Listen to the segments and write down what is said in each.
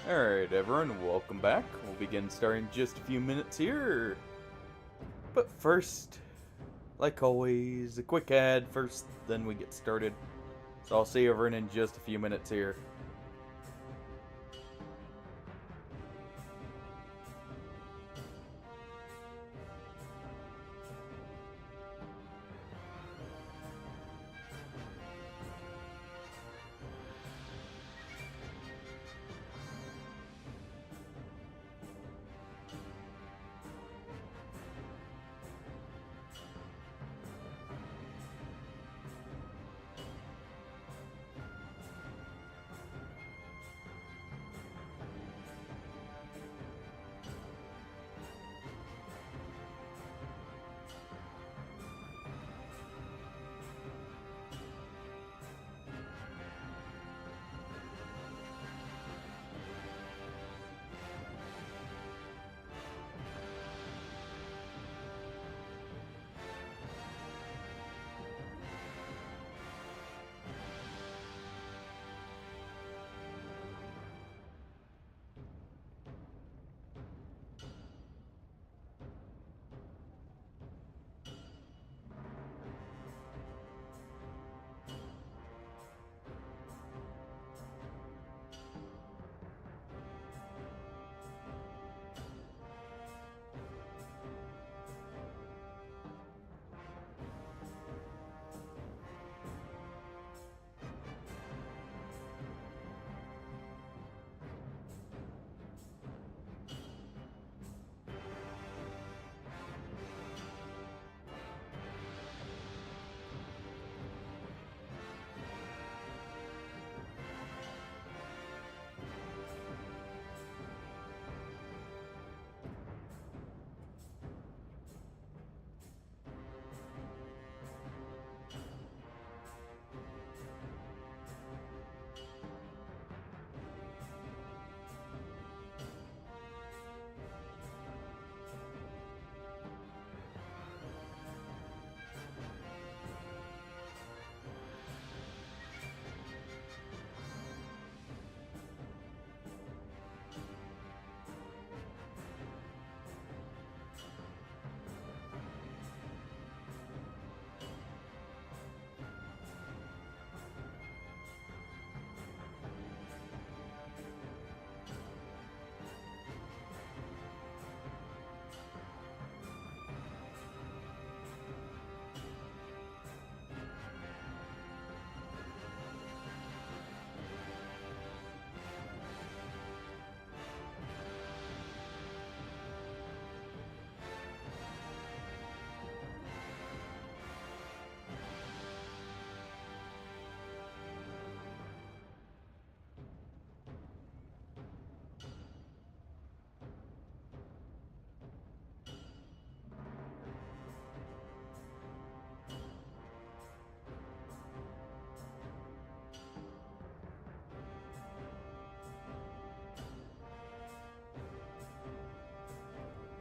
Alright, everyone, welcome back. We'll begin starting in just a few minutes here. But first, like always, a quick ad first, then we get started. So I'll see everyone in just a few minutes here.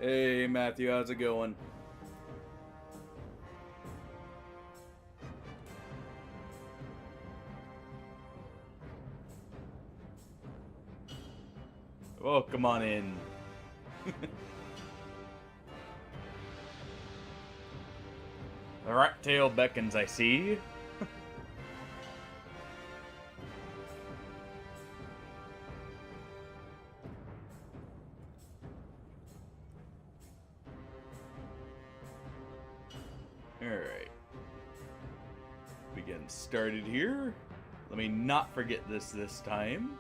Hey Matthew, how's it going? Well, come on in. The rat tail beckons, I see. Alright. We getting started here. Let me not forget this time.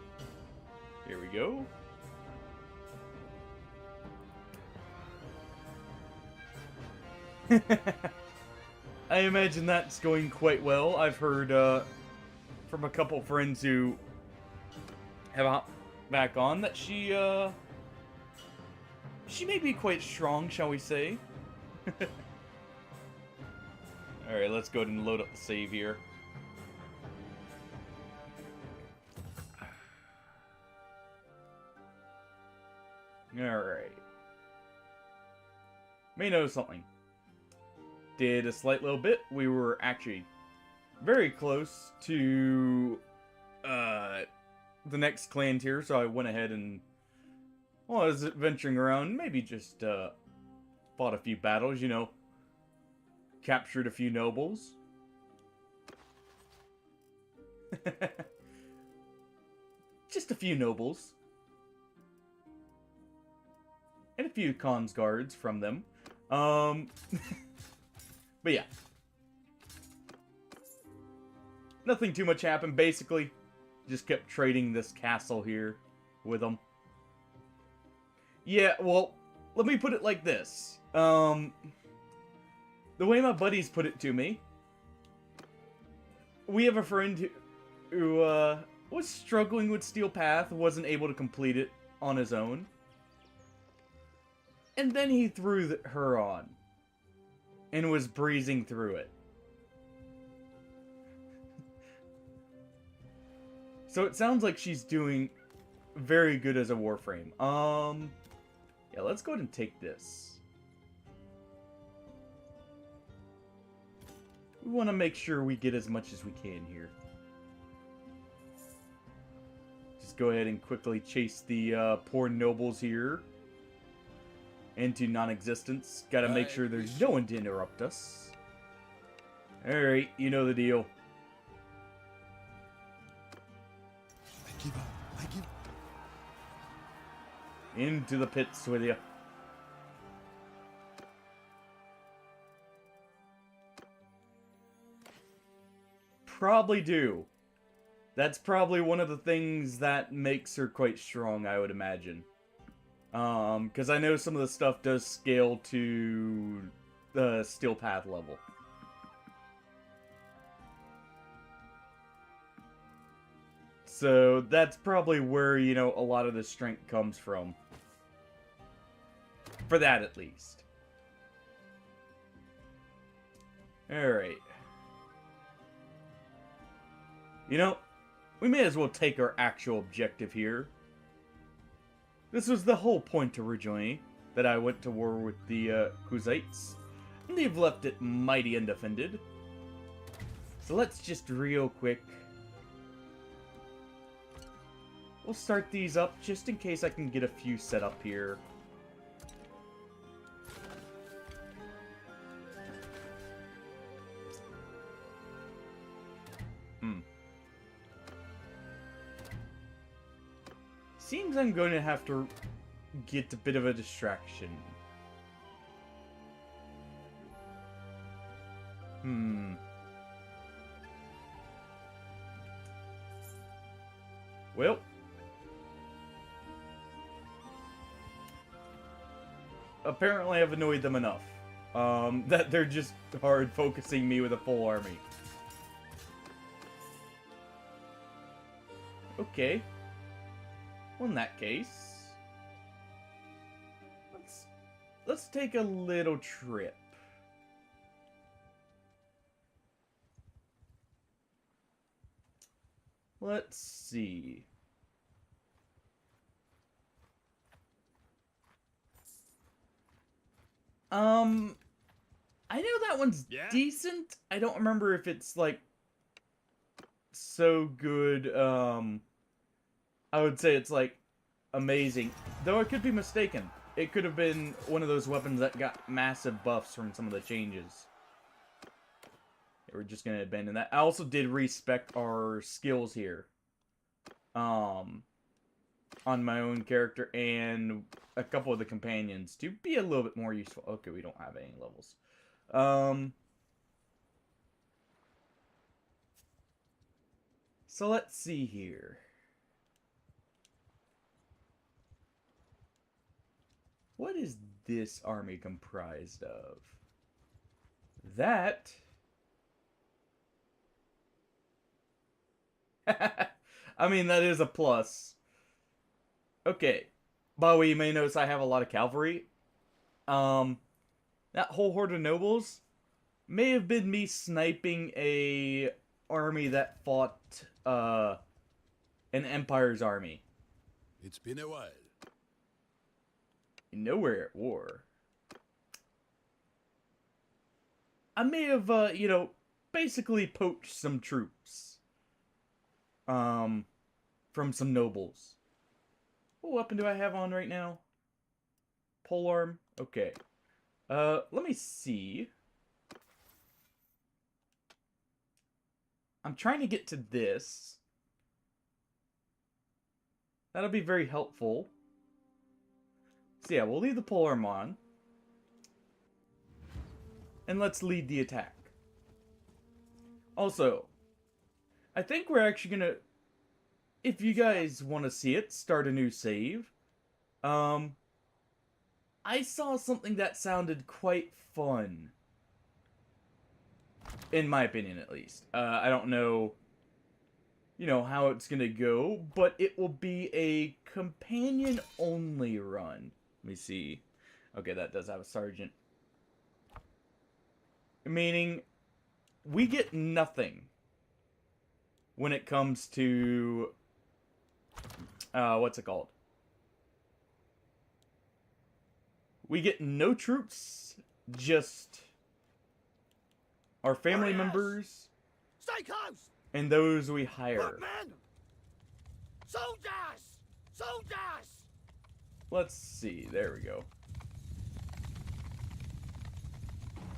Here we go. I imagine that's going quite well. I've heard from a couple friends who have hopped back on that she may be quite strong, shall we say. Alright, let's go ahead and load up the save here. Alright. May know something. Did a slight little bit. We were actually very close to the next clan tier, so I went ahead and, while I was venturing around, maybe just fought a few battles, you know, captured a few nobles. Just a few nobles. And a few cons guards from them. But yeah. Nothing too much happened, basically. Just kept trading this castle here with them. Yeah, well, let me put it like this. The way my buddies put it to me, we have a friend who was struggling with Steel Path, wasn't able to complete it on his own. And then he threw her on. And was breezing through it. So it sounds like she's doing very good as a Warframe. Yeah, let's go ahead and take this. We want to make sure we get as much as we can here. Just go ahead and quickly chase the poor nobles here into non-existence. Gotta make sure there's no one to interrupt us. Alright, you know the deal. I give up. Into the pits with you. Probably do. That's probably one of the things that makes her quite strong, I would imagine. Because I know some of the stuff does scale to the Steel Path level. So that's probably where, you know, a lot of the strength comes from. For that, at least. Alright. You know, we may as well take our actual objective here. This was the whole point originally, that I went to war with the Khuzaits. And they've left it mighty undefended. So let's just real quick. We'll start these up just in case I can get a few set up here. Seems I'm going to have to get a bit of a distraction. Well. Apparently I've annoyed them enough. That they're just hard focusing me with a full army. Okay. Well, in that case, let's take a little trip. Let's see. I know that one's decent. I don't remember if it's like so good. I would say it's like amazing, though I could be mistaken. It could have been one of those weapons that got massive buffs from some of the changes. We're just gonna abandon that. I also did respec our skills here, on my own character and a couple of the companions to be a little bit more useful. Okay, we don't have any levels. So let's see here. What is this army comprised of? That... I mean, that is a plus. Okay. By the way, you may notice I have a lot of cavalry. That whole horde of nobles may have been me sniping a army that fought an empire's army. It's been a while. You know we're at war. I may have, you know, basically poached some troops. from some nobles. What weapon do I have on right now? Polearm? Okay. Let me see. I'm trying to get to this. That'll be very helpful. So yeah, we'll leave the polearm on. And let's lead the attack. Also, I think we're actually gonna, if you guys want to see it, start a new save. I saw something that sounded quite fun. In my opinion, at least. I don't know, how it's gonna go, but it will be a companion-only run. Let me see. Okay, that does have a sergeant. Meaning, we get nothing when it comes to, what's it called? We get no troops, just our family members. Stay close! And those we hire. Workmen! Soldiers! Soldiers! Let's see, there we go.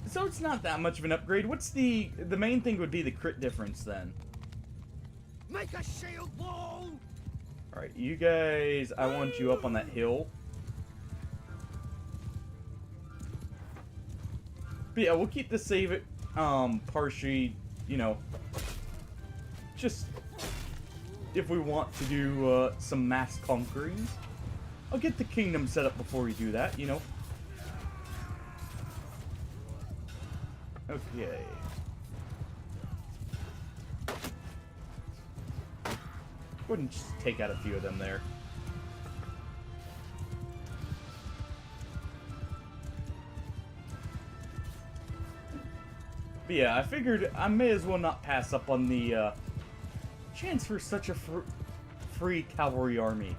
So it's not that much of an upgrade. What's the main thing would be the crit difference then. Make a shield wall! Alright, you guys, I want you up on that hill. But yeah, we'll keep the save partially, just if we want to do some mass conquerings. I'll get the kingdom set up before we do that, Okay. Go ahead and just take out a few of them there. But yeah, I figured I may as well not pass up on the chance for such a free cavalry army.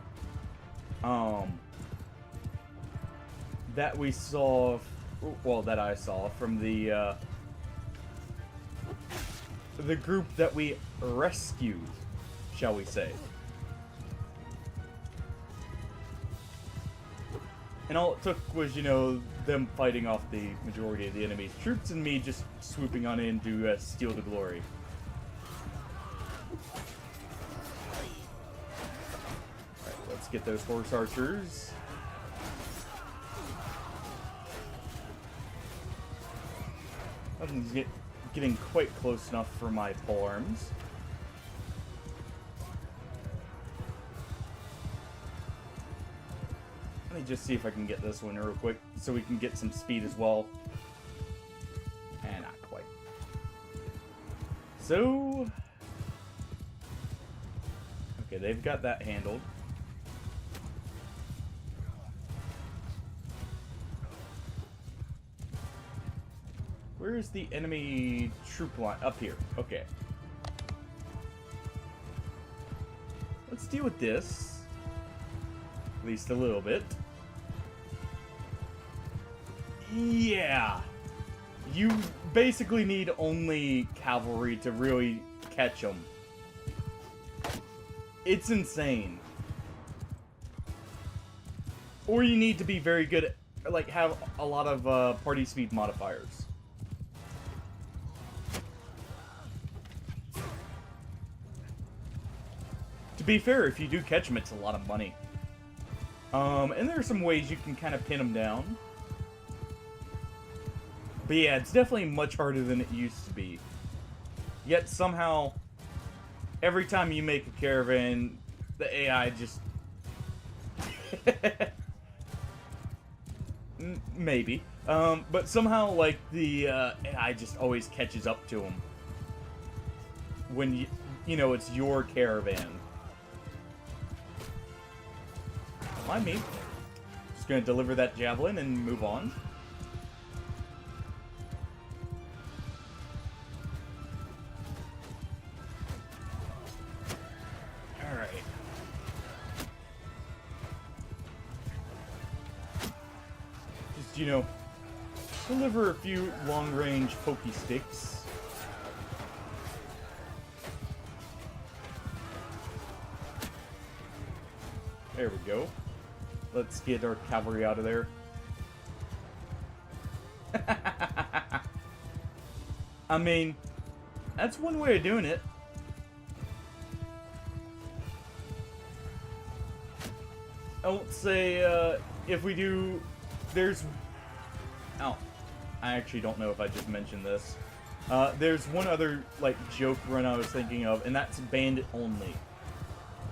That we saw, well, that I saw from the group that we rescued, shall we say. And all it took was, them fighting off the majority of the enemy's troops and me just swooping on in to steal the glory. Alright, let's get those horse archers. Nothing's getting quite close enough for my polearms. Let me just see if I can get this one real quick so we can get some speed as well. And not quite. So, okay, they've got that handled. Where's the enemy troop line? Up here. Okay. Let's deal with this. At least a little bit. Yeah. You basically need only cavalry to really catch them. It's insane. Or you need to be very good at, like, have a lot of party speed modifiers. To be fair, if you do catch them, it's a lot of money. And there are some ways you can kind of pin them down. But yeah, it's definitely much harder than it used to be. Yet somehow, every time you make a caravan, the AI just... Maybe. But somehow, like, the AI just always catches up to them. When, it's your caravan. Don't mind me. Just gonna deliver that javelin and move on. Alright. Just, deliver a few long-range pokey sticks. There we go. Let's get our cavalry out of there. I mean, that's one way of doing it. I won't say, if we do... There's... Oh. I actually don't know if I just mentioned this. There's one other, like, joke run I was thinking of, and that's bandit only.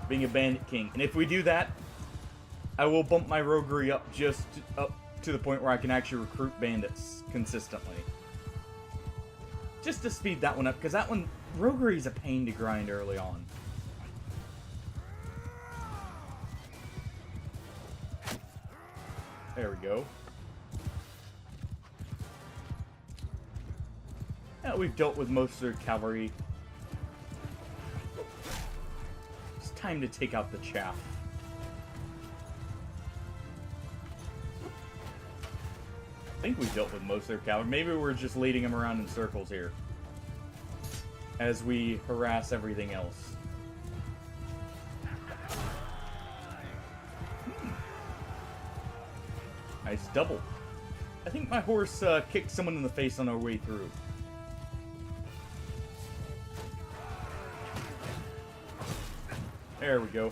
Being a bandit king. And if we do that, I will bump my roguery up up to the point where I can actually recruit bandits consistently. Just to speed that one up, because that one, roguery is a pain to grind early on. There we go. Yeah, we've dealt with most of their cavalry. It's time to take out the chaff. I think we dealt with most of their cavalry. Maybe we're just leading them around in circles here as we harass everything else. Nice double. I think my horse kicked someone in the face on our way through. There we go.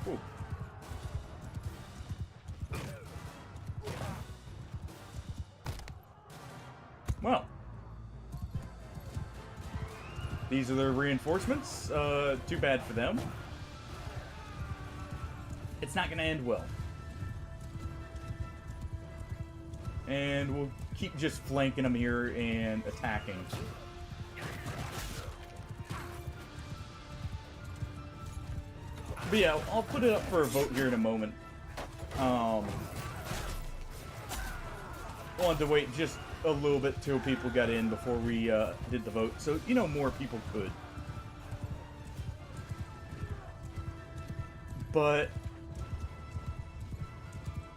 Ooh. Well. These are their reinforcements. Too bad for them. It's not going to end well. And we'll keep just flanking them here and attacking. But yeah, I'll put it up for a vote here in a moment. Wanted to wait just a little bit till people got in before we did the vote, so, you know, more people could. But,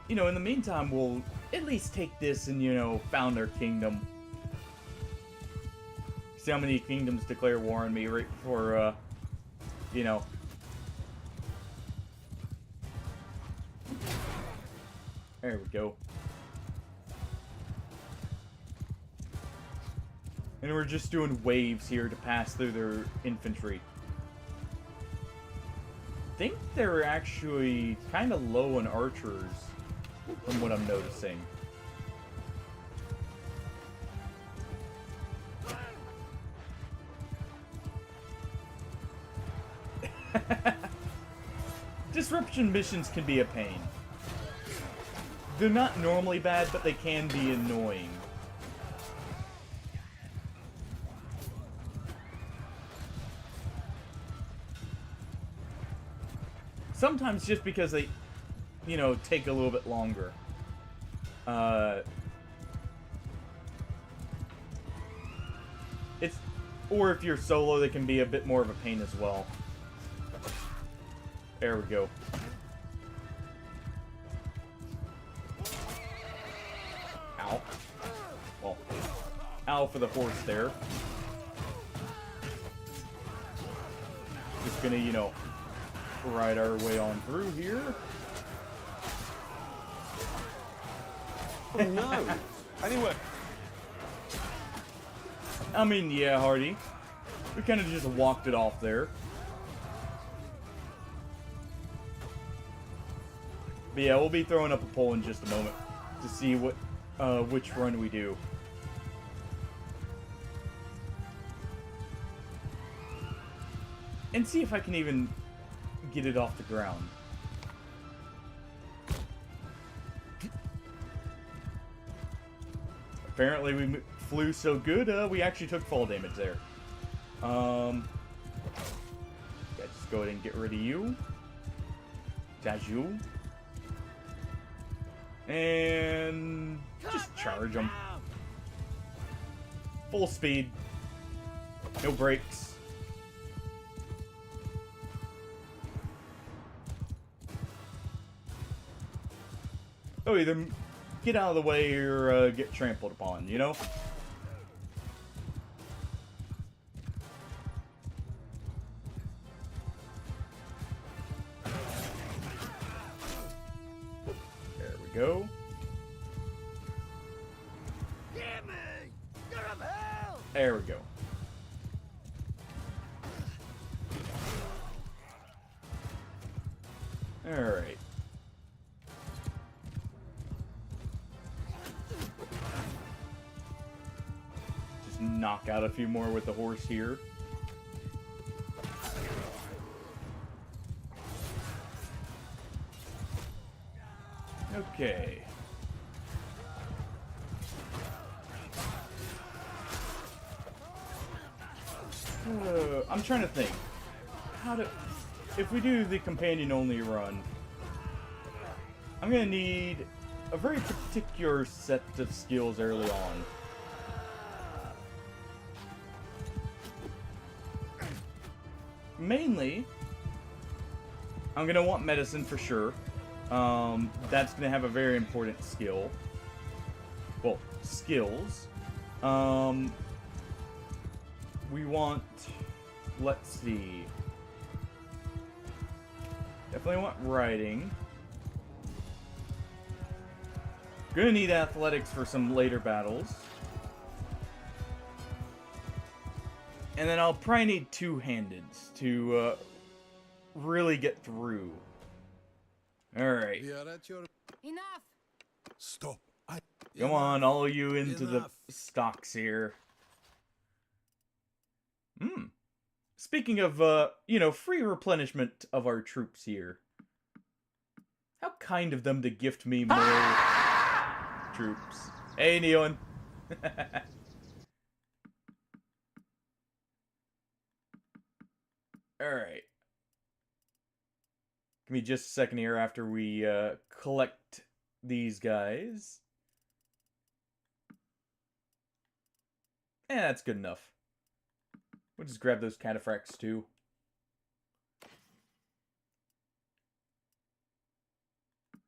you know, in the meantime, we'll at least take this and, you know, found our kingdom. See how many kingdoms declare war on me right before, you know... There we go. And we're just doing waves here to pass through their infantry. I think they're actually kind of low on archers, from what I'm noticing. Disruption missions can be a pain. They're not normally bad, but they can be annoying. Sometimes just because they, you know, take a little bit longer. Or if you're solo, they can be a bit more of a pain as well. There we go. Ow. Well, ow for the horse there. Just gonna, you know, ride our way on through here. Oh no! Anyway. I mean, yeah, Hardy. We kind of just walked it off there. But yeah, we'll be throwing up a poll in just a moment to see what, which run we do. And see if I can even get it off the ground. Apparently we flew so good, we actually took fall damage there. Yeah, just go ahead and get rid of you. Daju. And just charge them. Full speed. No brakes. Oh, either get out of the way or get trampled upon, you know? There we go. Alright. Just knock out a few more with the horse here. Okay. I'm trying to think. If we do the companion-only run, I'm gonna need a very particular set of skills early on. Mainly, I'm gonna want medicine for sure. That's gonna have a very important skill. Well, skills. We want... Let's see. Definitely want riding. Gonna need athletics for some later battles. And then I'll probably need two-handeds to really get through. Alright. We are at your... Enough! Stop. Come on, all you into Enough. the stocks here. Speaking of, free replenishment of our troops here. How kind of them to gift me more troops. Hey, Neon. Alright. Give me just a second here after we collect these guys. That's good enough. We'll just grab those cataphracts too.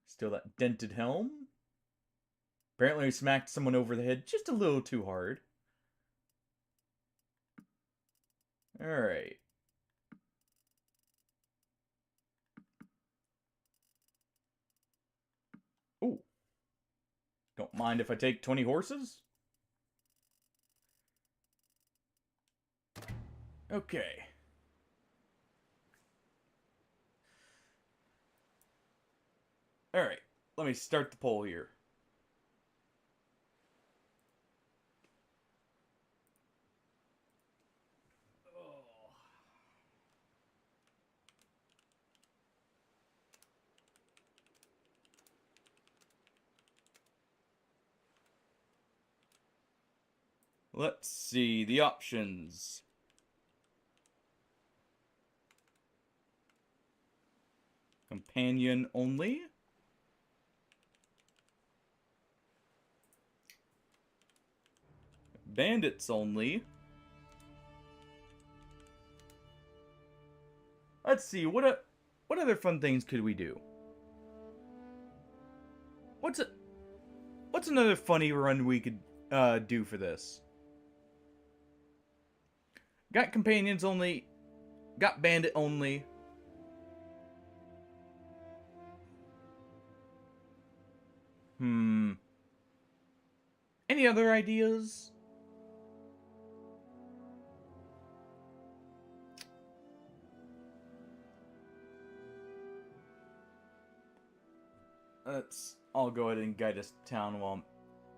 Still that dented helm. Apparently we smacked someone over the head just a little too hard. Alright. Ooh. Don't mind if I take 20 horses? Okay. Alright, let me start the poll here. Let's see the options. Companion only. Bandits only. Let's see, what other fun things could we do? What's another funny run we could do for this? Got companions only. Got bandit only. Any other ideas? I'll go ahead and guide us to town while I'm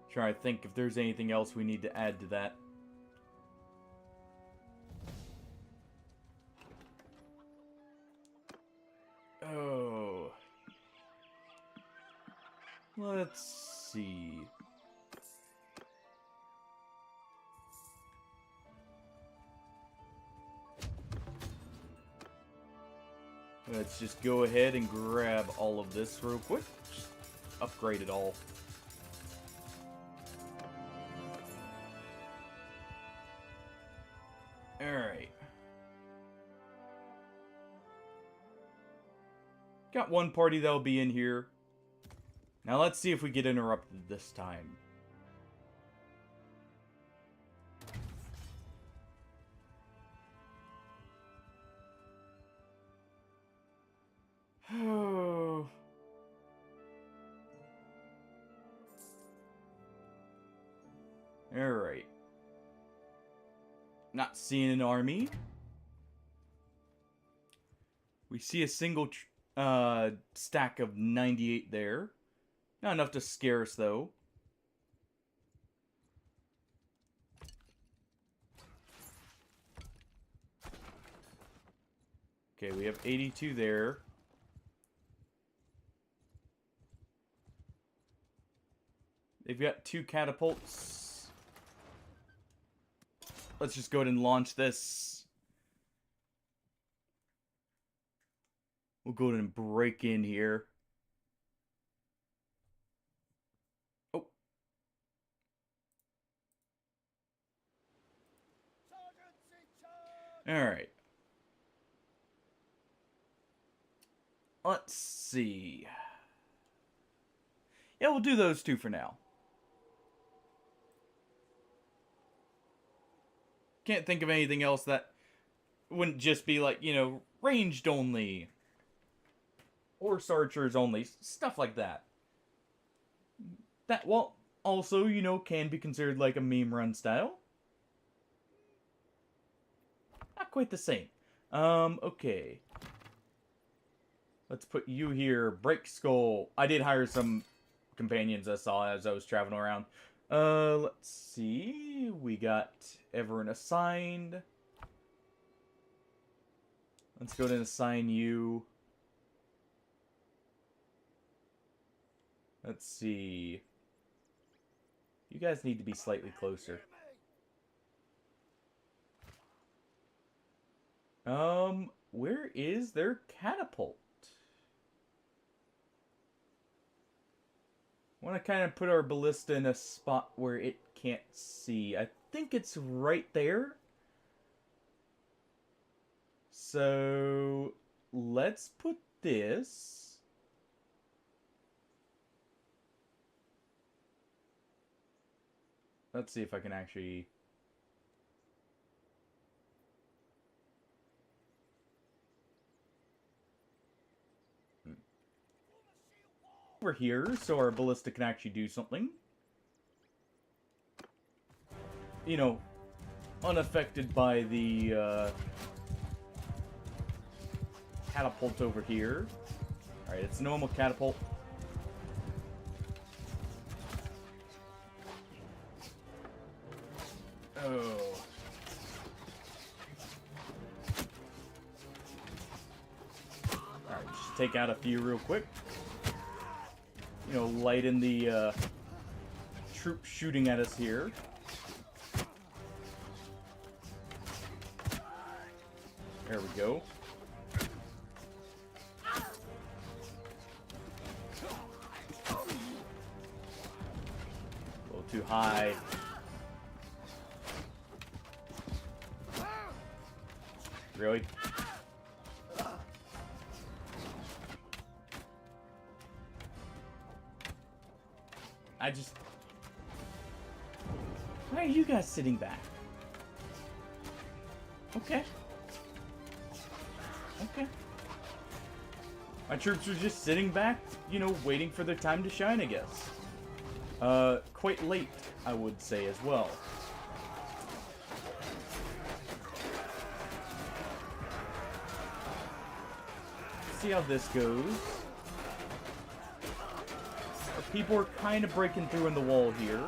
trying to think if there's anything else we need to add to that. Oh. Let's see. Let's just go ahead and grab all of this real quick. Just upgrade it all. Alright. Got one party that'll be in here. Now let's see if we get interrupted this time. Oh. Alright. Not seeing an army. We see a single stack of 98 there. Not enough to scare us, though. Okay, we have 82 there. They've got 2 catapults. Let's just go ahead and launch this. We'll go ahead and break in here. Oh. Alright. Let's see. Yeah, we'll do those 2 for now. Can't think of anything else that wouldn't just be like, you know, ranged only. Horse archers only. Stuff like that. That, well, also, you know, can be considered like a meme run style. Not quite the same. Okay. Let's put you here. Break Skull. I did hire some companions I saw as I was traveling around. Let's see. We got everyone assigned. Let's go ahead and assign you. Let's see. You guys need to be slightly closer. Where is their catapult? I want to kind of put our ballista in a spot where it can't see. I think it's right there. So, let's put this. Let's see if I can actually... over here, so our ballista can actually do something. You know, unaffected by the catapult over here. Alright, it's a normal catapult. Oh. Alright, just take out a few real quick. You know, lighten the troops shooting at us here. There we go. A little too high. Really? Why are you guys sitting back? Okay. Okay. My troops are just sitting back, you know, waiting for their time to shine, I guess. Quite late, I would say, as well. See how this goes. People are kind of breaking through in the wall here.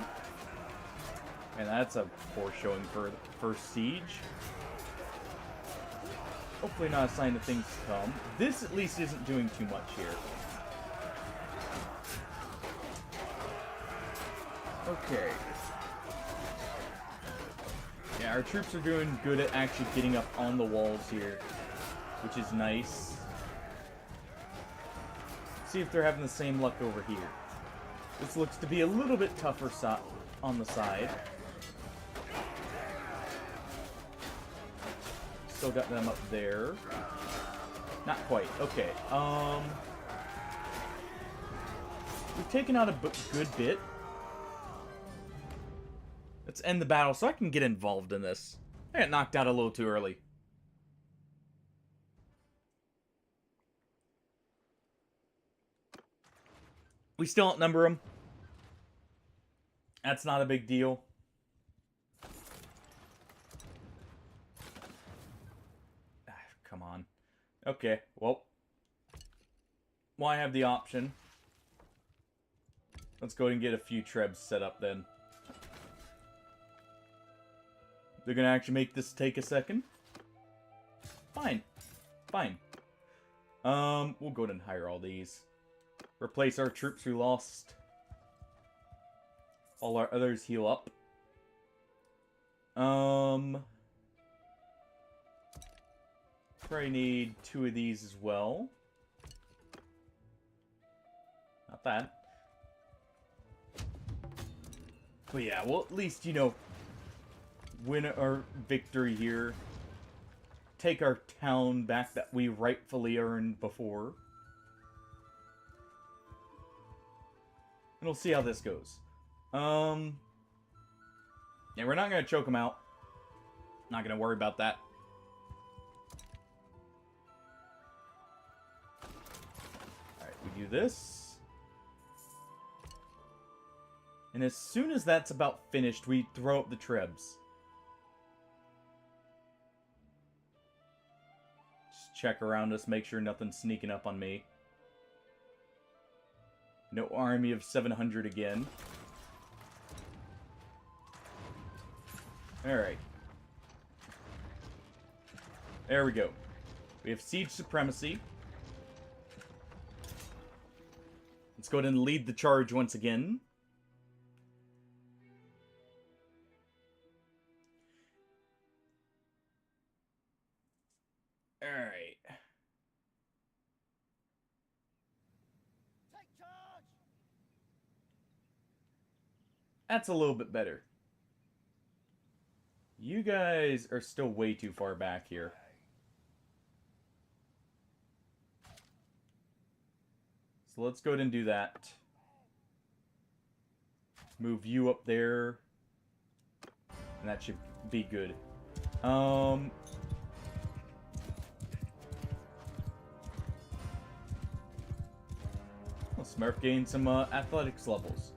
And that's a poor showing for the first siege. Hopefully not a sign of things to come. This at least isn't doing too much here. Okay. Yeah, our troops are doing good at actually getting up on the walls here, which is nice. See if they're having the same luck over here. This looks to be a little bit tougher on the side. Still got them up there. Not quite. Okay. We've taken out a good bit. Let's end the battle so I can get involved in this. I got knocked out a little too early. We still outnumber them. That's not a big deal. Okay, well. Well, I have the option. Let's go ahead and get a few trebs set up then. They're gonna actually make this take a second. Fine. Fine. We'll go ahead and hire all these. Replace our troops we lost. All our others heal up. Probably need 2 of these as well. Not bad. But yeah, well, at least, you know, win our victory here. Take our town back that we rightfully earned before. And we'll see how this goes. Yeah, we're not going to choke them out. Not going to worry about that. Alright, we do this. And as soon as that's about finished, we throw up the trebs. Just check around us, make sure nothing's sneaking up on me. No army of 700 again. Alright. There we go. We have siege supremacy. Let's go ahead and lead the charge once again. Alright. Take charge! That's a little bit better. You guys are still way too far back here. So let's go ahead and do that. Move you up there. And that should be good. Smurf gained some athletics levels.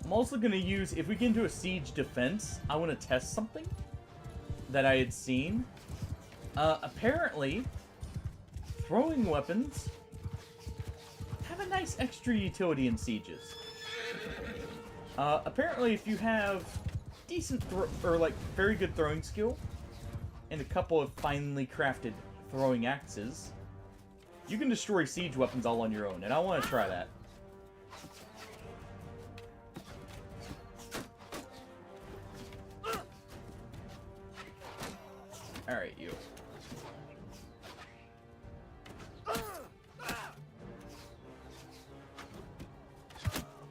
I'm also going to use, if we get into a siege defense, I want to test something that I had seen. Apparently, throwing weapons have a nice extra utility in sieges. Apparently, if you have decent, or like very good throwing skill, and a couple of finely crafted throwing axes, you can destroy siege weapons all on your own, and I want to try that. Alright, you.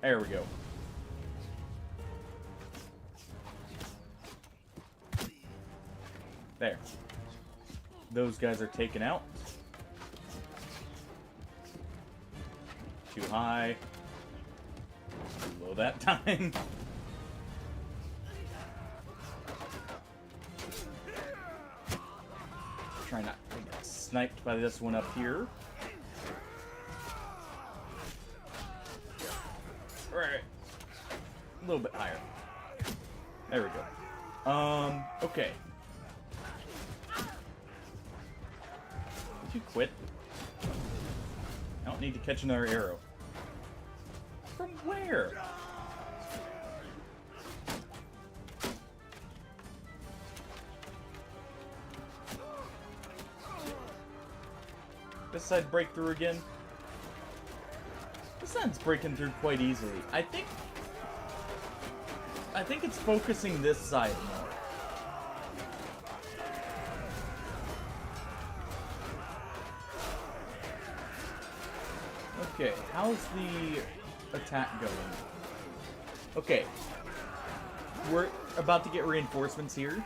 There we go. There. Those guys are taken out. Too high. Too low that time. Try not to get sniped by this one up here. Alright. A little bit higher. There we go. Okay. Did you quit? I don't need to catch another arrow. From where? This side break through again? This side's breaking through quite easily. I think it's focusing this side more. Okay, how's the attack going? Okay. We're about to get reinforcements here.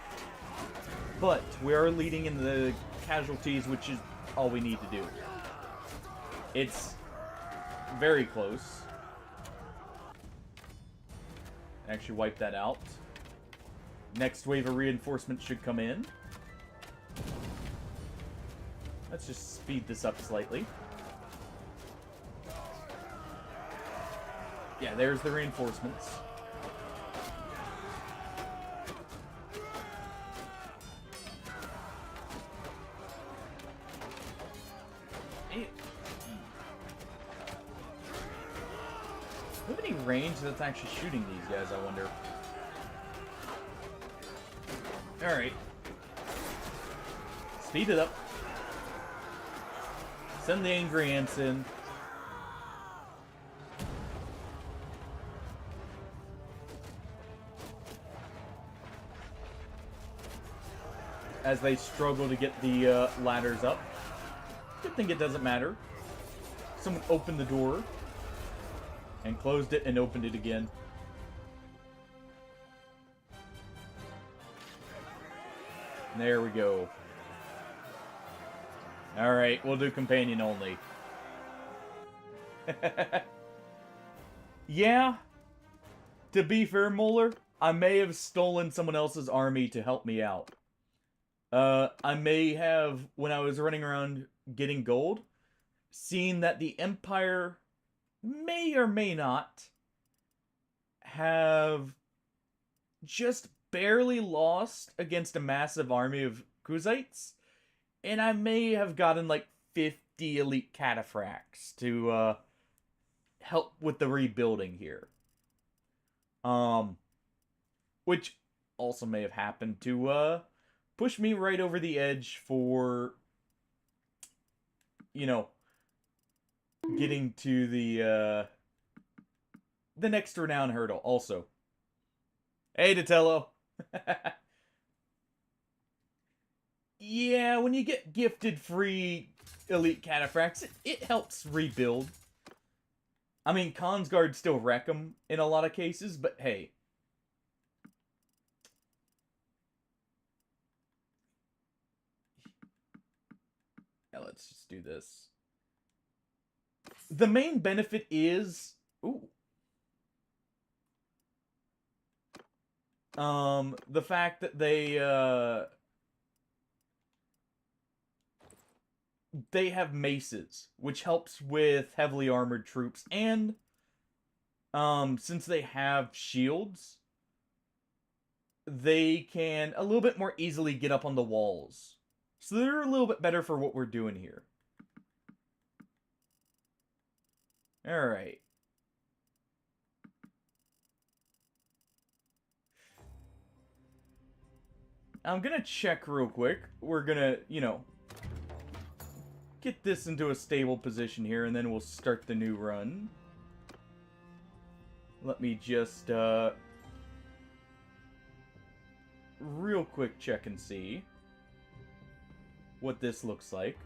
But we are leading in the casualties, which is all we need to do. It's very close. Actually wipe that out. Next wave of reinforcements should come in. Let's just speed this up slightly. Yeah, there's the reinforcements. any range that's actually shooting these guys, I wonder? Alright. Speed it up. Send the angry ants in. As they struggle to get the ladders up. Good thing it doesn't matter. Someone opened the door. And closed it and opened it again. There we go. Alright, we'll do companion only. Yeah. To be fair, Moeller, I may have stolen someone else's army to help me out. I may have, when I was running around getting gold, seen that the Empire may or may not have just barely lost against a massive army of Kuzites, and I may have gotten like 50 elite cataphracts to help with the rebuilding here. Which also may have happened to push me right over the edge for, you know, getting to the next renown hurdle also. Hey, Datello. Yeah, when you get gifted free elite cataphracts, it helps rebuild. I mean, Consguard still wreck them in a lot of cases, but hey. Yeah, let's just do this. The main benefit is... Ooh. The fact that they have maces, which helps with heavily armored troops, and since they have shields, they can a little bit more easily get up on the walls. So they're a little bit better for what we're doing here. Alright. I'm gonna check real quick. We're gonna, you know, get this into a stable position here, and then we'll start the new run. Let me just, real quick check and see what this looks like.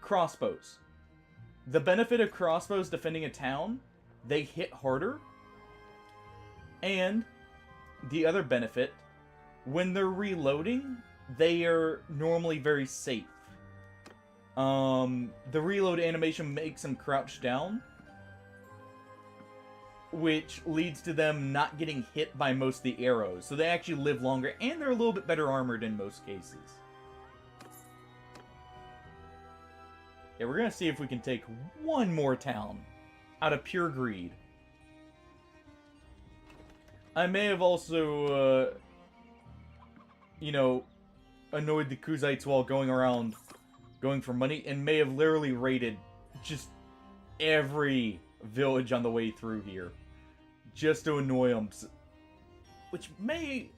Crossbows. The benefit of crossbows defending a town, they hit harder. And the other benefit, when they're reloading, they are normally very safe. The reload animation makes them crouch down, which leads to them not getting hit by most of the arrows. So they actually live longer, and they're a little bit better armored in most cases. Yeah, we're gonna see if we can take one more town out of pure greed. I may have also, you know, annoyed the Kuzites while going around going for money, and may have literally raided just every village on the way through here, just to annoy them. Which may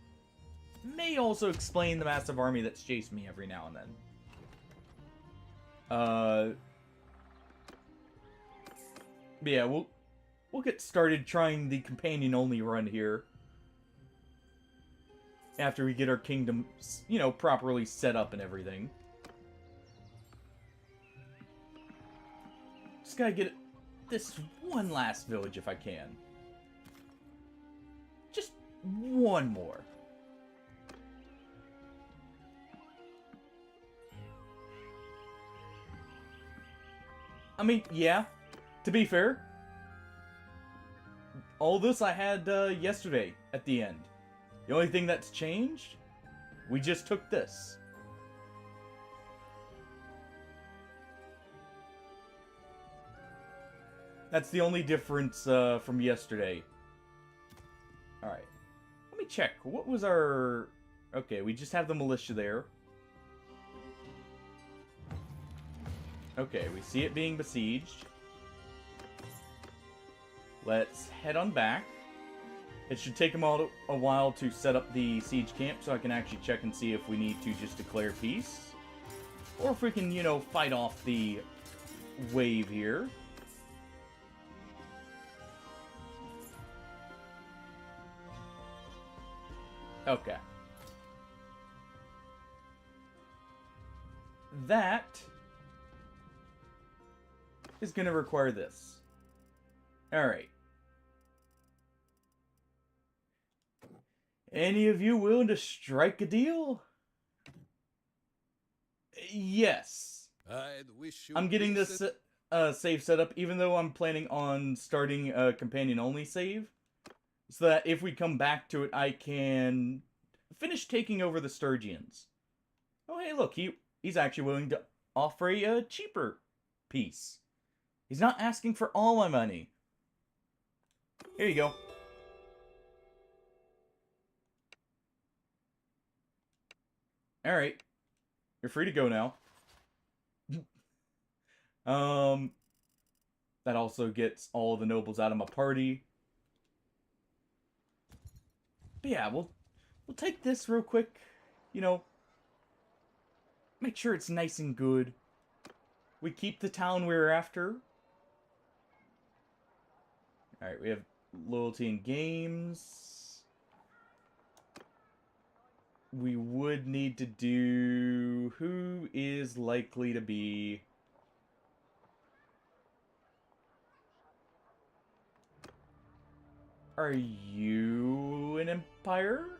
also explain the massive army that's chased me every now and then. But yeah, we'll get started trying the companion-only run here. After we get our kingdom, you know, properly set up and everything. Just gotta get this one last village if I can. Just one more. I mean, yeah, to be fair, all this I had yesterday at the end. The only thing that's changed, we just took this. That's the only difference from yesterday. Alright. Let me check. What was our... Okay, we just have the militia there. Okay, we see it being besieged. let's head on back. It should take them all a while to set up the siege camp, so I can actually check and see if we need to just declare peace. Or if we can, you know, fight off the wave here. Okay. That is going to require this. Alright. Any of you willing to strike a deal? Yes. I'd wish you I'm getting peace this save set up, even though I'm planning on starting a companion-only save. So that if we come back to it, I can finish taking over the Sturgians. Oh, hey, look, he's actually willing to offer a cheaper piece. He's not asking for all my money. Here you go. Alright. You're free to go now. That also gets all the nobles out of my party. But yeah, we'll take this real quick. You know, make sure it's nice and good. We keep the town we're after. Alright, we have loyalty in games. We would need to do... Who is likely to be... Are you an empire?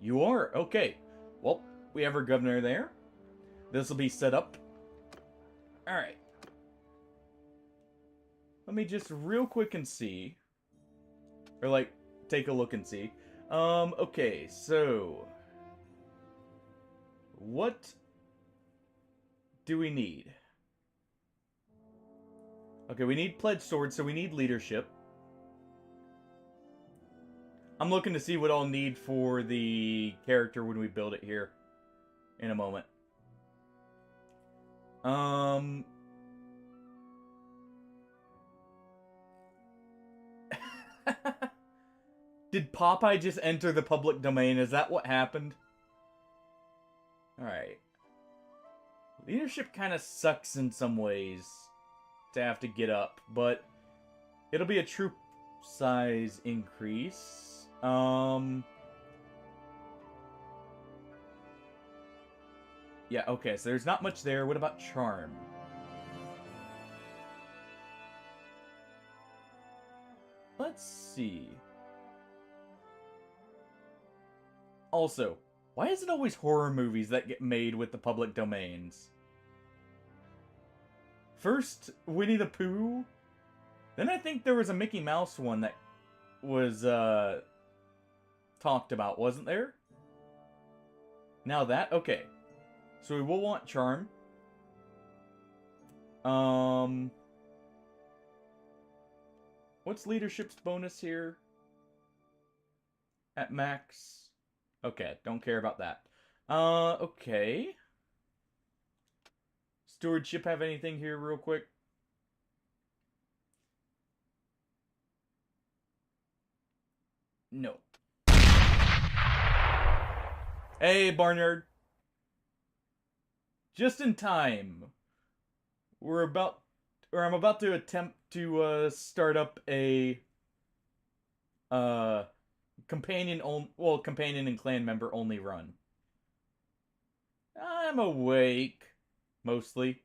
You are? Okay. Well, we have our governor there. This will be set up. Alright. Let me just real quick and see. Or, like, take a look and see. Okay, so... What do we need? Okay, we need pledge swords, so we need leadership. I'm looking to see what I'll need for the character when we build it here. In a moment. Did Popeye just enter the public domain? Is that what happened? Alright. Leadership kind of sucks in some ways to have to get up, but it'll be a troop size increase. Yeah, okay, so there's not much there. What about charm? Let's see. Also, why is it always horror movies that get made with the public domains? First, Winnie the Pooh. Then I think there was a Mickey Mouse one that was, talked about, wasn't there? Now that? Okay. So we will want charm. What's leadership's bonus here? At max. Okay, don't care about that. Okay. Stewardship have anything here real quick? No. Hey, Barnyard. Just in time. I'm about to attempt to start up a companion and clan member only run. I'm awake mostly.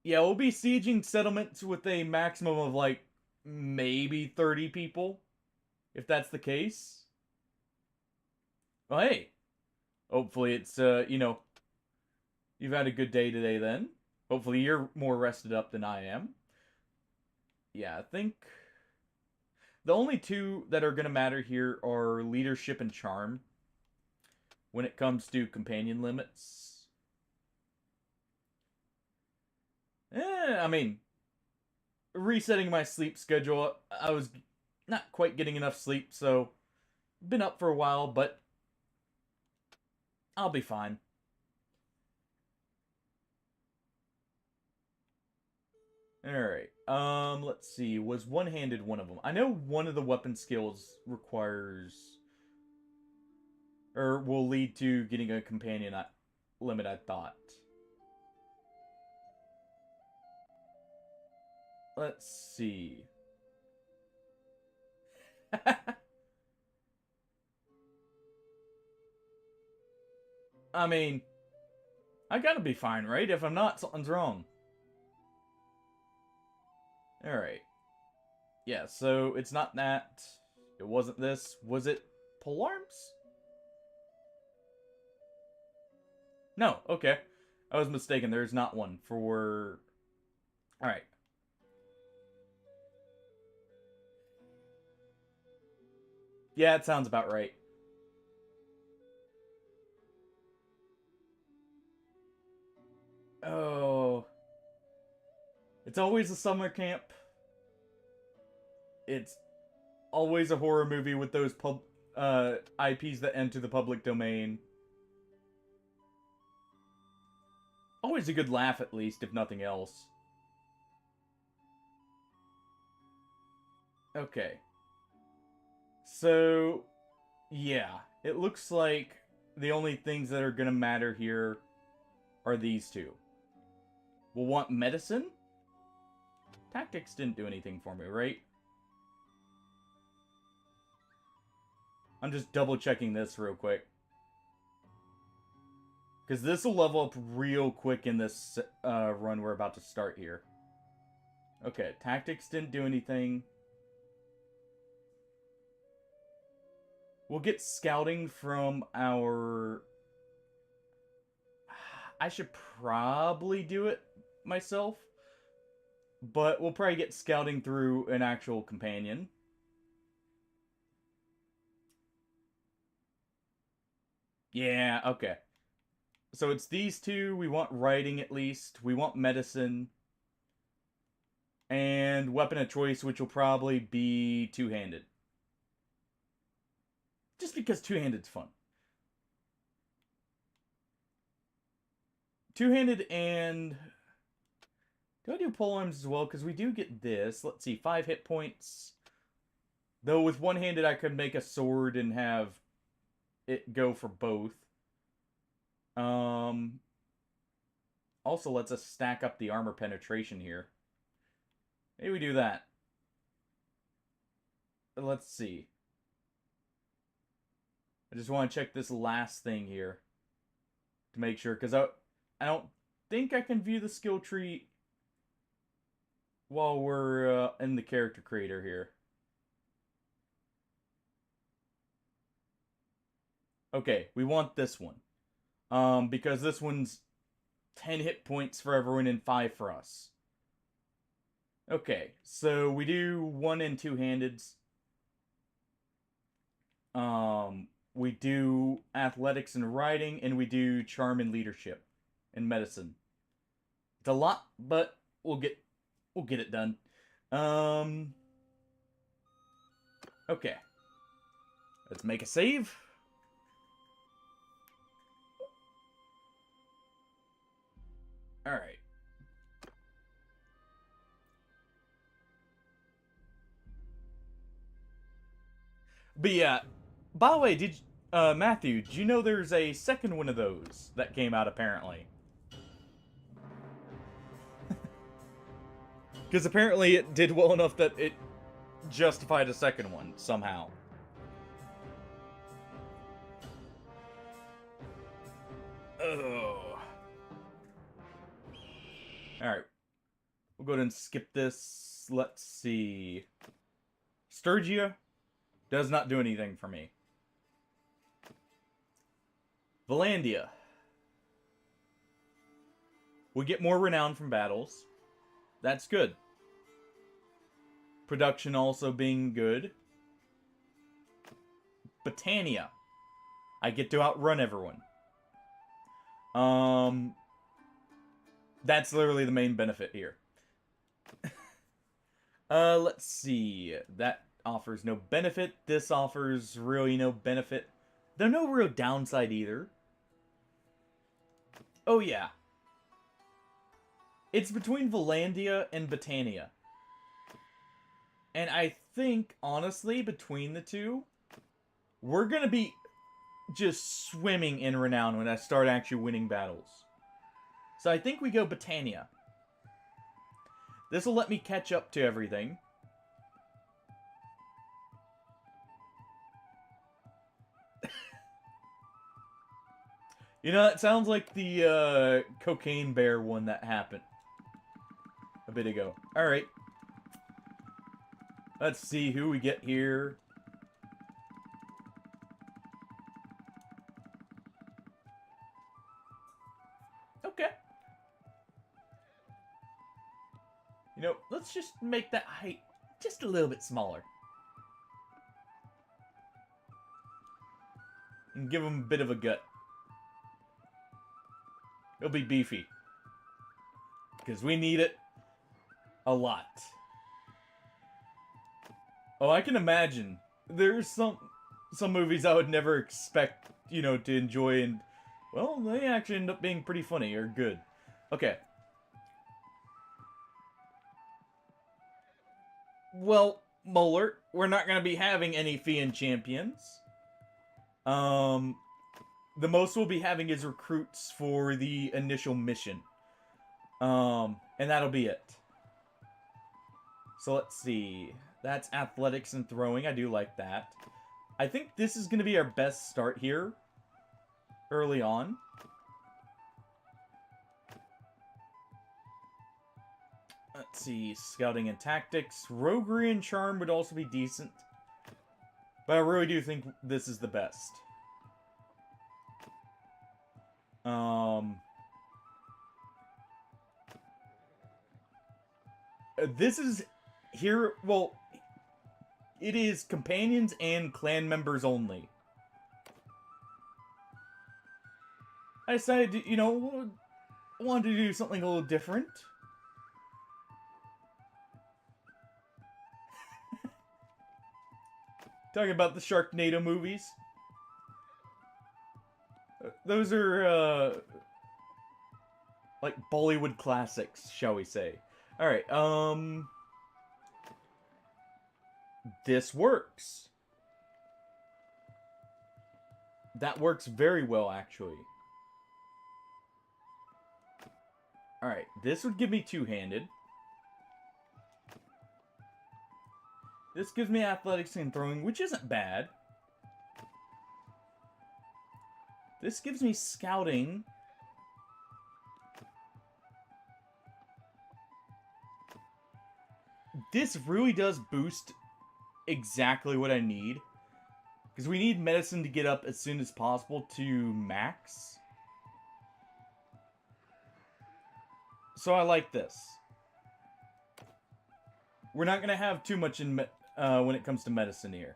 Yeah, we'll be sieging settlements with a maximum of like maybe 30 people, if that's the case. Well, hey, hopefully it's, you know, you've had a good day today then. Hopefully you're more rested up than I am. Yeah, I think the only two that are going to matter here are leadership and charm when it comes to companion limits. I mean, resetting my sleep schedule, I was not quite getting enough sleep, so been up for a while, but I'll be fine. Alright, let's see. Was one-handed one of them? I know one of the weapon skills requires... or will lead to getting a companion limit, I thought. Let's see. I mean, I gotta be fine, right? If I'm not, something's wrong. Alright. Yeah, so it's not that. It wasn't this. Was it polearms? No, okay. I was mistaken. There's not one for... Alright. Yeah, it sounds about right. Oh. It's always a summer camp. It's always a horror movie with those IPs that enter the public domain. Always a good laugh, at least, if nothing else. Okay. So, yeah. It looks like the only things that are gonna matter here are these two. We'll want medicine? Tactics didn't do anything for me, right? I'm just double checking this real quick. Because this will level up real quick in this run we're about to start here. Okay, tactics didn't do anything. We'll get scouting from our... I should probably do it myself. But we'll probably get scouting through an actual companion. Yeah, okay. So it's these two. We want writing at least. We want medicine. And weapon of choice, which will probably be two-handed. Just because two-handed's fun. Two-handed and... do I do polearms as well? Because we do get this. Let's see, 5 hit points. Though with one-handed I could make a sword and have it go for both. Also lets us stack up the armor penetration here. Maybe we do that. Let's see. I just want to check this last thing here. To make sure, because I don't think I can view the skill tree while we're in the character creator here. Okay, we want this one. Because this one's 10 hit points for everyone and 5 for us. Okay, so we do 1 and 2-handeds. We do athletics and riding, and we do charm and leadership and medicine. It's a lot, but we'll get it done. Okay. Let's make a save. Alright. But yeah, by the way, Matthew, did you know there's a second one of those that came out apparently? Because apparently it did well enough that it justified a second one somehow. Ugh. Alright. We'll go ahead and skip this. Let's see. Sturgia does not do anything for me. Valandia. We get more renown from battles. That's good. Production also being good. Britannia. I get to outrun everyone. That's literally the main benefit here. Let's see. That offers no benefit. This offers really no benefit. Though no real downside either. Oh, yeah. It's between Valandia and Botania. And I think, honestly, between the two, we're going to be just swimming in renown when I start actually winning battles. So I think we go Botania. This will let me catch up to everything. You know, that sounds like the cocaine bear one that happened a bit ago. Alright. Let's see who we get here. Okay. You know, let's just make that height just a little bit smaller. And give him a bit of a gut. It'll be beefy. Because we need it a lot. Oh, I can imagine. There's some movies I would never expect, you know, to enjoy, and, well, they actually end up being pretty funny or good. Okay. Well, Molar, we're not going to be having any Fiend champions. The most we'll be having is recruits for the initial mission. And that'll be it. So let's see. That's athletics and throwing. I do like that. I think this is going to be our best start here. Early on. Let's see. Scouting and tactics. Roguery and charm would also be decent. But I really do think this is the best. This is here, well, it is companions and clan members only. I decided to, you know, wanted to do something a little different. Talking about the Sharknado movies. Those are, like, Bollywood classics, shall we say. Alright, this works. That works very well, actually. Alright, this would give me two-handed. This gives me athletics and throwing, which isn't bad. This gives me scouting. This really does boost exactly what I need. Because we need medicine to get up as soon as possible to max. So I like this. We're not going to have too much in when it comes to medicine here.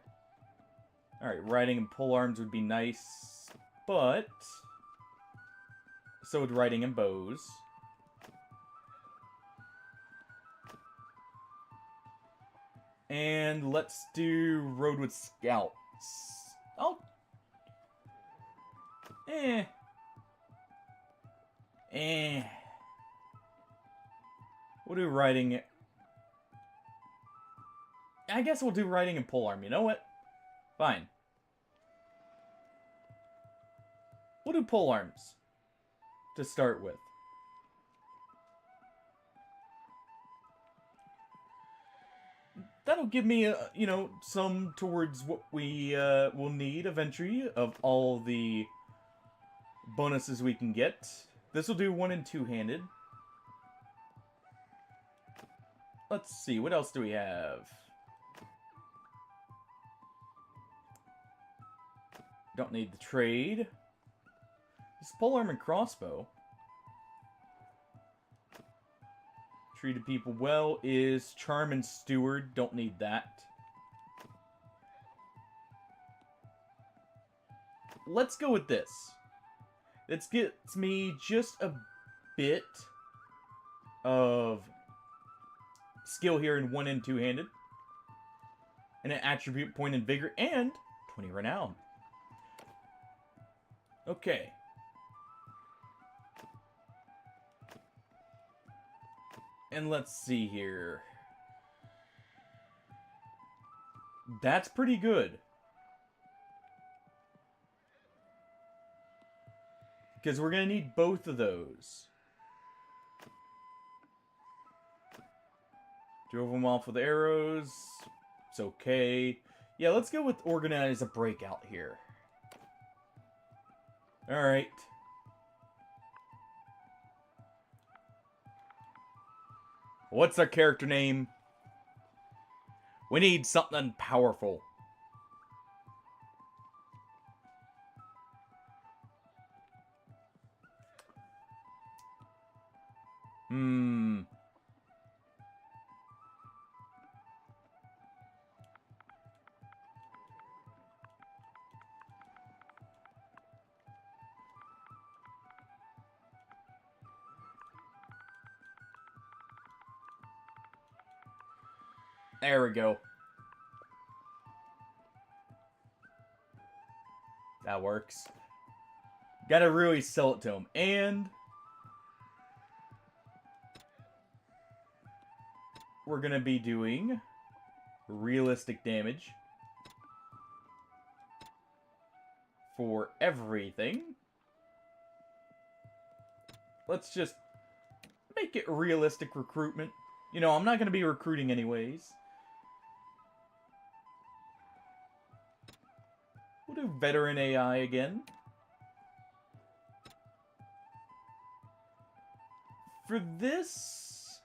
Alright, riding and polearms would be nice. But so would riding and bows. And let's do road with scouts. Oh. We'll do riding. I guess we'll do riding and polearm. You know what? Fine. We'll do polearms to start with. That'll give me, you know, some towards what we will need eventually of all the bonuses we can get. This will do one and two-handed. Let's see, what else do we have? Don't need the trade. This polearm and crossbow. Treated people well is charm and steward. Don't need that. Let's go with this. This gets me just a bit of skill here in one and two-handed. And an attribute point in vigor and 20 renown. Okay. And let's see here. That's pretty good. Because we're going to need both of those. Drove them off with arrows. It's okay. Yeah, let's go with organize a breakout here. Alright. What's our character name? We need something powerful. There we go. That works. Gotta really sell it to him. And we're gonna be doing realistic damage for everything. Let's just make it realistic recruitment. You know, I'm not gonna be recruiting anyways. We'll do veteran AI again. For this,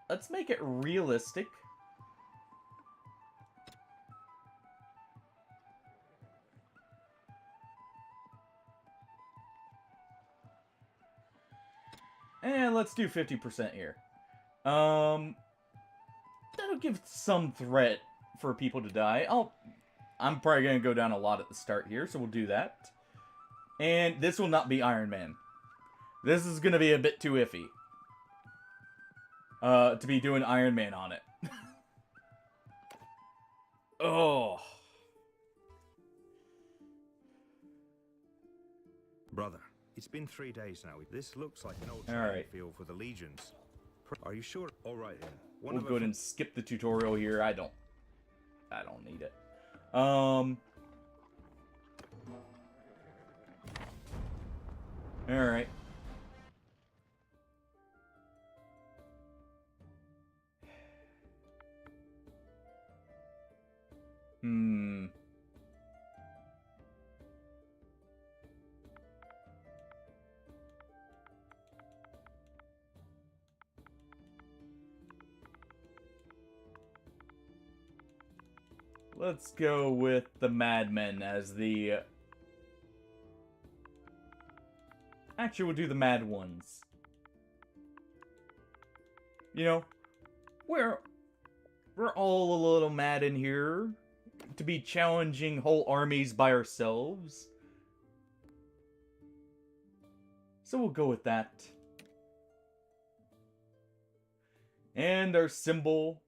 let's make it realistic. And let's do 50% here. That'll give some threat for people to die. I'm probably going to go down a lot at the start here, so we'll do that. And this will not be Iron Man. This is going to be a bit too iffy. To be doing Iron Man on it. Oh. Brother, it's been 3 days now. This looks like an old All training right. field for the legions. Are you sure? All right then. We'll go ahead and skip the tutorial here. I don't need it. Alright. Let's go with the Madmen as the... Actually, we'll do the Mad Ones. You know, we're all a little mad in here to be challenging whole armies by ourselves. So we'll go with that. And our symbol...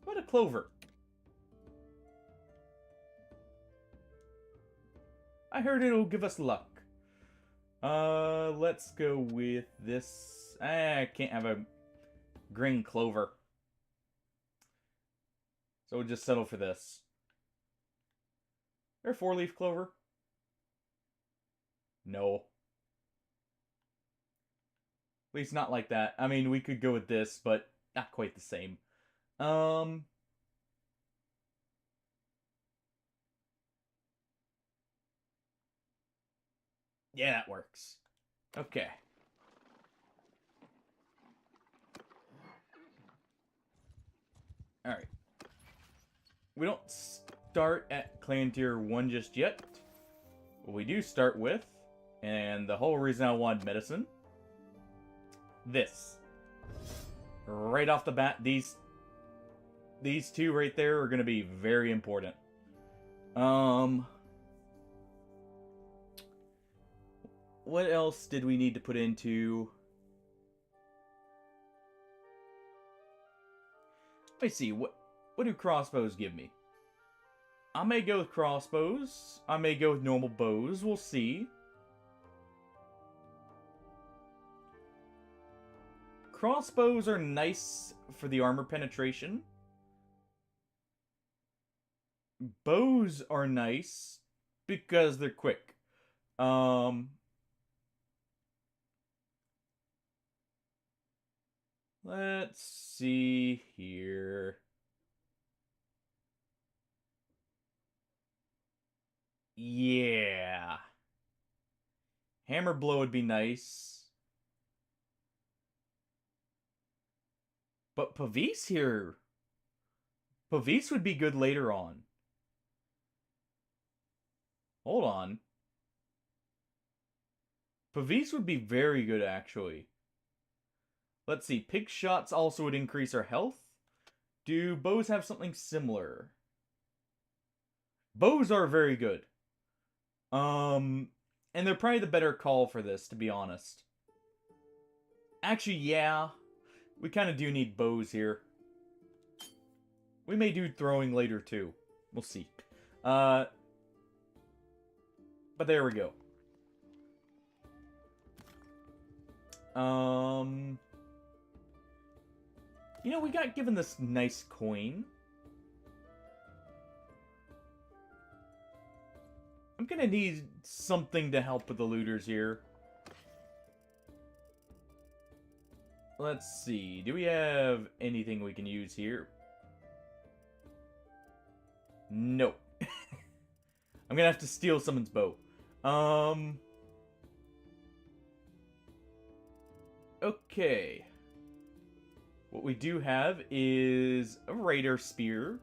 What a clover. I heard it'll give us luck. Let's go with this. I can't have a green clover. So we'll just settle for this. Or 4-leaf clover? No. At least not like that. I mean, we could go with this, but not quite the same. Yeah, that works. Okay. Alright. We don't start at Clan Tier 1 just yet. What we do start with, and the whole reason I wanted medicine, this. Right off the bat, these two right there are going to be very important. What else did we need to put into... Let me see, what What do crossbows give me? I may go with crossbows. I may go with normal bows. We'll see. Crossbows are nice for the armor penetration. Bows are nice because they're quick. Let's see here. Yeah. Hammer blow would be nice. But Pavis here. Pavis would be good later on. Hold on. Pavis would be very good, actually. Let's see. Pig shots also would increase our health. Do bows have something similar? Bows are very good. And they're probably the better call for this, to be honest. Actually, yeah. We kind of do need bows here. We may do throwing later, too. We'll see. But there we go. You know, we got given this nice coin. I'm gonna need something to help with the looters here. Let's see. Do we have anything we can use here? Nope. I'm gonna have to steal someone's bow. Okay. What we do have is a raider spear.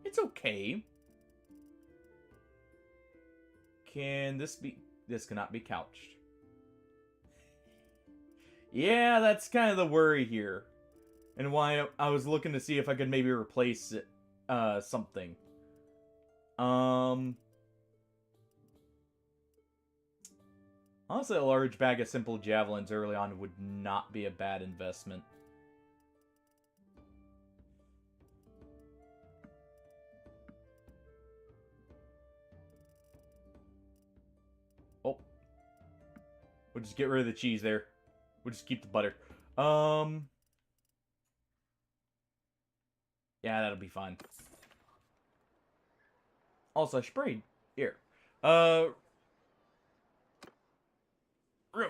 It's okay. Can this be... This cannot be couched. Yeah, that's kind of the worry here. And why I was looking to see if I could maybe replace it, something. Honestly, a large bag of simple javelins early on would not be a bad investment. Oh. We'll just get rid of the cheese there. We'll just keep the butter. Yeah, that'll be fine. Also, I sprayed. Here. Real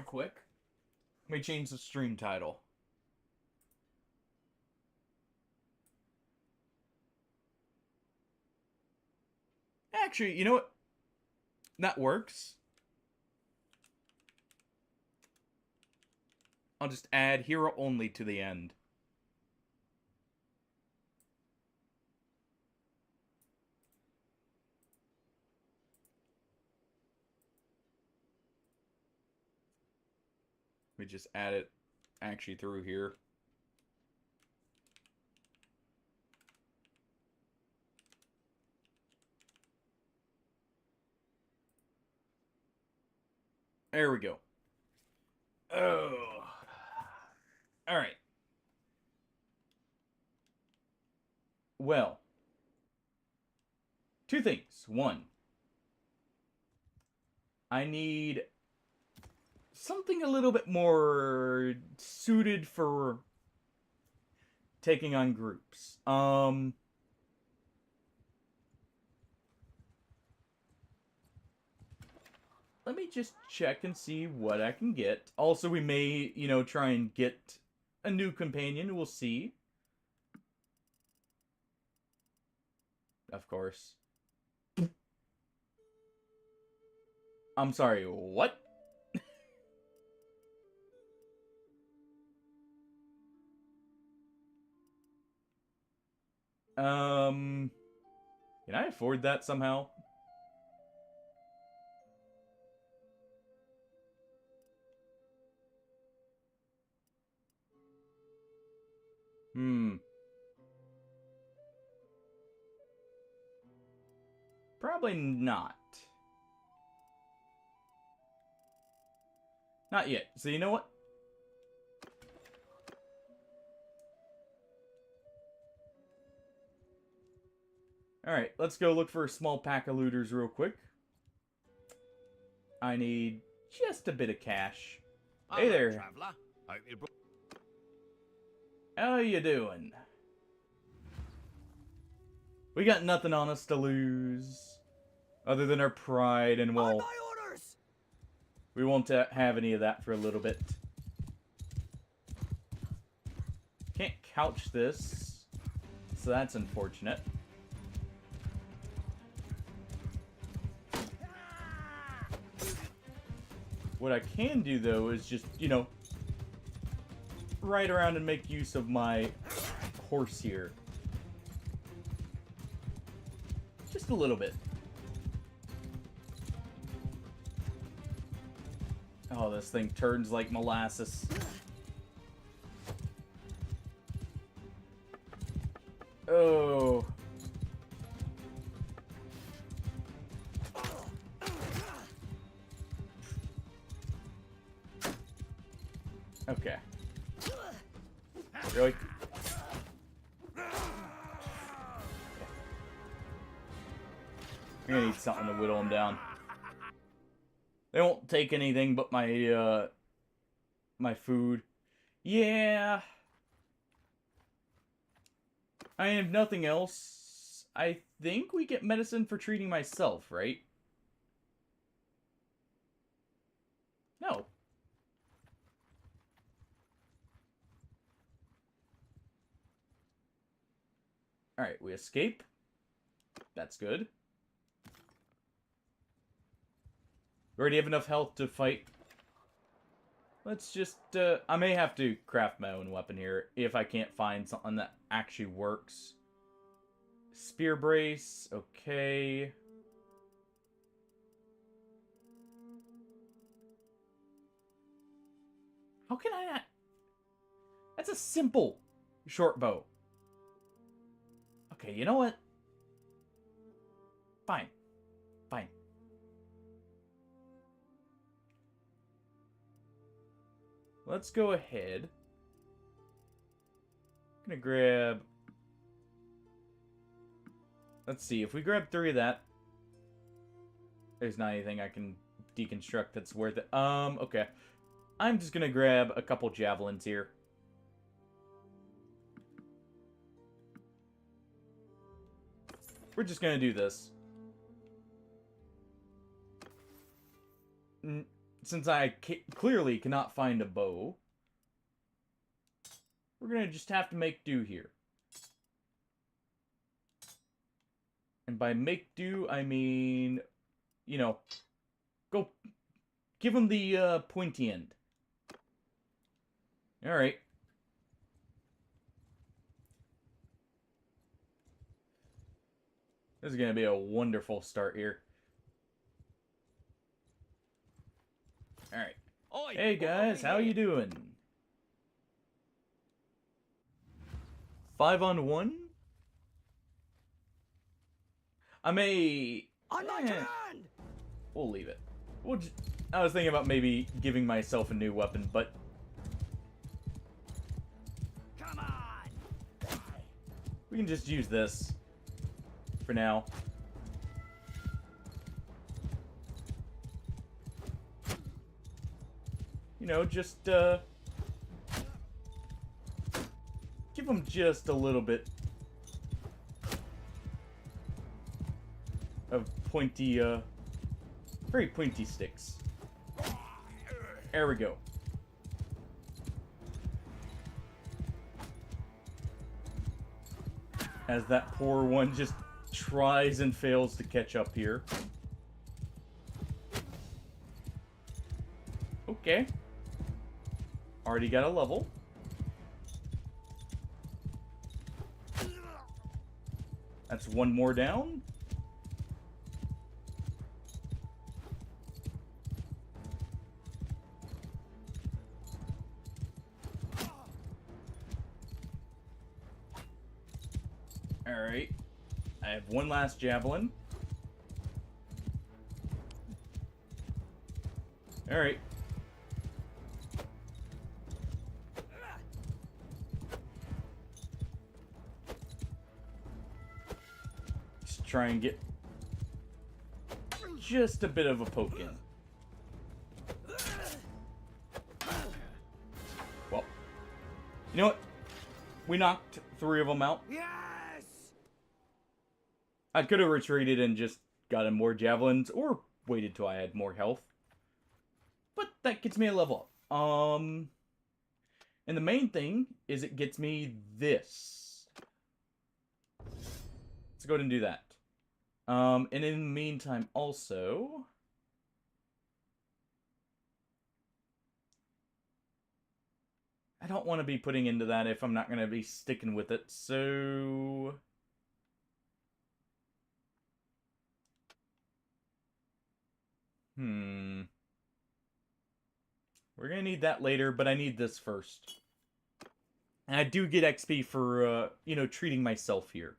quick. Let me change the stream title. Actually, you know what? That works. I'll just add hero only to the end. Let me just add it actually through here. There we go. Oh. All right. Well, two things. One, I need something a little bit more suited for taking on groups. Let me just check and see what I can get. Also, we may, you know, try and get a new companion. We'll see. Of course. I'm sorry, what? Can I afford that somehow? Probably not. Not yet. So you know what? Alright, let's go look for a small pack of looters real quick. I need just a bit of cash. Hey there. Traveller. Hope you brought... How you doing? We got nothing on us to lose. Other than our pride, and well, my orders! we won't have any of that for a little bit. Can't couch this, so that's unfortunate. What I can do, though, is just, you know, ride around and make use of my horse here. Just a little bit. Oh, this thing turns like molasses. Oh. Okay. Really? I'm gonna need something to whittle them down. They won't take anything but my, my food. Yeah. I have nothing else. I think we get medicine for treating myself, right? No. Alright, we escape. That's good. We already have enough health to fight. Let's just, I may have to craft my own weapon here if I can't find something that actually works. Spear brace, okay. How can I not? That's a simple short bow. Okay, you know what? Fine. Fine. Let's go ahead. I'm gonna grab... Let's see, if we grab 3 of that... There's not anything I can deconstruct that's worth it. Okay. I'm just gonna grab a couple javelins here. We're just gonna do this. Since I clearly cannot find a bow, we're gonna just have to make do here. And by make do, I mean, you know, go give him the pointy end. Alright. This is gonna be a wonderful start here. Alright. Hey guys, how you doing? 5-on-1? I may... On my command! We'll leave it. I was thinking about maybe giving myself a new weapon, but... Come on! We can just use this. For now. You know, just, give them just a little bit of pointy, very pointy sticks. There we go. As that poor one just tries and fails to catch up here. Okay. Already got a level. That's one more down. Alright. I have one last javelin. Alright. Just try and get just a bit of a poke in. Well, you know what? We knocked 3 of them out. Yes! I could have retreated and just gotten more javelins, or waited till I had more health. But that gets me a level up. And the main thing is it gets me this. Let's go ahead and do that. And in the meantime, also, I don't want to be putting into that if I'm not going to be sticking with it, so we're going to need that later, but I need this first. And I do get XP for, you know, treating myself here.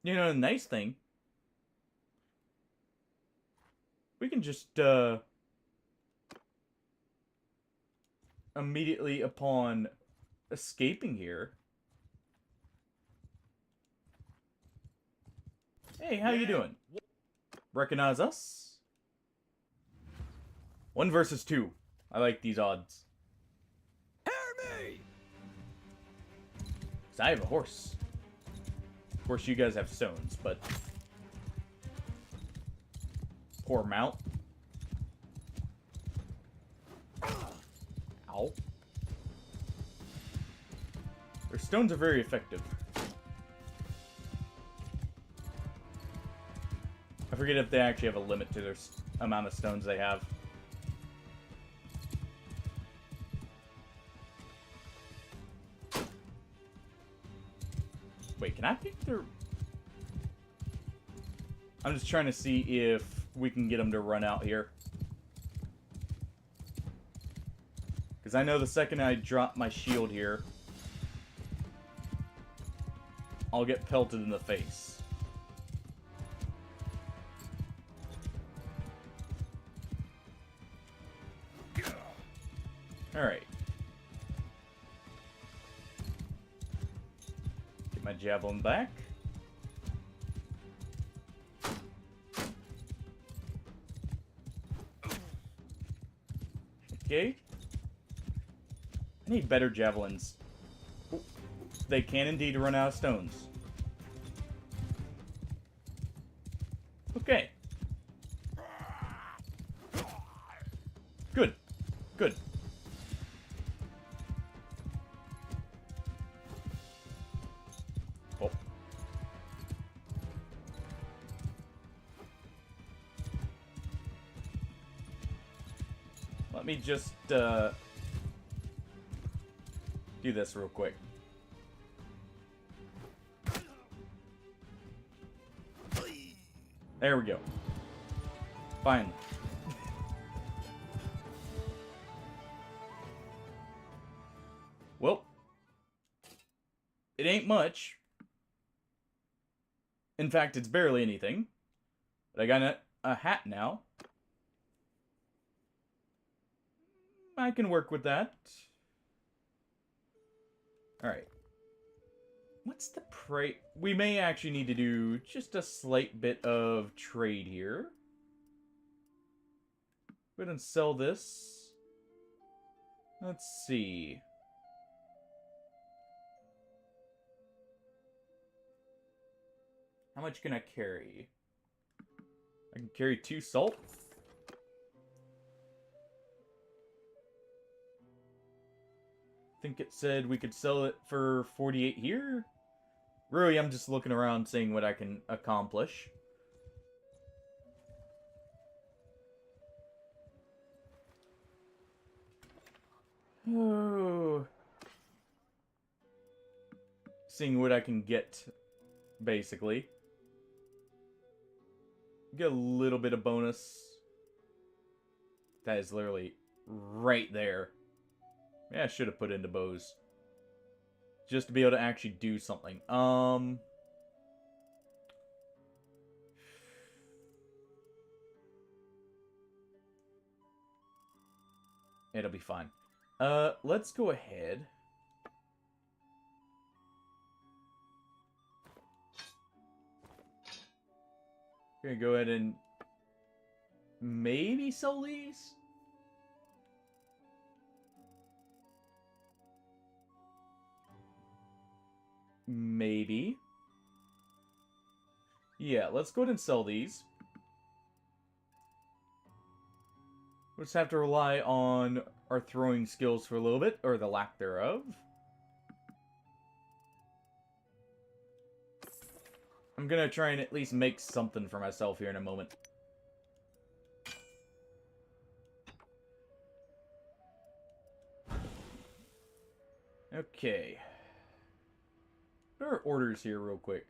You know, the nice thing, we can just, immediately upon escaping here. Hey, how you doing? Recognize us? 1 versus 2. I like these odds. Hear me! 'Cause I have a horse. Of course, you guys have stones, but poor mount. Ow. Their stones are very effective. I forget if they actually have a limit to their amount of stones they have. Wait, can I pick their... I'm just trying to see if we can get them to run out here. Because I know the second I drop my shield here, I'll get pelted in the face. Alright. Get my javelin back. Okay. I need better javelins. Ooh. They can indeed run out of stones. Okay. Good. Good. Oh. Let me just, do this real quick. There we go. Finally. Well, it ain't much. In fact, it's barely anything. But I got a hat now. I can work with that. Alright. What's the price? We may actually need to do just a slight bit of trade here. Go ahead and sell this. Let's see. How much can I carry? I can carry 2 salt. I think it said we could sell it for 48 here. Really, I'm just looking around seeing what I can accomplish. Oh. Seeing what I can get, basically. Get a little bit of bonus. That is literally right there. Yeah, I should have put into bows. Just to be able to actually do something. It'll be fine. Let's go ahead. Gonna go ahead and maybe sell these? Maybe. Yeah, let's go ahead and sell these. We'll just have to rely on our throwing skills for a little bit, or the lack thereof. I'm gonna try and at least make something for myself here in a moment. Okay. What are orders here real quick?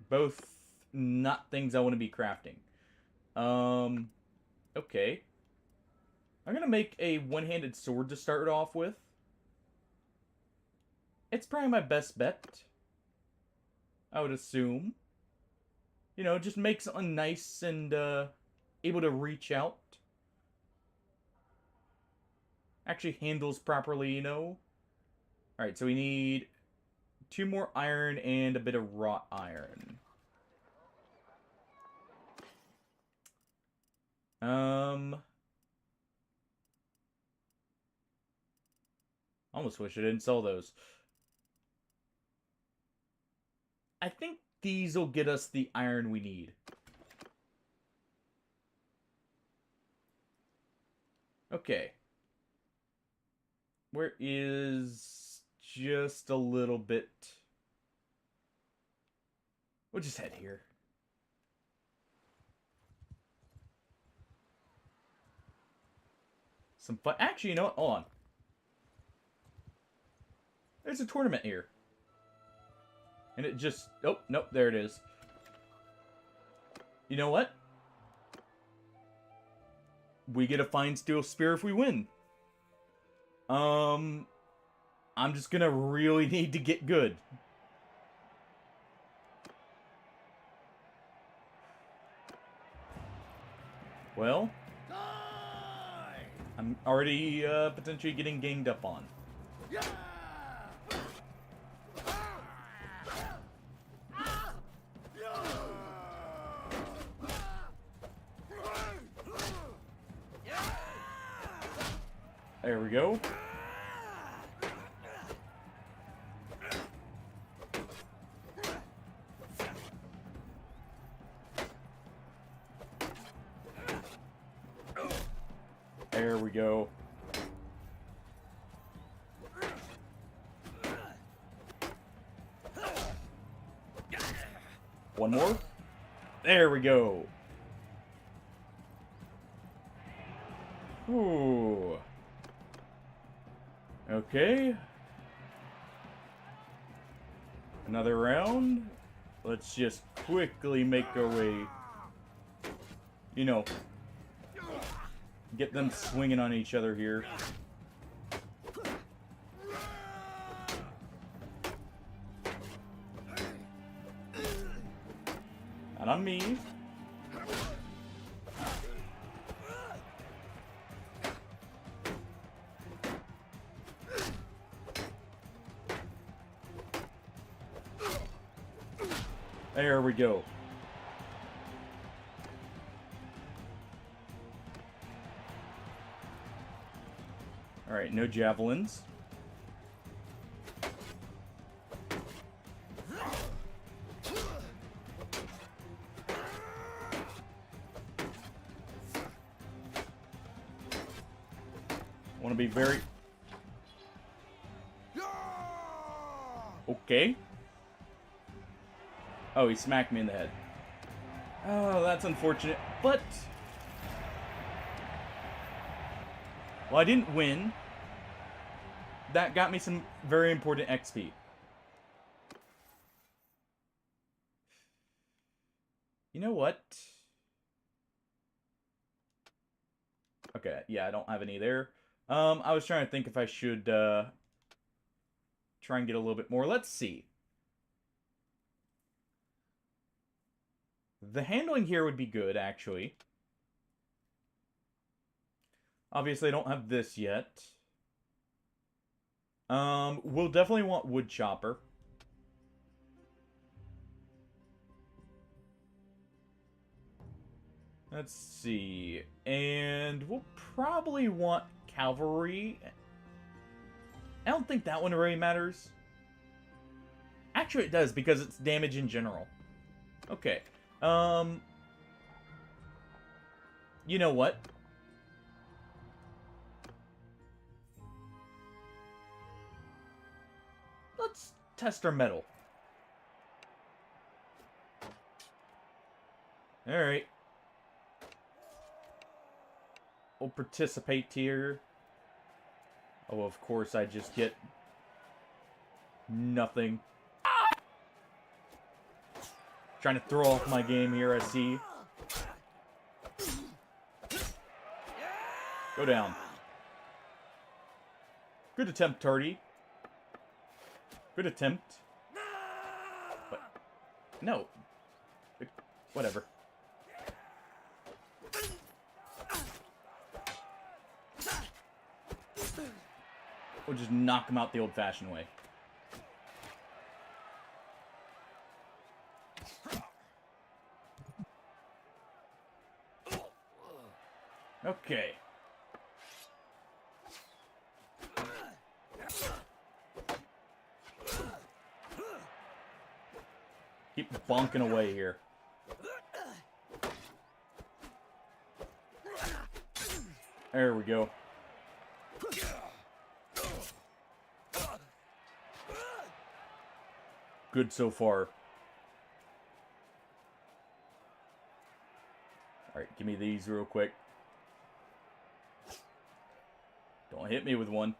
Both not things I want to be crafting. Okay. I'm gonna make a one-handed sword to start off with. It's probably my best bet, I would assume. You know, just make something nice and, able to reach out. Actually handles properly, you know. Alright, so we need 2 more iron and a bit of wrought iron. Almost wish I didn't sell those. I think these will get us the iron we need. Okay. Where is just a little bit? We'll just head here. Some fun. Actually, you know what? Hold on. There's a tournament here. And it just... Oh, nope, there it is. You know what? We get a fine steel spear if we win. I'm just gonna really need to get good. Well, I'm already potentially getting ganged up on. There we go. There we go. One more. There we go. Ooh. Okay. Another round. Let's just quickly make our way. You know, get them swinging on each other here. Not on me. There we go. Alright, no javelins. Want to be very... Okay. Oh, he smacked me in the head. Oh, that's unfortunate. But... well, I didn't win. That got me some very important XP. You know what? Okay, yeah, I don't have any there. I was trying to think if I should try and get a little bit more. Let's see. The handling here would be good, actually. Obviously, I don't have this yet. We'll definitely want wood chopper. Let's see. And we'll probably want cavalry. I don't think that one really matters. Actually, it does, because it's damage in general. Okay. You know what? Let's test our metal. Alright. We'll participate here. Oh, of course, I just get nothing. Trying to throw off my game here, I see. Go down. Good attempt, Tardy. Good attempt. But, no. Whatever. We'll just knock him out the old-fashioned way. Okay. Keep bonking away here. There we go. Good so far. Alright, give me these real quick. Don't hit me with one.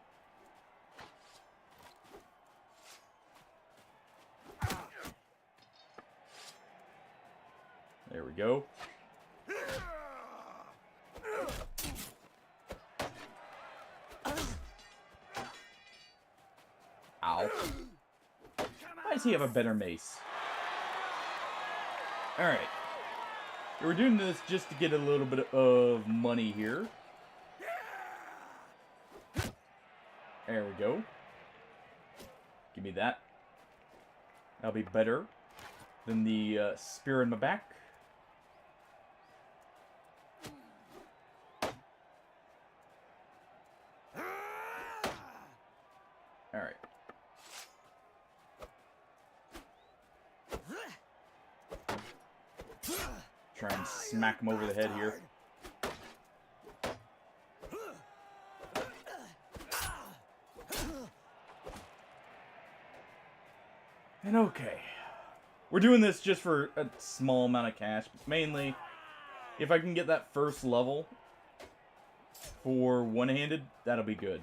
There we go. Ow. Why does he have a better mace? Alright. We're doing this just to get a little bit of money here. There we go. Give me that. That'll be better than the spear in my back. Alright. Try and smack him over the head here. And okay. We're doing this just for a small amount of cash. But mainly, if I can get that first level for one-handed, that'll be good.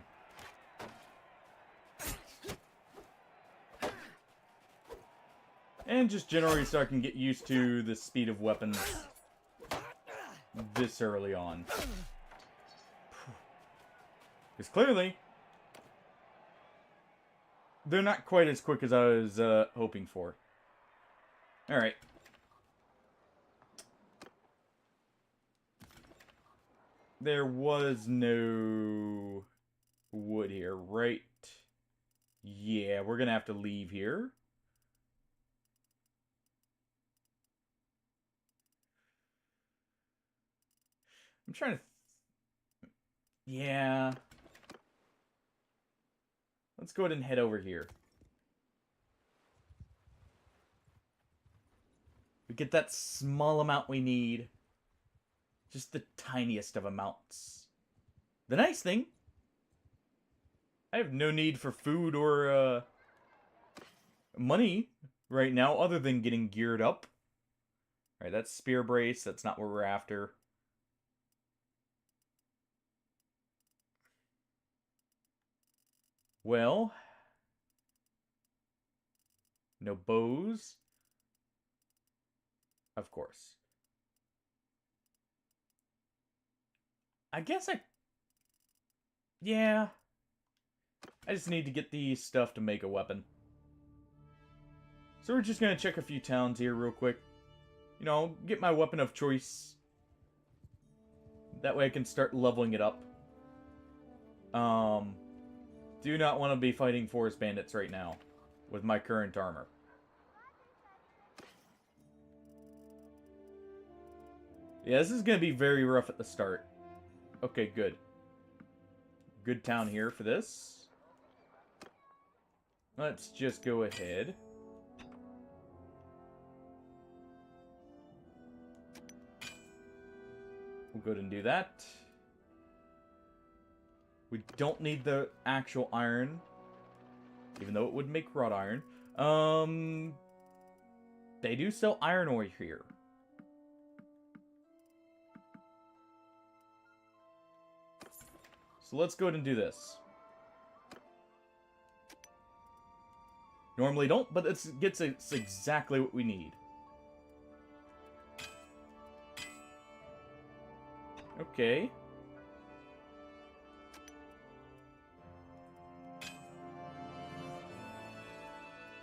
And just generally so I can get used to the speed of weapons this early on. Because clearly, they're not quite as quick as I was hoping for. Alright. There was no wood here, right? Yeah, we're gonna have to leave here. I'm trying to... Yeah. Let's go ahead and head over here. We get that small amount we need. Just the tiniest of amounts. The nice thing, I have no need for food or money right now other than getting geared up. Alright, that's spear brace. That's not what we're after. Well, no bows. Of course. I guess yeah. I just need to get the stuff to make a weapon. So we're just gonna check a few towns here real quick. You know, get my weapon of choice. That way I can start leveling it up. Do not want to be fighting forest bandits right now with my current armor. Yeah, this is going to be very rough at the start. Okay, good. Good town here for this. Let's just go ahead. We'll go ahead and do that. We don't need the actual iron, even though it would make wrought iron. They do sell iron ore here. So let's go ahead and do this. Normally don't, but it's exactly what we need. Okay.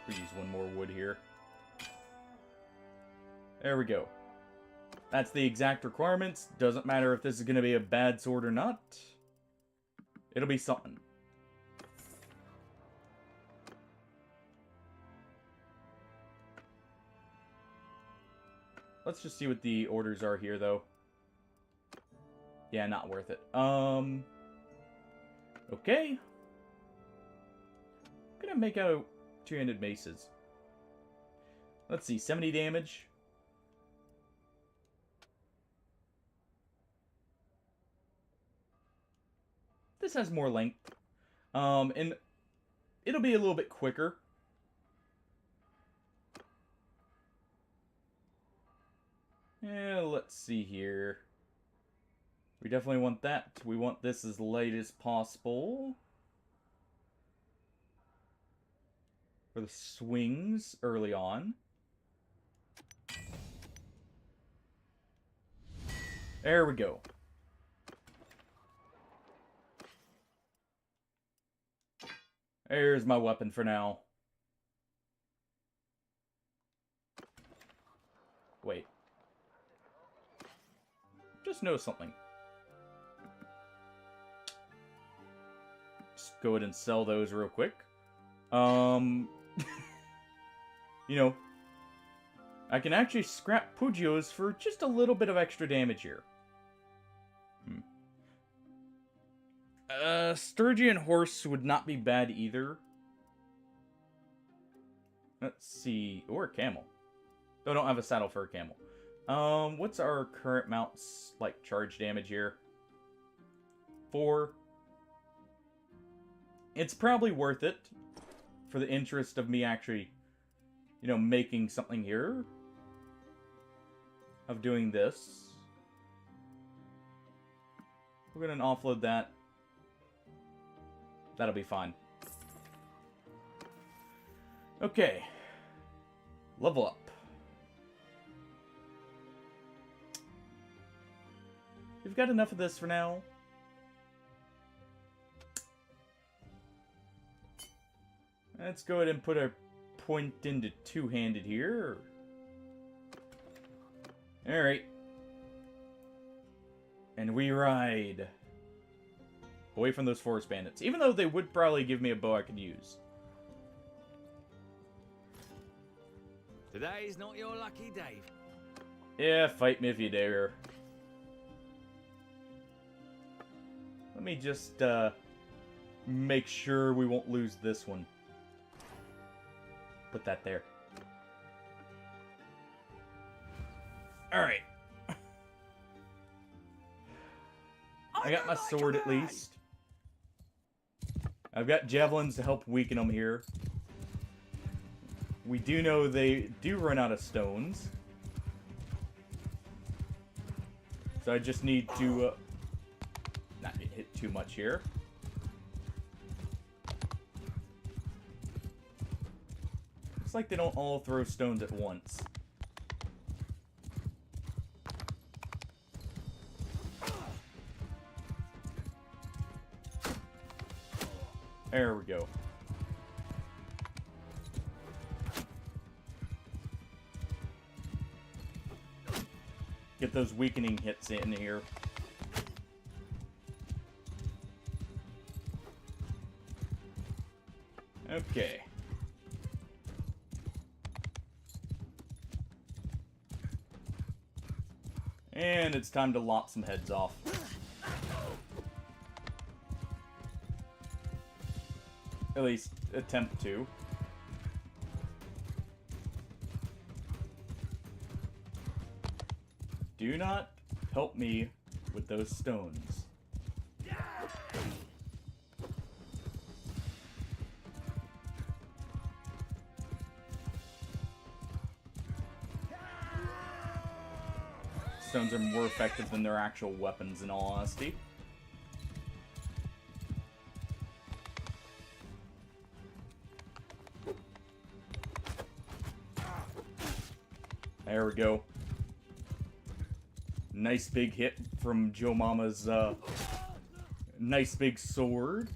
We'll use one more wood here. There we go. That's the exact requirements. Doesn't matter if this is going to be a bad sword or not. It'll be something. Let's just see what the orders are here, though. Yeah, not worth it. Okay. I'm gonna make out 2-handed maces. Let's see, 70 damage. This has more length. And it'll be a little bit quicker. Yeah, let's see here. We definitely want that. We want this as light as possible. For the swings early on. There we go. There's my weapon for now. Wait. Just noticed something. Just go ahead and sell those real quick. You know, I can actually scrap Pugios for just a little bit of extra damage here. Sturgian horse would not be bad either. Let's see. Or a camel. Though I don't have a saddle for a camel. What's our current mount's, like, charge damage here? 4. It's probably worth it for the interest of me actually, you know, making something here. Of doing this. We're gonna offload that. That'll be fine. Okay. Level up. We've got enough of this for now. Let's go ahead and put a point into 2-handed here. Alright. And we ride. Away from those forest bandits. Even though they would probably give me a bow I could use. Today's not your lucky day. Yeah, fight me if you dare. Let me just, make sure we won't lose this one. Put that there. Alright. I got my sword at least. I've got javelins to help weaken them here. We do know they do run out of stones. So I just need to not get hit too much here. Looks like they don't all throw stones at once. There we go. Get those weakening hits in here. Okay. And it's time to lop some heads off. At least attempt to. Do not help me with those stones. Stones are more effective than their actual weapons, in all honesty. There we go. Nice big hit from Joe Mama's, nice big sword.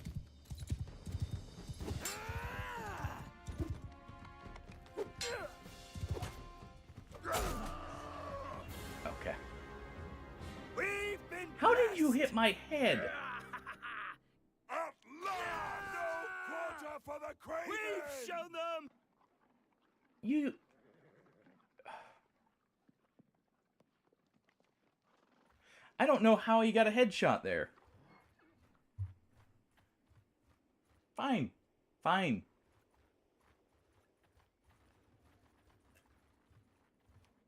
Okay. How did you hit my head? At last! No quarter for the craven! We've shown them! You... I don't know how he got a headshot there. Fine. Fine.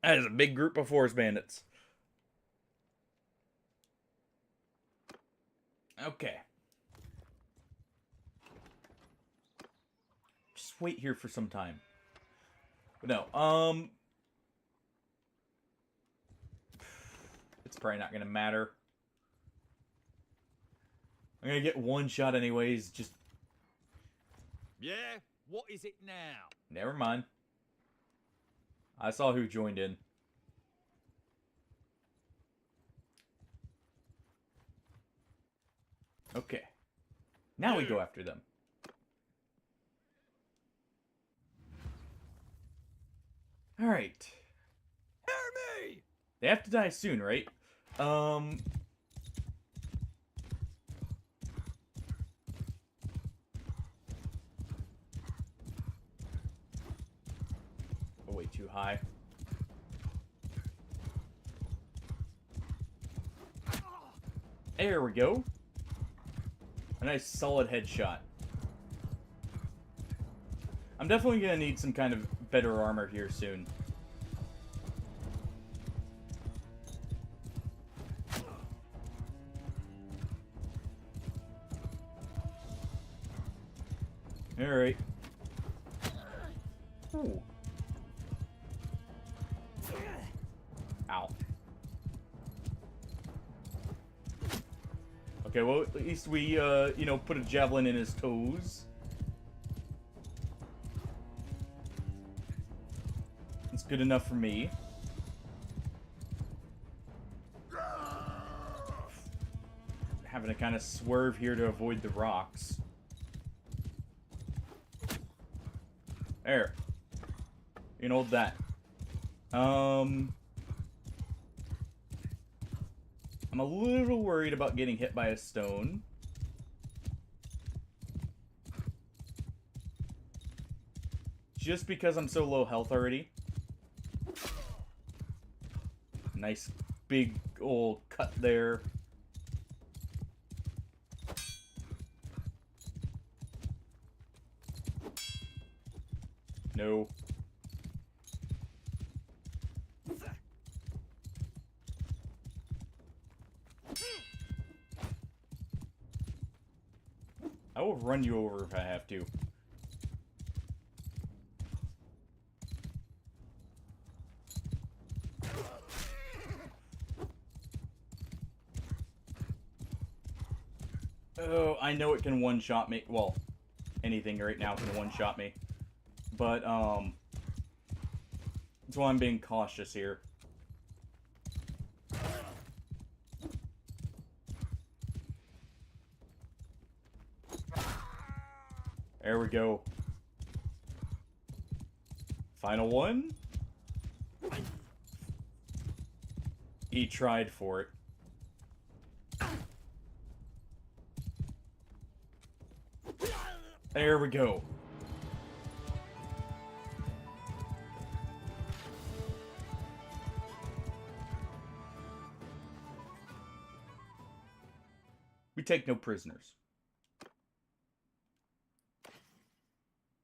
That is a big group of forest bandits. Okay. Just wait here for some time. But no, it's probably not gonna matter. I'm gonna get one shot anyways, just... Yeah? What is it now? Never mind. I saw who joined in. Okay. Now we go after them. Alright. Hear me! They have to die soon, right? Oh, way too high. There we go. A nice solid headshot. I'm definitely gonna need some kind of better armor here soon. Alright. Ooh. Ow. Okay, well, at least we, you know, put a javelin in his toes. It's good enough for me. Having to kind of swerve here to avoid the rocks. There. You can hold that. I'm a little worried about getting hit by a stone. Just because I'm so low health already. Nice big old cut there. No. I will run you over if I have to. Oh, I know it can one-shot me. Well, anything right now can one-shot me. But, that's why I'm being cautious here. There we go. Final one. He tried for it. There we go. take no prisoners.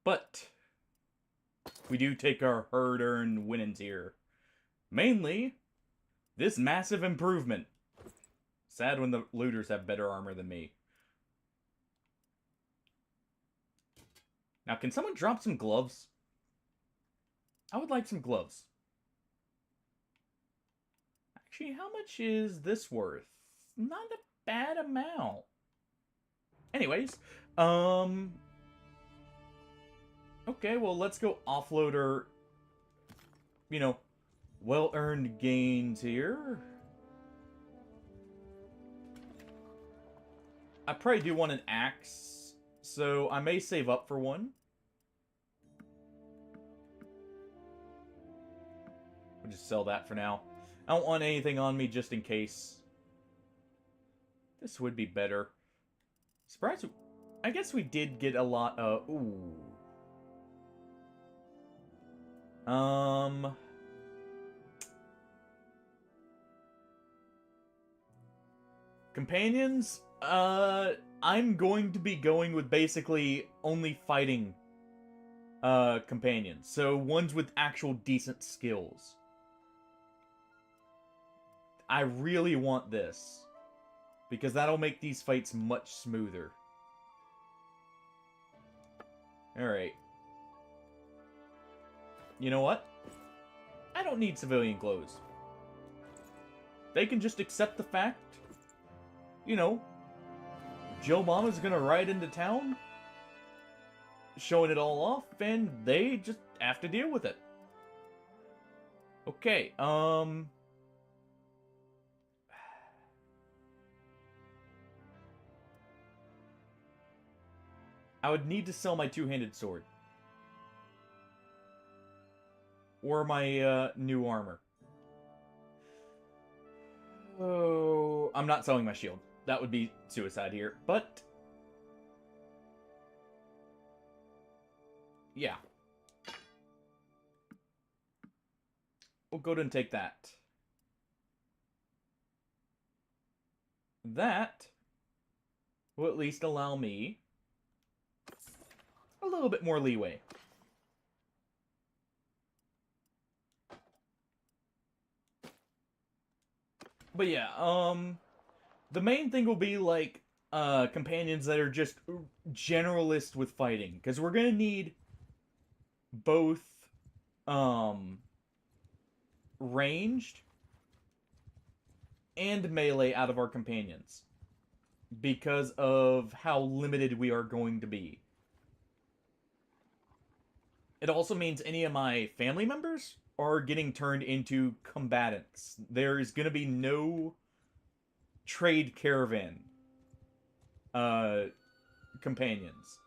But we do take our hard-earned winnings here. Mainly, this massive improvement. Sad when the looters have better armor than me. Now, can someone drop some gloves? I would like some gloves. Actually, how much is this worth? Not a bad amount. Anyways, okay, well, let's go offload our, you know, well-earned gains here. I probably do want an axe, so I may save up for one. We'll just sell that for now. I don't want anything on me just in case. This would be better. Surprise! I guess we did get a lot of... Ooh. Companions? I'm going to be going with basically only fighting companions. So ones with actual decent skills. I really want this. Because that'll make these fights much smoother. Alright. You know what? I don't need civilian clothes. They can just accept the fact, you know, Joe Mama's gonna ride into town, showing it all off, and they just have to deal with it. Okay, I would need to sell my two-handed sword. Or my, new armor. Oh, I'm not selling my shield. That would be suicide here, but... yeah. We'll go ahead and take that. That will at least allow me a little bit more leeway. But yeah, the main thing will be, like, companions that are just generalist with fighting. Because we're gonna need both, ranged and melee out of our companions. Because of how limited we are going to be. It also means any of my family members are getting turned into combatants. There's gonna be no trade caravan companions.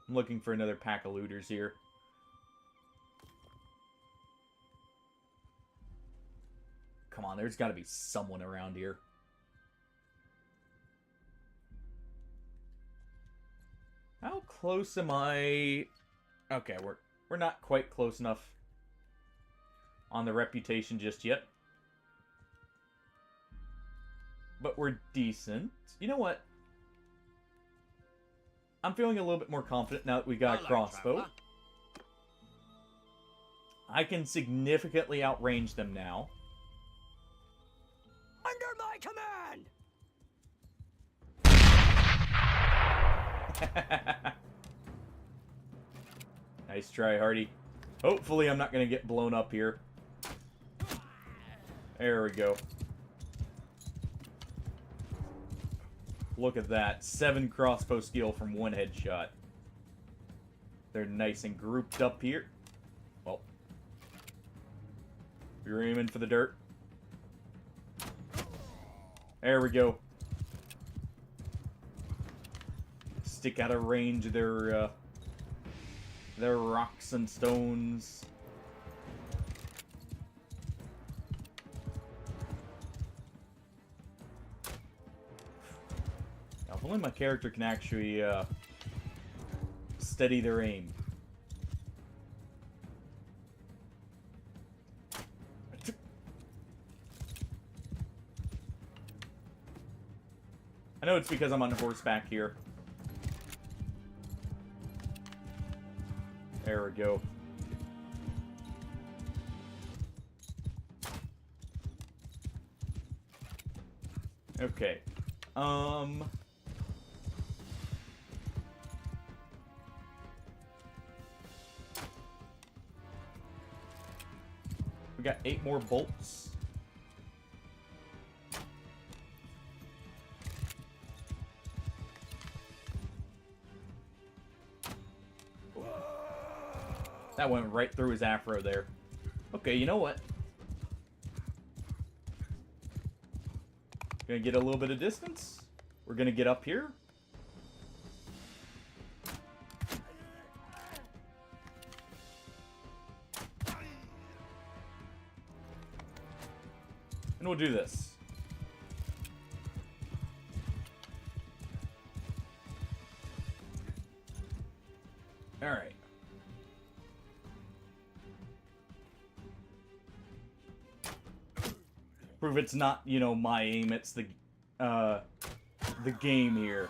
I'm looking for another pack of looters here. Come on, there's gotta be someone around here. How close am I? Okay, we're not quite close enough on the reputation just yet. But we're decent. You know what? I'm feeling a little bit more confident now that we got a crossbow. I can significantly outrange them now. Under my command! Nice try, Hardy. Hopefully I'm not going to get blown up here. There we go. Look at that. 7 crossbow skill from 1 headshot. They're nice and grouped up here. Well. You're aiming for the dirt. There we go. Stick out of range of their rocks and stones. Now, if only my character can actually steady their aim. I know it's because I'm on horseback here. There we go. Okay. We got 8 more bolts. That went right through his afro there. Okay, you know what? Gonna get a little bit of distance. We're gonna get up here. And we'll do this. Alright. Prove it's not, you know, my aim, it's the game here.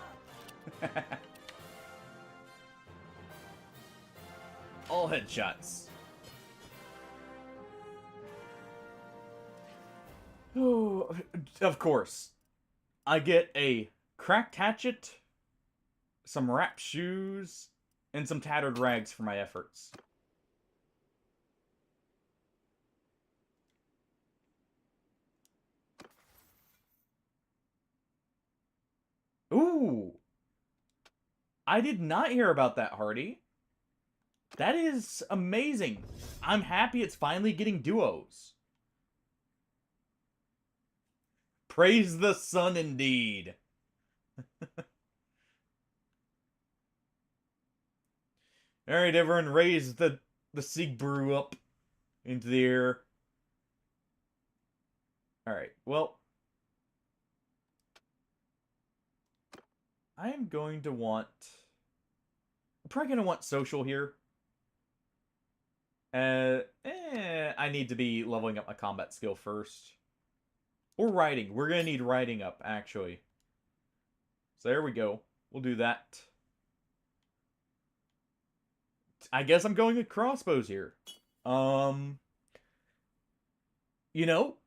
All headshots. Oh, of course. I get a cracked hatchet, some wrapped shoes, and some tattered rags for my efforts. Ooh! I did not hear about that, Hardy. That is amazing. I'm happy it's finally getting duos. Praise the sun indeed. Alright, everyone, raise the Sieg Brew up into the air. Alright, well, I am going to want... I'm probably going to want social here. I need to be leveling up my combat skill first. Or riding. We're going to need riding up, actually. So there we go. We'll do that. I guess I'm going with crossbows here. You know,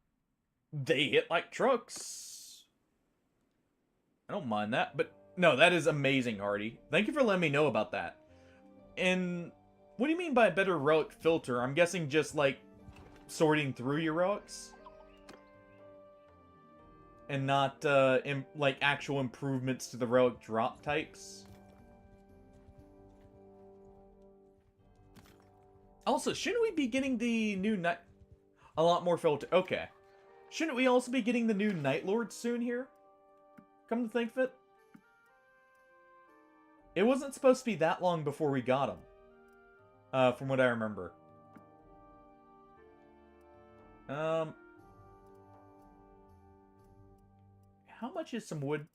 they hit like trucks. I don't mind that, but no, that is amazing, Hardy. Thank you for letting me know about that. And what do you mean by a better relic filter? I'm guessing just, like, sorting through your relics? And not, like, actual improvements to the relic drop types? Also, shouldn't we be getting the new night... A lot more filter... Okay. Shouldn't we also be getting the new Night Lord soon here? Come to think of it. It wasn't supposed to be that long before we got him. From what I remember. How much is some wood?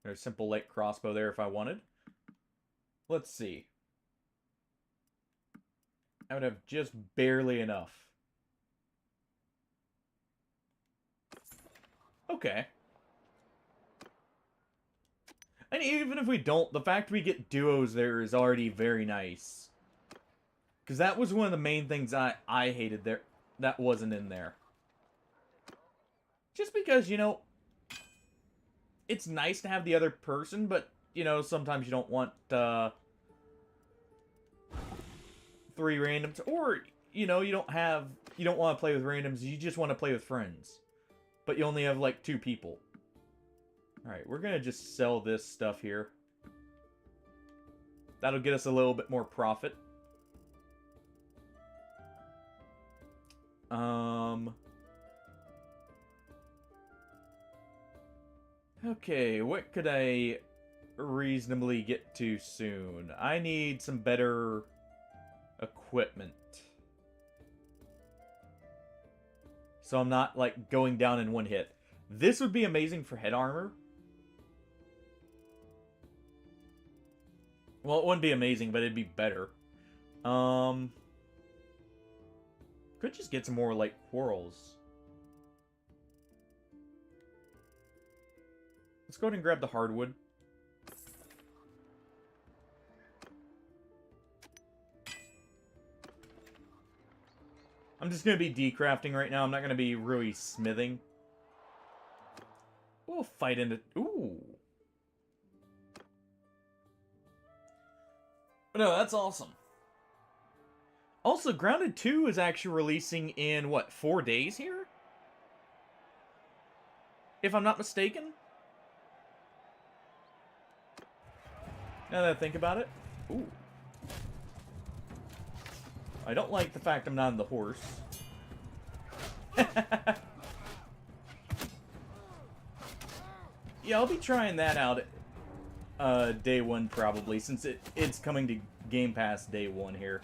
There's a simple light crossbow there if I wanted. Let's see. I would have just barely enough. Okay. And even if we don't, the fact we get duos there is already very nice. Because that was one of the main things I hated there. That wasn't in there. Just because, you know, it's nice to have the other person, but, you know, sometimes you don't want, 3 randoms. Or, you know, you don't want to play with randoms, you just want to play with friends. But you only have, like, 2 people. Alright, we're gonna just sell this stuff here. That'll get us a little bit more profit. Okay, what could I reasonably get to soon? I need some better equipment. So I'm not, like, going down in one hit. This would be amazing for head armor. Well, it wouldn't be amazing, but it'd be better. Could just get some more, like, quarrels. Let's go ahead and grab the hardwood. I'm just going to be decrafting right now. I'm not going to be really smithing. We'll fight into... Ooh. No, that's awesome. Also, Grounded 2 is actually releasing in, what, 4 days here? If I'm not mistaken? Now that I think about it. Ooh. I don't like the fact I'm not on the horse. Yeah, I'll be trying that out day one probably, since it's coming to Game Pass day one here.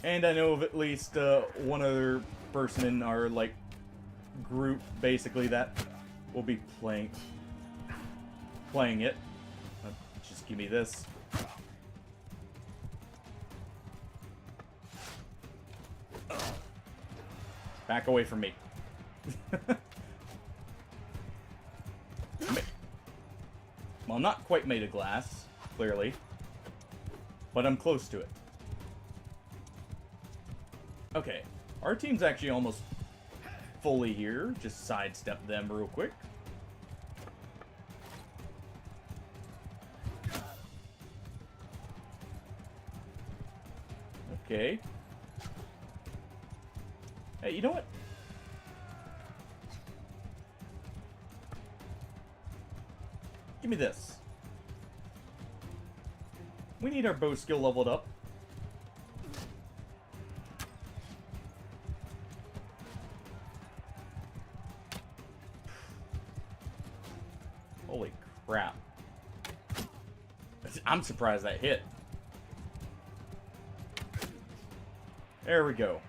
And I know of at least one other person in our like group, basically, that will be playing it. Just give me this. Back away from me. Well, I'm not quite made of glass, clearly. But I'm close to it. Okay. Our team's actually almost fully here. Just sidestep them real quick. Okay. Hey, you know what? Give me this. We need our bow skill leveled up. Holy crap. I'm surprised that hit. There we go.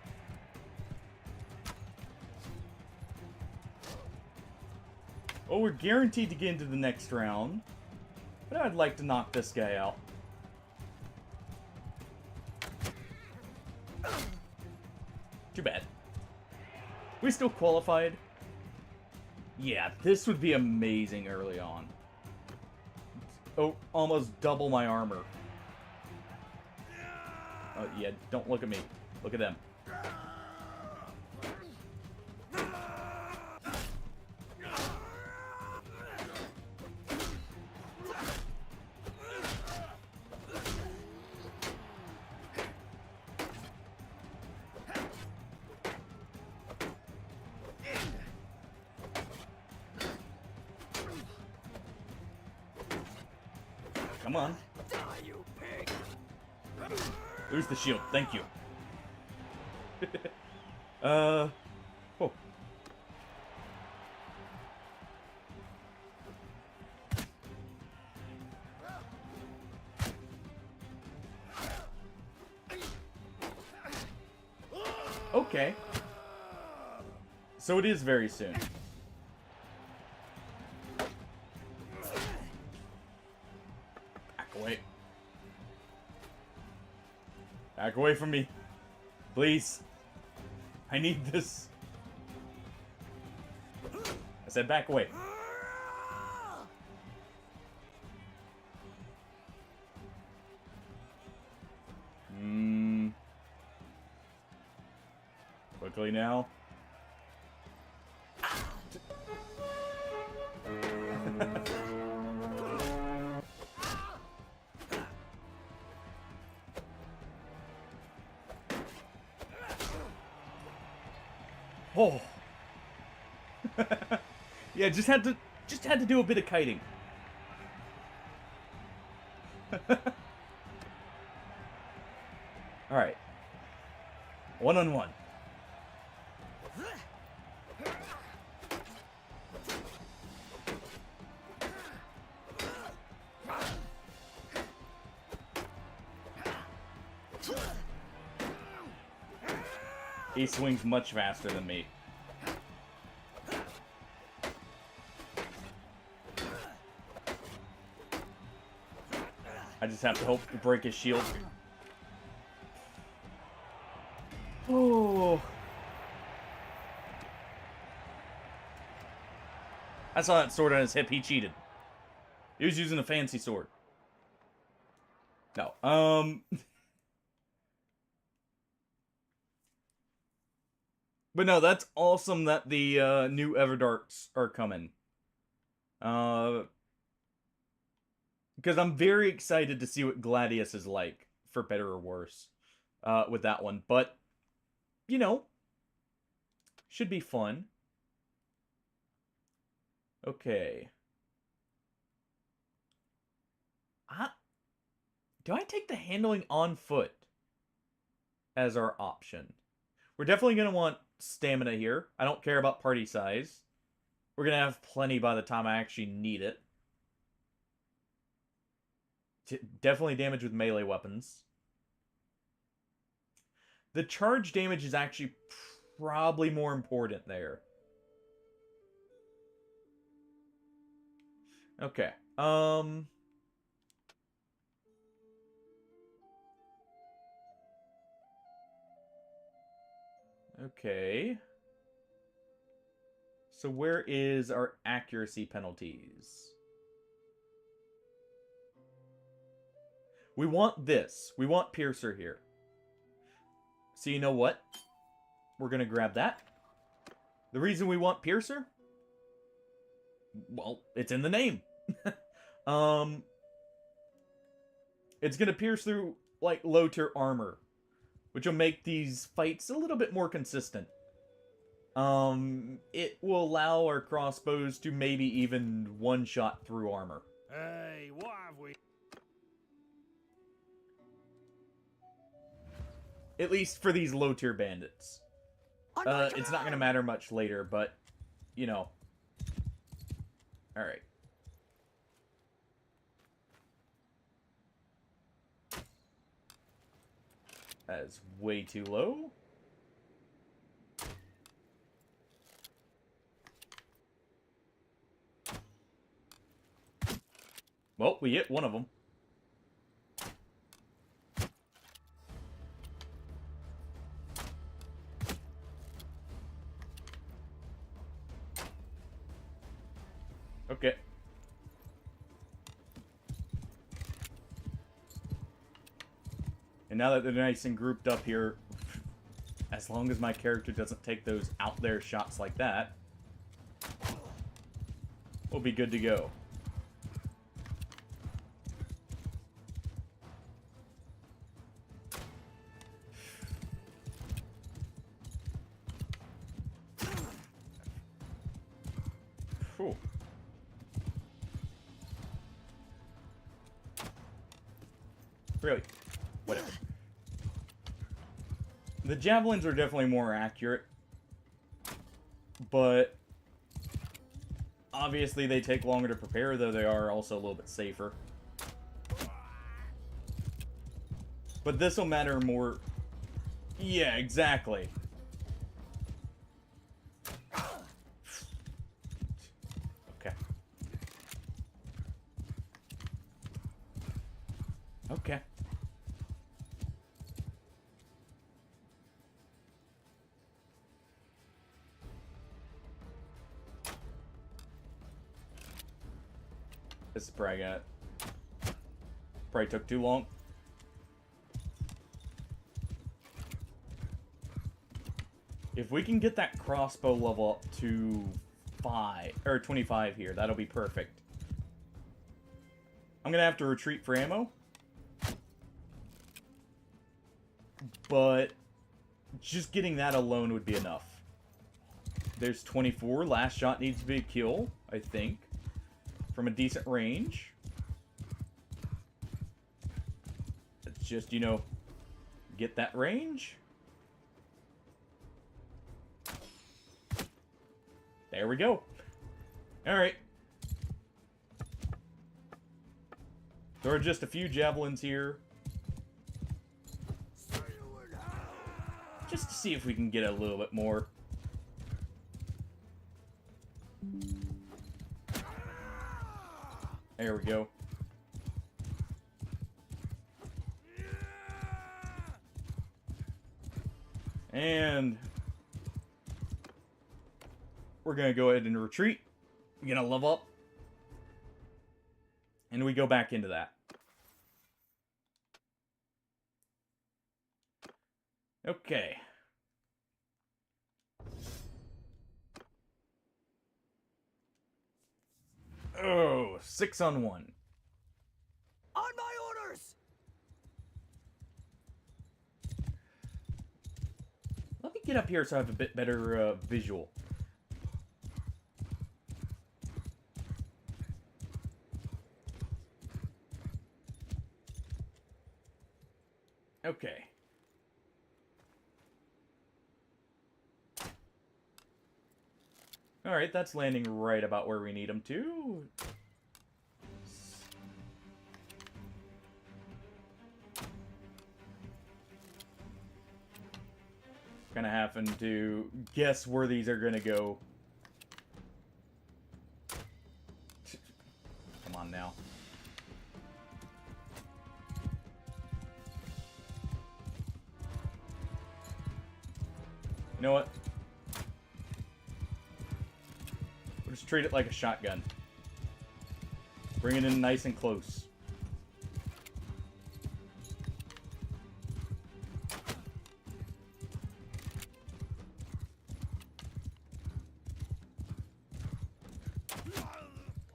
Oh, we're guaranteed to get into the next round. But I'd like to knock this guy out. Too bad. We still qualified. Yeah, this would be amazing early on. Oh, almost double my armor. Oh, yeah, don't look at me. Look at them. Come on. There's the shield. Thank you. Oh. Okay. So it is very soon. Back away. Back away from me. Please. I need this. I said back away. Quickly now. Oh. Yeah, just had to do a bit of kiting. All right. 1-on-1. He swings much faster than me. I just have to hope to break his shield. Oh. I saw that sword on his hip. He cheated. He was using a fancy sword. No. But no, that's awesome that the new Everdarks are coming. Because I'm very excited to see what Gladius is like, for better or worse, with that one. But, you know, should be fun. Okay. Do I take the handling on foot as our option? We're definitely going to want stamina here. I don't care about party size. We're going to have plenty by the time I actually need it. Definitely damage with melee weapons. The charge damage is actually probably more important there. Okay. Okay. So where is our accuracy penalties? We want this. We want Piercer here. So you know what? We're going to grab that. The reason we want Piercer? Well, it's in the name. It's going to pierce through, like, low-tier armor, which will make these fights a little bit more consistent. It will allow our crossbows to maybe even one-shot through armor. Hey, what have we? At least for these low-tier bandits. It's not going to matter much later, but, you know. Alright. That is way too low. Well, we hit one of them. Okay. And now that they're nice and grouped up here, as long as my character doesn't take those out there shots like that, we'll be good to go. Whew. Really? Whatever. The javelins are definitely more accurate, but obviously they take longer to prepare, though they are also a little bit safer. But this will matter more. Yeah, exactly. Okay. Okay. This is probably took too long. If we can get that crossbow level up to 25 here, that'll be perfect. I'm gonna have to retreat for ammo, but just getting that alone would be enough. There's 24. Last shot needs to be a kill, I think, from a decent range. Let's just, you know, get that range. There we go. Alright. There are just a few javelins here. Just to see if we can get a little bit more. There we go. And we're going to go ahead and retreat. You gonna level up? And we go back into that. Okay. Oh, 6 on 1. On my orders! Let me get up here so I have a bit better visual. Okay. Alright, that's landing right about where we need them to. Gonna happen to guess where these are gonna go. Come on now. You know what? We'll just treat it like a shotgun. Bring it in nice and close.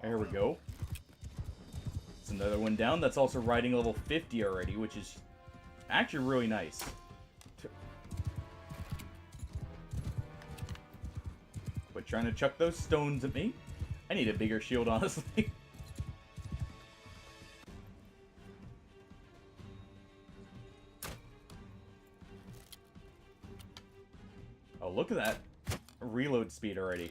There we go. It's another one down. That's also riding level 50 already, which is actually really nice. Quit trying to chuck those stones at me. I need a bigger shield, honestly. Oh, look at that reload speed already.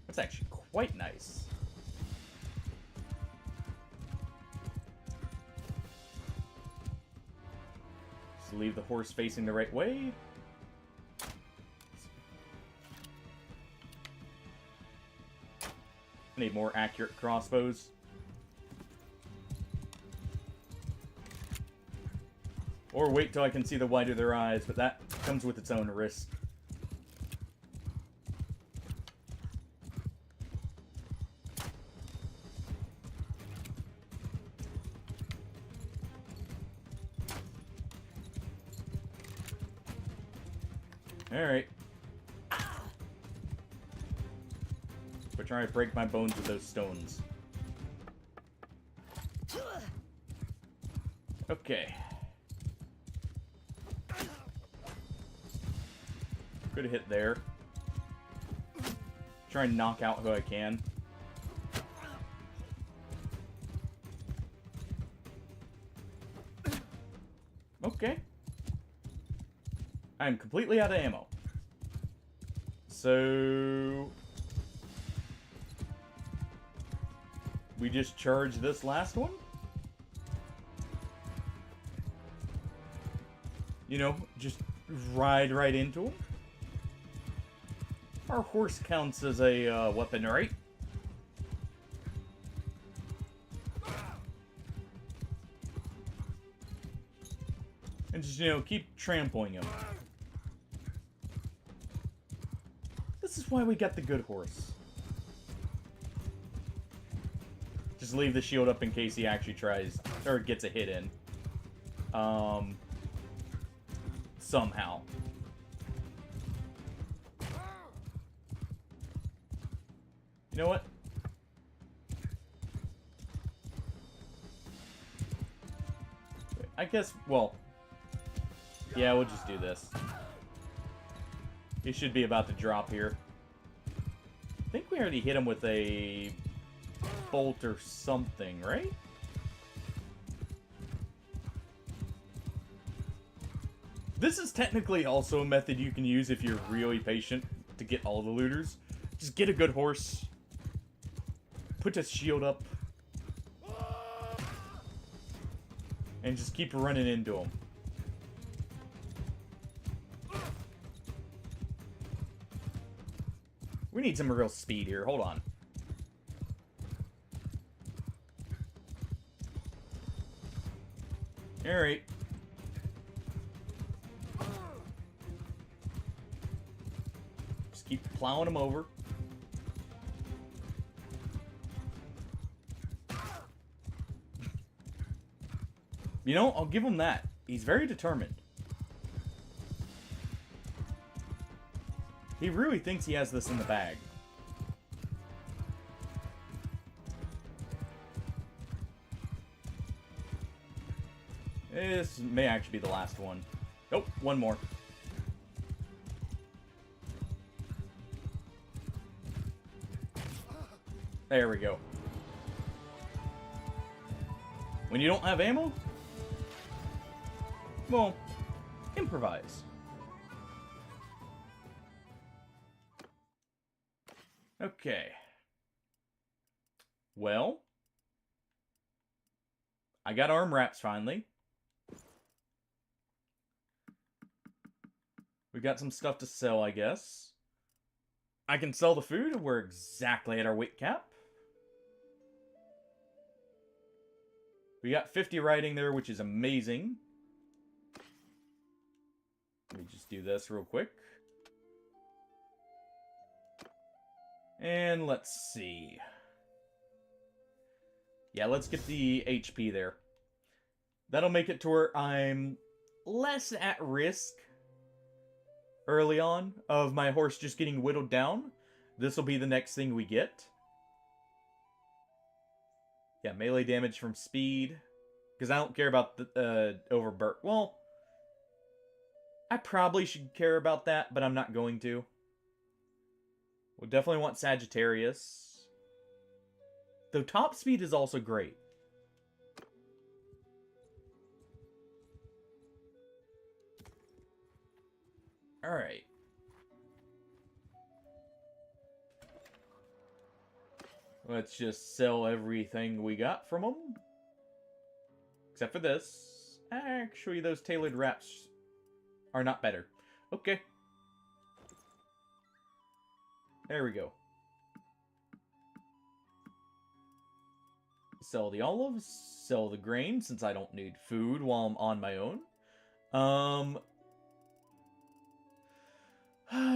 That's actually quite nice. Just leave the horse facing the right way. I need more accurate crossbows. Or wait till I can see the white of their eyes, but that comes with its own risk. Alright. But trying to break my bones with those stones. Okay. Could have hit there. Try and knock out who I can. Okay. I'm completely out of ammo. So... we just charge this last one? You know, just ride right into him? Our horse counts as a weapon, right? And just, you know, keep trampling him. This is why we got the good horse. Just leave the shield up in case he actually tries, or gets a hit in. Somehow. You know what? I guess, well... yeah, we'll just do this. He should be about to drop here. I think we already hit him with a... bolt or something, right? This is technically also a method you can use if you're really patient to get all the looters. Just get a good horse. Put a shield up. And just keep running into him. We need some real speed here. Hold on. Alright. Just Just keep plowing them over. You know, I'll give him that. He's very determined. He really thinks he has this in the bag. This may actually be the last one. Oh, one more. There we go. When you don't have ammo, well, improvise. Okay. Well, I got arm wraps finally. We got some stuff to sell, I guess. I can sell the food. We're exactly at our weight cap. We got 50 riding there, which is amazing. Let me just do this real quick. And let's see. Yeah, let's get the HP there. That'll make it to where I'm less at risk early on of my horse just getting whittled down. This will be the next thing we get. Yeah, melee damage from speed. Because I don't care about the overburst. Well, I probably should care about that, but I'm not going to. We'll definitely want Sagittarius. Though top speed is also great. Alright. Let's just sell everything we got from them. Except for this. Actually, those tailored wraps are not better. Okay. There we go. Sell the olives. Sell the grain, since I don't need food while I'm on my own.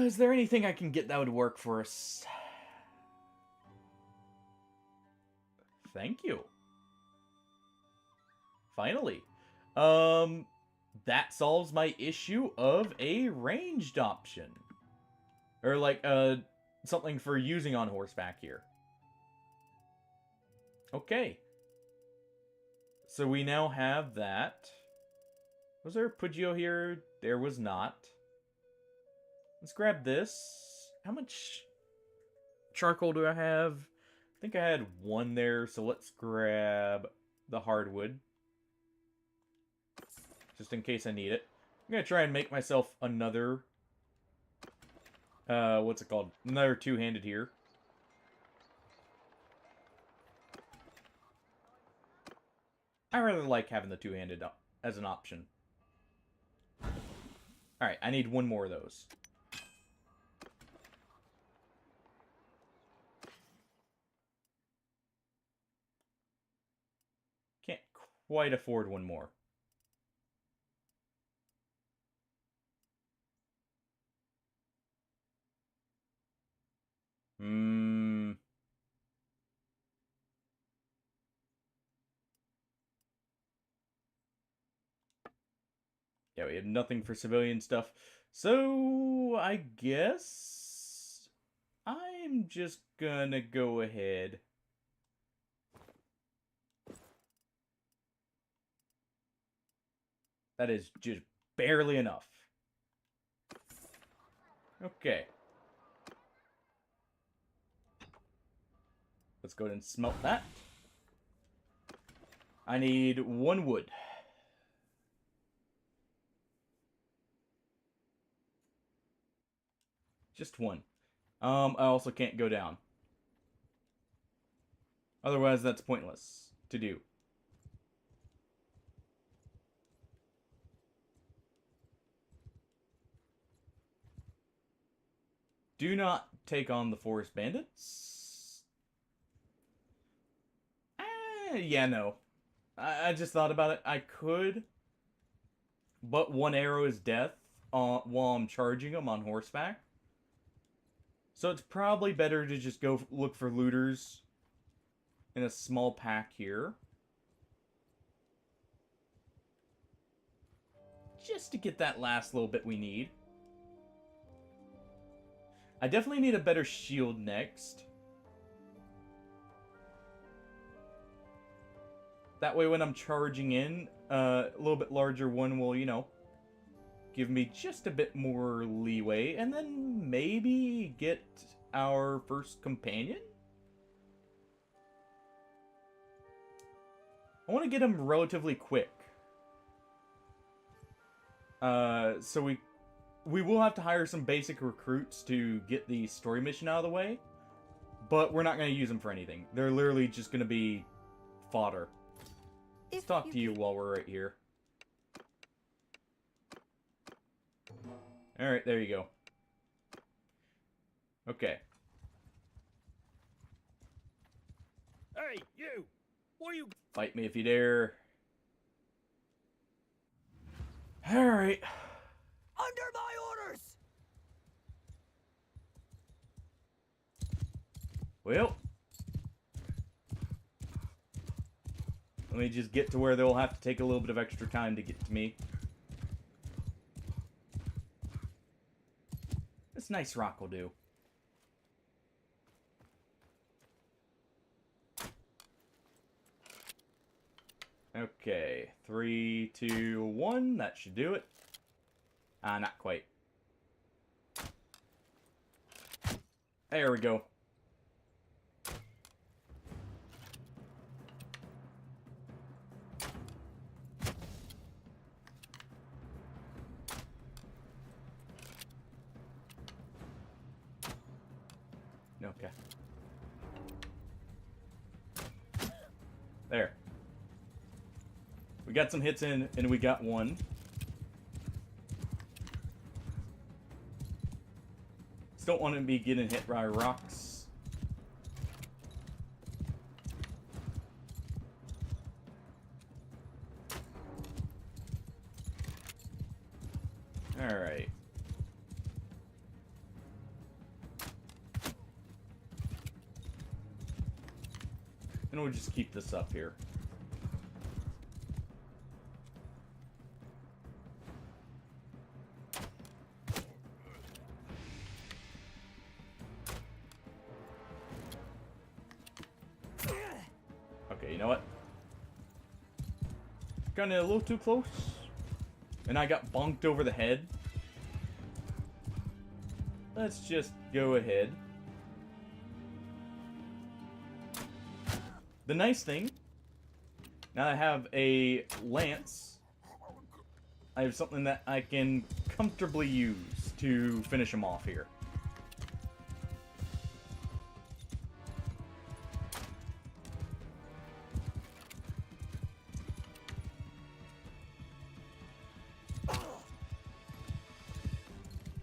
Is there anything I can get that would work for us? Thank you. Finally. That solves my issue of a ranged option. Or like, something for using on horseback here. Okay. So we now have that. Was there a Pugio here? There was not. Let's grab this. How much charcoal do I have? I think I had one there, so let's grab the hardwood. Just in case I need it. I'm gonna try and make myself another... what's it called? Another two-handed here. I really like having the two-handed as an option. Alright, I need one more of those. Can't quite afford one more. Yeah, we have nothing for civilian stuff. So, I guess I'm just gonna go ahead. That is just barely enough. Okay. Let's go ahead and smelt that. I need one wood. Just one. I also can't go down. Otherwise, that's pointless to do. Do not take on the forest bandits. Yeah, no. I just thought about it. I could, but one arrow is death while I'm charging them on horseback. So it's probably better to just go look for looters in a small pack here. Just to get that last little bit we need. I definitely need a better shield next. That way when I'm charging in, a little bit larger one will, you know, give me just a bit more leeway. And then maybe get our first companion? I want to get him relatively quick. So we will have to hire some basic recruits to get the story mission out of the way. But we're not going to use them for anything. They're literally just going to be fodder. Let's talk to you while we're right here. Alright, there you go. Okay. Hey, you! What are you... Fight me if you dare. Alright. Under my orders! Well. Let me just get to where they'll have to take a little bit of extra time to get to me. This nice rock will do. Okay, 3, 2, 1. That should do it. Not quite. There we go. Okay. There. We got some hits in, and we got one. Just don't want to be getting hit by rocks. Alright. And we'll just keep this up here. Okay, you know what? Got a little too close. And I got bonked over the head. Let's just go ahead. The nice thing, now I have a lance, I have something that I can comfortably use to finish him off here.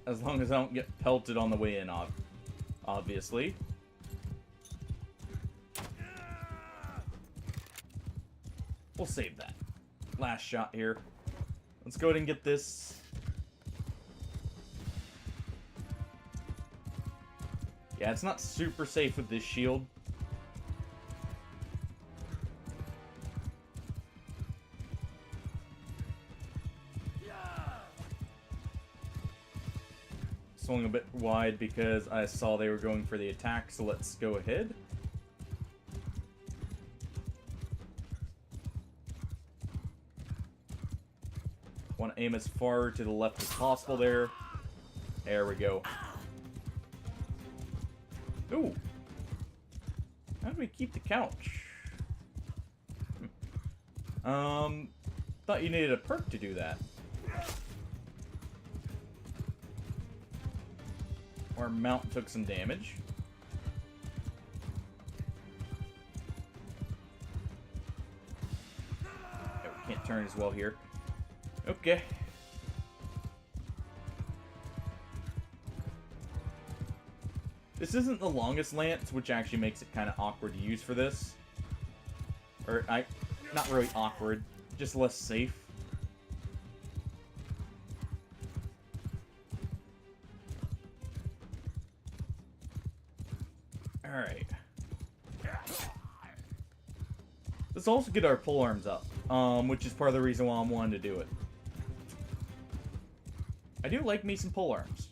As long as I don't get pelted on the way in, obviously. We'll save that. Last shot here. Let's go ahead and get this. Yeah, it's not super safe with this shield. Swung a bit wide because I saw they were going for the attack, so let's go ahead. Want to aim as far to the left as possible there. There we go. Ooh. How do we keep the couch? Thought you needed a perk to do that. Our mount took some damage. Okay, we can't turn as well here. Okay. This isn't the longest lance, which actually makes it kind of awkward to use for this. Or, not really awkward, just less safe. Alright. Let's also get our pole arms up, which is part of the reason why I'm wanting to do it. I do like me some pole arms.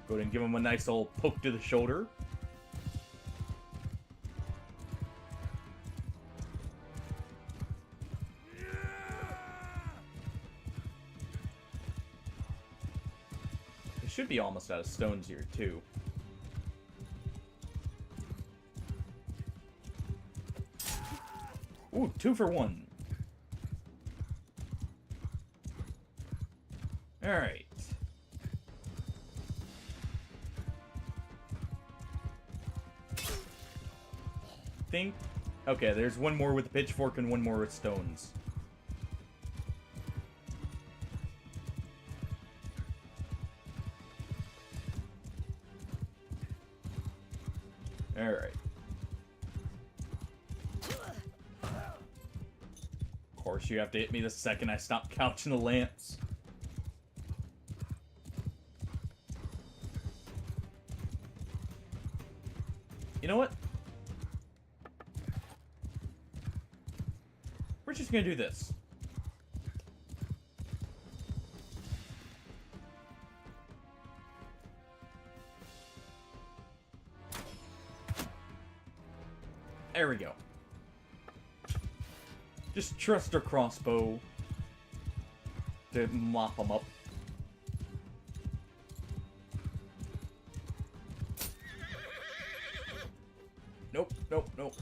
Go ahead and give him a nice old poke to the shoulder. They should be almost out of stones here, too. Ooh, 2 for 1. Alright. Think. Okay, there's one more with the pitchfork and one more with stones. Alright. Of course, you have to hit me the second I stop couching the lance. You know what? We're just gonna do this. There we go. Just trust our crossbow to mop them up. Nope, nope, nope.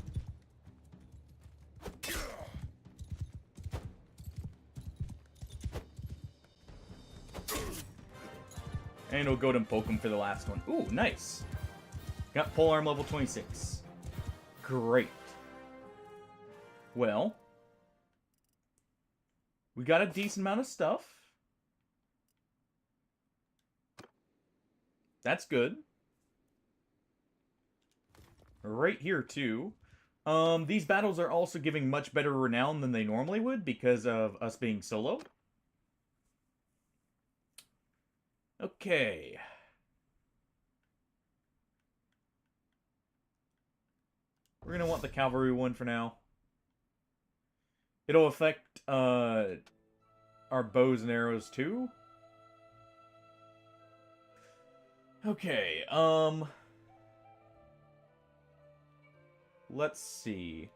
And we'll go to poke him for the last one. Ooh, nice. Got polearm level 26. Great. Well, we got a decent amount of stuff. That's good. Right here, too. These battles are also giving much better renown than they normally would because of us being solo. Okay. We're gonna want the cavalry one for now. It'll affect, our bows and arrows, too. Okay, let's see.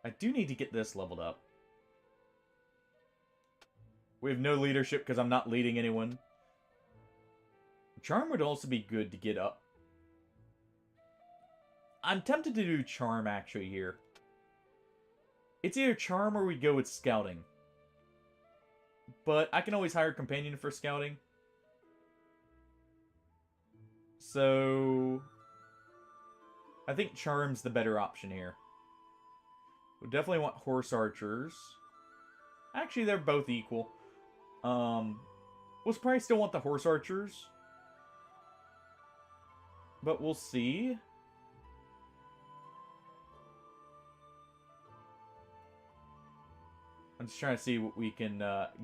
I do need to get this leveled up. We have no leadership because I'm not leading anyone. Charm would also be good to get up. I'm tempted to do Charm, actually, here. It's either Charm or we go with Scouting. But I can always hire a companion for Scouting. So I think Charm's the better option here. We definitely want Horse Archers. Actually, they're both equal. We'll probably still want the Horse Archers. But we'll see. I'm just trying to see what we can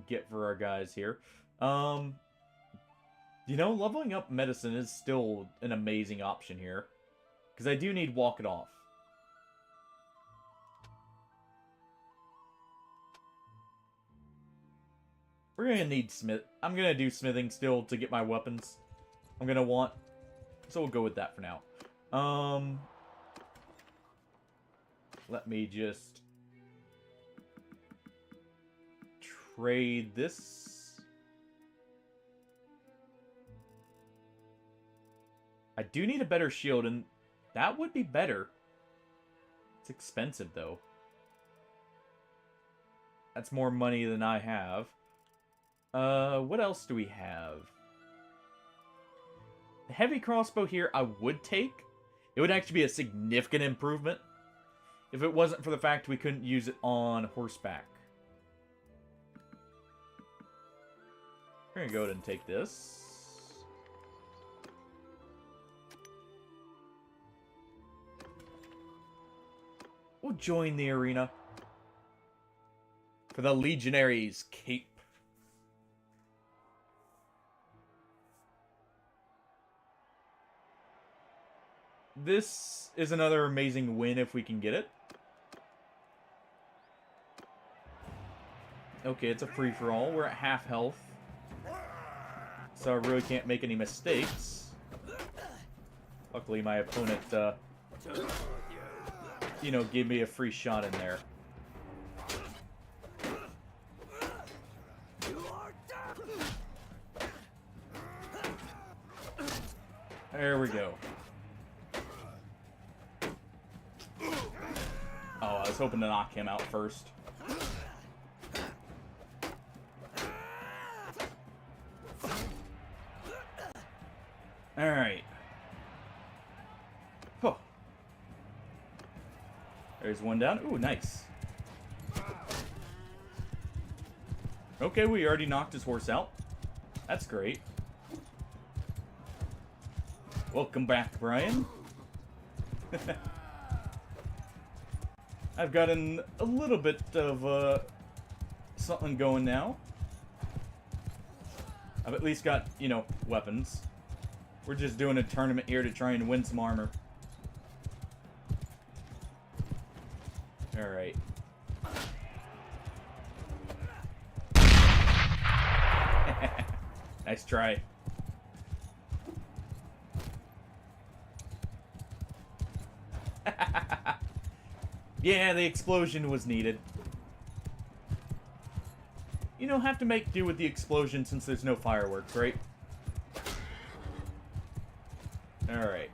get for our guys here. You know, leveling up medicine is still an amazing option here. Because I do need Walk It Off. We're going to need Smith. I'm going to do smithing still to get my weapons. I'm going to want... So we'll go with that for now. Let me just... trade this. I do need a better shield, and that would be better. It's expensive, though. That's more money than I have. What else do we have? The heavy crossbow here I would take. It would actually be a significant improvement if it wasn't for the fact we couldn't use it on horseback. We're gonna go ahead and take this. We'll join the arena. For the Legionary's cape. This is another amazing win if we can get it. Okay, it's a free-for-all. We're at half health. So I really can't make any mistakes. Luckily, my opponent, you know, gave me a free shot in there. There we go. Oh, I was hoping to knock him out first. Alright. Oh. There's one down. Ooh, nice. Okay, we already knocked his horse out. That's great. Welcome back, Brian. I've gotten a little bit of something going now. I've at least got, you know, weapons. We're just doing a tournament here to try and win some armor. Alright. Nice try. Yeah, the explosion was needed. You know, have to make do with the explosion since there's no fireworks, right? Alright.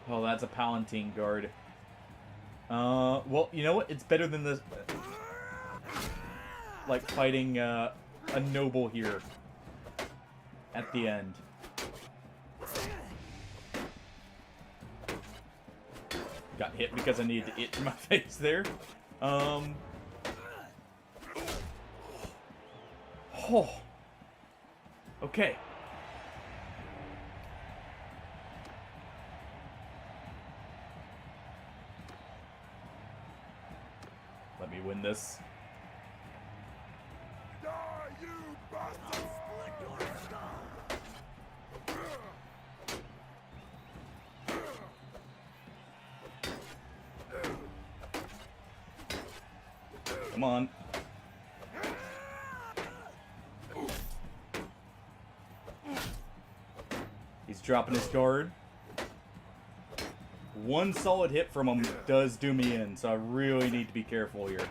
Oh, that's a Palatine guard. Well, you know what? It's better than the... like, fighting, a noble here. At the end. Got hit because I needed to itch my face there. Oh. Okay. Let me win this. Die, you bastard! Come on. He's dropping his guard. One solid hit from him does do me in, so I really need to be careful here.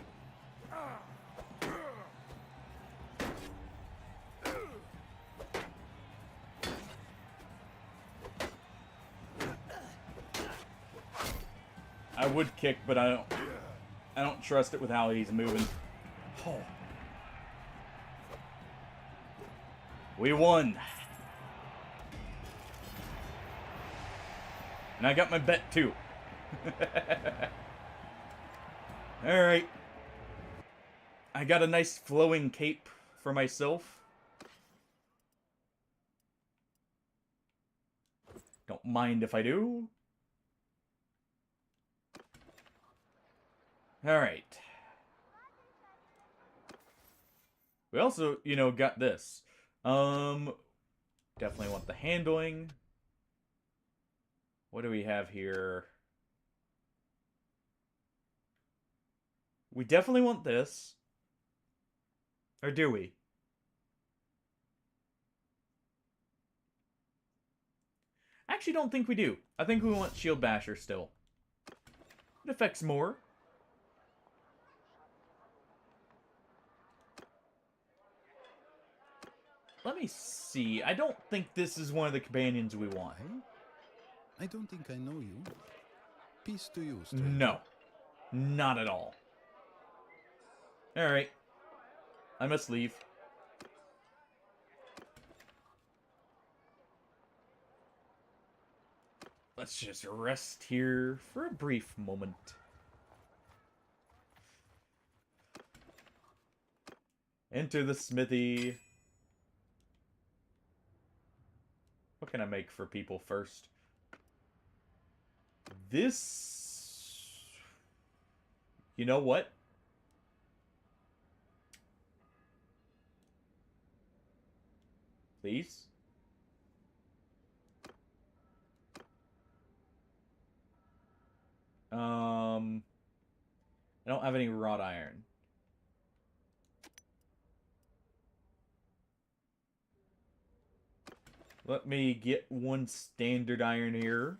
I would kick, but I don't trust it with how he's moving. Oh. We won. And I got my bet too. Alright. I got a nice flowing cape for myself. Don't mind if I do. Alright. We also, you know, got this. Definitely want the handling. What do we have here? We definitely want this. Or do we? I actually don't think we do. I think we want Shield Basher still. It affects more. Let me see. I don't think this is one of the companions we want. I don't think I know you. Peace to you, stranger. No. Not at all. Alright. I must leave. Let's just rest here for a brief moment. Enter the smithy. What can I make for people first? This... You know what? Please? I don't have any wrought iron. Let me get one standard iron here.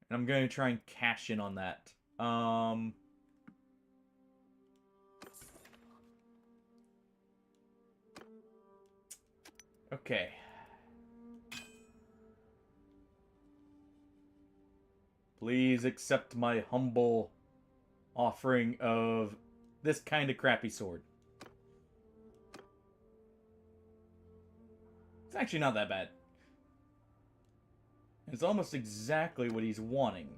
And I'm going to try and cash in on that. Okay. Please accept my humble offering of this kind of crappy sword. It's actually not that bad. It's almost exactly what he's wanting.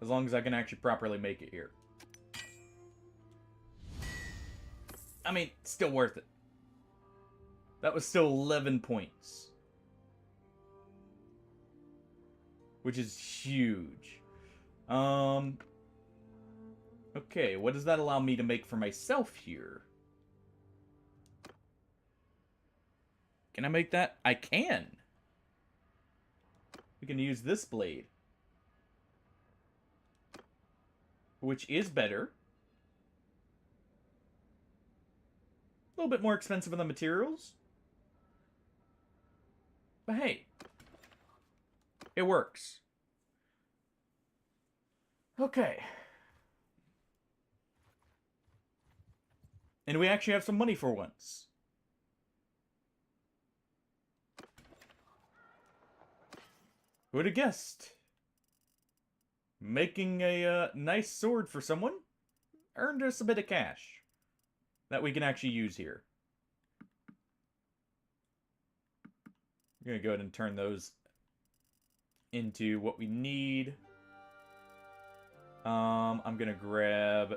As long as I can actually properly make it here. I mean, still worth it. That was still 11 points. Which is huge. Okay, what does that allow me to make for myself here? Can I make that? I can. We can use this blade. Which is better. A little bit more expensive on the materials. But hey. It works. Okay. And we actually have some money for once. Who would have guessed? Making a nice sword for someone earned us a bit of cash that we can actually use here. I'm going to go ahead and turn those into what we need. I'm going to grab...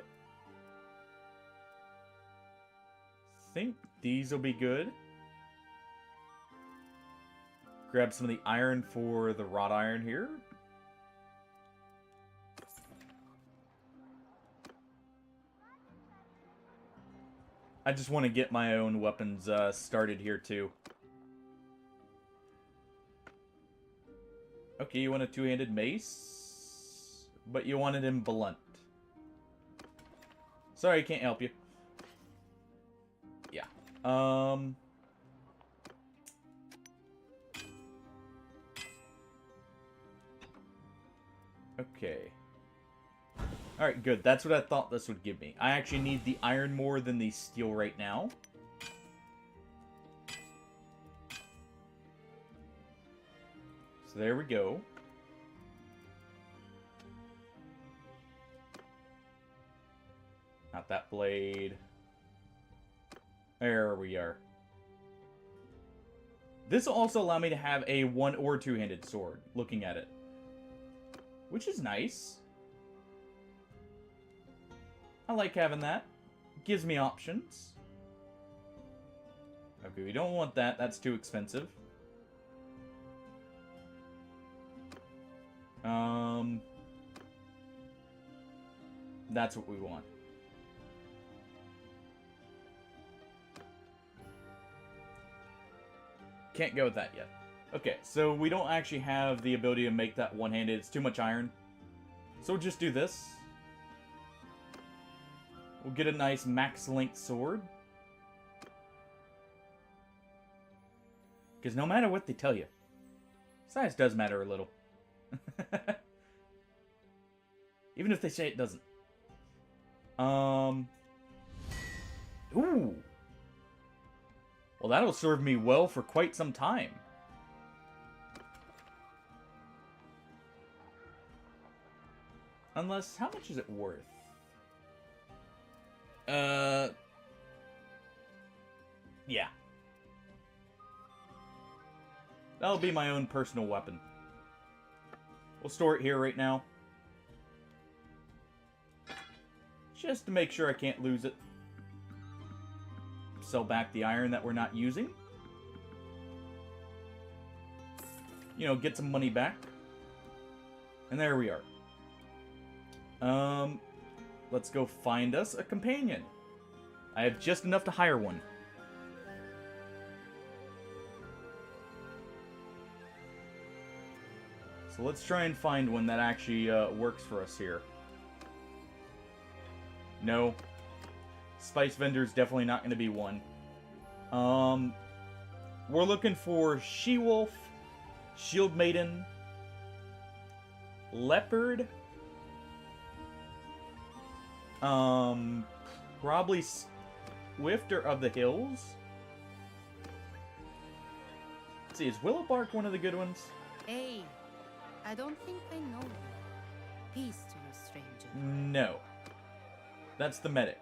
I think these will be good. Grab some of the iron for the wrought iron here. I just want to get my own weapons started here too. Okay, you want a two-handed mace, but you want it in blunt. Sorry, I can't help you. Yeah. Okay. Alright, good. That's what I thought this would give me. I actually need the iron more than the steel right now. So there we go. Not that blade. There we are. This will also allow me to have a one or two-handed sword, looking at it. Which is nice. I like having that. Gives me options. Okay, we don't want that. That's too expensive. That's what we want. Can't go with that yet. Okay, so we don't actually have the ability to make that one-handed. It's too much iron. So we'll just do this. We'll get a nice max-length sword. Because no matter what they tell you, size does matter a little. Even if they say it doesn't. Ooh. Well, that'll serve me well for quite some time. Unless, how much is it worth? Yeah. That'll be my own personal weapon. We'll store it here right now. Just to make sure I can't lose it. Sell back the iron that we're not using. you know, get some money back. And there we are. Let's go find us a companion. I have just enough to hire one. So let's try and find one that actually works for us here. No. Spice vendor's definitely not going to be one. We're looking for She-Wolf, Shield Maiden, Leopard, probably Swifter of the Hills. Let's see, is Willowbark one of the good ones? Hey, I don't think I know you. Peace to you, stranger. No. That's the medic.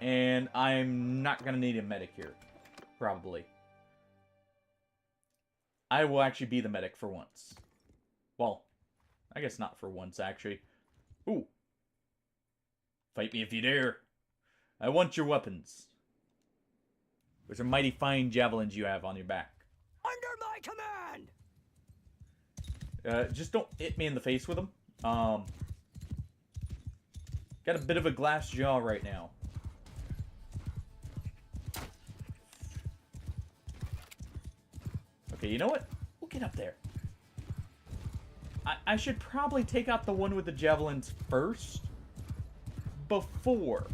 And I'm not gonna need a medic here. Probably. I will actually be the medic for once. Well, I guess not for once, actually. Ooh. Fight me if you dare. I want your weapons. Those are mighty fine javelins you have on your back. Under my command! Just don't hit me in the face with them. Got a bit of a glass jaw right now. Okay, you know what? We'll get up there. I should probably take out the one with the javelins first, before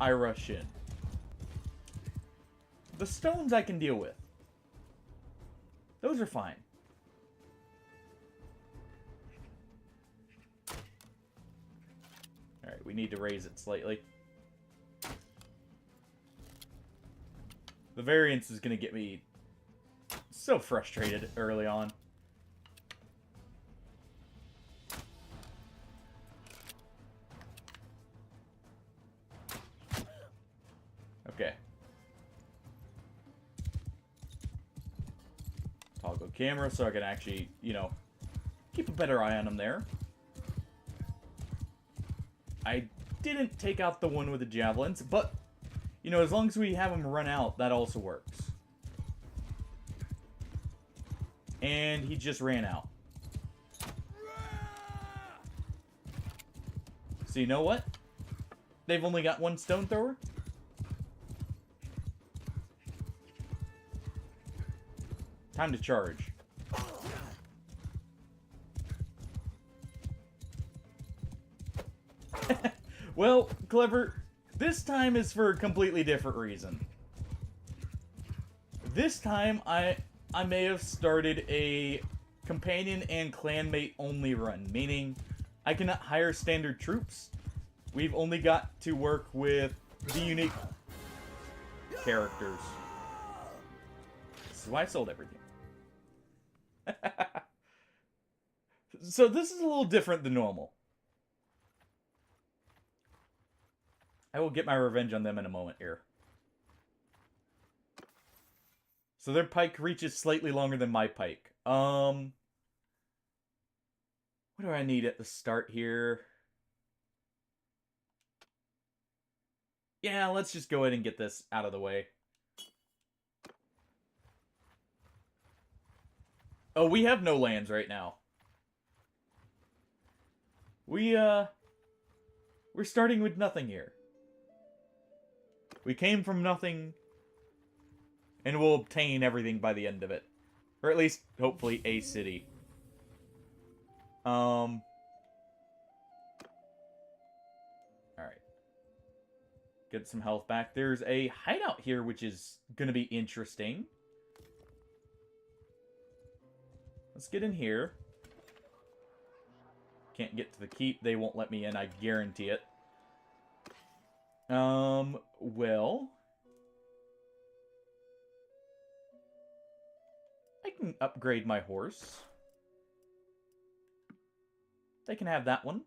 I rush in. The stones I can deal with. Those are fine. Alright, we need to raise it slightly. The variance is going to get me so frustrated early on. Okay. Toggle camera so I can actually, you know, keep a better eye on them there. I didn't take out the one with the javelins, but, you know, as long as we have them run out, that also works. And he just ran out. So you know what? They've only got one stone thrower. Time to charge. Well, Clever, this time is for a completely different reason. This time, I may have started a companion and clanmate only run, meaning I cannot hire standard troops. We've only got to work with the unique characters. So I sold everything. So this is a little different than normal. I will get my revenge on them in a moment here. So their pike reaches slightly longer than my pike. What do I need at the start here? Yeah, let's just go ahead and get this out of the way. Oh, we have no lands right now. We're starting with nothing here. We came from nothing, and we'll obtain everything by the end of it. Or at least, hopefully, a city. Alright. Get some health back. There's a hideout here, which is gonna be interesting. Let's get in here. Can't get to the keep. They won't let me in, I guarantee it. Well, I can upgrade my horse. They can have that one.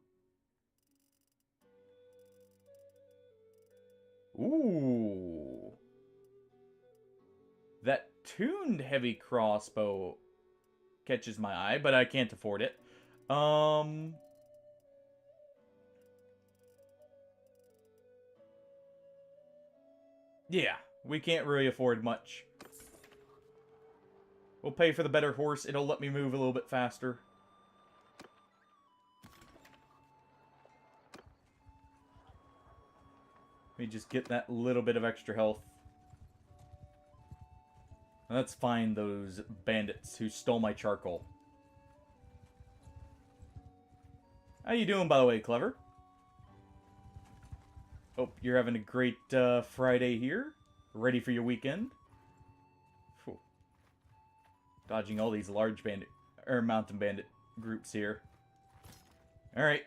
Ooh. That tuned heavy crossbow catches my eye, but I can't afford it. Yeah, we can't really afford much. We'll pay for the better horse. It'll let me move a little bit faster. Let me just get that little bit of extra health. Let's find those bandits who stole my charcoal. How you doing, by the way, Clever? Hope you're having a great Friday here. Ready for your weekend. Whew. Dodging all these large bandit or mountain bandit groups here. Alright.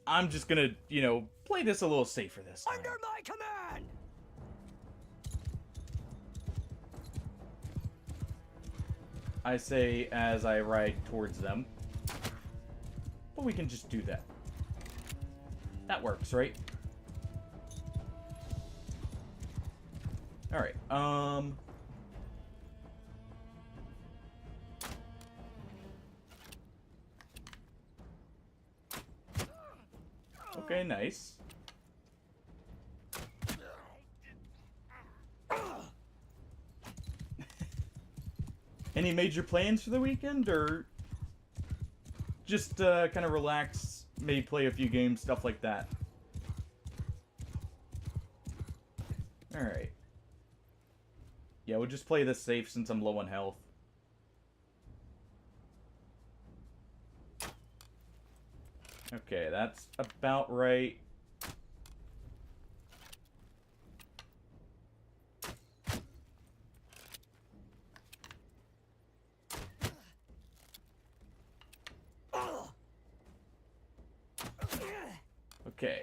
I'm just gonna, you know, play this a little safer this time. Under my command! I say as I ride towards them. But we can just do that. That works, right? Alright, okay, nice. Any major plans for the weekend, or just kind of relax, maybe play a few games, stuff like that? Alright. Yeah, we'll just play this safe since I'm low on health. Okay, that's about right. Okay.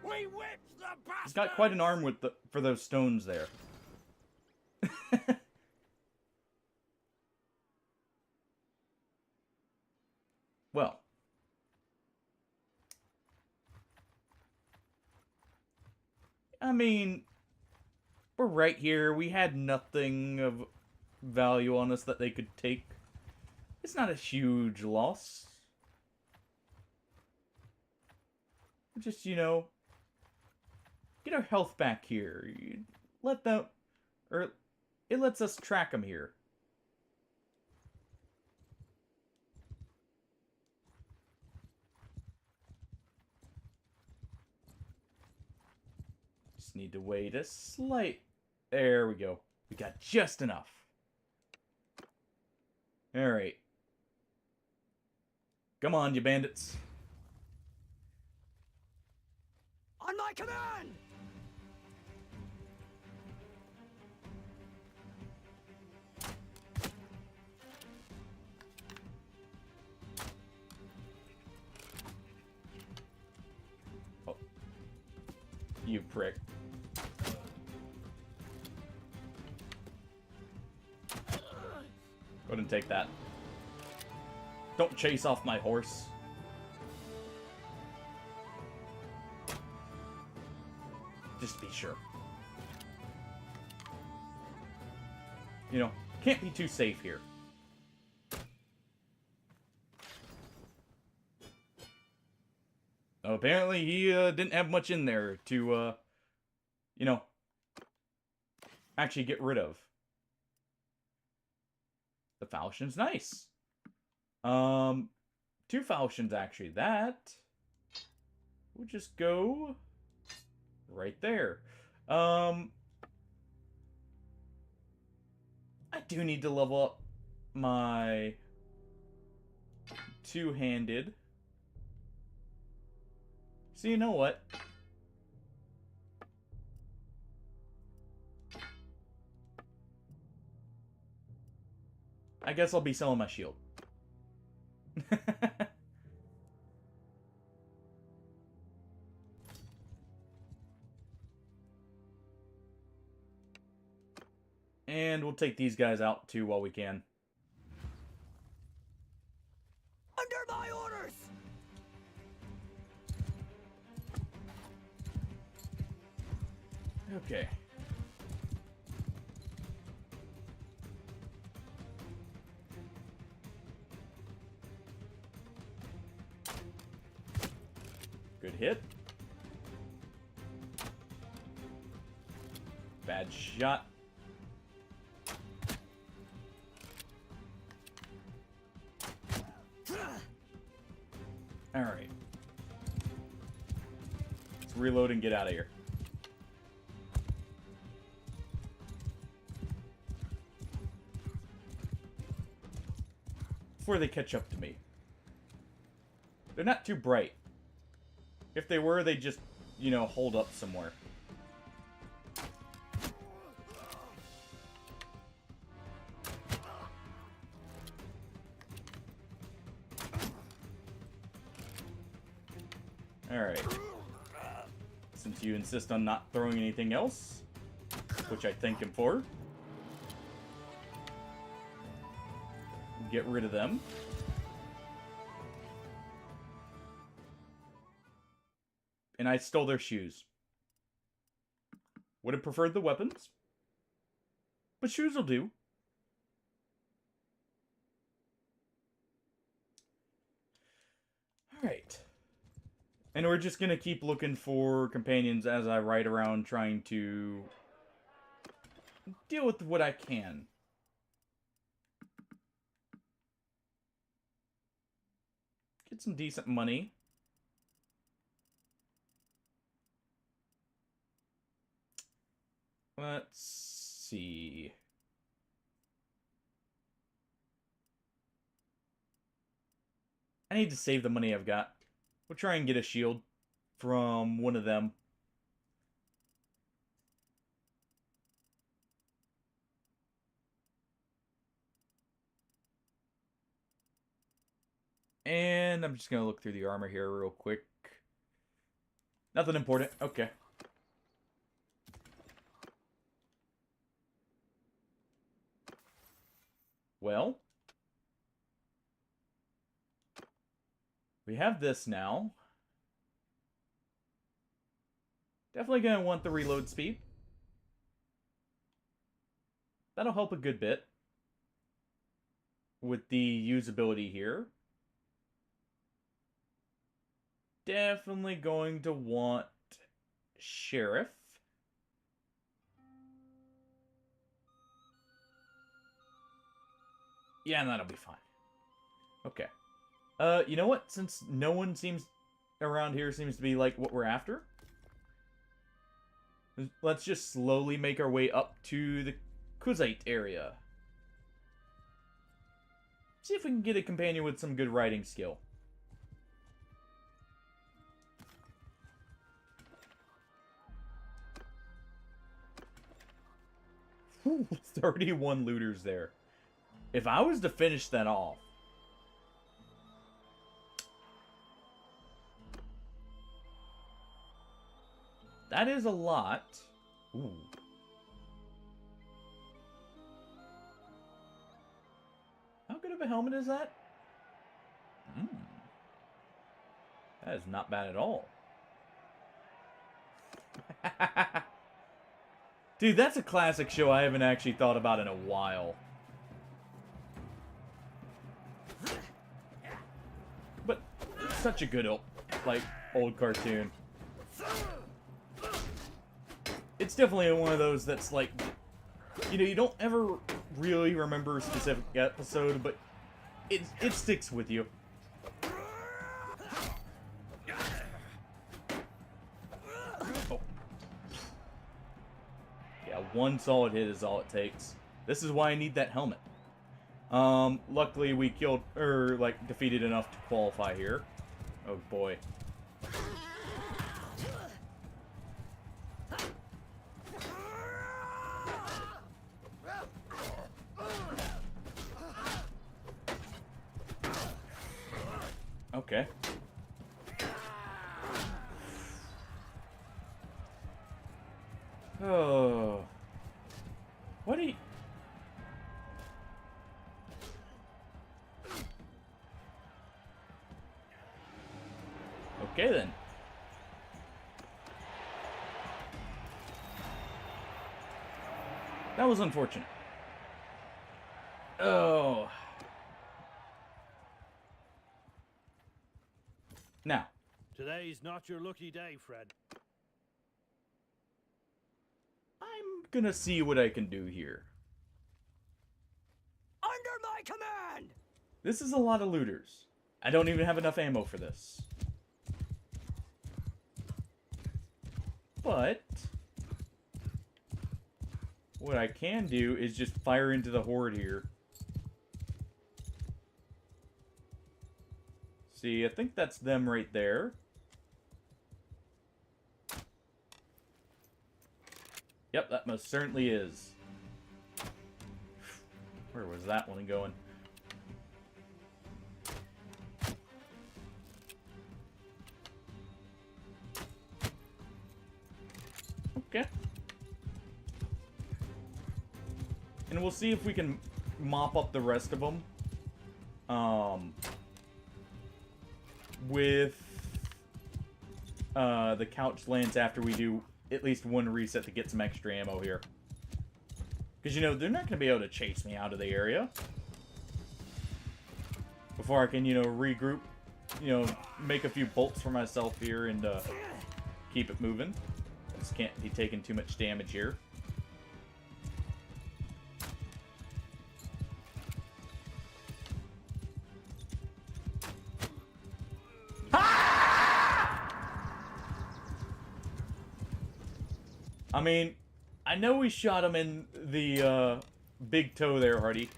We whipped the bastard! He's got quite an arm with for those stones there. Well. I mean, we're right here. We had nothing of value on us that they could take. It's not a huge loss. Just, you know, get our health back here. Let them, or it lets us track them here. Just need to wait a slight. There we go. We got just enough. Alright. Come on, you bandits. On my command! Oh. You prick. Go ahead and take that. Don't chase off my horse. Just be sure. You know, can't be too safe here. Oh, apparently he didn't have much in there to, you know, actually get rid of. The falchion's nice. 2 falchions actually. That we'll just go right there. I do need to level up my two-handed. So you know what? I guess I'll be selling my shield. And we'll take these guys out too while we can. Under my orders! Okay. Good hit. Bad shot. Alright. Let's reload and get out of here. Before they catch up to me. They're not too bright. If they were, they'd just, you know, hold up somewhere. Alright. Since you insist on not throwing anything else, which I thank him for, get rid of them. And I stole their shoes. Would have preferred the weapons, but shoes will do. Alright. And we're just gonna keep looking for companions as I ride around trying to deal with what I can. Get some decent money. Let's see. I need to save the money I've got. We'll try and get a shield from one of them. And I'm just going to look through the armor here real quick. Nothing important. Okay. Well, we have this now. Definitely going to want the reload speed. That'll help a good bit with the usability here. Definitely going to want Sheriff. Yeah, and that'll be fine. Okay. You know what? Since no one seems around here seems to be like what we're after, let's just slowly make our way up to the Kuzite area. See if we can get a companion with some good riding skill. Ooh, 31 looters there. If I was to finish that off, that is a lot. Ooh. How good of a helmet is that? That is not bad at all. Dude, that's a classic show I haven't actually thought about in a while. But such a good old cartoon. It's definitely one of those that's like, you know, you don't ever really remember a specific episode, but it sticks with you. Oh. Yeah, one solid hit is all it takes. This is why I need that helmet. Luckily we killed, or like defeated enough to qualify here. Oh boy. Okay. Oh. What do you... Okay, then. That was unfortunate. Oh. Now, Today's not your lucky day, Fred. I'm gonna see what I can do here. Under my command! This is a lot of looters. I don't even have enough ammo for this. But what I can do is just fire into the Horde here. See, I think that's them right there. Yep, that most certainly is. Where was that one going? Okay. And we'll see if we can mop up the rest of them. With the couch lands after we do at least one reset to get some extra ammo here. Because, you know, they're not going to be able to chase me out of the area. Before I can, you know, regroup, you know, make a few bolts for myself here and keep it moving. Just can't be taking too much damage here. I mean, I know we shot him in the big toe there, Hardy.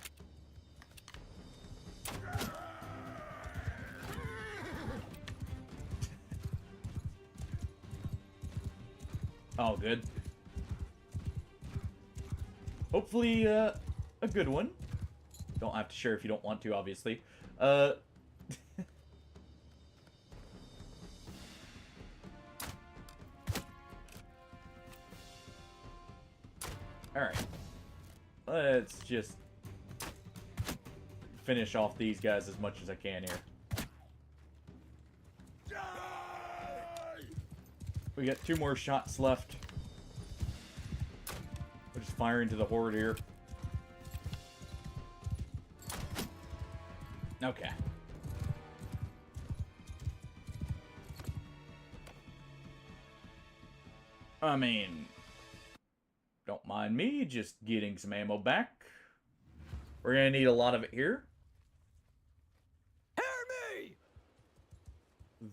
Oh, good. Hopefully, a good one. Don't have to share if you don't want to, obviously. Alright. Let's just finish off these guys as much as I can here. We got 2 more shots left. We'll just fire into the Horde here. Okay. I mean, don't mind me just getting some ammo back. We're gonna need a lot of it here. Hear me!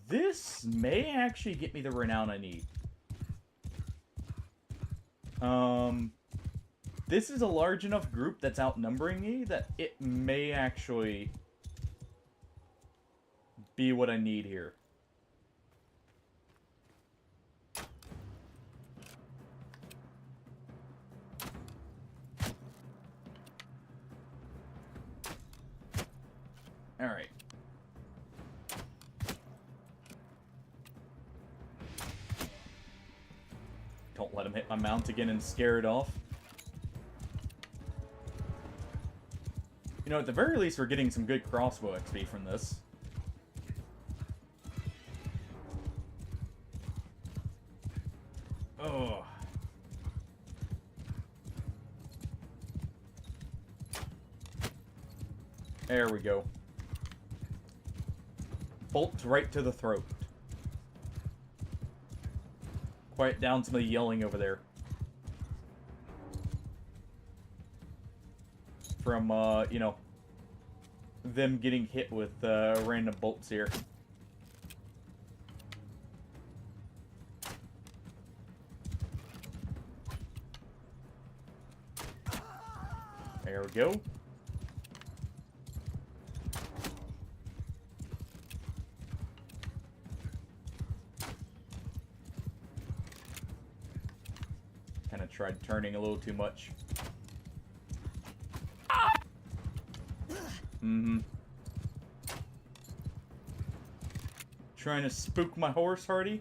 This may actually get me the renown I need. This is a large enough group that's outnumbering me that it may actually be what I need here. Alright. Don't let him hit my mount again and scare it off. You know, at the very least, we're getting some good crossbow XP from this. Oh. There we go. Bolts right to the throat. Quiet down some of the yelling over there. From, you know, them getting hit with random bolts here. There we go. Kind of tried turning a little too much. Trying to spook my horse, Hardy.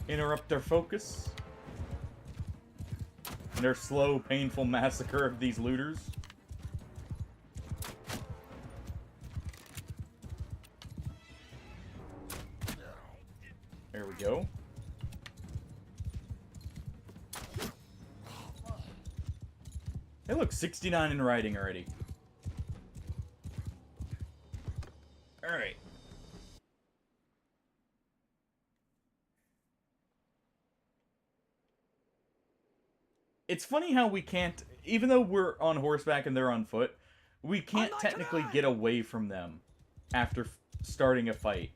Interrupt their focus. Their slow, painful massacre of these looters. There we go. Hey, look, 69 in writing already. Alright. It's funny how we can't, even though we're on horseback and they're on foot, we can't On my technically command! get away from them after starting a fight.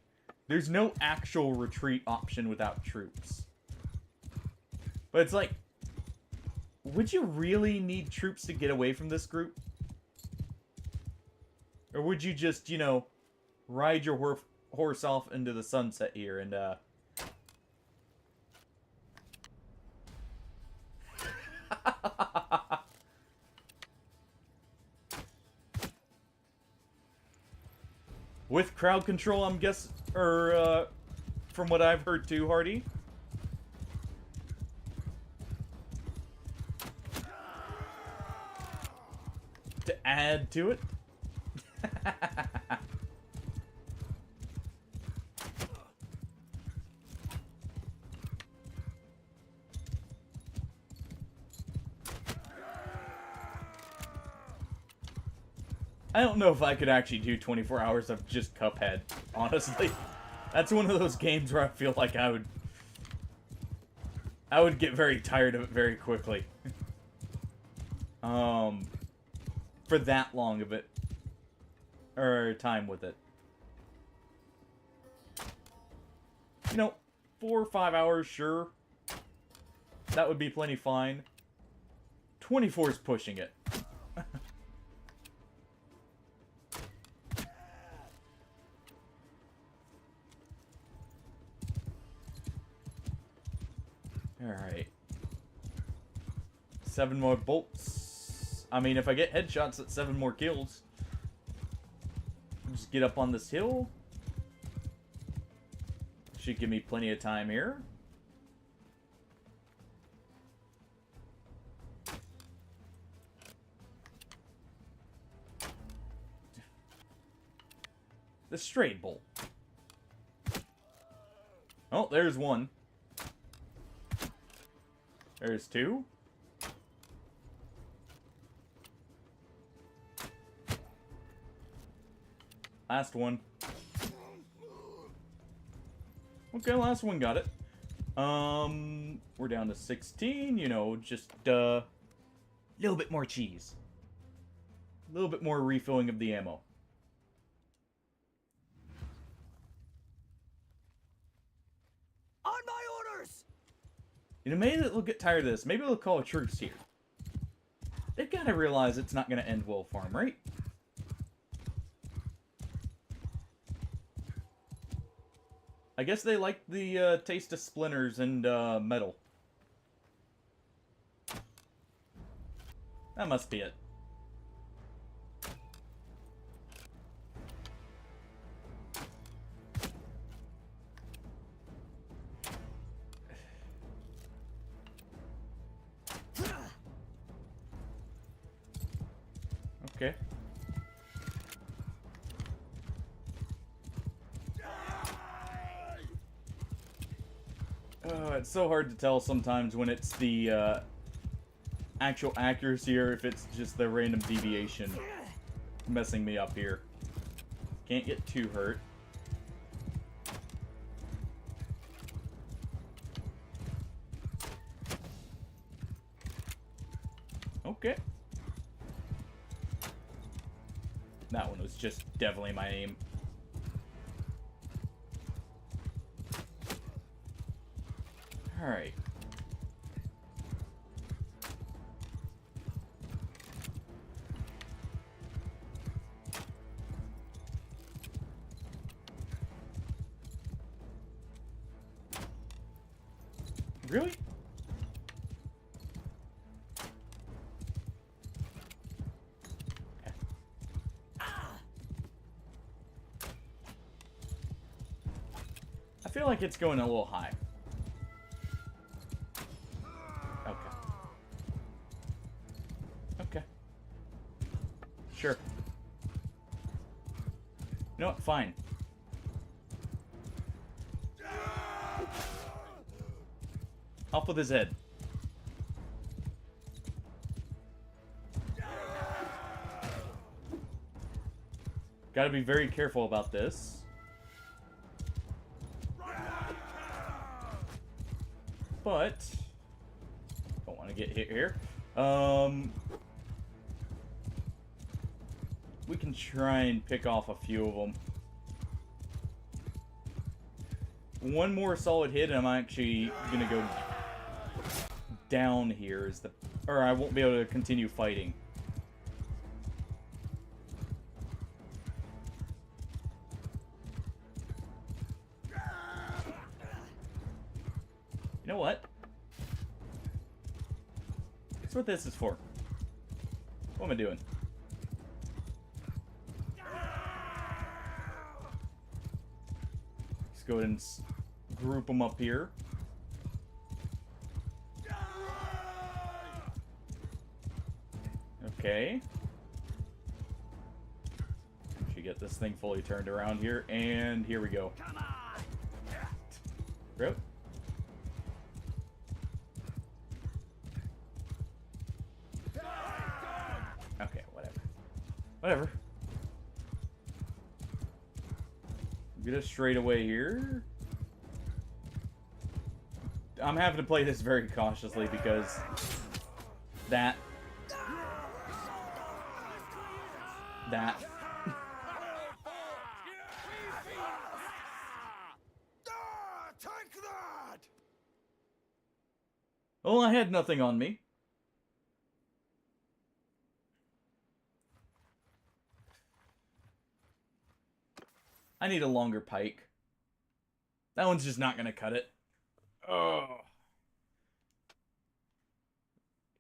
There's no actual retreat option without troops. But it's like, would you really need troops to get away from this group? Or would you just, you know, ride your horse off into the sunset here and, with crowd control, I'm guessing, or, from what I've heard too, Hardy. To add to it. I don't know if I could actually do 24 hours of just Cuphead, honestly. That's one of those games where I feel like I would get very tired of it very quickly. For that long of it. Or time with it. You know, 4 or 5 hours, sure. That would be plenty fine. 24 is pushing it. Alright. 7 more bolts. I mean, if I get headshots, that's 7 more kills. Just get up on this hill. Should give me plenty of time here. The straight bolt. Oh, there's one. There's 2. Last one. Okay, last one got it. We're down to 16, you know, just, a little bit more cheese. A little bit more refilling of the ammo. On my orders! You know, maybe they'll get tired of this. Maybe they'll call a truce here. They've got to realize it's not going to end well for them, right? I guess they like the taste of splinters and metal. That must be it. Okay. It's so hard to tell sometimes when it's the actual accuracy or if it's just the random deviation messing me up here. Can't get too hurt. Okay. That one was just definitely my aim. Alright. Really? I feel like it's going a little high. Okay. Sure. You know what? Fine. Off with his head. Gotta be very careful about this. But don't want to get hit here. We can try and pick off a few of them. One more solid hit, and I'm actually gonna go down here. Or I won't be able to continue fighting. You know what? That's what this is for. What am I doing? Let's go ahead and group them up here. Okay. Should get this thing fully turned around here, and here we go. Rip. Okay, whatever. Whatever. Get us straight away here. I'm having to play this very cautiously because that. Take that! Well, I had nothing on me. I need a longer pike. That one's just not gonna cut it. Oh.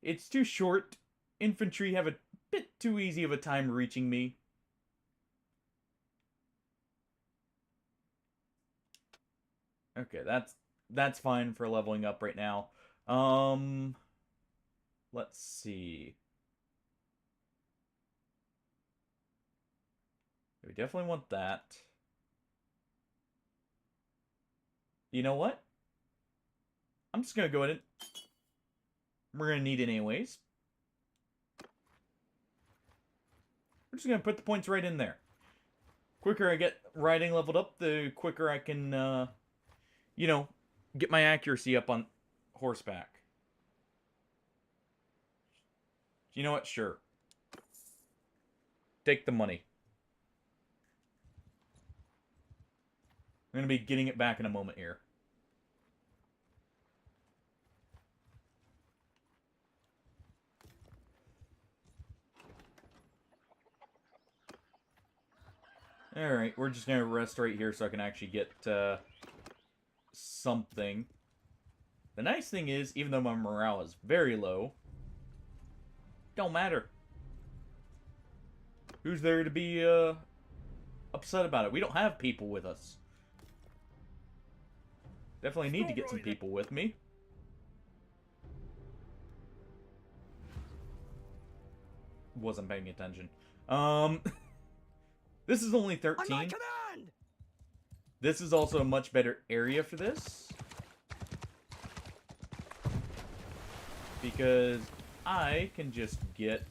It's too short. Infantry have a bit too easy of a time reaching me. Okay, that's fine for leveling up right now. Let's see. We definitely want that. You know what? I'm just gonna go ahead and we're gonna need it anyways. We're just gonna put the points right in there. Quicker I get riding leveled up, the quicker I can you know, get my accuracy up on horseback. You know what? Sure. Take the money. I'm going to be getting it back in a moment here. Alright, we're just going to rest right here so I can actually get something. The nice thing is, even though my morale is very low, don't matter. Who's there to be upset about it? We don't have people with us. Definitely need to get some people with me. Wasn't paying attention. This is only 13. On my command! This is also a much better area for this. Because I can just get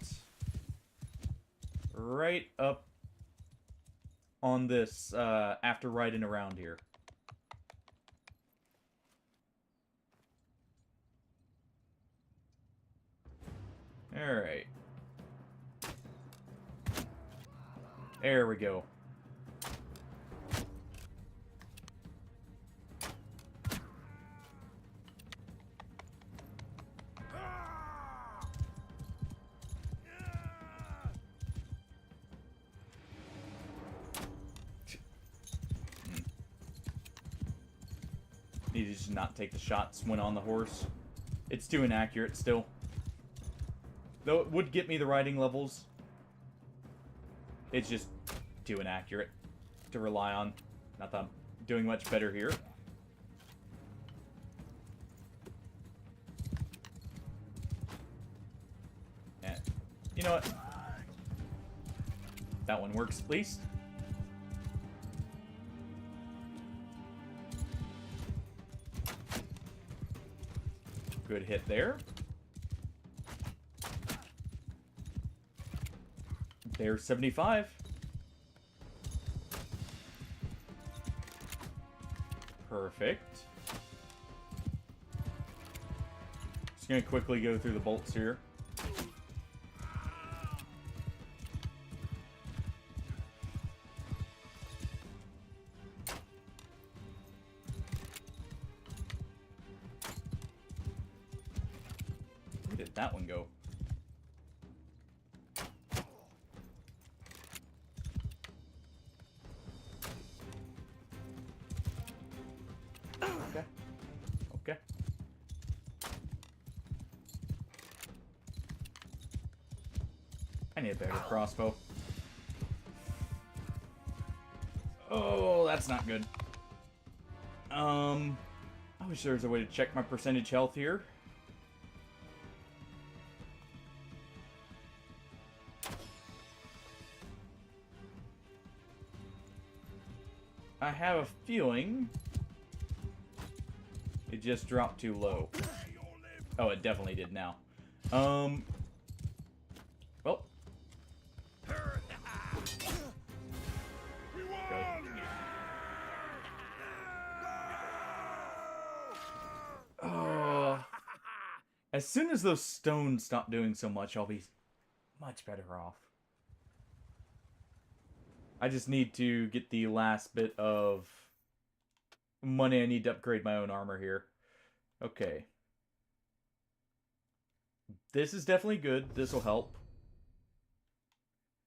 right up on this after riding around here. Alright. There we go. Need to just not take the shots when on the horse. It's too inaccurate still. Though it would get me the riding levels. It's just too inaccurate to rely on. Not that I'm doing much better here. And you know what? That one works at least. Good hit there. There's 75. Perfect. Just gonna quickly go through the bolts here. that one go? Okay. Okay. I need a better crossbow. Oh, that's not good. I wish there was a way to check my percentage health here. I have a feeling it just dropped too low. Oh, it definitely did now. Well. Oh. As soon as those stones stop doing so much, I'll be much better off. I just need to get the last bit of money I need to upgrade my own armor here. Okay. This is definitely good. This will help.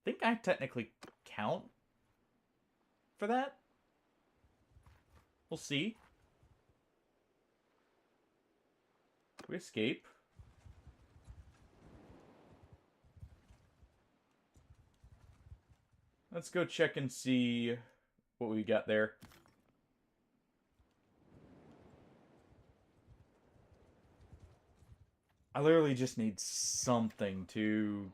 I think I technically count for that. We'll see. We escape. Let's go check and see what we got there. I literally just need something to...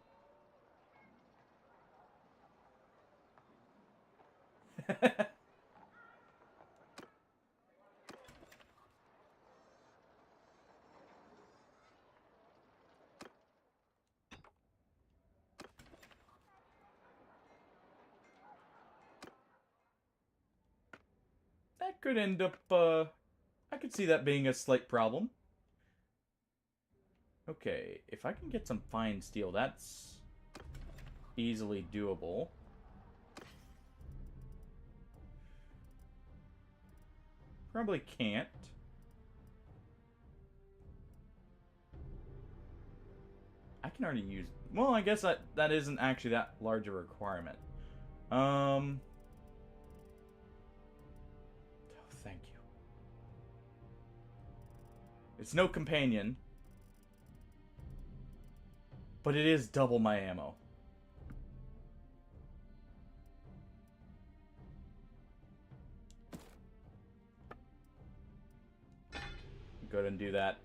That could end up, I could see that being a slight problem. Okay, if I can get some fine steel, that's easily doable. Probably can't. I can already use... Well, I guess that isn't actually that large a requirement. Oh, thank you. It's no companion. But it is double my ammo. Go ahead and do that.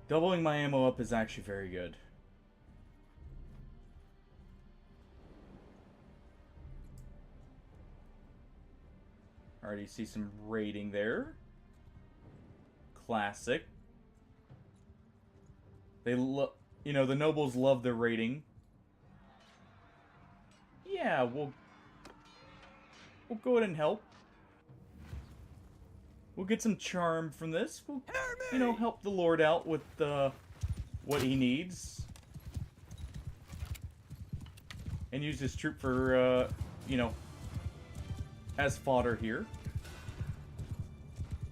Doubling my ammo up is actually very good. Already see some raiding there. Classic. They you know, the nobles love their raiding. Yeah, we'll go ahead and help. We'll get some charm from this. We'll, you know, help the Lord out with what he needs. And use this troop for, you know, as fodder here.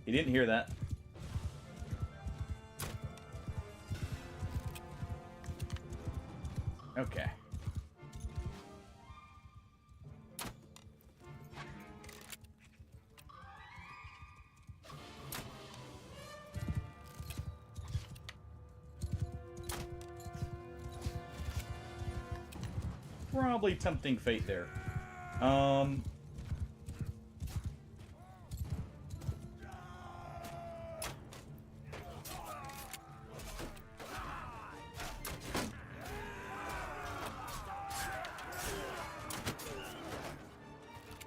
You didn't hear that. Okay. Probably tempting fate there.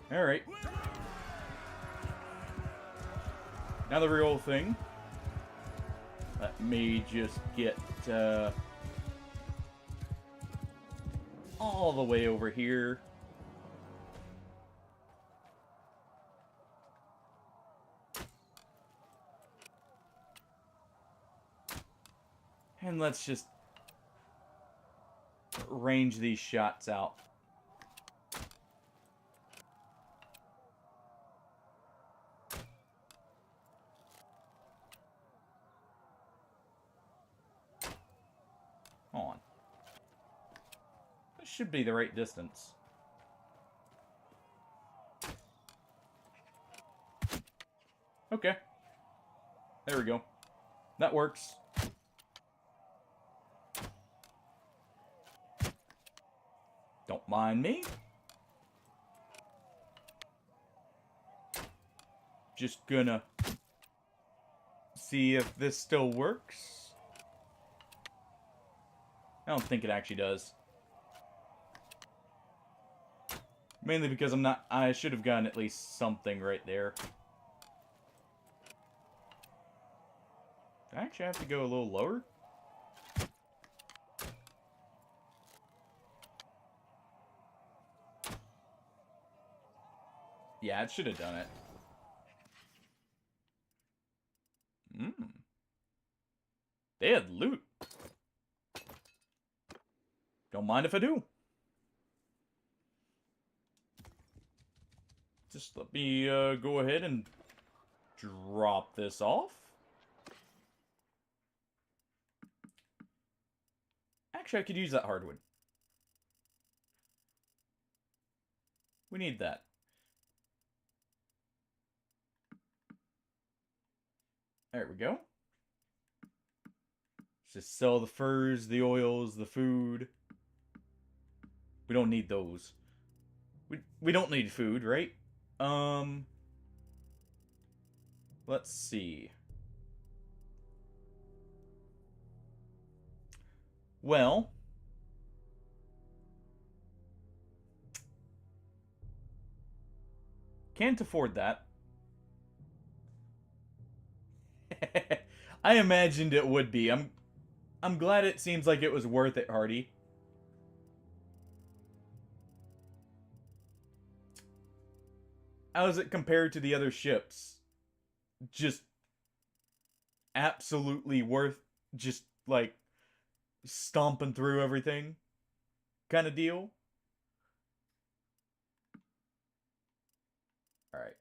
Alright. Now the real thing. Let me just get all the way over here. And let's just range these shots out. should be the right distance. Okay. There we go. That works. Don't mind me. Just gonna see if this still works. I don't think it actually does. Mainly because I should have gotten at least something right there. Do I actually have to go a little lower? Yeah, it should have done it. They had loot. Don't mind if I do. Just let me go ahead and drop this off. Actually, I could use that hardwood. We need that. There we go. Just sell the furs, the oils, the food. We don't need those. We don't need food, right? Let's see. Well, can't afford that. I imagined it would be. I'm glad it seems like it was worth it, Hardy. How is it compared to the other ships? Just absolutely worth just like stomping through everything kind of deal. Alright.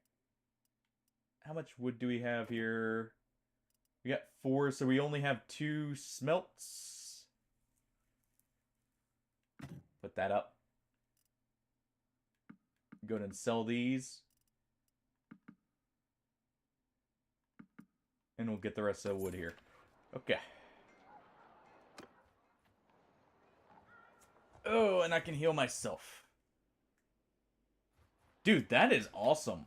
How much wood do we have here? We got 4, so we only have 2 smelts. Put that up. Go ahead and sell these. And we'll get the rest of the wood here. Okay. Oh, and I can heal myself. Dude, that is awesome.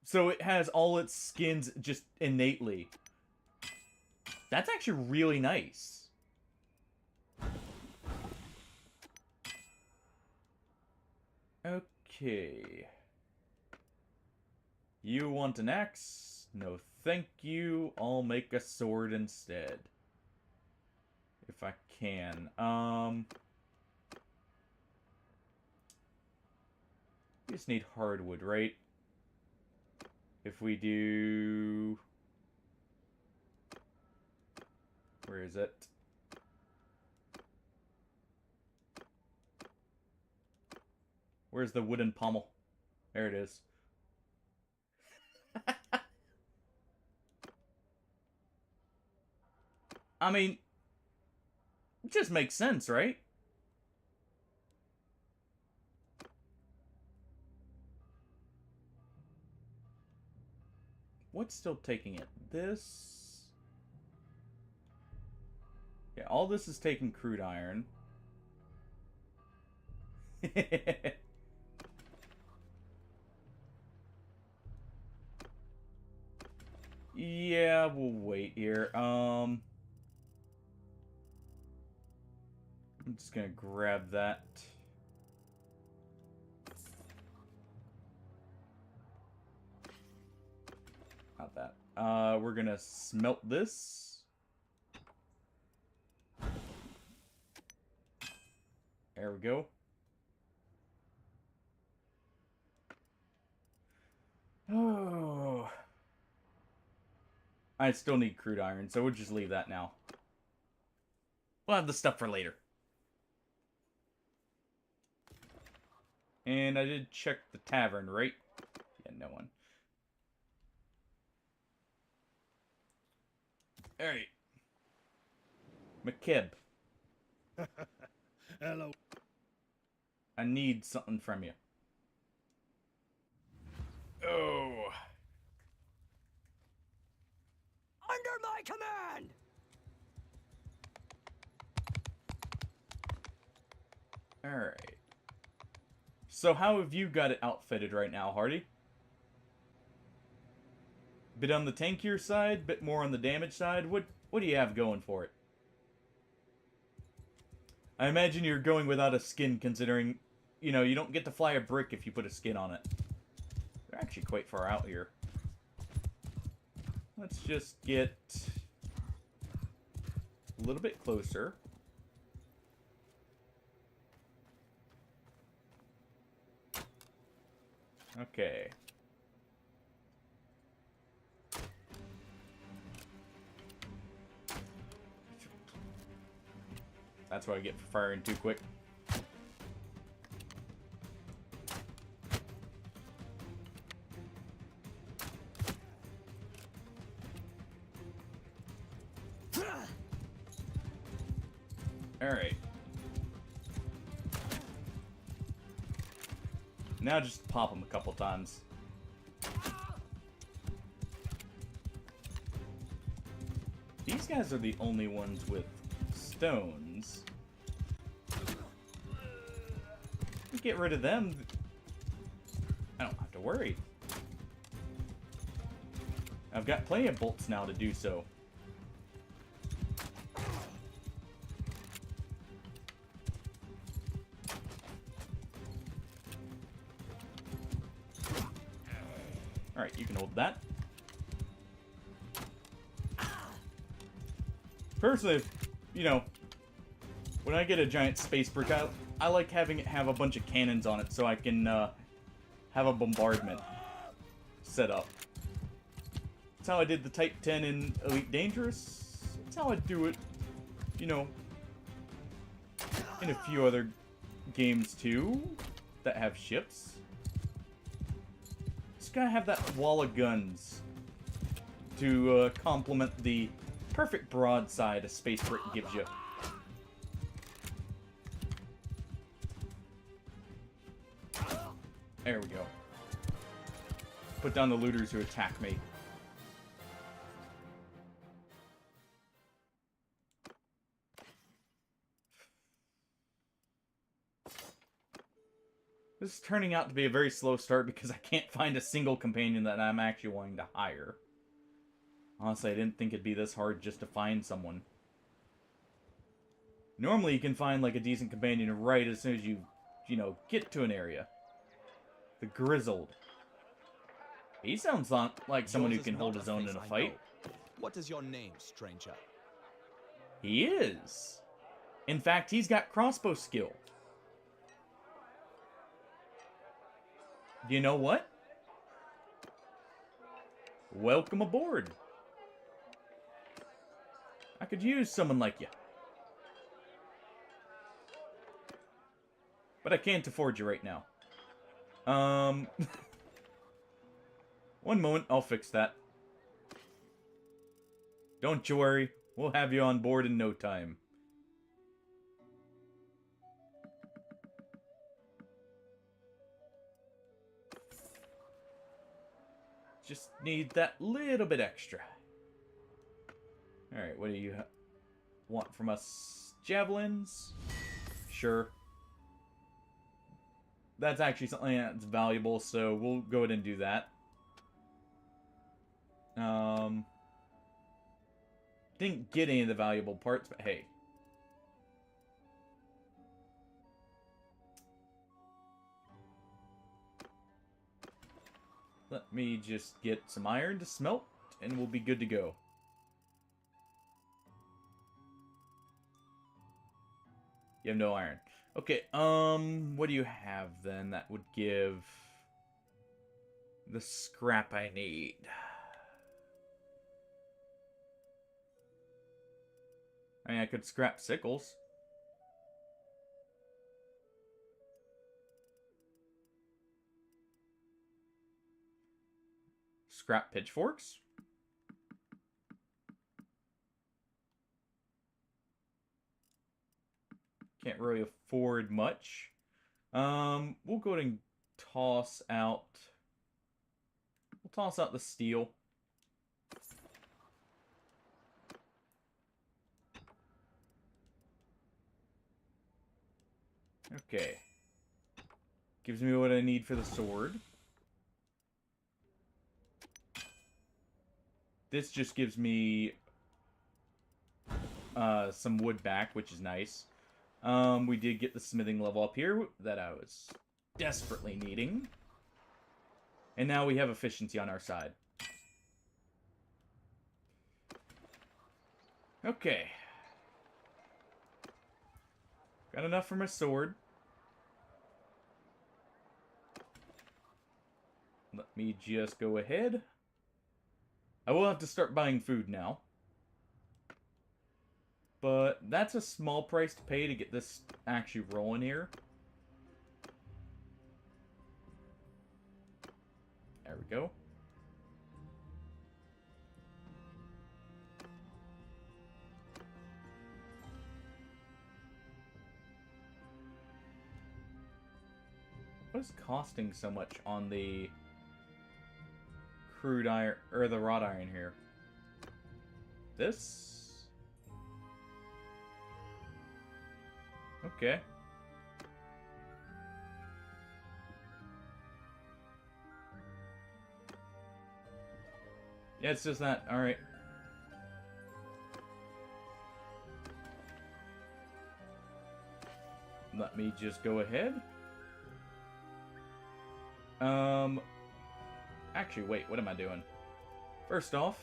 So it has all its skins just innately. That's actually really nice. Okay. You want an axe? No, thank you. I'll make a sword instead. If I can. We just need hardwood, right? If we do... Where is it? Where's the wooden pommel? There it is. I mean, it just makes sense, right? What's still taking it? This... Yeah, all this is taking crude iron. Yeah, we'll wait here. I'm just gonna grab that. Not that. We're gonna smelt this. There we go. Oh. I still need crude iron, so we'll just leave that now. We'll have the stuff for later. And I did check the tavern, right? Yeah, no one. Alright. McKib, Hello. I need something from you. Oh. Under my command! Alright. So how have you got it outfitted right now, Hardy? Bit on the tankier side, bit more on the damage side? What do you have going for it? I imagine you're going without a skin, considering, you know, you don't get to fly a brick if you put a skin on it. They're actually quite far out here. Let's just get a little bit closer. Okay. That's what I get for firing too quick. Alright. Now just pop them a couple times. These guys are the only ones with stones. Get rid of them. I don't have to worry. I've got plenty of bolts now to do so. Alright, you can hold that. Personally, you know, when I get a giant space brick, I like having it have a bunch of cannons on it so I can have a bombardment set up. That's how I did the Type 10 in Elite Dangerous. That's how I do it, you know, in a few other games too that have ships. Just gotta have that wall of guns to complement the perfect broadside a space brick gives you. There we go. Put down the looters who attack me. This is turning out to be a very slow start because I can't find a single companion that I'm actually wanting to hire. Honestly, I didn't think it'd be this hard just to find someone. Normally you can find like a decent companion right as soon as you know, get to an area. The Grizzled. He sounds like someone who can hold his own in a fight. What is your name, stranger? He is. In fact, he's got crossbow skill. You know what? Welcome aboard. I could use someone like you. But I can't afford you right now. One moment, I'll fix that. Don't you worry, we'll have you on board in no time. Just need that little bit extra. Alright, what do you want from us? Javelins? Sure. That's actually something that's valuable, so we'll go ahead and do that. Didn't get any of the valuable parts, but hey. Let me just get some iron to smelt, and we'll be good to go. You have no iron. Okay, what do you have then that would give the scrap I need? I mean, I could scrap sickles. Scrap pitchforks? Can't really afford much. We'll go ahead and toss out... We'll toss out the steel. Okay. Gives me what I need for the sword. This just gives me some wood back, which is nice. We did get the smithing level up here that I was desperately needing. And now we have efficiency on our side. Okay. Got enough for my sword. Let me just go ahead. I will have to start buying food now. But that's a small price to pay to get this actually rolling here. There we go. What is costing so much on the crude iron, or the wrought iron here? This? Okay. Yeah, it's just that. Alright. Let me just go ahead. Actually, wait, what am I doing? First off,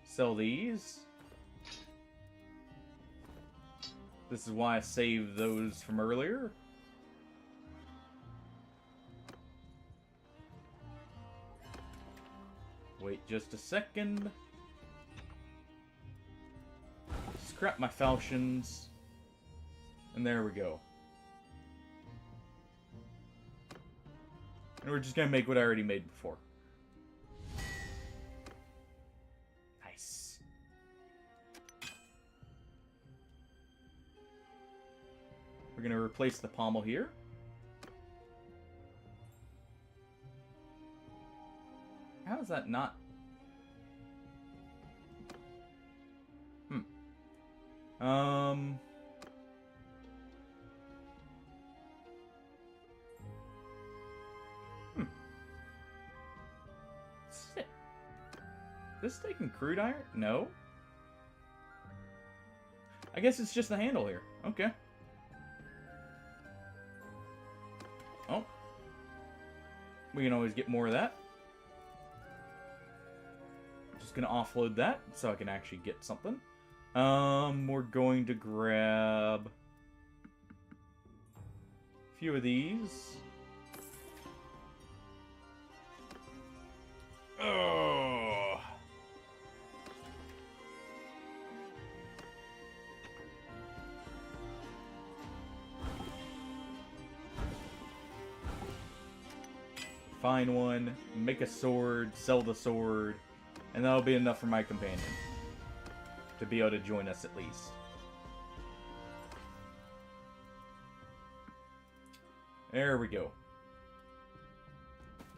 sell these. This is why I saved those from earlier. Wait just a second. Scrap my falchions. And there we go. And we're just gonna make what I already made before. Nice. We're gonna replace the pommel here. How is that not? This taking crude iron? No. I guess it's just the handle here. Okay. Oh. We can always get more of that. Just gonna offload that so I can actually get something. We're going to grab a few of these. Oh. Find one, make a sword, sell the sword, and that'll be enough for my companion to be able to join us at least. There we go.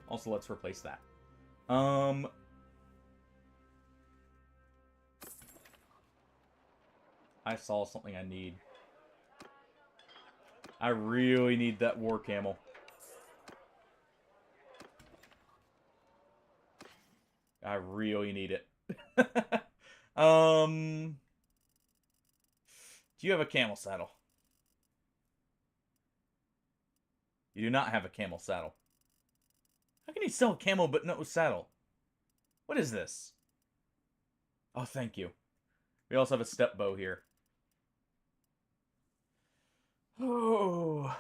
Also, let's replace that. I saw something I need. I really need that war camel. I really need it. Do you have a camel saddle? You do not have a camel saddle. How can you sell a camel but no saddle? What is this? Oh, thank you. We also have a step bow here. Oh.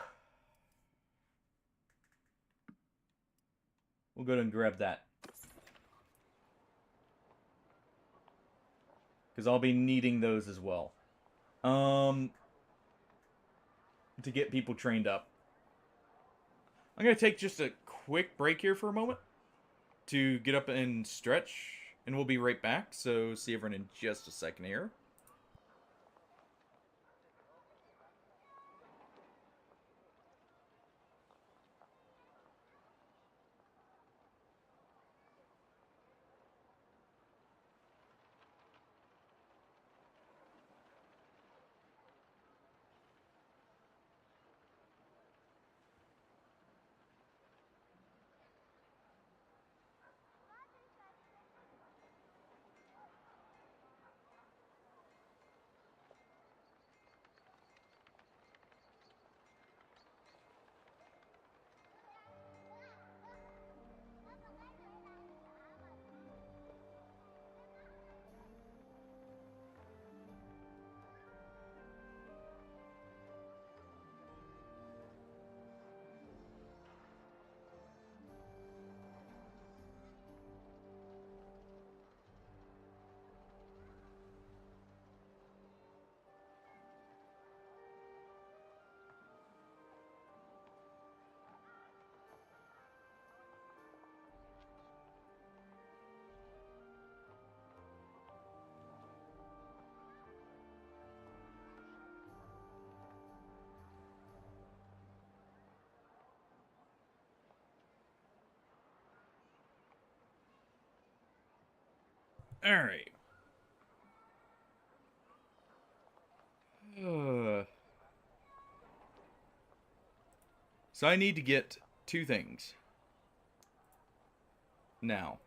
We'll go ahead and grab that. Because I'll be needing those as well. To get people trained up. I'm going to take just a quick break here for a moment. To get up and stretch. And we'll be right back. So see everyone in just a second here. Alright. So I need to get two things. Now.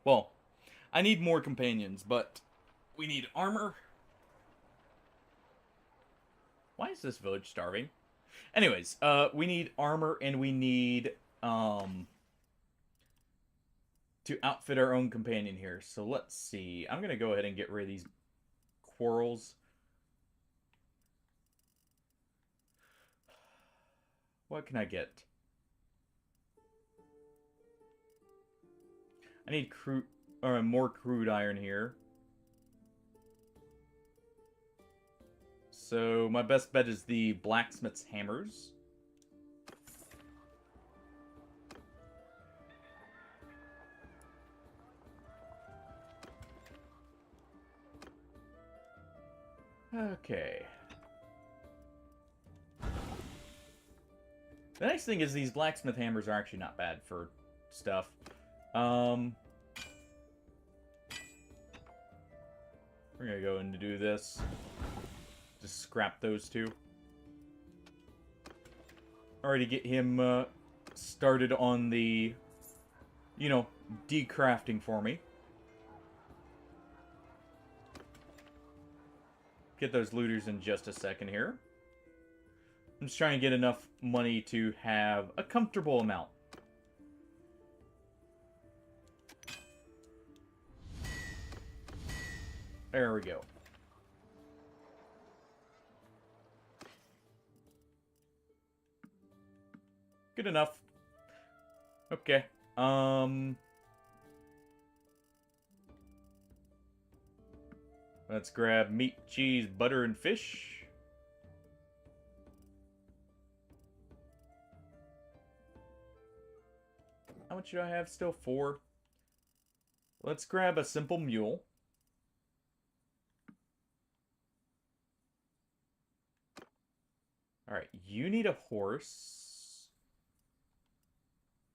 Well, I need more companions, but we need armor. Why is this village starving? Anyways, we need armor and we need, to outfit our own companion here. So let's see. I'm going to go ahead and get rid of these quarrels. What can I get? I need more crude iron here. So my best bet is the blacksmith's hammers. Okay. The nice thing is these blacksmith hammers are actually not bad for stuff. We're gonna go in to do this. Just scrap those two. Already get him started on the, you know, decrafting for me. Get those looters in just a second here. I'm just trying to get enough money to have a comfortable amount. There we go. Good enough. Okay. Let's grab meat, cheese, butter, and fish. How much do I have still? 4. Let's grab a simple mule. Alright, you need a horse.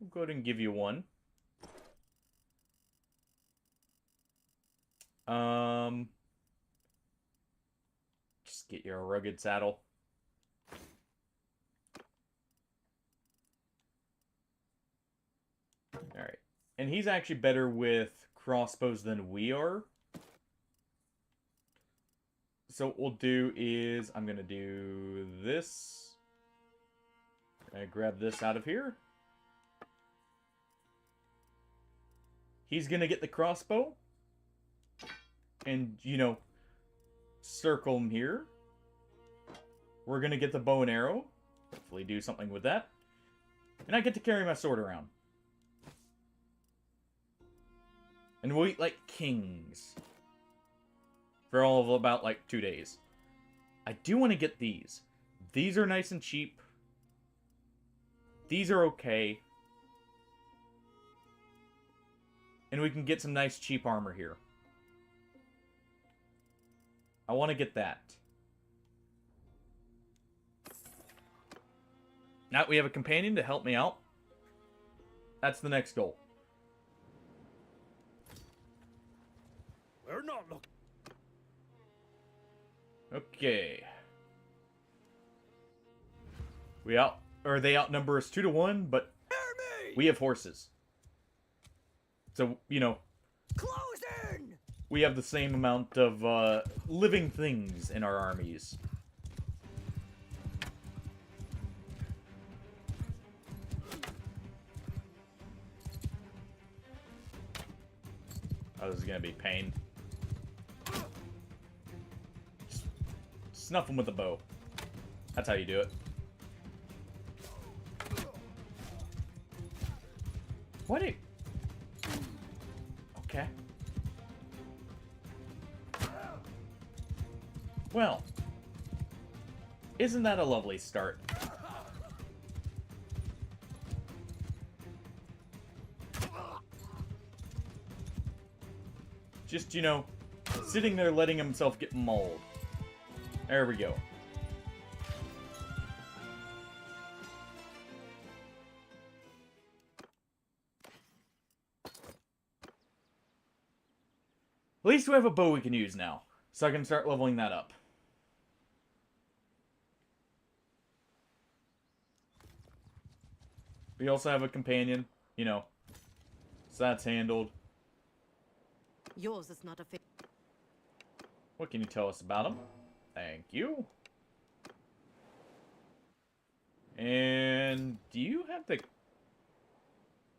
I'll go ahead and give you one. Just get you a rugged saddle. Alright. And he's actually better with crossbows than we are. So what we'll do is, I'm going to do this. I'm going to grab this out of here. He's going to get the crossbow. And, you know, circle him here. We're going to get the bow and arrow. Hopefully do something with that. And I get to carry my sword around. And we'll eat like kings. For all of about like 2 days. I do want to get these. These are nice and cheap. These are okay. And we can get some nice cheap armor here. I want to get that. Now we have a companion to help me out. That's the next goal. We're not looking. Okay. They outnumber us 2-1, but we have horses. So, you know, Close in! we have the same amount of living things in our armies. Oh, this is gonna be pain. Snuff them with a bow. That's how you do it. What? Okay. Well, isn't that a lovely start? Just, you know, sitting there letting himself get mauled. There we go. least we have a bow we can use now. So I can start leveling that up. We also have a companion, you know. So that's handled. Yours is not a fit. What can you tell us about him? Thank you. And do you have the...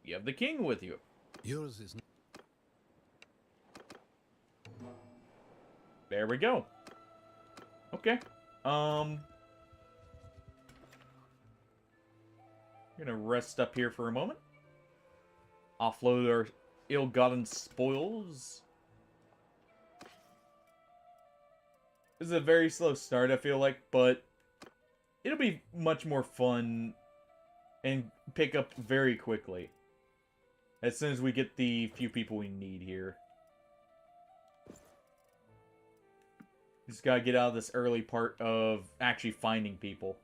You have the king with you. Yours is... There we go. Okay. Gonna rest up here for a moment. Offload our ill-gotten spoils. This is a very slow start, I feel like, but it'll be much more fun and pick up very quickly as soon as we get the few people we need here. Just gotta get out of this early part of actually finding people.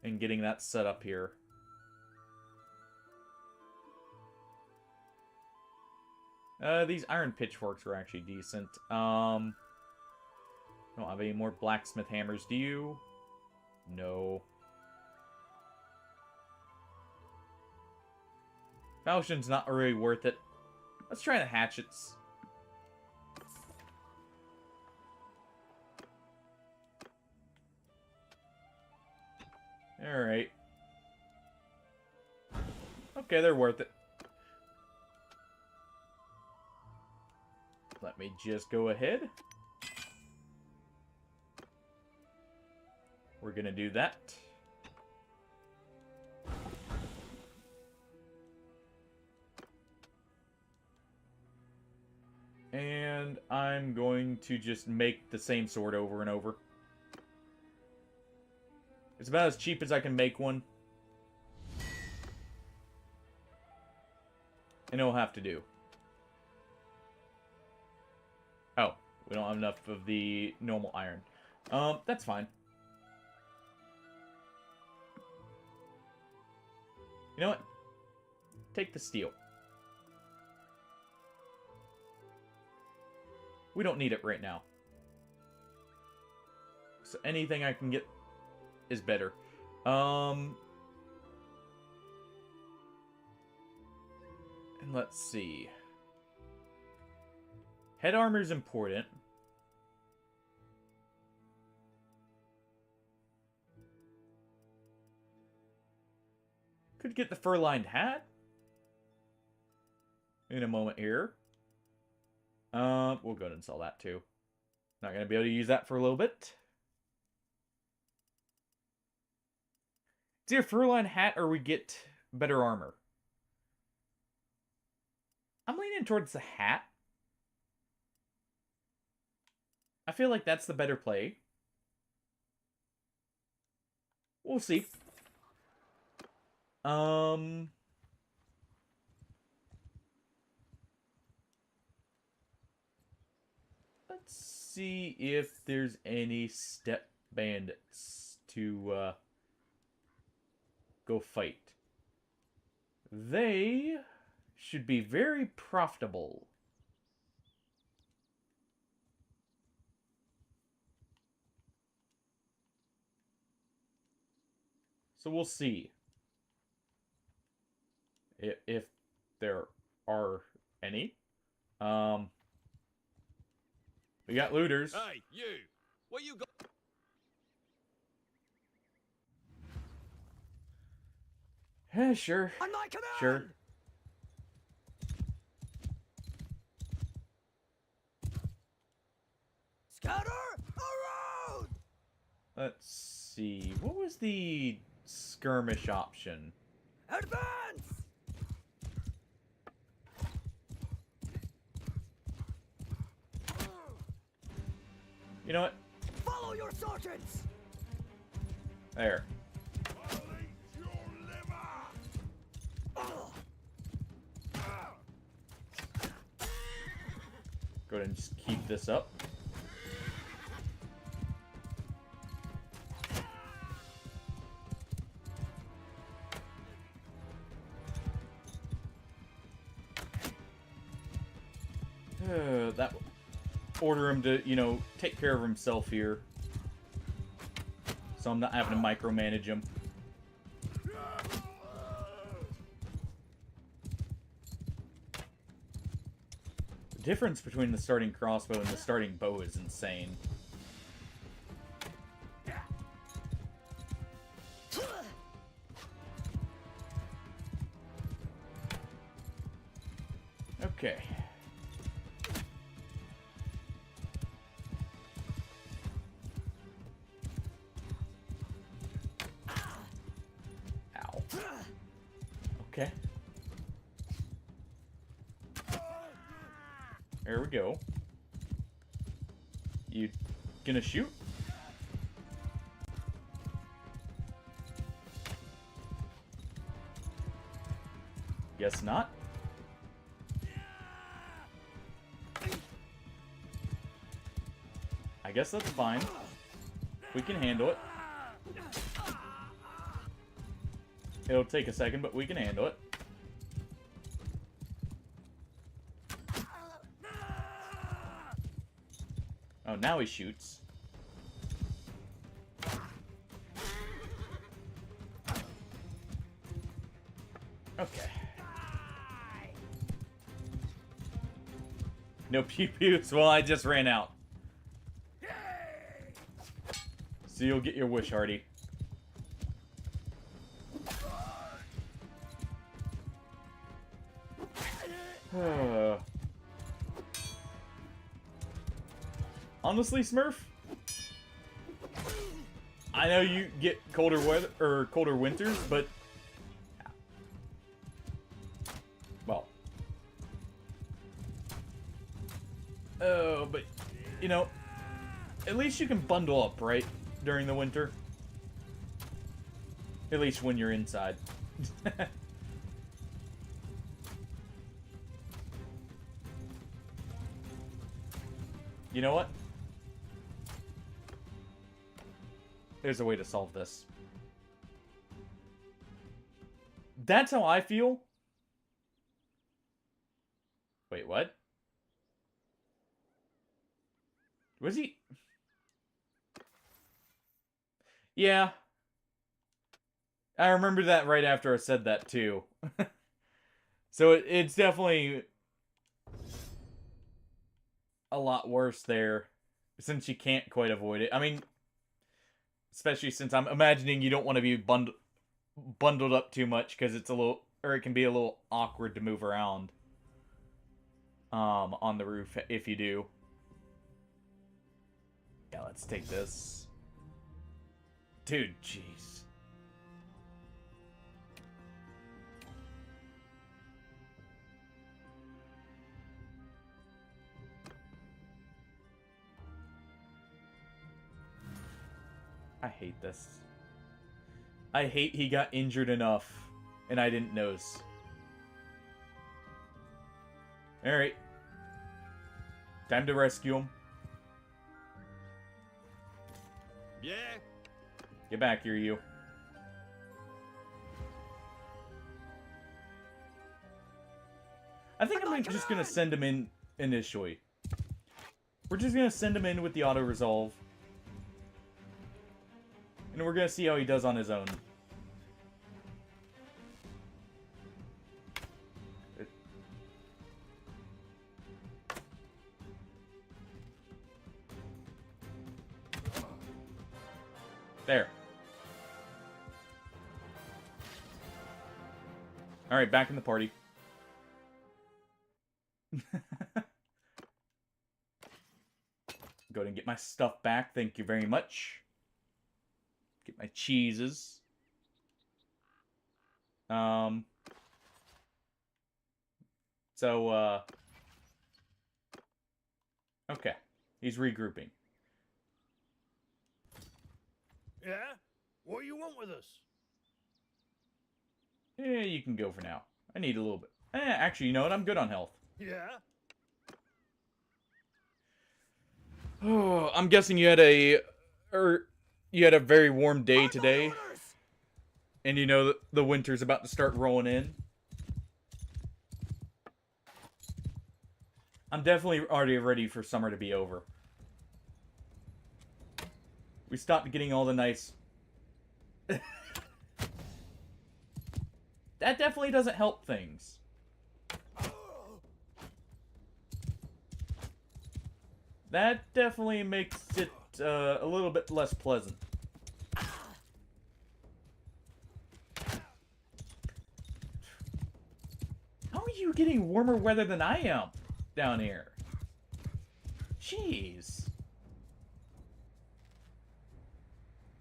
And getting that set up here. These iron pitchforks were actually decent. Don't have any more blacksmith hammers, do you? No. Falchion's not really worth it. Let's try the hatchets. Alright. Okay, they're worth it. Let me just go ahead. We're gonna do that. And I'm going to just make the same sword over and over. It's about as cheap as I can make one. And it'll have to do. Oh, we don't have enough of the normal iron. That's fine. You know what? Take the steel. We don't need it right now. So anything I can get is better. And let's see. Head armor is important. Could get the fur-lined hat in a moment here. We'll go ahead and sell that too. Not gonna be able to use that for a little bit. It's either fur-lined hat or we get better armor. I'm leaning towards the hat. I feel like that's the better play. We'll see. Let's see if there's any step bandits to go fight. They should be very profitable. So we'll see if there are any. We got looters. Hey, you! What you got? Yeah, sure. On my command! Sure. Scatter around! Let's see. What was the skirmish option? Advance! You know what? Follow your sergeants! There. I'll eat your liver! Go ahead and just keep this up. that order him to, you know, take care of himself here. So I'm not having to micromanage him. The difference between the starting crossbow and the starting bow is insane. Okay. Ow. Okay. There we go. You gonna shoot? Guess not. I guess that's fine. We can handle it. It'll take a second, but we can handle it. Oh, now he shoots. Okay. No pew-pews. Well, I just ran out. So you'll get your wish, Hardy. Honestly, Smurf, I know you get colder weather or colder winters, but well, but you know, at least you can bundle up, right, during the winter. At least when you're inside. You know what? There's a way to solve this. That's how I feel. Wait, what? Was he? Yeah. I remember that right after I said that, too. So it's definitely a lot worse there, since you can't quite avoid it. I mean, especially since I'm imagining you don't want to be bundled up too much, because it's a little, or it can be a little awkward to move around on the roof if you do. Yeah, let's take this. Dude, jeez. I hate this. I hate he got injured enough, and I didn't notice. Alright. Time to rescue him. Yeah? Get back here, you. I think I'm just gonna send him in initially. We're just gonna send him in with the auto-resolve. And we're gonna see how he does on his own. There. Alright, back in the party. Go ahead and get my stuff back. Thank you very much. Get my cheeses. Okay. He's regrouping. Yeah? What do you want with us? Yeah, you can go for now. I need a little bit. Actually, you know what? I'm good on health. Yeah? Oh, I'm guessing you had a very warm day today, and you know that the winter's about to start rolling in. I'm definitely already ready for summer to be over. We stopped getting all the nice... That definitely doesn't help things. That definitely makes it a little bit less pleasant. How are you getting warmer weather than I am down here? Jeez.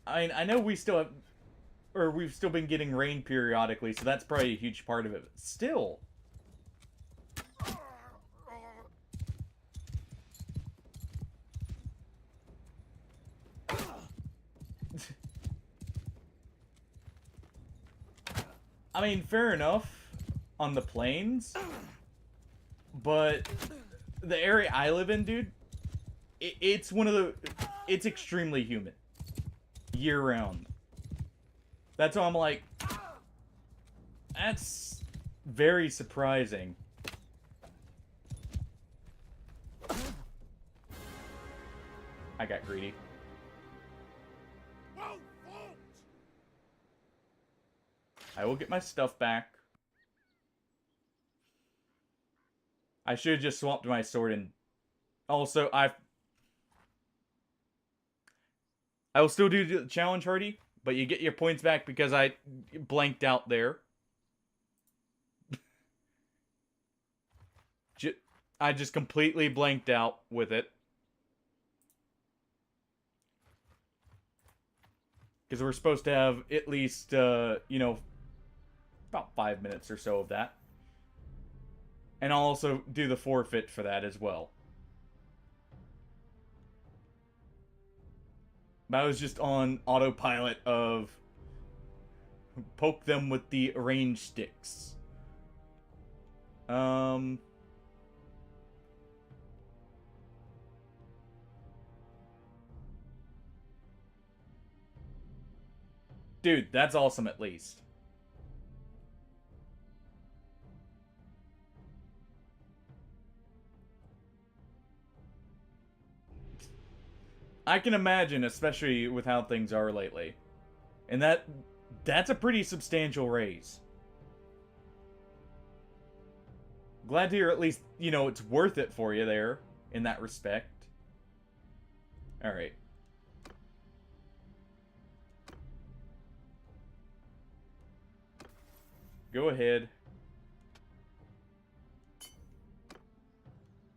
I know we still have... Or we've still been getting rain periodically, so that's probably a huge part of it. But still. I mean, fair enough on the plains, but the area I live in, dude, it's one of the... It's extremely humid. Year-round. That's why I'm like... That's very surprising. I got greedy. I will get my stuff back. I should have just swapped my sword and... Also, I will still do the challenge, Hardy, but you get your points back because I blanked out there. I just completely blanked out with it. Because we're supposed to have at least, you know, about 5 minutes or so of that. And I'll also do the forfeit for that as well. But I was just on autopilot of poke them with the range sticks. Dude, that's awesome at least. I can imagine, especially with how things are lately. And that's a pretty substantial raise. Glad to hear at least, you know, it's worth it for you there, in that respect. Alright. Go ahead.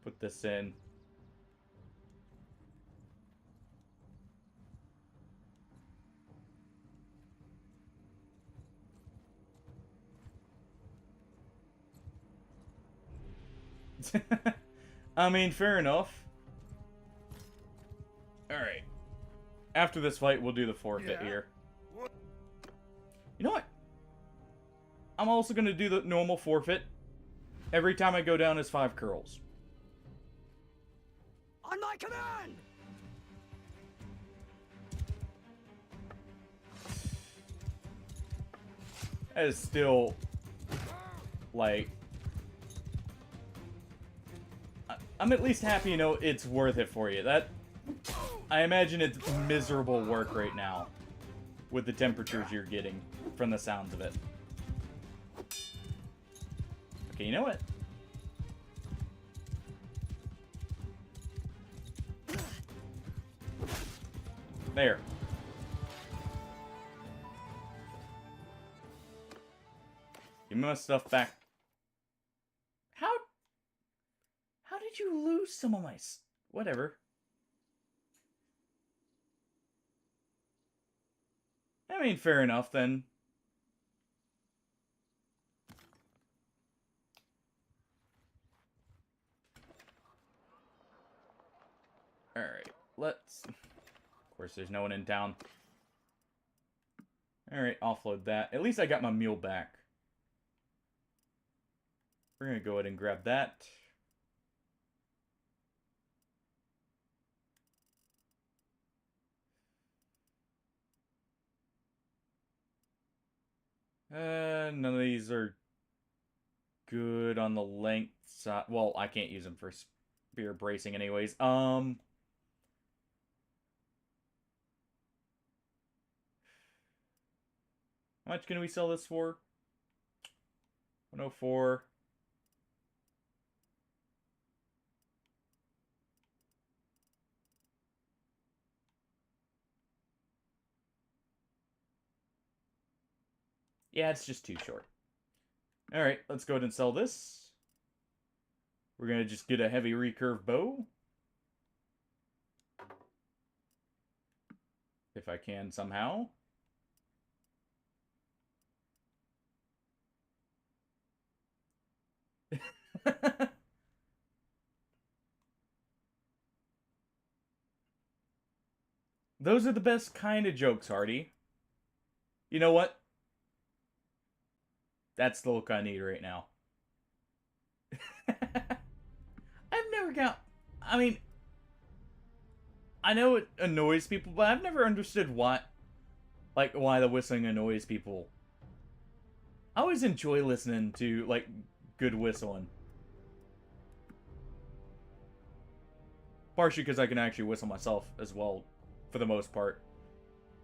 Put this in. I mean, fair enough. Alright. After this fight, we'll do the forfeit here. You know what? I'm also going to do the normal forfeit. Every time I go down is 5 curls. On my command! That is still... Like... I'm at least happy, you know, it's worth it for you. That... I imagine it's miserable work right now. With the temperatures you're getting from the sounds of it. Okay, you know what? There. Give me my stuff back. How did you lose some of my... Whatever. I mean, fair enough, then. Alright, let's... Of course, there's no one in town. Alright, offload that. At least I got my mule back. We're gonna go ahead and grab that. None of these are good on the length side. Well, I can't use them for beer bracing anyways. How much can we sell this for? 104. Yeah, it's just too short. Alright, let's go ahead and sell this. We're going to just get a heavy recurve bow. If I can somehow. Those are the best kind of jokes, Hardy. You know what? That's the look I need right now. I've never got... I mean... I know it annoys people, but I've never understood why the whistling annoys people. I always enjoy listening to, like, good whistling. Partially because I can actually whistle myself as well, for the most part.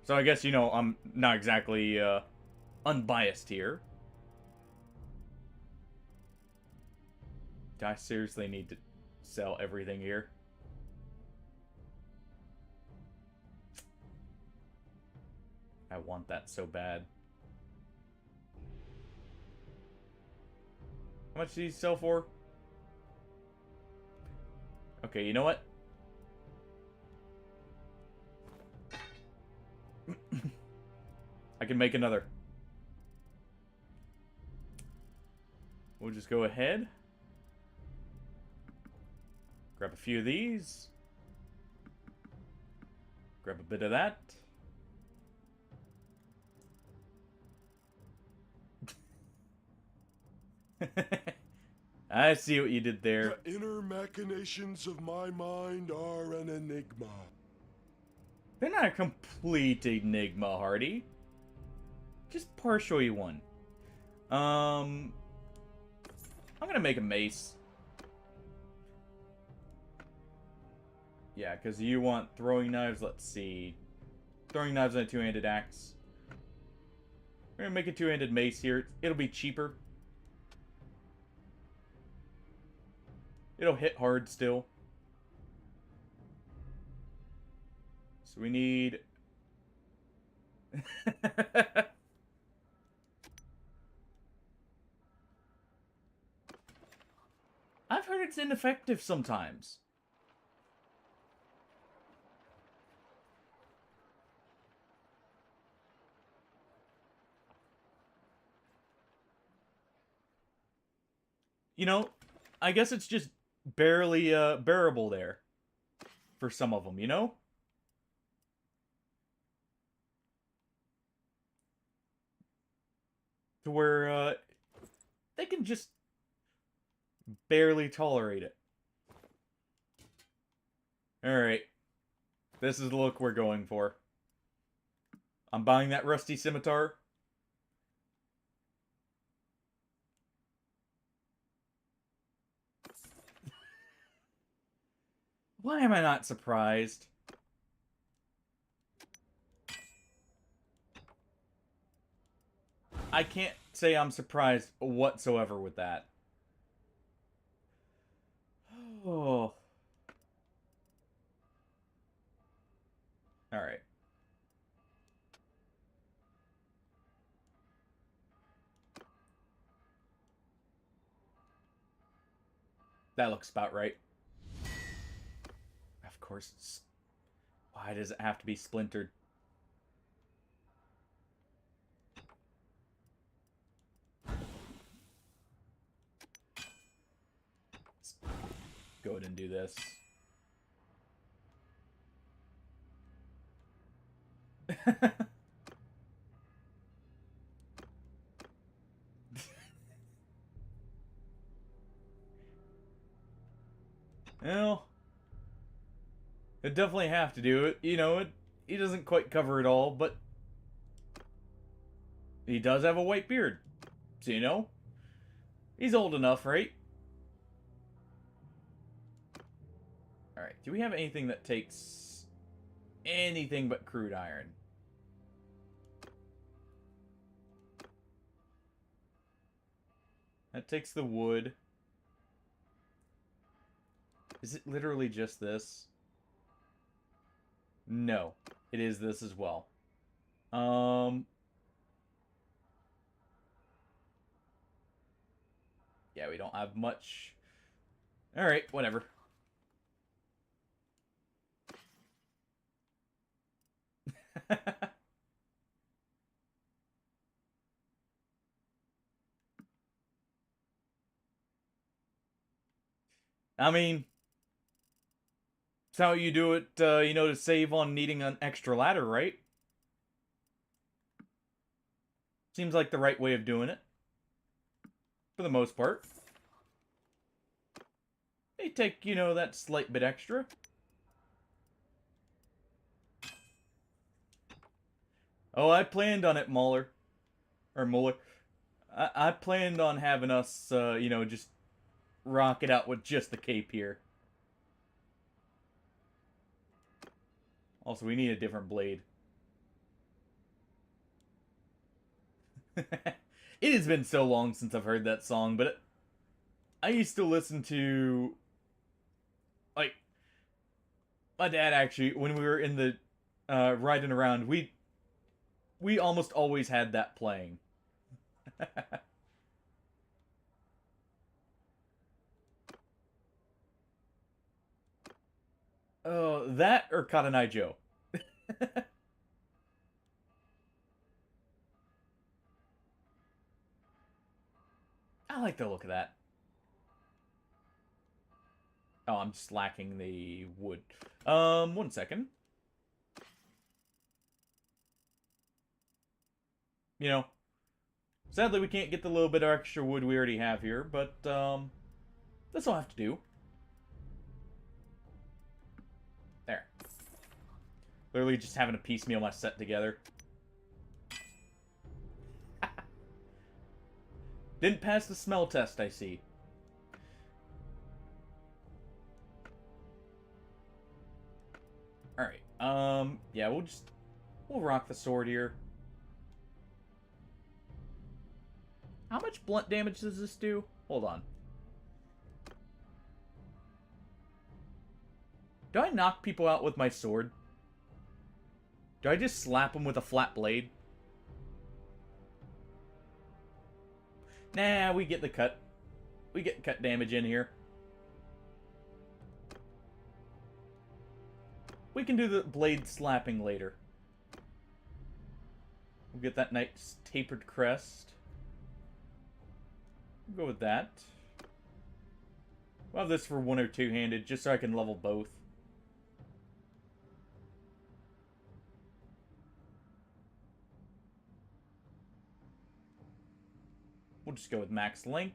So I guess, you know, I'm not exactly, unbiased here. Do I seriously need to sell everything here? I want that so bad. How much do these sell for? Okay, you know what? I can make another. We'll just go ahead. Grab a few of these. Grab a bit of that. I see what you did there. The inner machinations of my mind are an enigma. They're not a complete enigma, Hardy. Just partially one. I'm gonna make a mace. Yeah, because you want throwing knives. Let's see. Throwing knives and a two-handed axe. We're gonna make a two-handed mace here. It'll be cheaper. It'll hit hard still. So we need... I've heard it's ineffective sometimes. You know, I guess it's just barely bearable there for some of them, you know? To where they can just barely tolerate it. Alright. This is the look we're going for. I'm buying that rusty scimitar. Why am I not surprised? I can't say I'm surprised whatsoever with that. Oh. Alright. That looks about right. Of course. Why does it have to be splintered? Let's go ahead and do this. Well, it definitely have to do it. You know, he doesn't quite cover it all, but he does have a white beard. So, you know, he's old enough, right? Alright, do we have anything that takes anything but crude iron? That takes the wood. Is it literally just this? No, it is this as well. Yeah, we don't have much. Alright, whatever. I mean, it's how you do it, you know, to save on needing an extra ladder, right? Seems like the right way of doing it. For the most part. They take, you know, that slight bit extra. Oh, I planned on it, Muller. Or Muller. I planned on having us, you know, just rock it out with just the cape here. Also, we need a different blade. It has been so long since I've heard that song, but I used to listen to, like, my dad actually, when we were in the, riding around, we almost always had that playing. Oh, that or Katanai Joe. I like the look of that. Oh, I'm just lacking the wood. 1 second. You know, sadly we can't get the little bit of extra wood we already have here, but, this will have to do. There. Literally just having to piecemeal my set together. Didn't pass the smell test, I see. Alright, yeah, we'll rock the sword here. How much blunt damage does this do? Hold on. Do I knock people out with my sword? Do I just slap them with a flat blade? Nah, we get the cut. We get cut damage in here. We can do the blade slapping later. We'll get that nice tapered crest. We'll go with that. We'll have this for one or two-handed, just so I can level both. We'll just go with max length.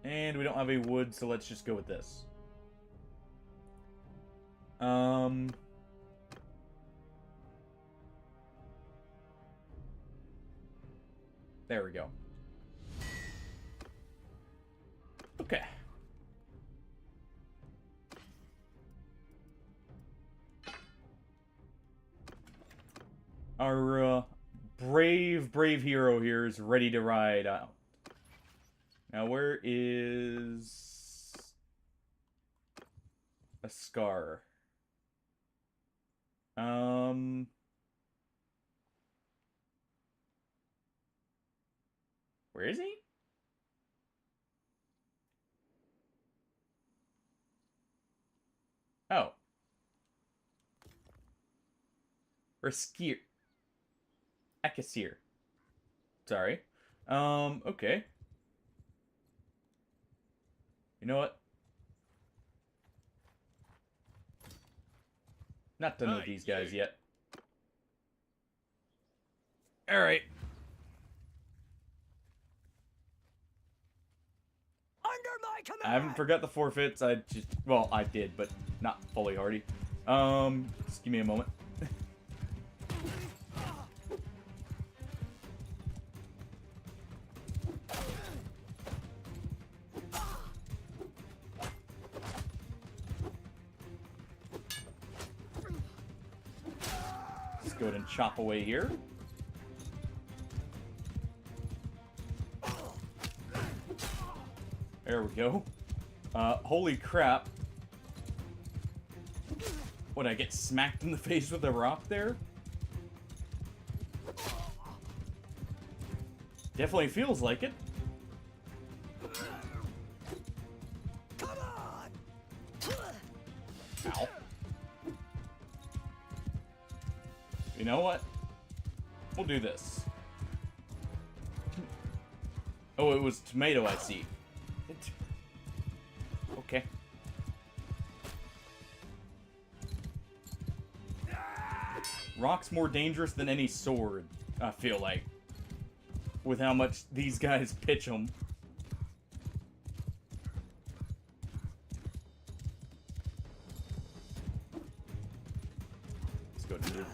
And we don't have any wood, so let's just go with this. There we go. Okay. Our brave hero here is ready to ride out. Now, where is a scar? Where is he? Oh. Or skier. Akasir. Sorry. Okay. You know what? Not done with these guys yet. Alright. Under my command! I haven't forgot the forfeits. I just... Well, I did, but not fully, Hardy. Just give me a moment. Let's go ahead and chop away here. There we go. Holy crap. What, I get smacked in the face with a rock there? Definitely feels like it. Come on! Ow. You know what? We'll do this. Oh, it was tomato, I see. Okay. Rock's more dangerous than any sword, I feel like. With how much these guys pitch them. Let's go to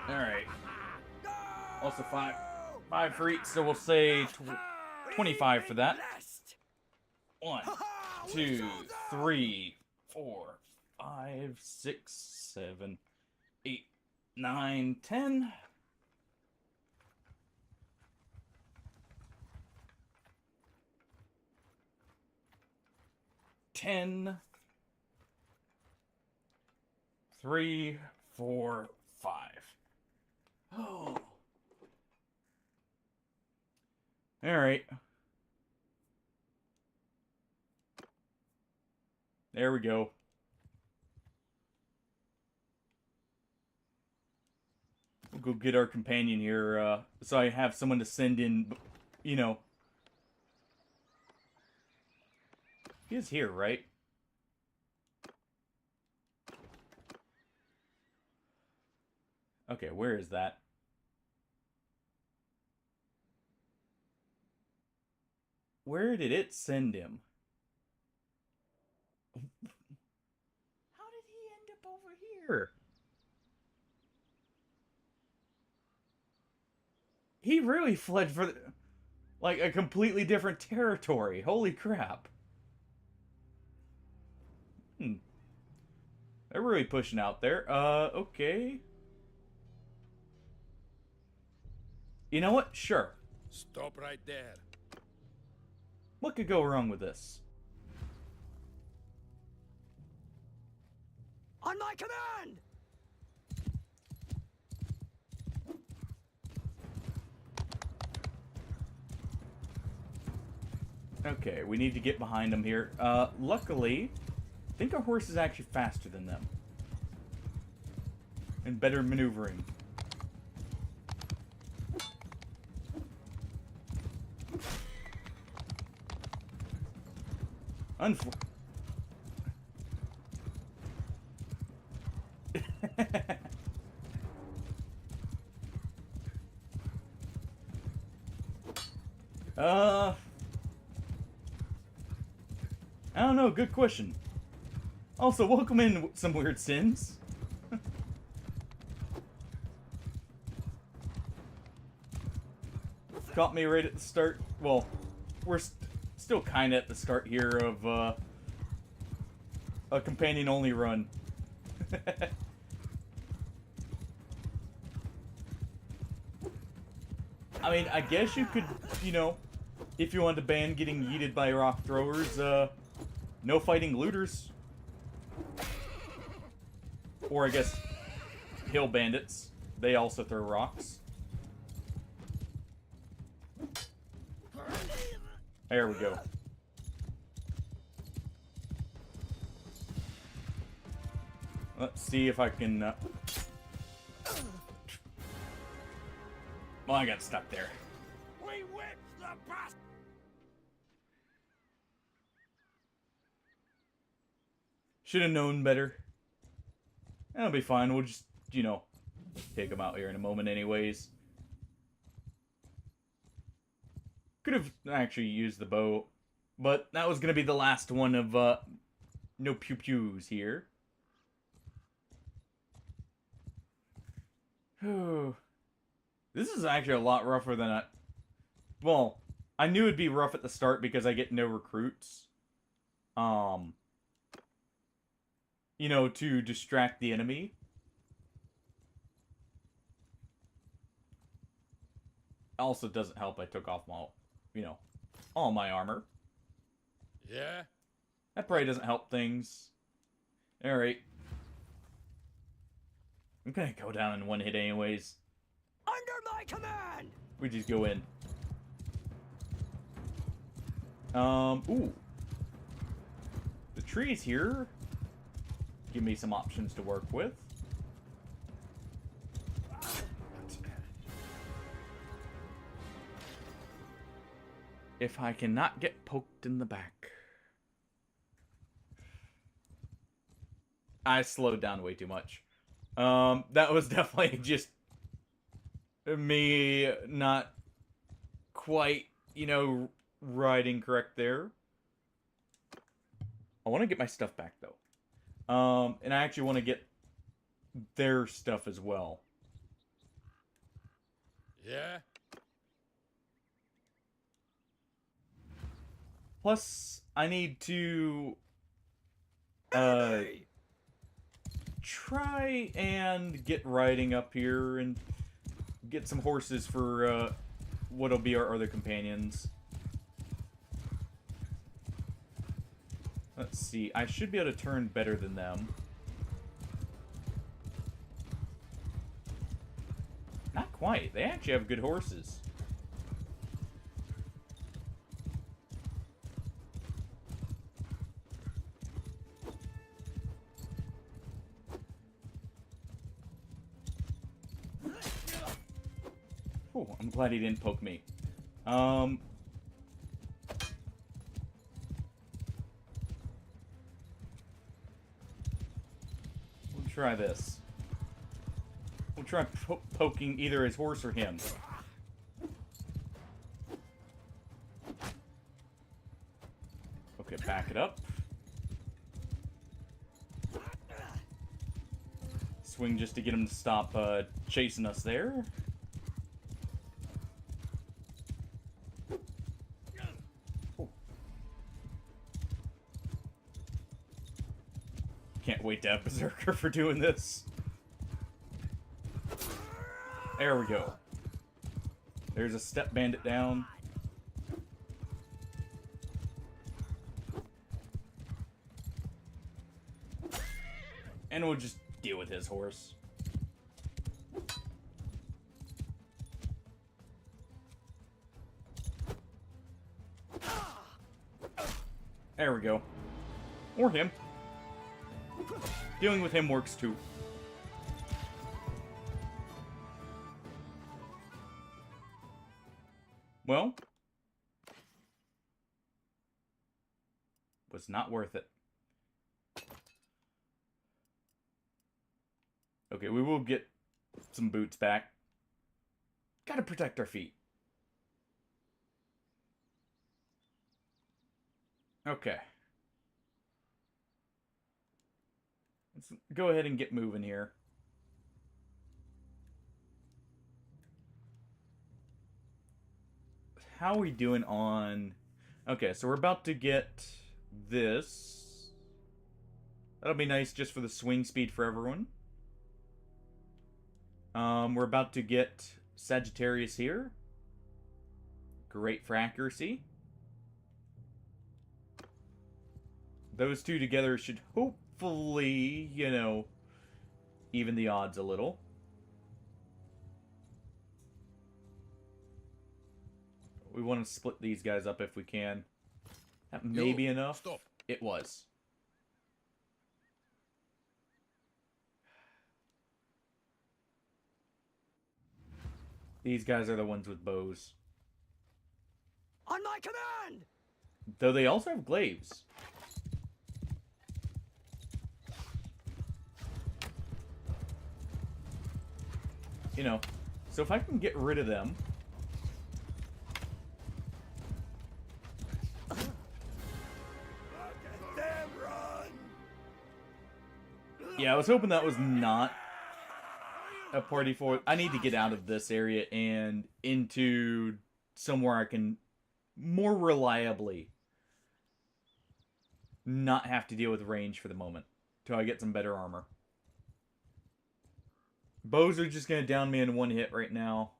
Alright. Also 5 for each, so we'll say 25 for that. 1, 2, 3, 4, 5, 6, 7, 8, 9, 10. Ten, 3, 4, 5. Oh. All right. There we go. We'll go get our companion here, so I have someone to send in, you know. He is here, right? Okay, where is that? Where did it send him? How did he end up over here? He really fled for, like, a completely different territory. Holy crap. They're really pushing out there. Okay. You know what? Sure. Stop right there. What could go wrong with this? On my command! Okay, we need to get behind them here. Luckily, I think our horse is actually faster than them. And better maneuvering. I don't know, good question. Also, welcome in some weird sins. Caught me right at the start. Well, we're still kind of at the start here of a companion-only run. I mean, I guess you could, you know, if you wanted to ban getting yeeted by rock throwers, no fighting looters. Or I guess hill bandits. They also throw rocks. There we go. Let's see if I can... Well, I got stuck there. We whip the bastard. Should have known better. That'll be fine. We'll just, you know, take them out here in a moment anyways. Could have actually used the bow, but that was going to be the last one of no pew-pews here. This is actually a lot rougher than I... Well, I knew it'd be rough at the start because I get no recruits. you know, to distract the enemy. Also doesn't help I took off my, you know, all my armor. Yeah? That probably doesn't help things. Alright. I'm gonna go down in one hit anyways. Under my command! We just go in. Ooh. The trees here give me some options to work with. If I cannot get poked in the back. I slowed down way too much. That was definitely just me not quite, you know, riding correct there. I want to get my stuff back, though. And I actually want to get their stuff as well. Yeah? Plus, I need to try and get riding up here and get some horses for what'll be our other companions. Let's see. I should be able to turn better than them. Not quite. They actually have good horses. Oh, I'm glad he didn't poke me. We'll try this. We'll try poking either his horse or him. Okay, back it up. Swing just to get him to stop chasing us there. Can't wait to have Berserker for doing this. There we go. There's a step bandit down. And we'll just deal with his horse. There we go. Or him. Dealing with him works too. Well, was not worth it. Okay, we will get some boots back. Gotta protect our feet. Okay. Let's go ahead and get moving here. How are we doing on... Okay, so we're about to get this. That'll be nice just for the swing speed for everyone. We're about to get Sagittarius here. Great for accuracy. Those two together should hopefully, you know, even the odds a little. We want to split these guys up if we can. That may be enough. Stop. It was. These guys are the ones with bows. On my command! Though they also have glaives. You know, so if I can get rid of them... Look at them run! Yeah, I was hoping that was not a party for... I need to get out of this area and into somewhere I can more reliably not have to deal with range for the moment. till I get some better armor. Bows are just gonna down me in one hit right now.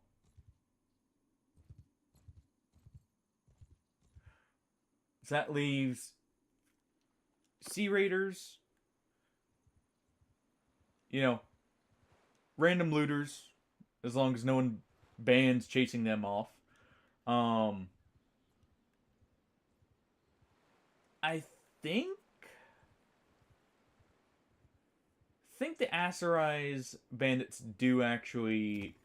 So that leaves Sea Raiders, you know, random looters, as long as no one bans chasing them off. I think the Aserized bandits do actually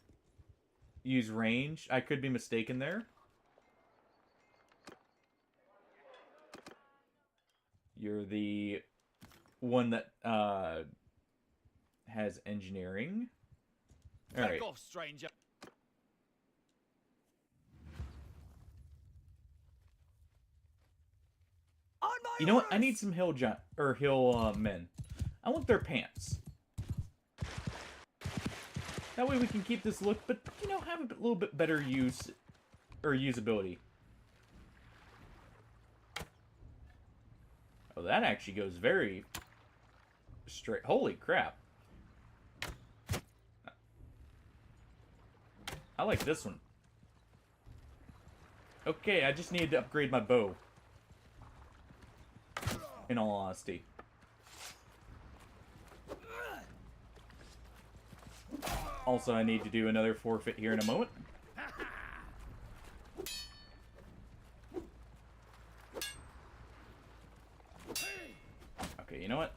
use range. I could be mistaken there. You're the one that has engineering. All right. Back off, stranger. On my You know what? I horse! need some hill men. I want their pants. That way we can keep this look, but you know, have a little bit better use or usability. Oh, that actually goes very straight. Holy crap. I like this one. Okay, I just needed to upgrade my bow. In all honesty. Also, I need to do another forfeit here in a moment. Okay, you know what?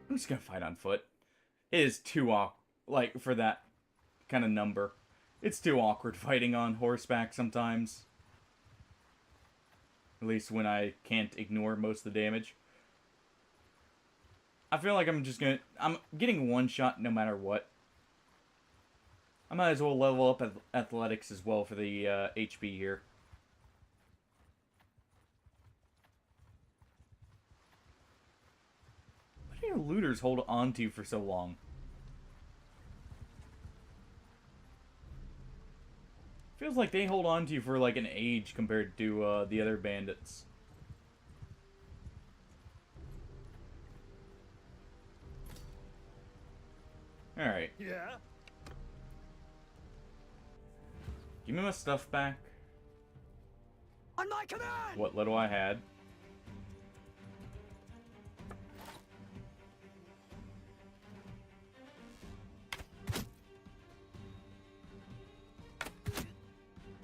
I'm just gonna fight on foot. It is too awkward, like, for that kind of number. It's too awkward fighting on horseback sometimes. At least when I can't ignore most of the damage. I feel like I'm getting one shot no matter what. I might as well level up athletics as well for the HP here. What do your looters hold on to for so long? Feels like they hold on to you for like an age compared to the other bandits. Alright. Yeah? Give me my stuff back. On my command! What little I had.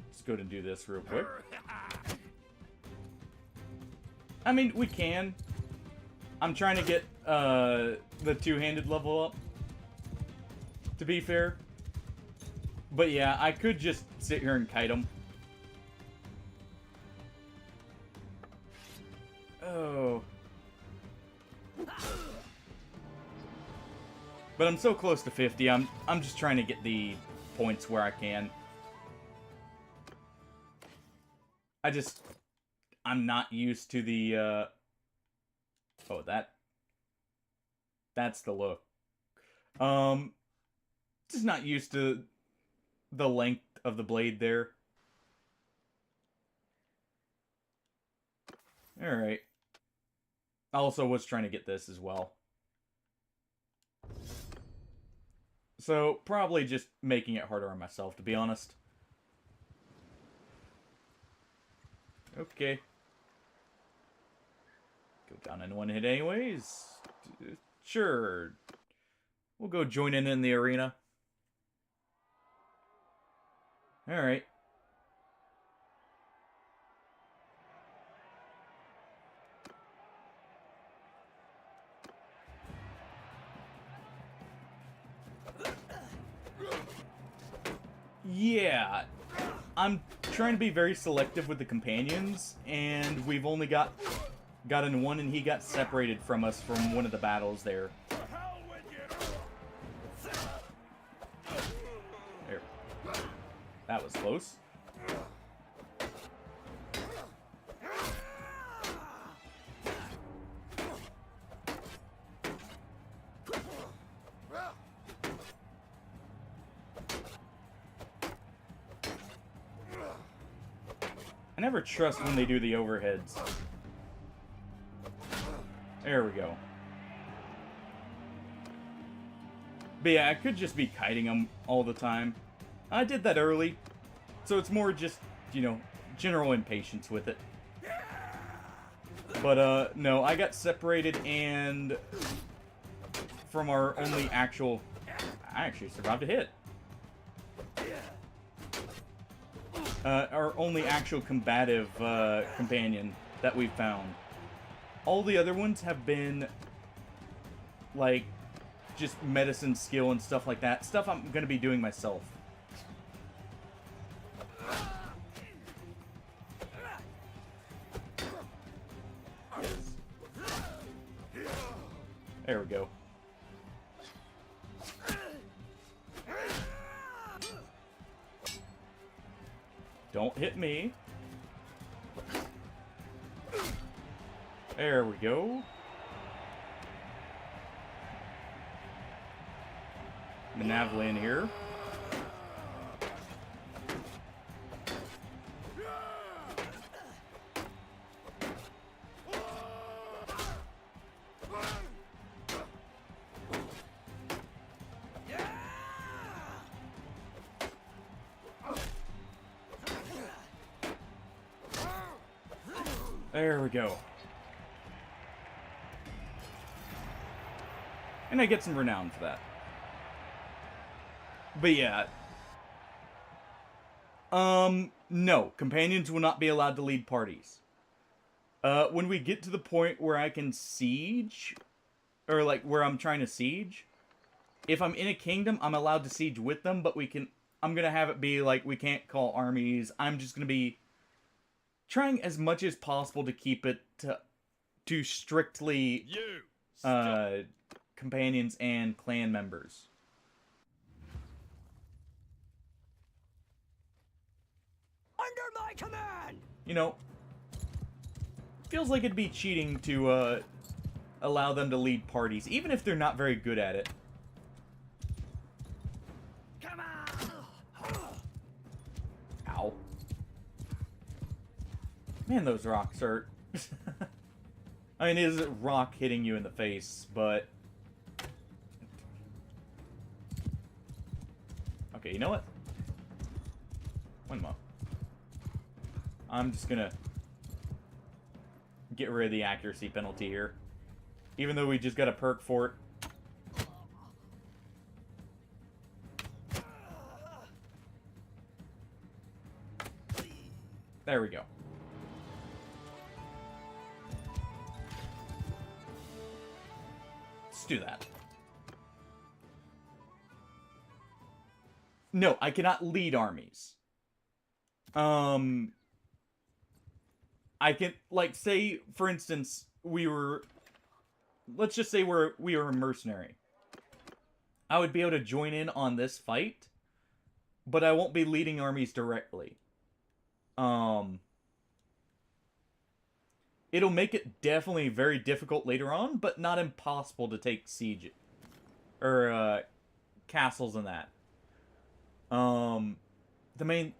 Let's go ahead and do this real quick. I mean, we can. I'm trying to get the two-handed level up, to be fair. But yeah, I could just sit here and kite them. Oh. But I'm so close to 50, I'm just trying to get the points where I can. I'm not used to the, oh, that's the look. Just not used to the length of the blade there. Alright. I also was trying to get this as well. So, probably just making it harder on myself, to be honest. Okay. Go down in one hit anyways. Sure. We'll go join in the arena. Alright. Yeah. I'm trying to be very selective with the companions, and we've only gotten one, and he got separated from us from one of the battles there. There. That was close. I never trust when they do the overheads. There we go. But yeah, I could just be kiting them all the time. I did that early, so it's more just, you know, general impatience with it. But, no, I got separated and from our only actual... I actually survived a hit. Our only actual combative companion that we've found. All the other ones have been, like, just medicine skill and stuff like that. Stuff I'm going to be doing myself. There we go. Don't hit me. There we go. The Navlin here. There we go. And I get some renown for that. But yeah. No. Companions will not be allowed to lead parties. When we get to the point where I can siege, or like where I'm trying to siege, if I'm in a kingdom, I'm allowed to siege with them, but I'm gonna have it be like we can't call armies. I'm just gonna be trying as much as possible to keep it to strictly companions and clan members. Under my command! You know, feels like it'd be cheating to allow them to lead parties, even if they're not very good at it. Come on! Ow. Man, those rocks hurt. I mean, it is a rock hitting you in the face, but... Okay, you know what? One more. I'm just gonna get rid of the accuracy penalty here. Even though we just got a perk for it. There we go. Let's do that. No, I cannot lead armies. I can, like, say, for instance, let's just say we were a mercenary. I would be able to join in on this fight, but I won't be leading armies directly. It'll make it definitely very difficult later on, but not impossible to take siege, or, castles and that. The main...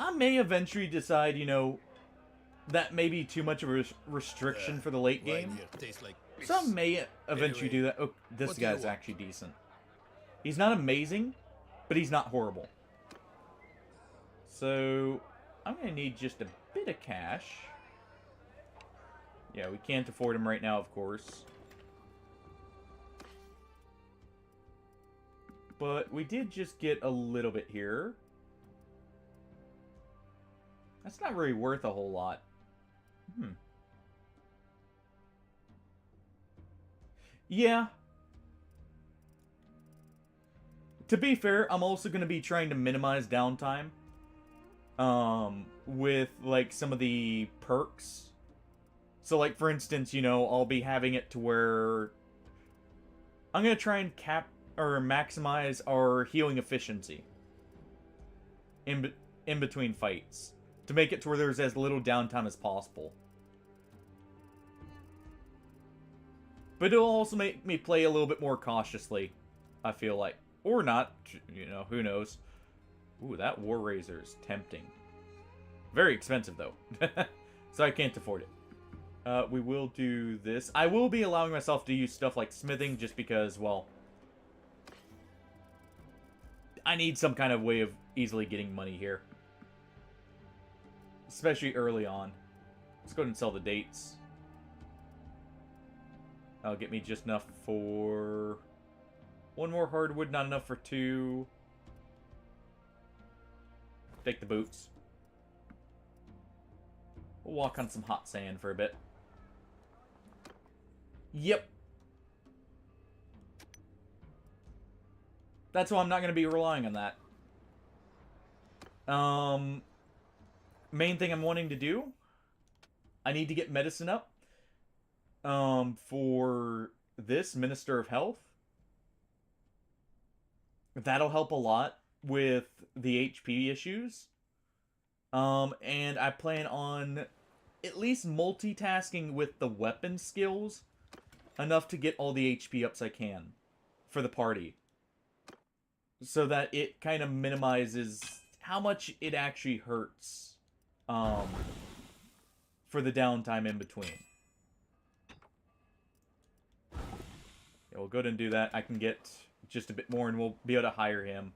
I may eventually decide, you know, that may be too much of a restriction for the late game. So I may eventually do that. Oh, this guy's actually decent. He's not amazing, but he's not horrible. So, I'm going to need just a bit of cash. Yeah, we can't afford him right now, of course. But we did just get a little bit here. That's not really worth a whole lot. Yeah. To be fair, I'm also going to be trying to minimize downtime. With, like, some of the perks. So, like, for instance, you know, I'll be having it to where... I'm going to try and maximize our healing efficiency. In between fights. To make it to where there's as little downtime as possible. But it'll also make me play a little bit more cautiously, I feel like. Or not, you know, who knows. Ooh, that War Razor is tempting. Very expensive, though. So I can't afford it. We will do this. I will be allowing myself to use stuff like smithing just because, well, I need some kind of way of easily getting money here. Especially early on. Let's go ahead and sell the dates. That'll get me just enough for one more hardwood, not enough for two. Take the boots. We'll walk on some hot sand for a bit. Yep. That's why I'm not going to be relying on that. Main thing I'm wanting to do, I need to get medicine up. For this, Minister of Health. That'll help a lot with the HP issues. And I plan on at least multitasking with the weapon skills enough to get all the HP ups I can for the party. So that it kind of minimizes how much it actually hurts for the downtime in between. Yeah, we'll go ahead and do that. I can get just a bit more and we'll be able to hire him.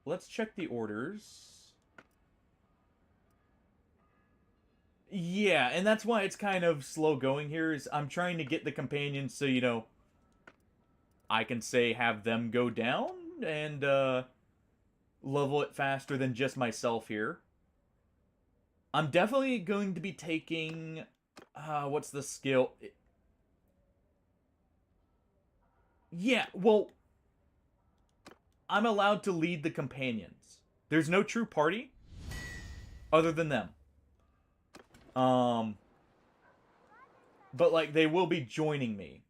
Let's check the orders. Yeah, and that's why it's kind of slow going here, is I'm trying to get the companions so, you know, I can say have them go down and level it faster than just myself here. I'm definitely going to be taking, what's the skill? Yeah, well, I'm allowed to lead the companions. There's no true party other than them. But, like, they will be joining me.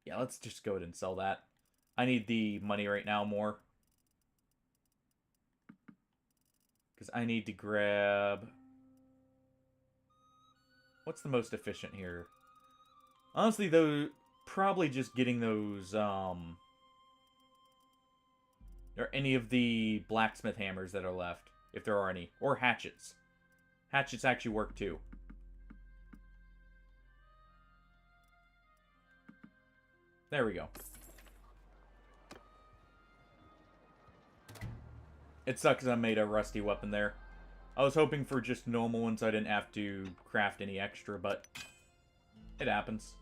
Yeah, let's just go ahead and sell that. I need the money right now more. Because I need to grab... What's the most efficient here? Honestly, though, probably just getting those, or any of the blacksmith hammers that are left, if there are any. Or hatchets. Hatchets actually work, too. There we go. It sucks I made a rusty weapon there. I was hoping for just normal ones so I didn't have to craft any extra, but it happens.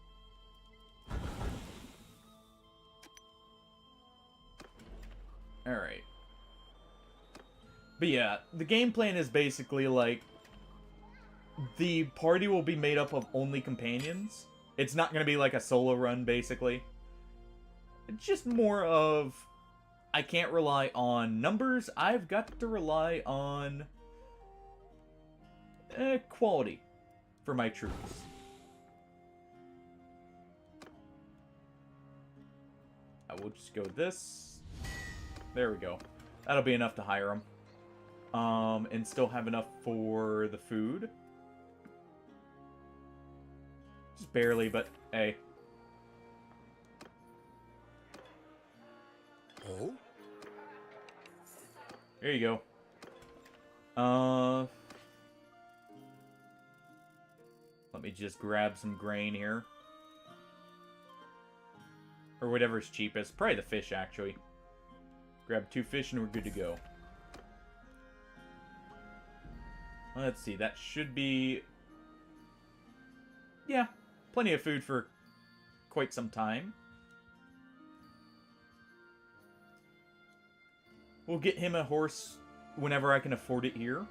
Alright. But yeah, the game plan is basically like, the party will be made up of only companions. It's not going to be like a solo run, basically. It's just more of, I can't rely on numbers, I've got to rely on quality for my troops. I will just go with this. There we go. That'll be enough to hire them. And still have enough for the food. Just barely, but hey. Oh? There you go. Let me just grab some grain here. Or whatever's cheapest. Probably the fish, actually. Grab 2 fish and we're good to go. Let's see, that should be... Yeah, plenty of food for quite some time. We'll get him a horse whenever I can afford it here.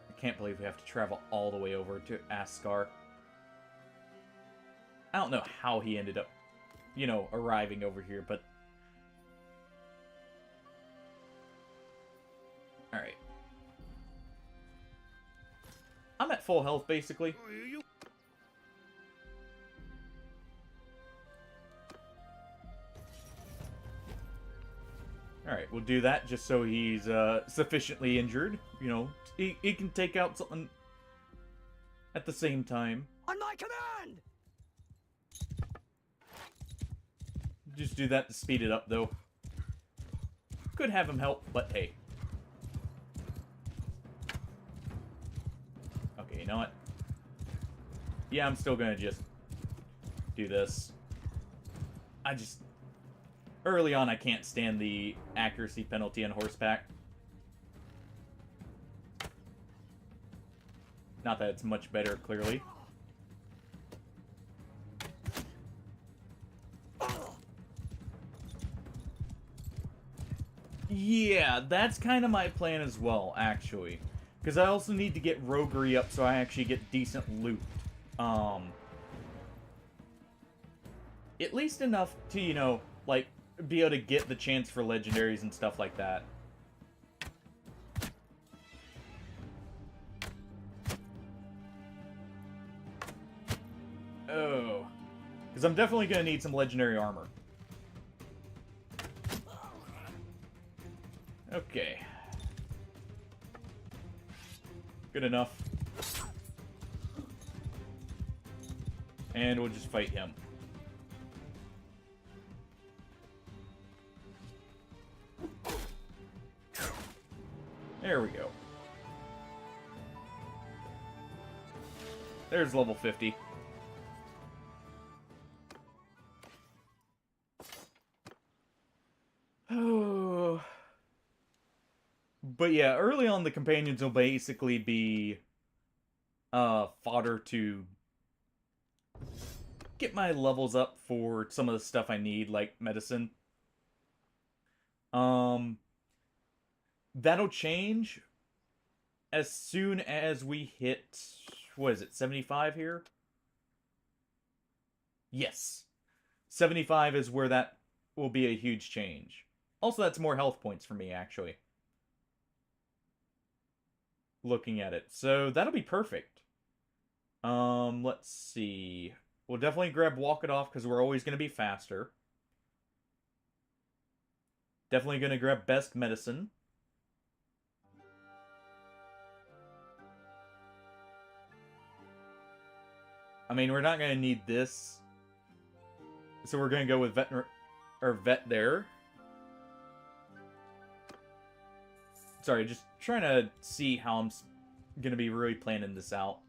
I can't believe we have to travel all the way over to Ascar. I don't know how he ended up, you know, arriving over here, but... Alright. I'm at full health, basically. Alright, we'll do that just so he's sufficiently injured. You know, he can take out something at the same time. On my command! Just do that to speed it up, though. Could have him help, but hey. Okay, you know what? Yeah, I'm still gonna just do this. Early on, I can't stand the accuracy penalty on horseback. Not that it's much better, clearly. Yeah, that's kind of my plan as well, actually. Because I also need to get roguery up so I actually get decent loot. At least enough to, you know, like, be able to get the chance for legendaries and stuff like that. Oh. Because I'm definitely going to need some legendary armor. Okay. Good enough. And we'll just fight him. There we go. There's level 50. Oh. But yeah, early on the companions will basically be fodder to get my levels up for some of the stuff I need, like medicine. That'll change as soon as we hit, what is it, 75 here? Yes. 75 is where that will be a huge change. Also, that's more health points for me, actually. Looking at it. So, that'll be perfect. Let's see. We'll definitely grab Walk It Off, because we're always going to be faster. Definitely going to grab Best Medicine. I mean, we're not going to need this. So we're going to go with Vet there. Sorry, just trying to see how I'm going to be really planning this out.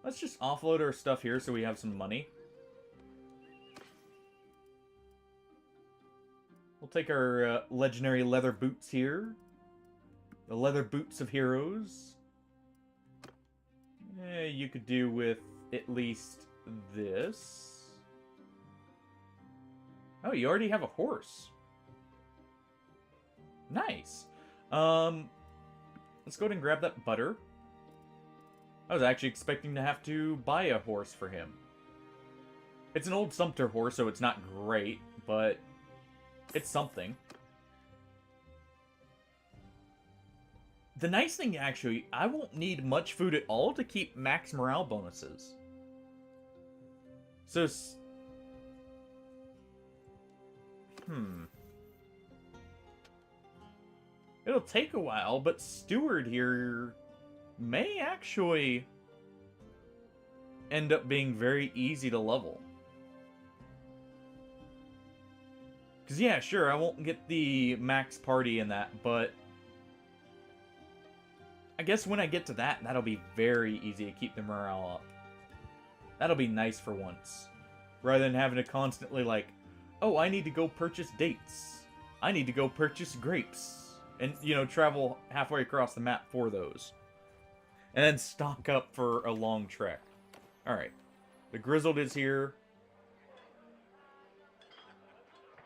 Let's just offload our stuff here so we have some money. We'll take our legendary leather boots here. The leather boots of heroes. You could do with at least this. Oh, you already have a horse. Nice. Let's go ahead and grab that butter. I was actually expecting to have to buy a horse for him. It's an old Sumpter horse, so it's not great, but it's something. The nice thing, actually, I won't need much food at all to keep max morale bonuses. So, it'll take a while, but Steward here may actually end up being very easy to level. Because, yeah, sure, I won't get the max party in that, but I guess when I get to that, that'll be very easy to keep the morale up. That'll be nice for once. Rather than having to constantly, like, oh, I need to go purchase dates. I need to go purchase grapes. And, you know, travel halfway across the map for those. And then stock up for a long trek. Alright. The Grizzled is here.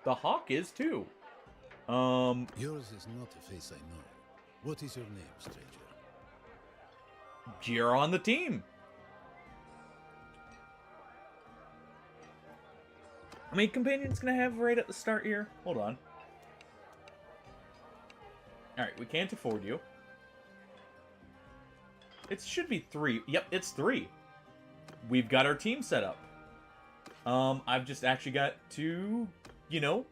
The Hawk is too. Yours is not a face I know. What is your name, stranger? You're on the team. How many companions can I have right at the start here? Hold on. Alright, we can't afford you. It should be 3. Yep, it's 3. we've got our team set up. I've just actually got to, you know,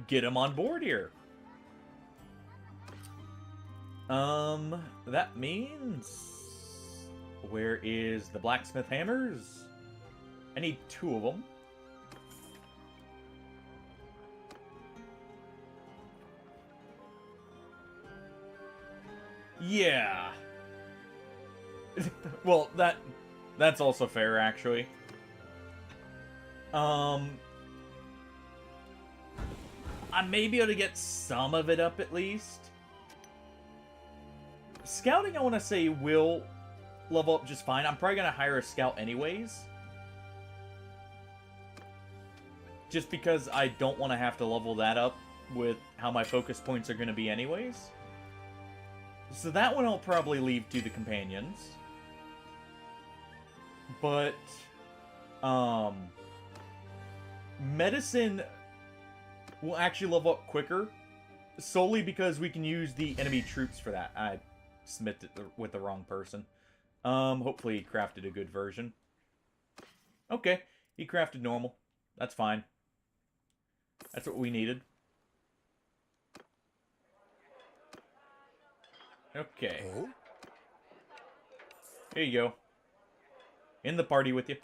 get them on board here. That means... Where is the blacksmith hammers? I need 2 of them. Yeah. Well, that's also fair, actually. I may be able to get some of it up at least. Scouting, I want to say, will level up just fine. I'm probably going to hire a scout anyways. Just because I don't want to have to level that up with how my focus points are going to be anyways. So that one I'll probably leave to the companions. But, medicine will actually level up quicker, solely because we can use the enemy troops for that. I smith it with the wrong person. Hopefully he crafted a good version. Okay, he crafted normal. That's fine. That's what we needed. Okay. Oh? Here you go. In the party with you.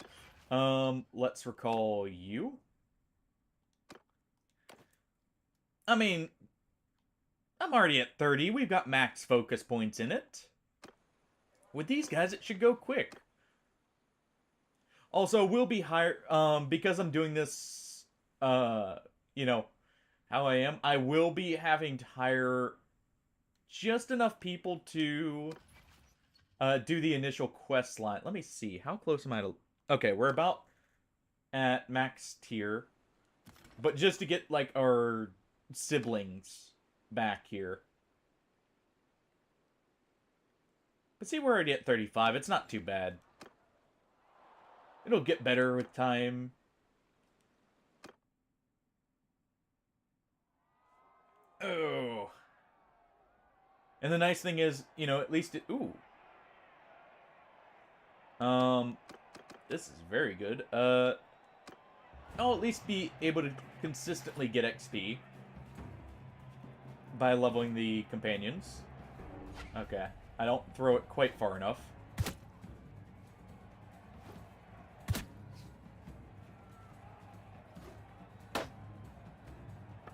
Let's recall you. I mean, I'm already at 30. We've got max focus points in it. With these guys, it should go quick. Also, we'll be higher, because I'm doing this, you know, how I am, I will be having to hire just enough people to do the initial quest line. Let me see. How close am I to... Okay, we're about at max tier. But just to get, like, our siblings back here. But see, we're already at 35. It's not too bad. It'll get better with time. Oh. And the nice thing is, you know, at least it... Ooh. This is very good. I'll at least be able to consistently get XP by leveling the companions. Okay. I don't throw it quite far enough.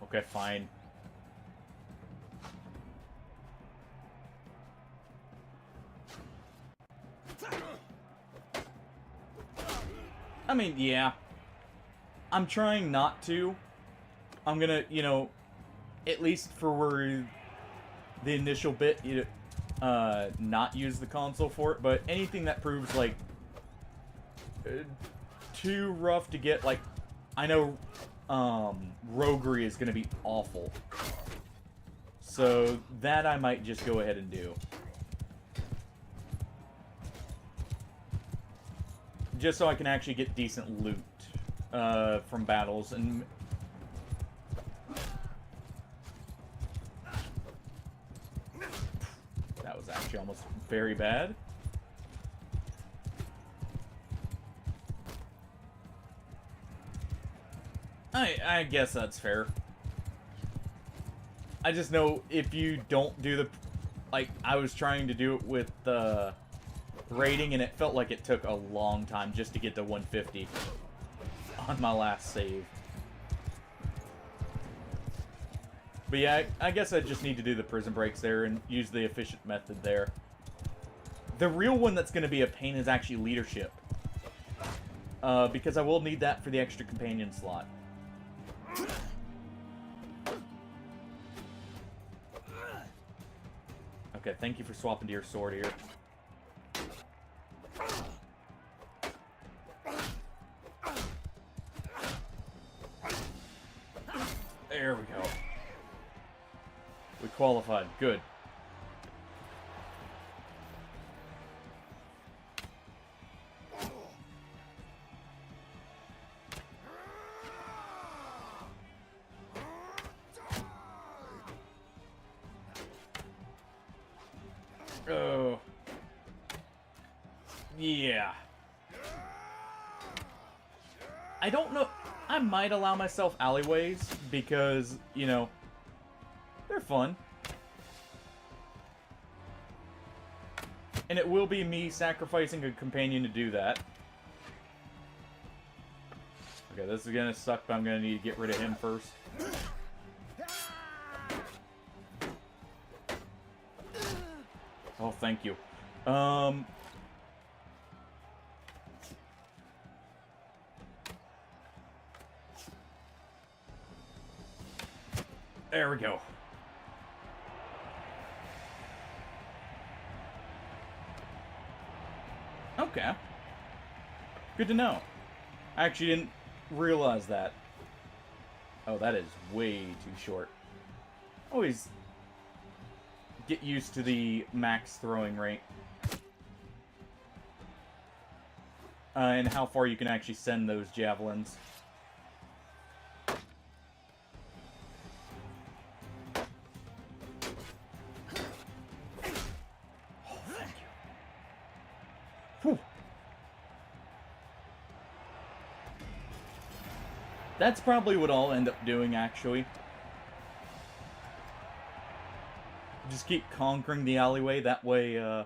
Okay, fine. I mean, yeah. I'm trying not to. I'm gonna, you know, at least for the initial bit, you not use the console for it, but anything that proves, like, too rough to get, like, I know, roguery is gonna be awful. So, that I might just go ahead and do. Just so I can actually get decent loot from battles. And that was actually almost very bad. I guess that's fair. I just know if you don't do the... Like, I was trying to do it with the... rating, and it felt like it took a long time just to get to 150 on my last save. But yeah, I guess I just need to do the prison breaks there and use the efficient method there. The real one that's going to be a pain is actually leadership. Because I will need that for the extra companion slot. Okay, thank you for swapping to your sword here. There we go. We qualified. Good. Oh. Yeah. I don't know. I might allow myself alleyways because, you know, they're fun. And it will be me sacrificing a companion to do that. Okay, this is gonna suck, but I'm gonna need to get rid of him first. Oh, thank you. There we go. Okay. Good to know. I actually didn't realize that. Oh, that is way too short. Always get used to the max throwing rate. And how far you can actually send those javelins. Whew. That's probably what I'll end up doing, actually. Just keep conquering the alleyway, that way, you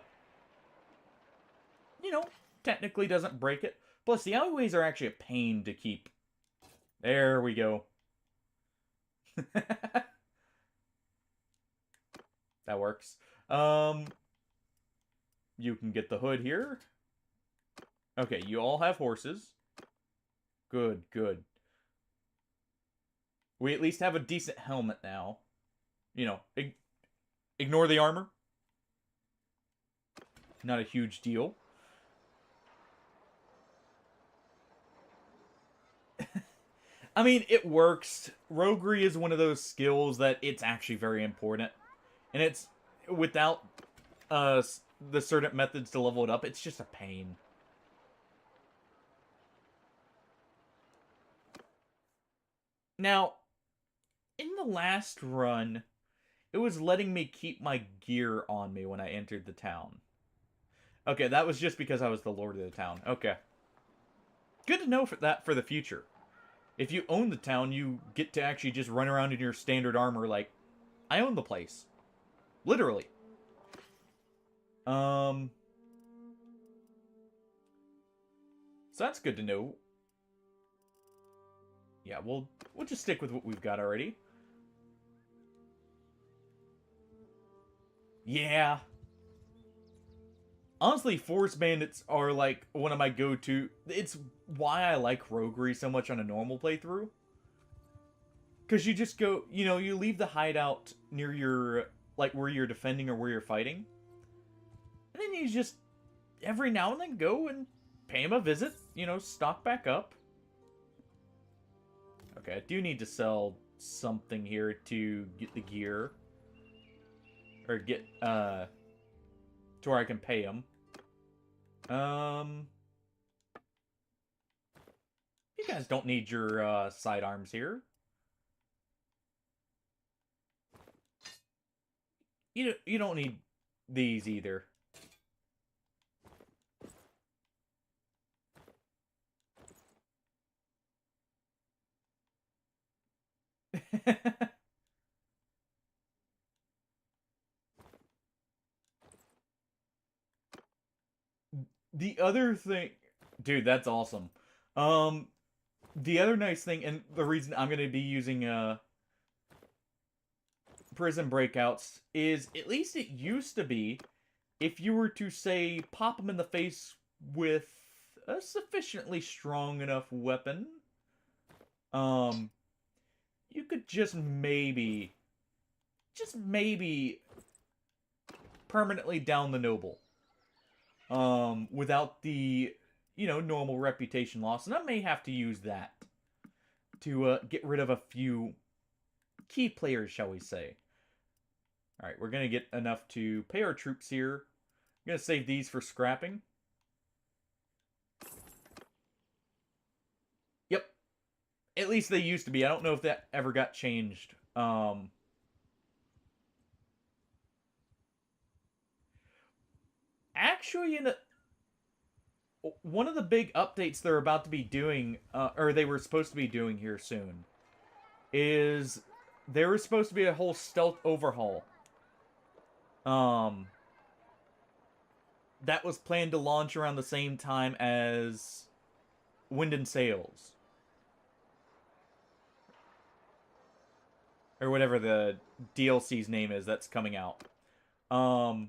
know, technically doesn't break it. Plus, the alleyways are actually a pain to keep. There we go. That works. You can get the hood here. Okay, you all have horses. Good, good. We at least have a decent helmet now. You know, ignore the armor. Not a huge deal. I mean, it works. Roguery is one of those skills that it's actually very important. And it's, without the certain methods to level it up, it's just a pain. Now, in the last run, it was letting me keep my gear on me when I entered the town. Okay, that was just because I was the lord of the town. Okay. Good to know for that for the future. If you own the town, you get to actually just run around in your standard armor like, I own the place. Literally. So that's good to know. Yeah, we'll just stick with what we've got already. Yeah. Honestly, Forest Bandits are like one of my go-to. It's why I like Roguery so much on a normal playthrough. Because you just go, you know, you leave the hideout near your, like, where you're defending or where you're fighting. And then you just, every now and then, go and pay him a visit. You know, stock back up. Okay, I do need to sell something here to get the gear. Or get, to where I can pay him. You guys don't need your, sidearms here. You don't need these either. The other thing... Dude, that's awesome. The other nice thing, and the reason I'm going to be using, prison breakouts, is at least it used to be, if you were to, say, pop them in the face with a sufficiently strong enough weapon, you could just maybe permanently down the noble. Without the, you know, normal reputation loss. And I may have to use that to get rid of a few key players, shall we say. Alright, we're going to get enough to pay our troops here. I'm going to save these for scrapping. Yep. At least they used to be. I don't know if that ever got changed. Actually, one of the big updates they're about to be doing, or they were supposed to be doing here soon, is there was supposed to be a whole stealth overhaul. That was planned to launch around the same time as Wind and Sails. Or whatever the DLC's name is that's coming out. I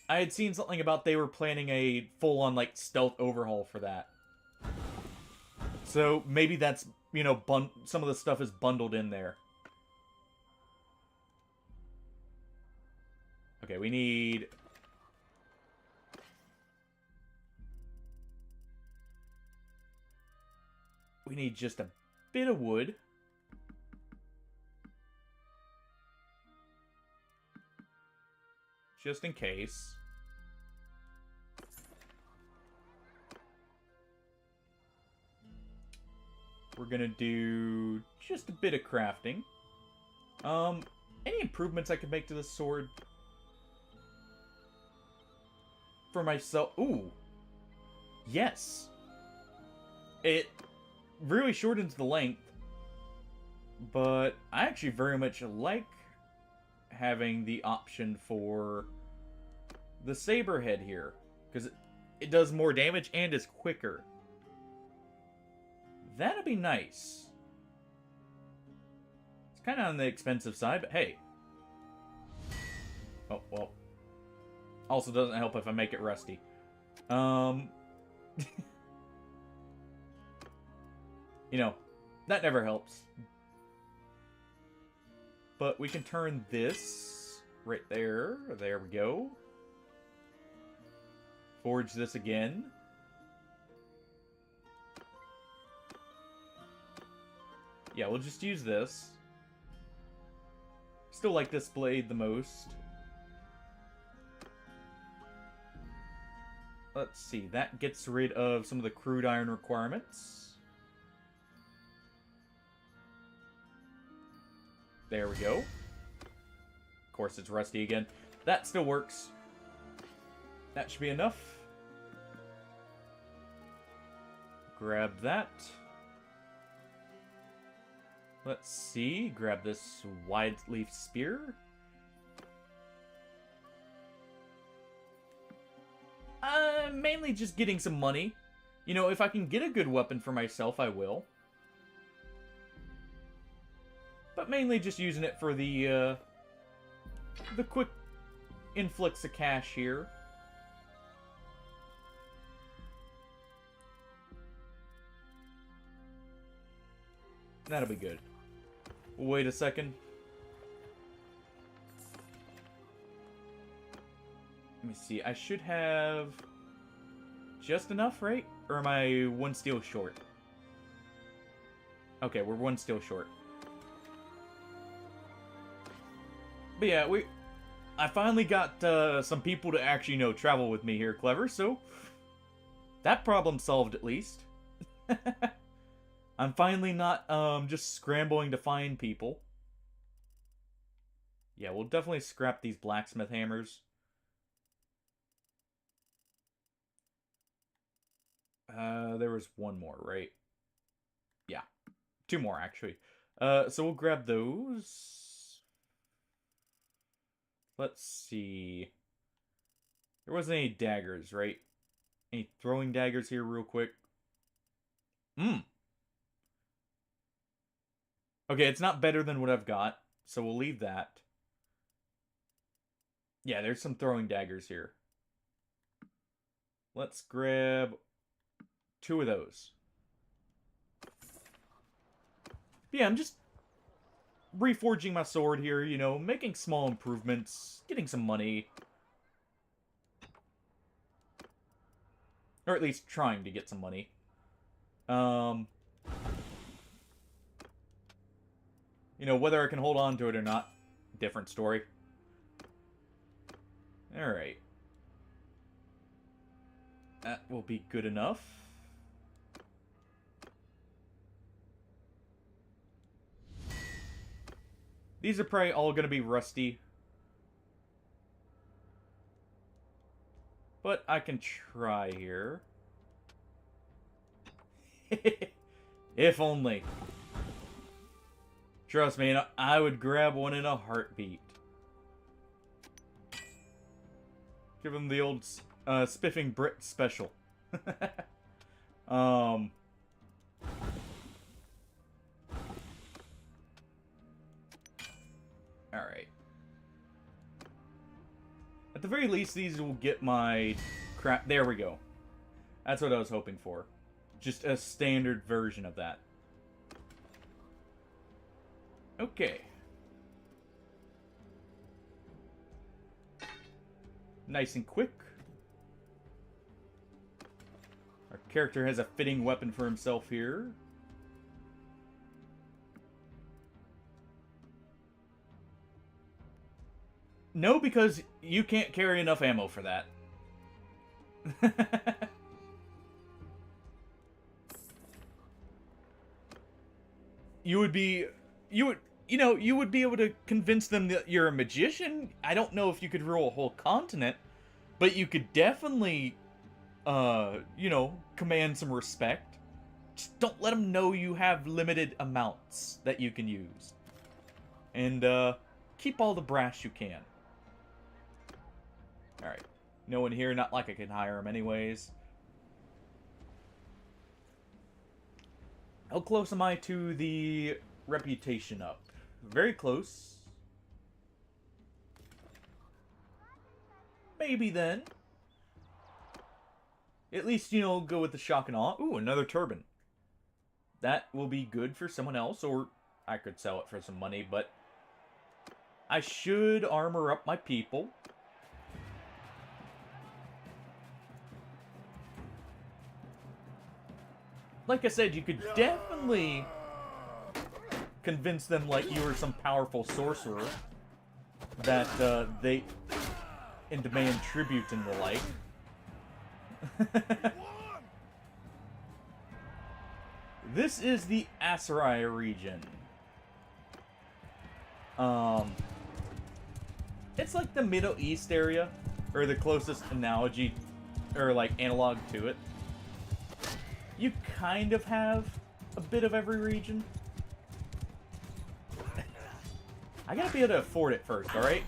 had seen something about they were planning a full-on, like, stealth overhaul for that. So, maybe that's, you know, some of the stuff is bundled in there. Okay, we need... We need just a bit of wood. Just in case. We're gonna do just a bit of crafting. Any improvements I could make to this sword? For myself? Ooh. Yes. It really shortens the length. But I actually very much like having the option for the saber head here, because it does more damage and is quicker. That'd be nice. It's kind of on the expensive side, but hey. Oh, well. Also doesn't help if I make it rusty. You know, that never helps. But we can turn this right there. There we go. Forge this again. Yeah, we'll just use this. Still like this blade the most. Let's see, that gets rid of some of the crude iron requirements. There we go. Of course, it's rusty again. That still works. That should be enough. Grab that. Let's see. Grab this wide leaf spear. Mainly just getting some money. You know, if I can get a good weapon for myself, I will. But mainly just using it for the quick influx of cash here. That'll be good. Wait a second. Let me see. I should have just enough, right? Or am I one steel short? Okay, we're one steel short. But yeah, I finally got some people to actually, you know, travel with me here, Clever, so that problem solved at least. I'm finally not just scrambling to find people. Yeah, we'll definitely scrap these blacksmith hammers. There was one more, right? Yeah. Two more, actually. So we'll grab those. Let's see. There wasn't any daggers, right? Any throwing daggers here real quick? Okay, it's not better than what I've got, so we'll leave that. Yeah, there's some throwing daggers here. Let's grab 2 of those. Yeah, I'm just reforging my sword here, you know, making small improvements, getting some money. Or at least trying to get some money. You know, whether I can hold on to it or not, different story. Alright. That will be good enough. These are probably all going to be rusty. But I can try here. If only. Trust me, I would grab one in a heartbeat. Give him the old spiffing Brit special. Alright. At the very least, these will get my crap. There we go. That's what I was hoping for. Just a standard version of that. Okay. Nice and quick. Our character has a fitting weapon for himself here. No, because you can't carry enough ammo for that. You would be able to convince them that you're a magician. I don't know if you could rule a whole continent, but you could definitely, command some respect. Just don't let them know you have limited amounts that you can use. And, keep all the brass you can. Alright. No one here, not like I can hire him anyways. How close am I to the reputation up? Very close. Maybe then. At least, go with the shock and awe. Ooh, another turban. That will be good for someone else, or I could sell it for some money, but I should armor up my people. Like I said, you could definitely convince them like you were some powerful sorcerer that they and demand tribute and the like. This is the Asarai region. It's like the Middle East area, or the closest analogy, or like analog to it. You kind of have a bit of every region. I gotta be able to afford it first, alright?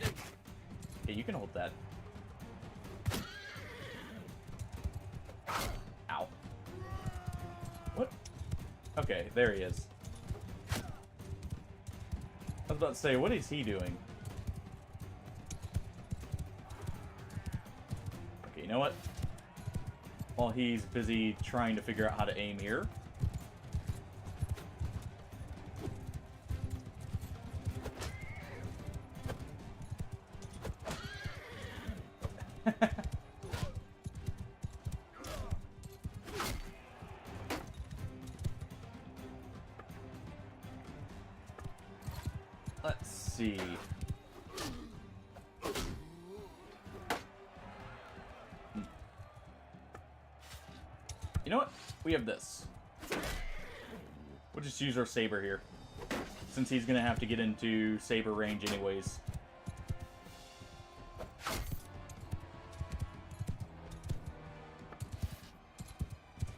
Yeah, you can hold that. Ow. What? Okay, there he is. I was about to say, what is he doing? Okay, you know what? While he's busy trying to figure out how to aim here. Let's see. You know what? We have this. We'll just use our saber here, since he's gonna have to get into saber range anyways.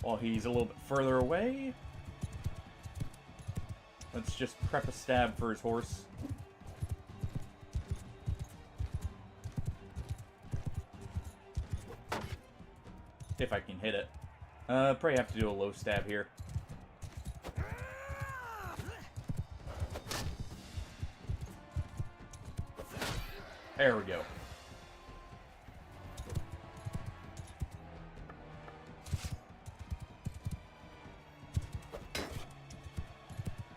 While he's a little bit further away, let's just prep a stab for his horse. If I can hit it. Probably have to do a low stab here. There we go.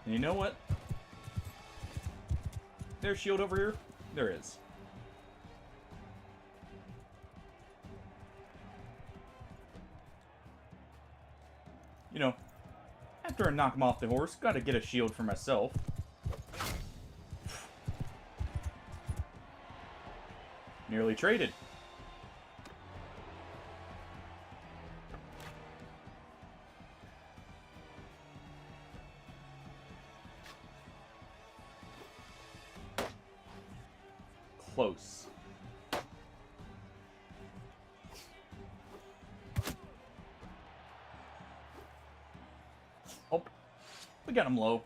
And you know what? There's shield over here? There is. You know, after I knock him off the horse, gotta get a shield for myself. Nearly traded. close. Oh, we got him low.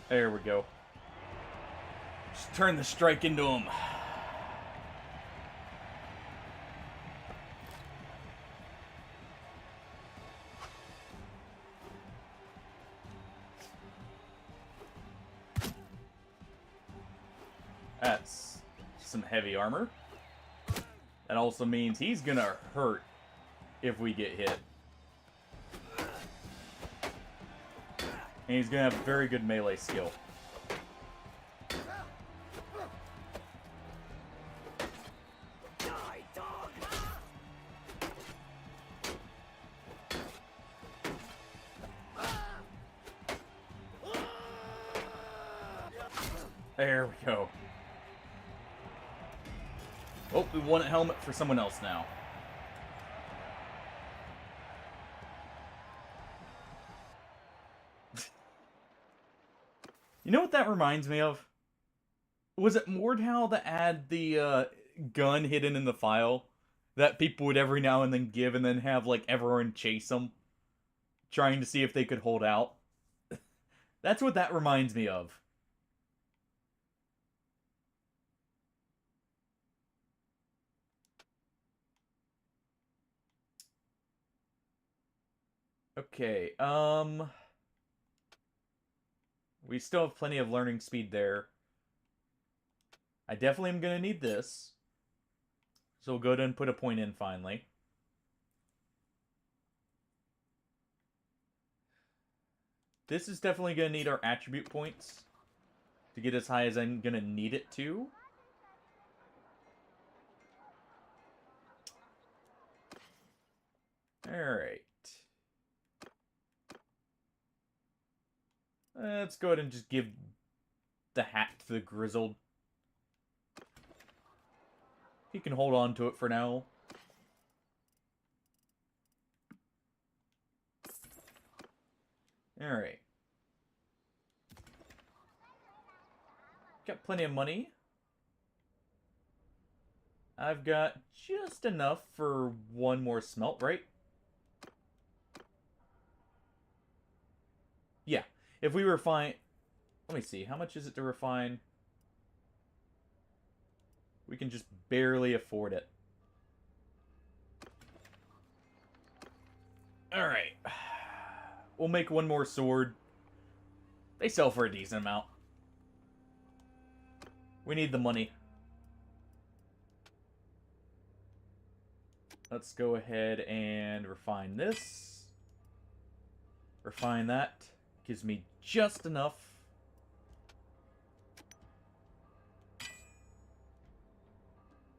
There we go. Just turn the strike into him. That's some heavy armor. That also means he's gonna hurt if we get hit. And he's gonna have very good melee skill. Die, dog! There we go. Oh, we won a helmet for someone else now. You know what that reminds me of? Was it Mordhau that had the gun hidden in the file that people would every now and then give and then have like everyone chase them, trying to see if they could hold out? That's what that reminds me of. Okay, we still have plenty of learning speed there. I definitely am going to need this. So we'll go ahead and put a point in finally. This is definitely going to need our attribute points to get as high as I'm going to need it to. Alright. Let's go ahead and just give the hat to the Grizzled. He can hold on to it for now. Alright. Got plenty of money. I've got just enough for one more smelt, right? Yeah. If we refine... Let me see. How much is it to refine? We can just barely afford it. Alright. We'll make one more sword. They sell for a decent amount. We need the money. Let's go ahead and refine this. Refine that. Gives me just enough.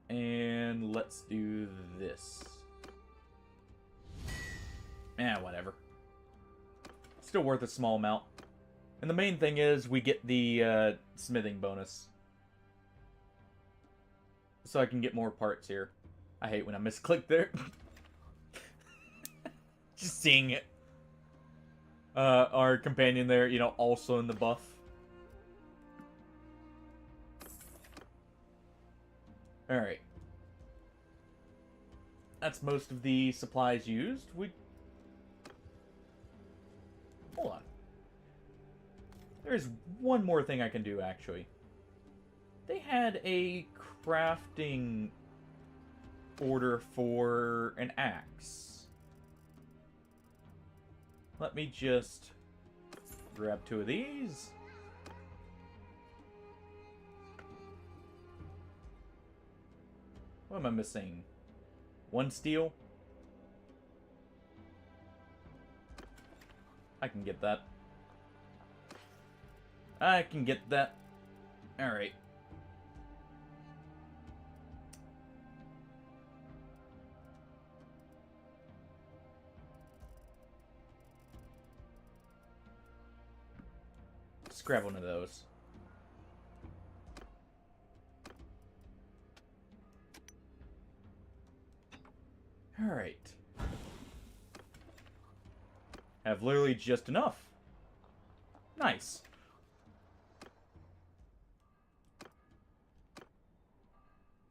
And let's do this. Whatever. Still worth a small amount. And the main thing is we get the smithing bonus. So I can get more parts here. I hate when I misclick there. Just seeing it. Our companion there, you know, also in the buff. Alright. That's most of the supplies used. Hold on. There's one more thing I can do, actually. They had a crafting order for an axe. Let me just grab 2 of these. What am I missing? 1 steel? I can get that. I can get that. Alright. Let's grab one of those. Alright. Have literally just enough. Nice.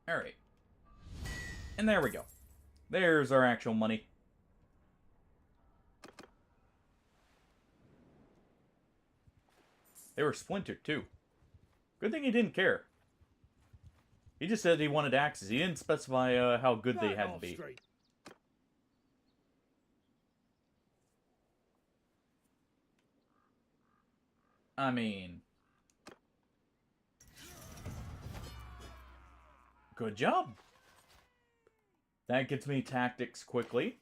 Alright. And there we go. There's our actual money. They were splintered, too. Good thing he didn't care. He just said he wanted axes. He didn't specify how good they had to be. Straight. I mean... Good job. That gets me tactics quickly.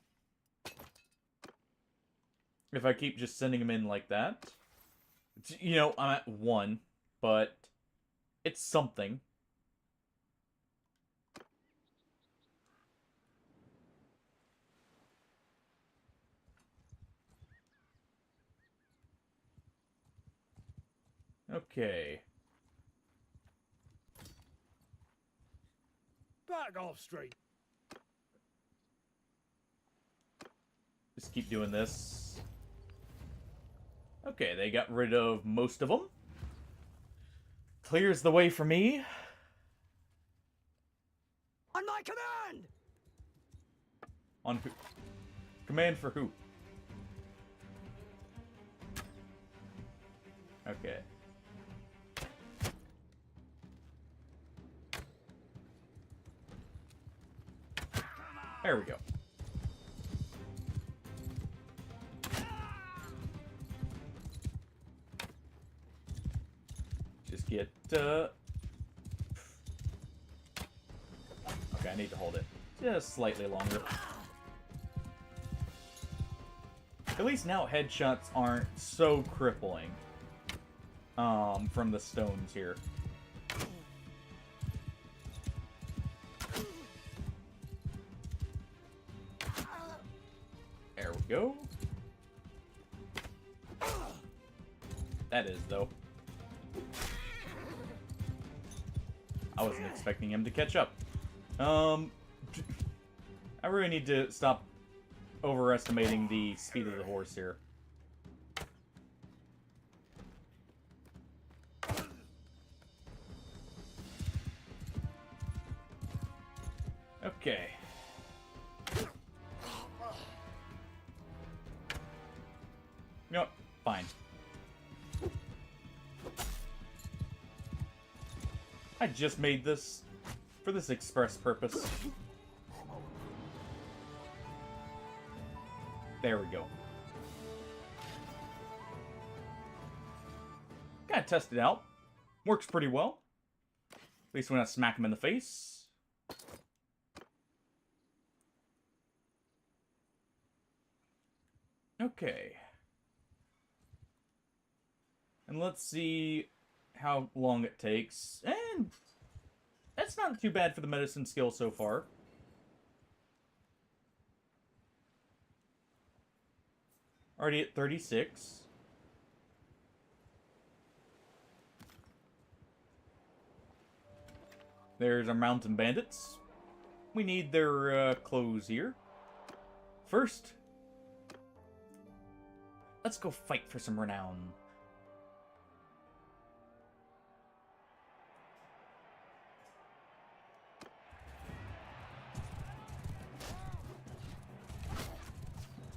If I keep just sending them in like that. You know, I'm at 1, but it's something. Okay. Back off straight. Just keep doing this. Okay, they got rid of most of them. Clears the way for me. On my command! On who? Command for who? Okay. There we go. Just get, Okay, I need to hold it just slightly longer. At least now headshots aren't so crippling. From the stones here. There we go. That is, though. I wasn't expecting him to catch up. I really need to stop overestimating the speed of the horse here. Okay. You know what? Fine. I just made this for this express purpose. There we go. Gotta test it out. Works pretty well. At least when I smack him in the face. Okay. And let's see how long it takes. And that's not too bad for the medicine skill so far. Already at 36. There's our mountain bandits. We need their clothes here. First, let's go fight for some renown.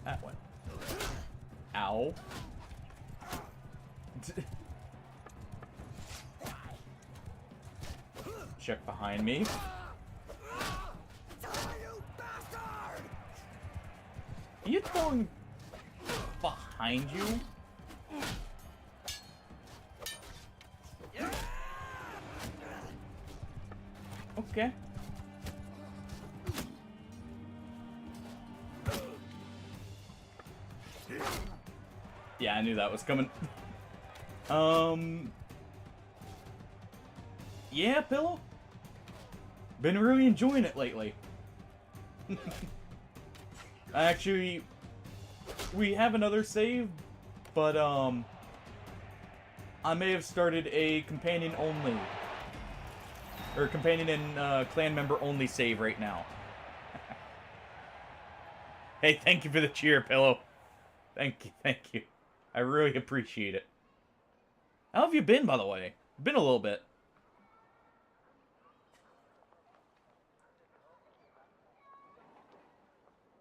That one. Ow. Check behind me. Are you throwing behind you? Okay. Yeah, I knew that was coming. Yeah, Pillow. Been really enjoying it lately. Actually, we have another save, but, I may have started a companion only. Or companion and, clan member only save right now. Hey, thank you for the cheer, Pillow. Thank you, thank you. I really appreciate it. How have you been, by the way? Been a little bit.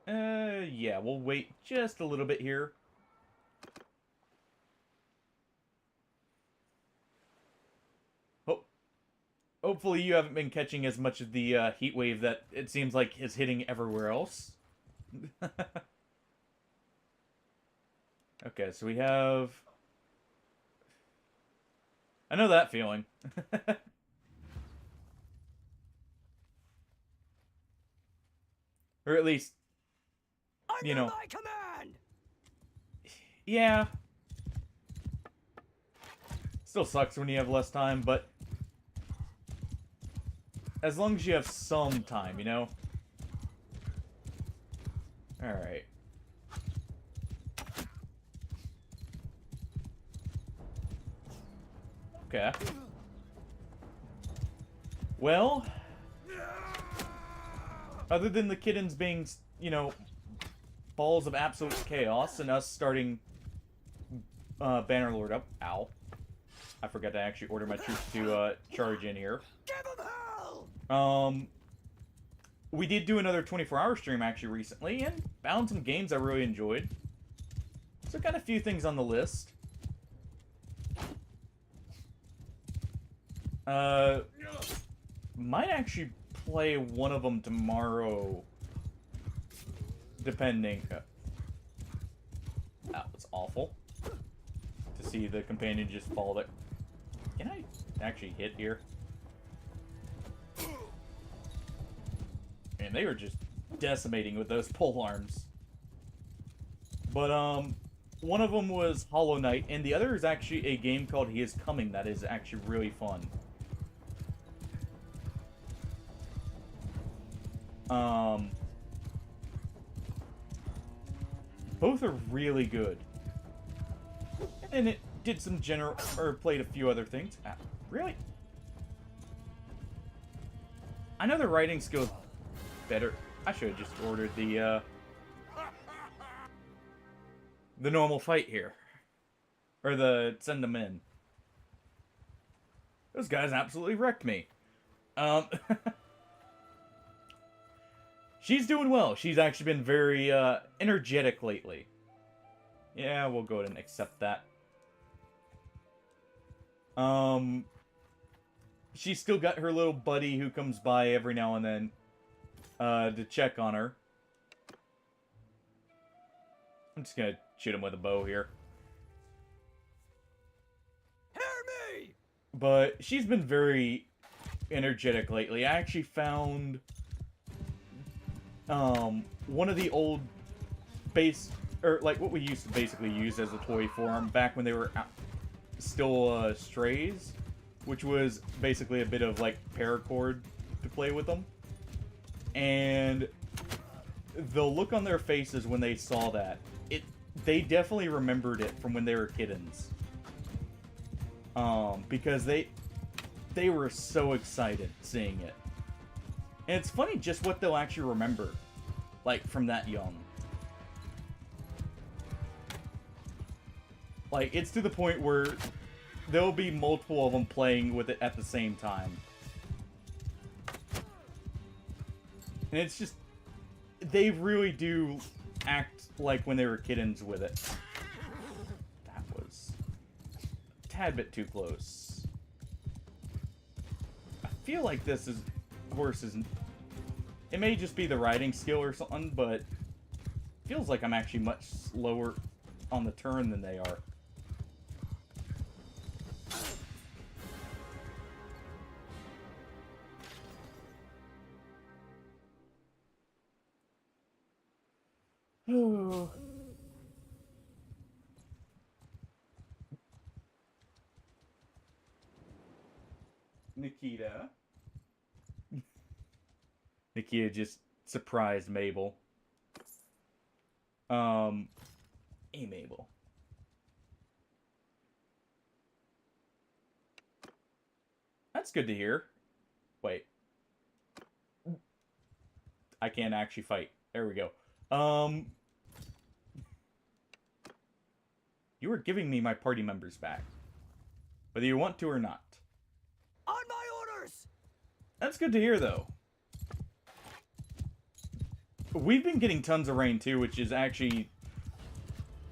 Yeah, we'll wait just a little bit here. Hopefully you haven't been catching as much of the heat wave that it seems like is hitting everywhere else. Okay, so we have... I know that feeling. Or at least, you Under know, my command! yeah. Still sucks when you have less time, but as long as you have some time, you know? Alright. Okay. Well, other than the kittens being, you know, balls of absolute chaos and us starting Bannerlord up. Ow. I forgot to actually order my troops to charge in here. Give them hell! We did do another 24-hour stream actually recently and found some games I really enjoyed. So got a few things on the list. Might actually play one of them tomorrow. Depending. That was awful. To see the companion just fall there. Can I actually hit here? Man, they were just decimating with those pole arms. But, one of them was Hollow Knight, and the other is actually a game called He Is Coming that is actually really fun. Both are really good. And it did some played a few other things. Ah, really? I know the writing skill's better. I should have just ordered the normal fight here. Or the send them in. Those guys absolutely wrecked me. She's doing well. She's actually been very energetic lately. Yeah, we'll go ahead and accept that. She's still got her little buddy who comes by every now and then to check on her. I'm just gonna shoot him with a bow here. Hear me! But she's been very energetic lately. I actually found one of the old like what we used to basically use as a toy for them back when they were still strays, which was basically a bit of like paracord to play with them. And the look on their faces when they saw that, they definitely remembered it from when they were kittens. Because they were so excited seeing it. And it's funny just what they'll actually remember, like, from that young. Like, it's to the point where there'll be multiple of them playing with it at the same time. And it's just, they really do act like when they were kittens with it. That was a tad bit too close. I feel like this horse isn't... It may just be the riding skill or something, but it feels like I'm actually much slower on the turn than they are. Nikita. Nikita just surprised Mabel. Hey, Mabel. That's good to hear. Wait. I can't actually fight. There we go. You are giving me my party members back. Whether you want to or not. On my orders! That's good to hear, though. We've been getting tons of rain, too, which is actually...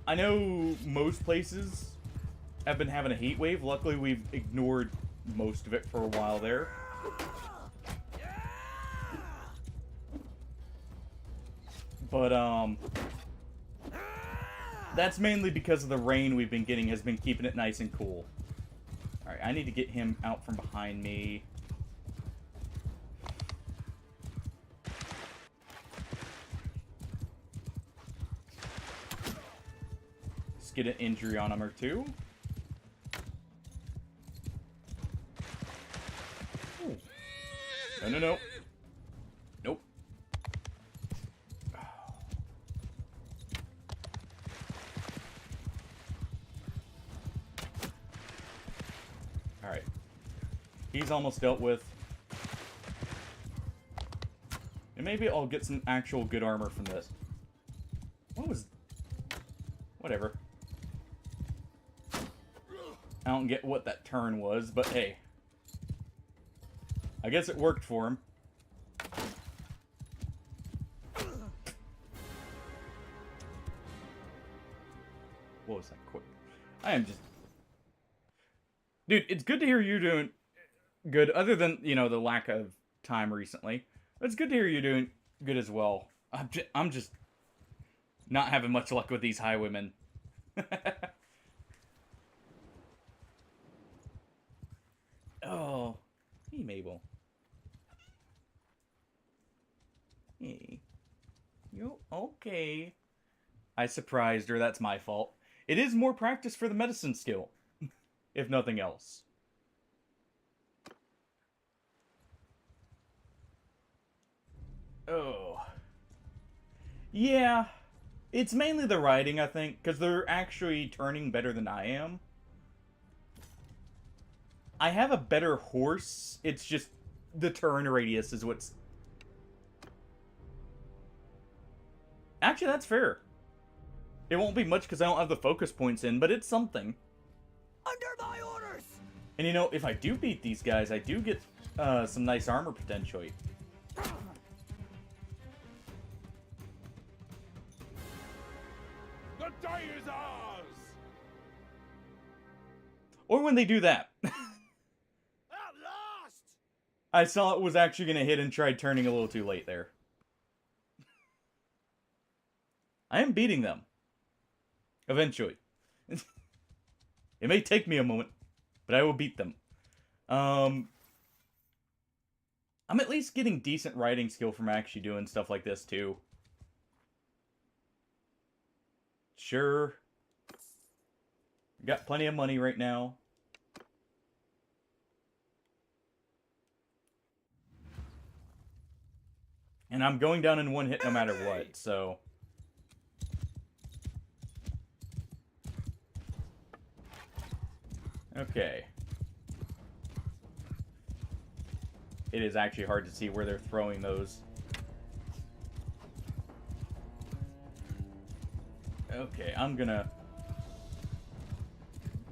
I know most places have been having a heat wave. Luckily, we've ignored most of it for a while there. But, that's mainly because of the rain we've been getting has been keeping it nice and cool. Alright, I need to get him out from behind me. Let's get an injury on him or two. Ooh. No, no, no. Nope. Alright. He's almost dealt with. And maybe I'll get some actual good armor from this. What was... Whatever. I don't get what that turn was, but hey. I guess it worked for him. What was that quick? I am just... Dude, it's good to hear you doing good, other than, you know, the lack of time recently. It's good to hear you doing good as well. I'm just not having much luck with these highwaymen. Oh, hey, Mabel. Hey. You okay? I surprised her, that's my fault. It is more practice for the medicine skill, if nothing else. Oh. Yeah. It's mainly the riding, I think, because they're actually turning better than I am. I have a better horse, it's just the turn radius is what's... Actually, that's fair. It won't be much because I don't have the focus points in, but it's something. Under my orders! And you know, if I do beat these guys, I do get some nice armor potentially. The day is ours! Or when they do that. At last! I saw it was actually going to hit and tried turning a little too late there. I am beating them. Eventually. It may take me a moment, but I will beat them. I'm at least getting decent riding skill from actually doing stuff like this, too. Sure. Got plenty of money right now. And I'm going down in one hit no matter what, so... Okay. It is actually hard to see where they're throwing those. Okay, I'm gonna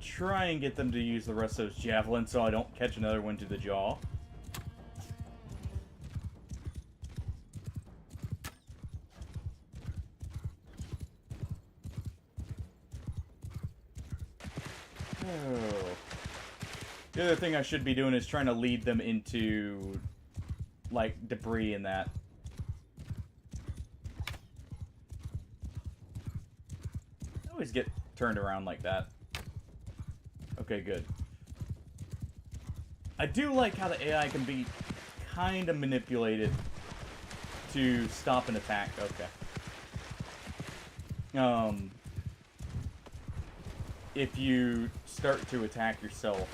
try and get them to use the rest of those javelins so I don't catch another one to the jaw. The other thing I should be doing is trying to lead them into, like, debris and that. I always get turned around like that. Okay, good. I do like how the AI can be kind of manipulated to stop an attack. Okay. If you start to attack yourself.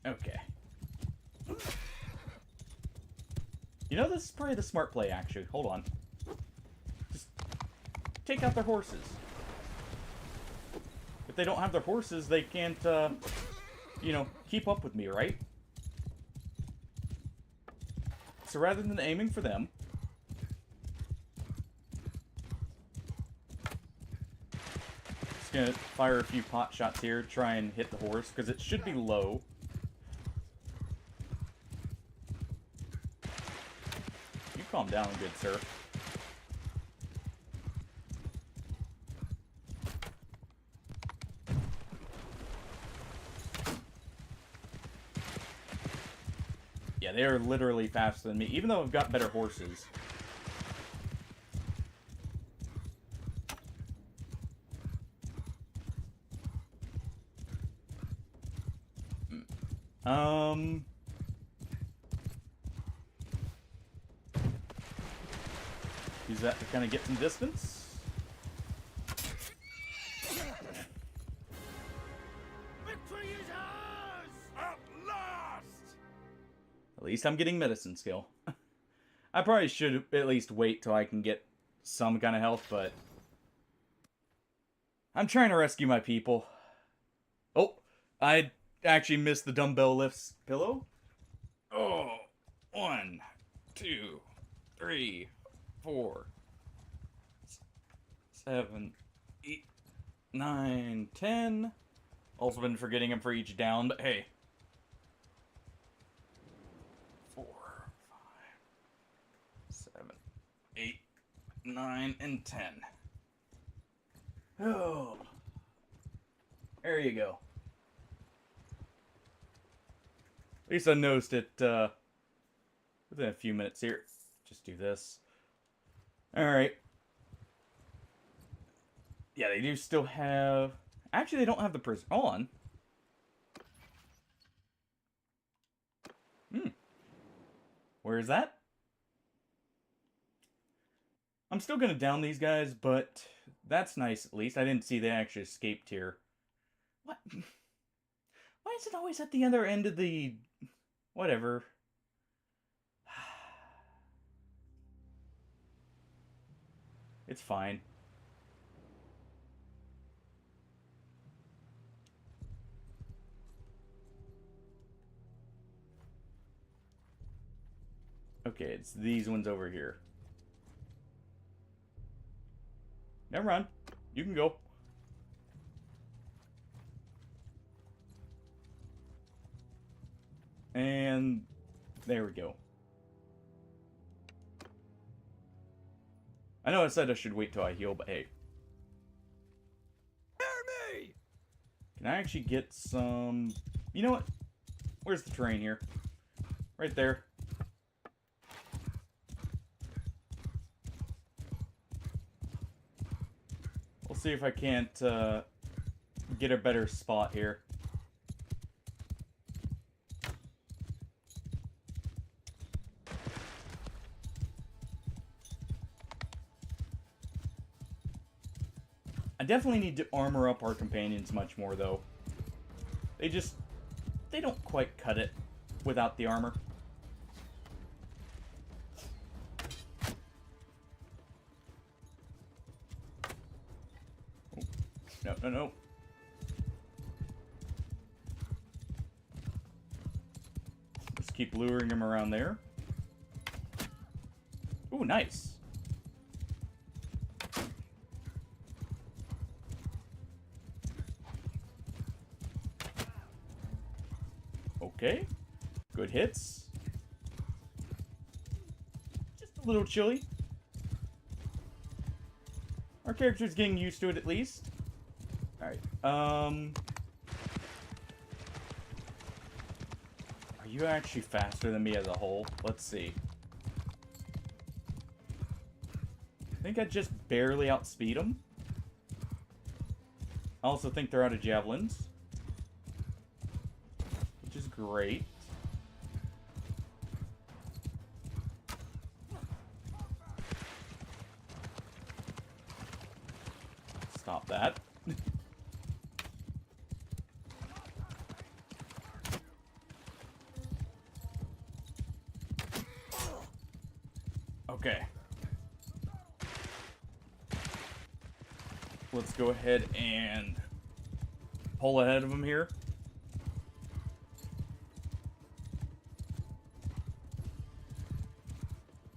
Okay. You know, this is probably the smart play, actually. Hold on. Just take out their horses. If they don't have their horses, they can't, you know, keep up with me, right? So rather than aiming for them, gonna fire a few pot shots here, try and hit the horse, because it should be low. You calm down, good sir. Yeah, they are literally faster than me, even though I've got better horses. Use that to kind of get some distance. Victory is ours! At last! At least I'm getting medicine skill. I probably should at least wait till I can get some kind of health, but I'm trying to rescue my people. Oh, I actually missed the dumbbell lifts pillow. Oh, 1, 2, 3, 4, 7, 8, 9, 10. Also been forgetting them for each down, but hey. 4, 5, 7, 8, 9, and 10. Oh. There you go. At least I noticed it within a few minutes here. Just do this. Alright. Yeah, they do still have... Actually, they don't have the prison. Hold on. Where is that? I'm still going to down these guys, but that's nice at least. I didn't see they actually escaped here. What? Why is it always at the other end of the... Whatever. It's fine. Okay, it's these ones over here. Never mind. You can go. And there we go. I know I said I should wait till I heal, but hey. Hear me! Can I actually get some... You know what? Where's the train here? Right there. We'll see if I can't get a better spot here. I definitely need to armor up our companions much more, though. They don't quite cut it without the armor. Oh. No, no, no. Just keep luring him around there. Ooh, nice. Okay, good hits. Just a little chilly. Our character's getting used to it at least. Alright, are you actually faster than me as a whole? Let's see. I think I just barely outspeed them. I also think they're out of javelins. Which is great. Stop that. Okay. Let's go ahead and pull ahead of him here.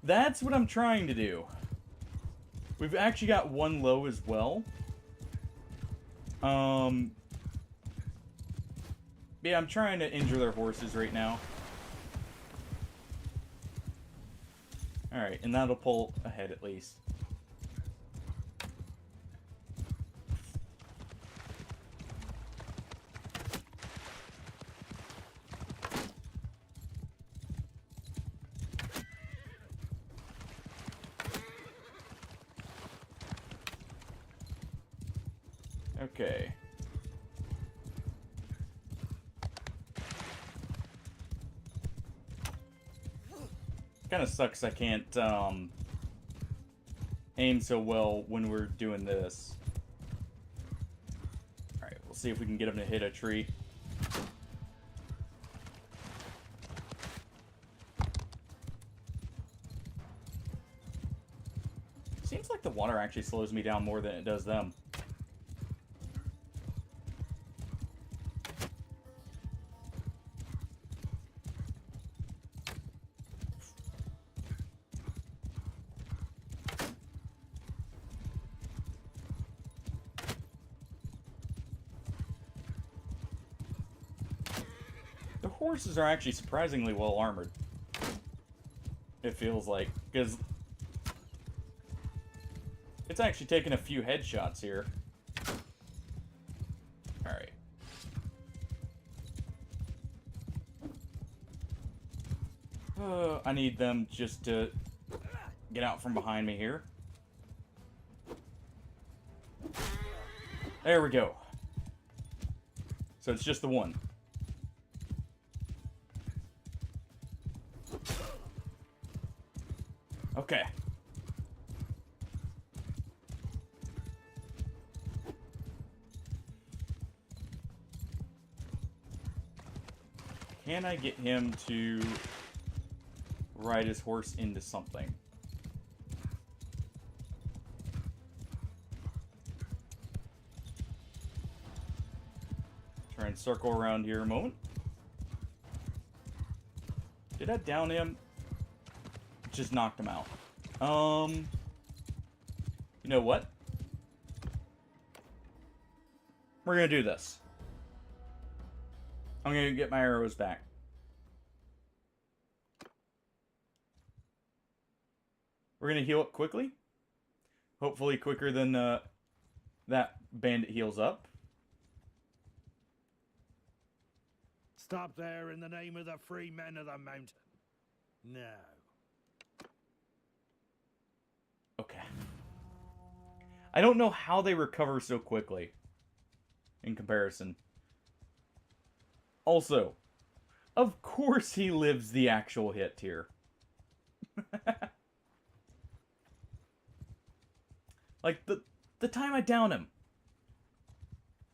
That's what I'm trying to do. We've actually got one low as well. Yeah, I'm trying to injure their horses right now. Alright, and that'll pull ahead at least. Okay. Kind of sucks I can't aim so well when we're doing this. Alright, we'll see if we can get him to hit a tree. Seems like the water actually slows me down more than it does them. The horses are actually surprisingly well armored. It feels like, because it's actually taken a few headshots here. Alright. I need them just to get out from behind me here. There we go. So it's just the one. Okay. Can I get him to ride his horse into something? Try and circle around here a moment. Did I down him? Just knocked him out. You know what? We're gonna do this. I'm gonna get my arrows back. We're gonna heal up quickly. Hopefully quicker than that bandit heals up. Stop there in the name of the free men of the mountain. No. Okay. I don't know how they recover so quickly in comparison. Also, of course he lives the actual hit here. Like, the time I down him,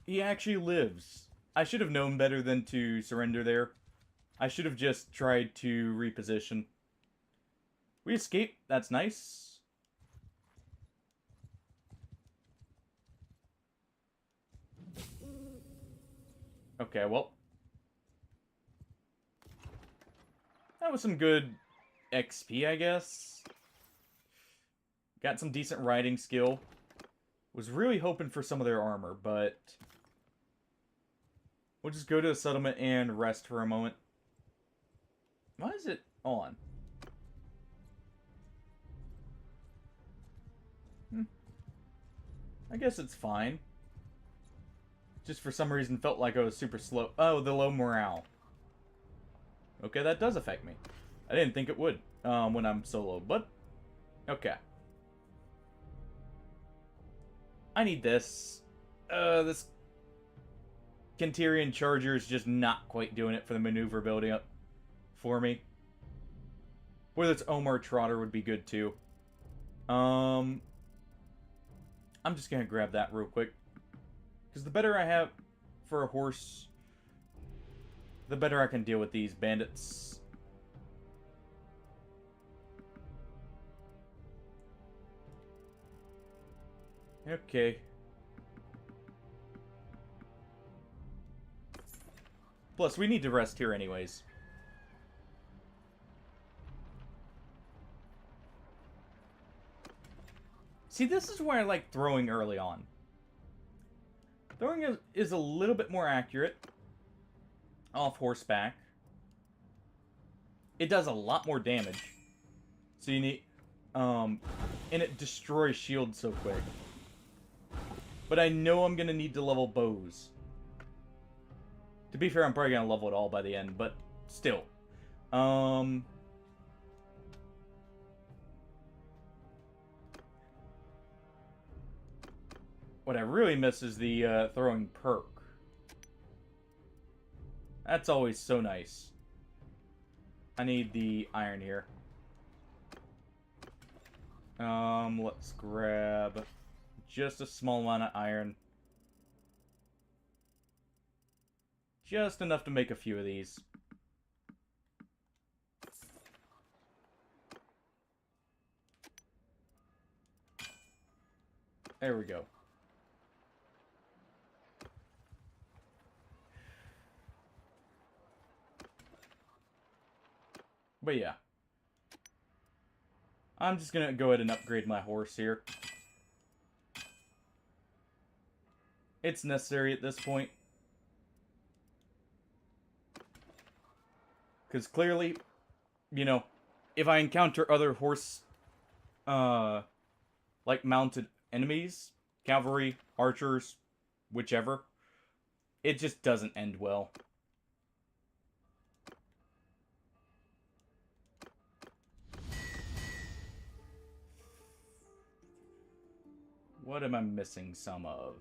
he actually lives. I should have known better than to surrender there. I should have just tried to reposition. We escaped. That's nice. Okay, well. That was some good XP, I guess. Got some decent riding skill. Was really hoping for some of their armor, but we'll just go to the settlement and rest for a moment. Why is it on? I guess it's fine. Just for some reason felt like I was super slow. Oh, the low morale. Okay, that does affect me. I didn't think it would when I'm solo, but okay. I need this. This Kentirian Charger is just not quite doing it for the maneuverability up for me. Whether it's Omar Trotter would be good too. I'm just gonna grab that real quick. Because the better I have for a horse, the better I can deal with these bandits. Okay. Plus, we need to rest here anyways. See, this is why I like throwing early on. Throwing is a little bit more accurate off horseback. It does a lot more damage. So you need... and it destroys shields so quick. But I know I'm going to need to level bows. To be fair, I'm probably going to level it all by the end, but still. What I really miss is the throwing perk. That's always so nice. I need the iron here. Let's grab just a small amount of iron. Just enough to make a few of these. There we go. But yeah. I'm just gonna go ahead and upgrade my horse here. It's necessary at this point. Because clearly, you know, if I encounter other horse, like mounted enemies, cavalry, archers, whichever, it just doesn't end well. What am I missing some of?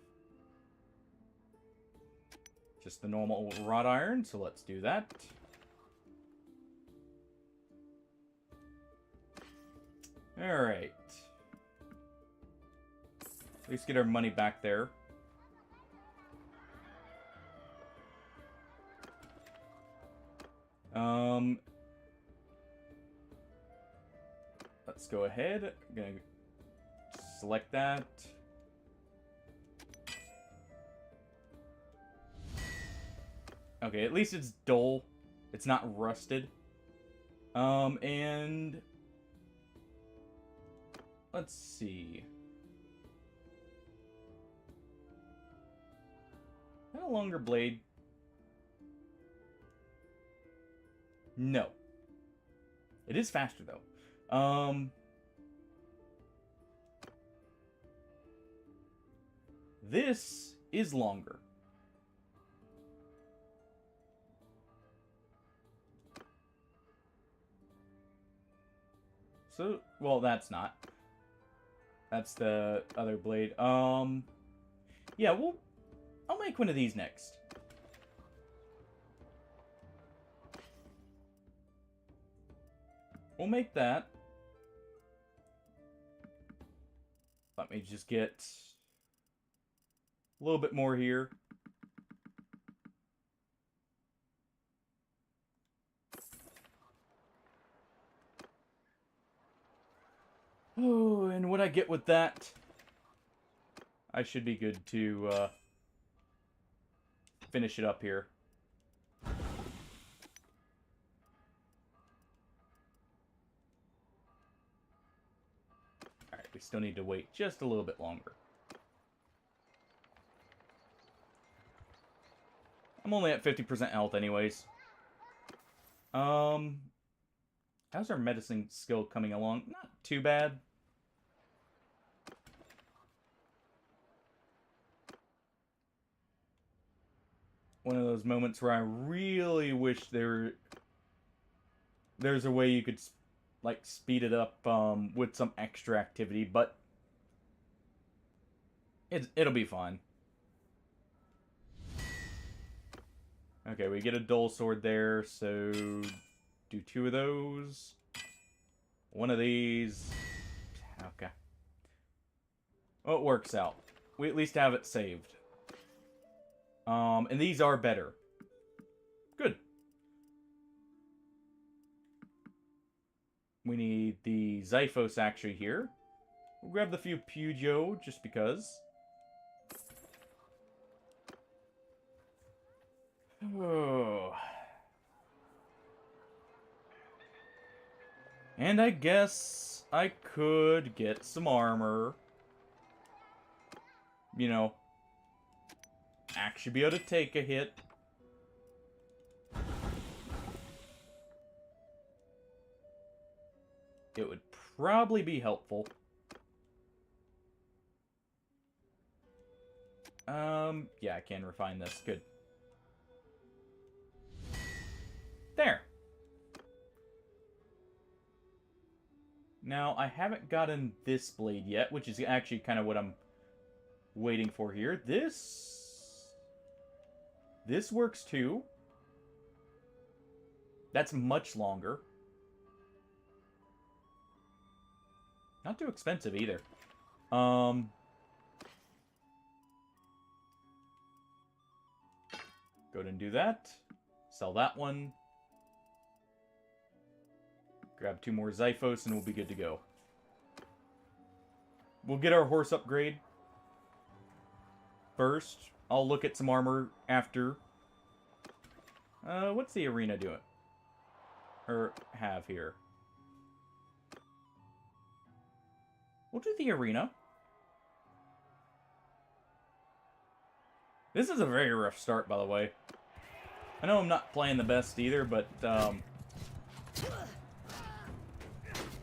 Just the normal wrought iron, so let's do that. Alright. At least get our money back there. Let's go ahead. I'm gonna select that. Okay, at least it's dull. It's not rusted. And let's see. Is that a longer blade? No. It is faster though. This is longer. So, well, that's not. That's the other blade. Yeah, I'll make one of these next. We'll make that. Let me just get a little bit more here. Oh, and what I get with that, I should be good to finish it up here. Alright, we still need to wait just a little bit longer. I'm only at 50% health anyways. How's our medicine skill coming along? Not too bad. One of those moments where I really wish there's a way you could like speed it up with some extra activity, but it'll be fine. Okay, we get a dull sword there, so do 2 of those. 1 of these. Okay. Well, it works out. We at least have it saved. And these are better. Good. We need the Xiphos actually here. We'll grab the few Pugio just because. Oh. And I guess I could get some armor. You know, actually be able to take a hit. It would probably be helpful. Yeah, I can refine this. Good. There. Now, I haven't gotten this blade yet, which is actually kind of what I'm waiting for here. This works too. That's much longer. Not too expensive either. Go ahead and do that. Sell that one. Grab 2 more Zyphos and we'll be good to go. We'll get our horse upgrade first. I'll look at some armor after. What's the arena doing? Or have here? We'll do the arena. This is a very rough start, by the way. I know I'm not playing the best either, but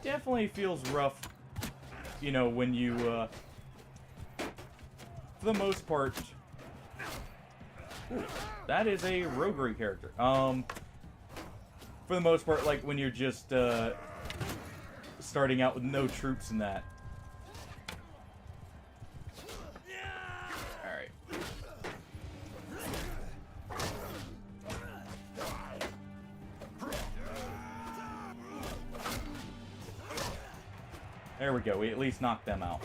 definitely feels rough, you know, when you, for the most part... Ooh, that is a roguery character. For the most part, like, when you're just, starting out with no troops and that. Alright. There we go. We at least knocked them out.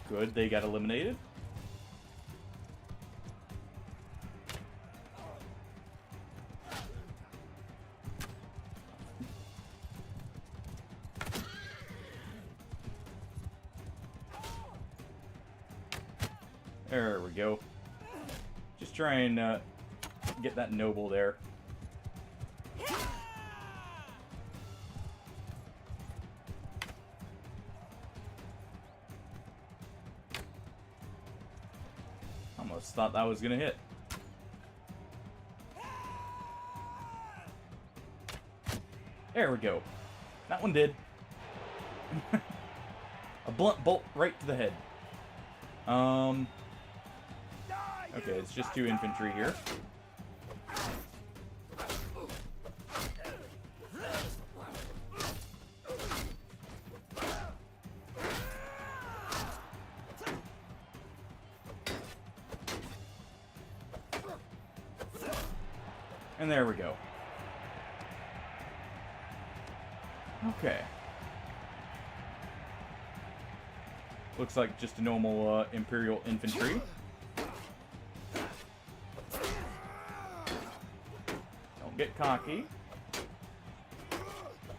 Good. They got eliminated. There we go. Just try and get that noble there. Almost thought that was gonna hit. There we go. That one did. A blunt bolt right to the head. Okay, it's just 2 infantry here. And there we go. Okay. Looks like just a normal Imperial infantry. Don't get cocky.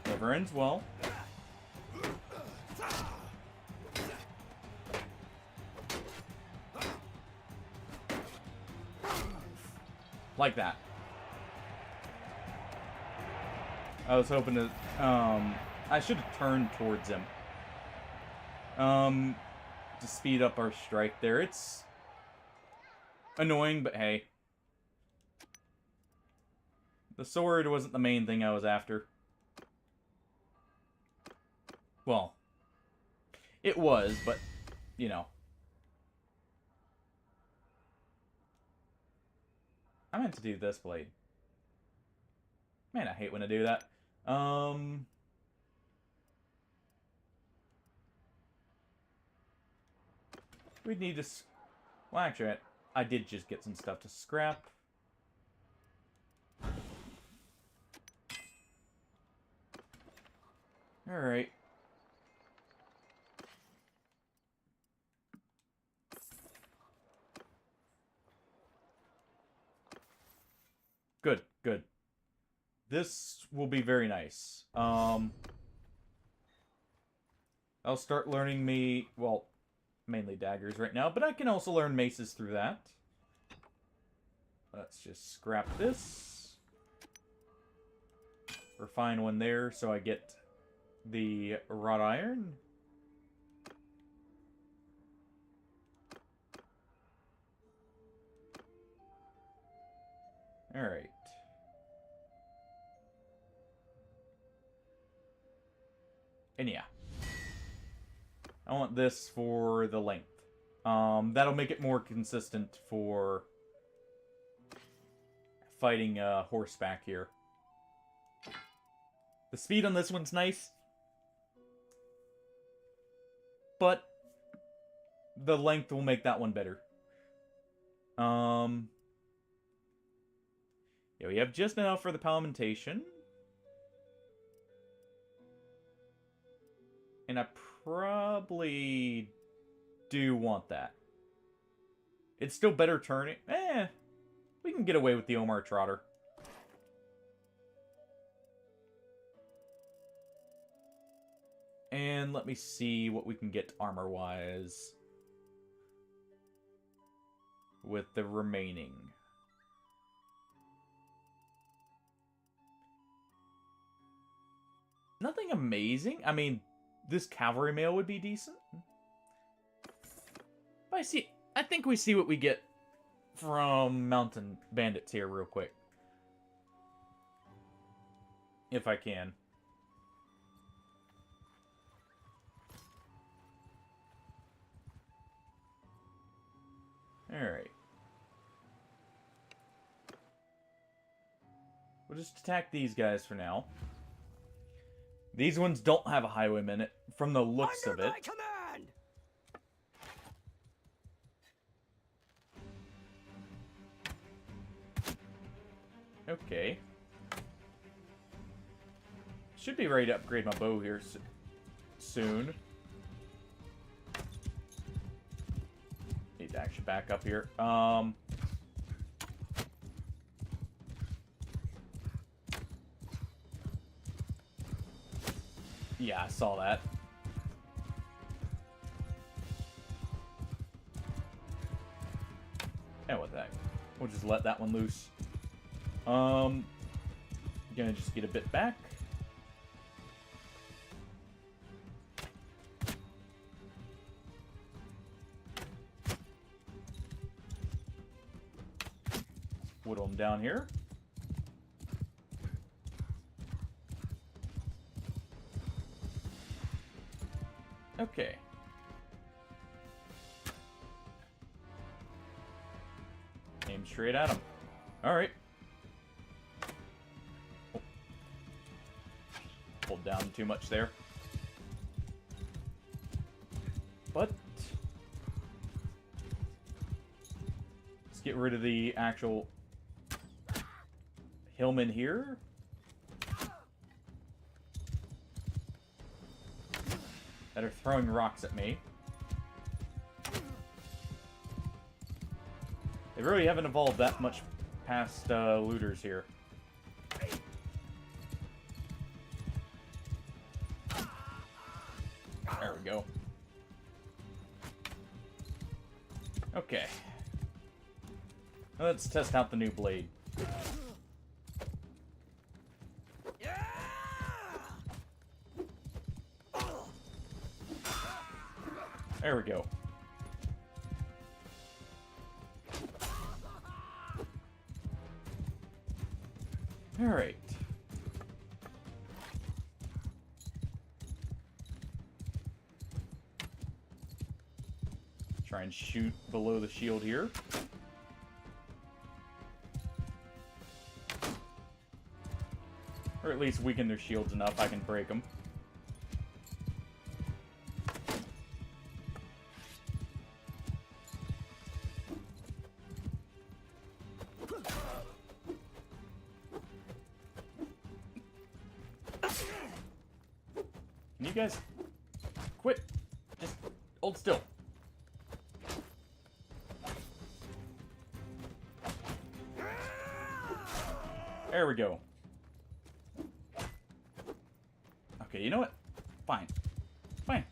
Never ends well. Like that. I was hoping to, I should have turned towards him. To speed up our strike there. It's annoying, but hey. The sword wasn't the main thing I was after. Well, it was, but, you know. I meant to do this blade. Man, I hate when I do that. We'd need to... Well, actually, I did just get some stuff to scrap. Alright. Good, good. This will be very nice. I'll start learning me... Well... mainly daggers right now, but I can also learn maces through that. Let's just scrap this. Refine one there so I get the wrought iron. Alright. And yeah. I want this for the length. That'll make it more consistent for fighting horseback here. The speed on this one's nice, but the length will make that one better. Yeah, we have just enough for the palmentation. And I probably do want that. It's still better turning. We can get away with the Omar Trotter. And let me see what we can get armor-wise with the remaining. Nothing amazing. I mean, this cavalry mail would be decent. But I think we see what we get from Mountain Bandits here real quick. If I can. Alright. We'll just attack these guys for now. These ones don't have a highwayman in it, from the looks of it. My command! Okay. Should be ready to upgrade my bow here soon. Need to actually back up here. Yeah, I saw that. And what the heck? We'll just let that one loose. Gonna just get a bit back. Whittle them down here. Okay. Aim straight at him. Alright. Oh. Pulled down too much there. But let's get rid of the actual hillman here. That are throwing rocks at me. They really haven't evolved that much past looters here. There we go. Okay. Now let's test out the new blade. There we go. Alright. Try and shoot below the shield here. Or at least weaken their shields enough I can break them. Can you guys quit? Just hold still. There we go. Okay, you know what? Fine. Fine.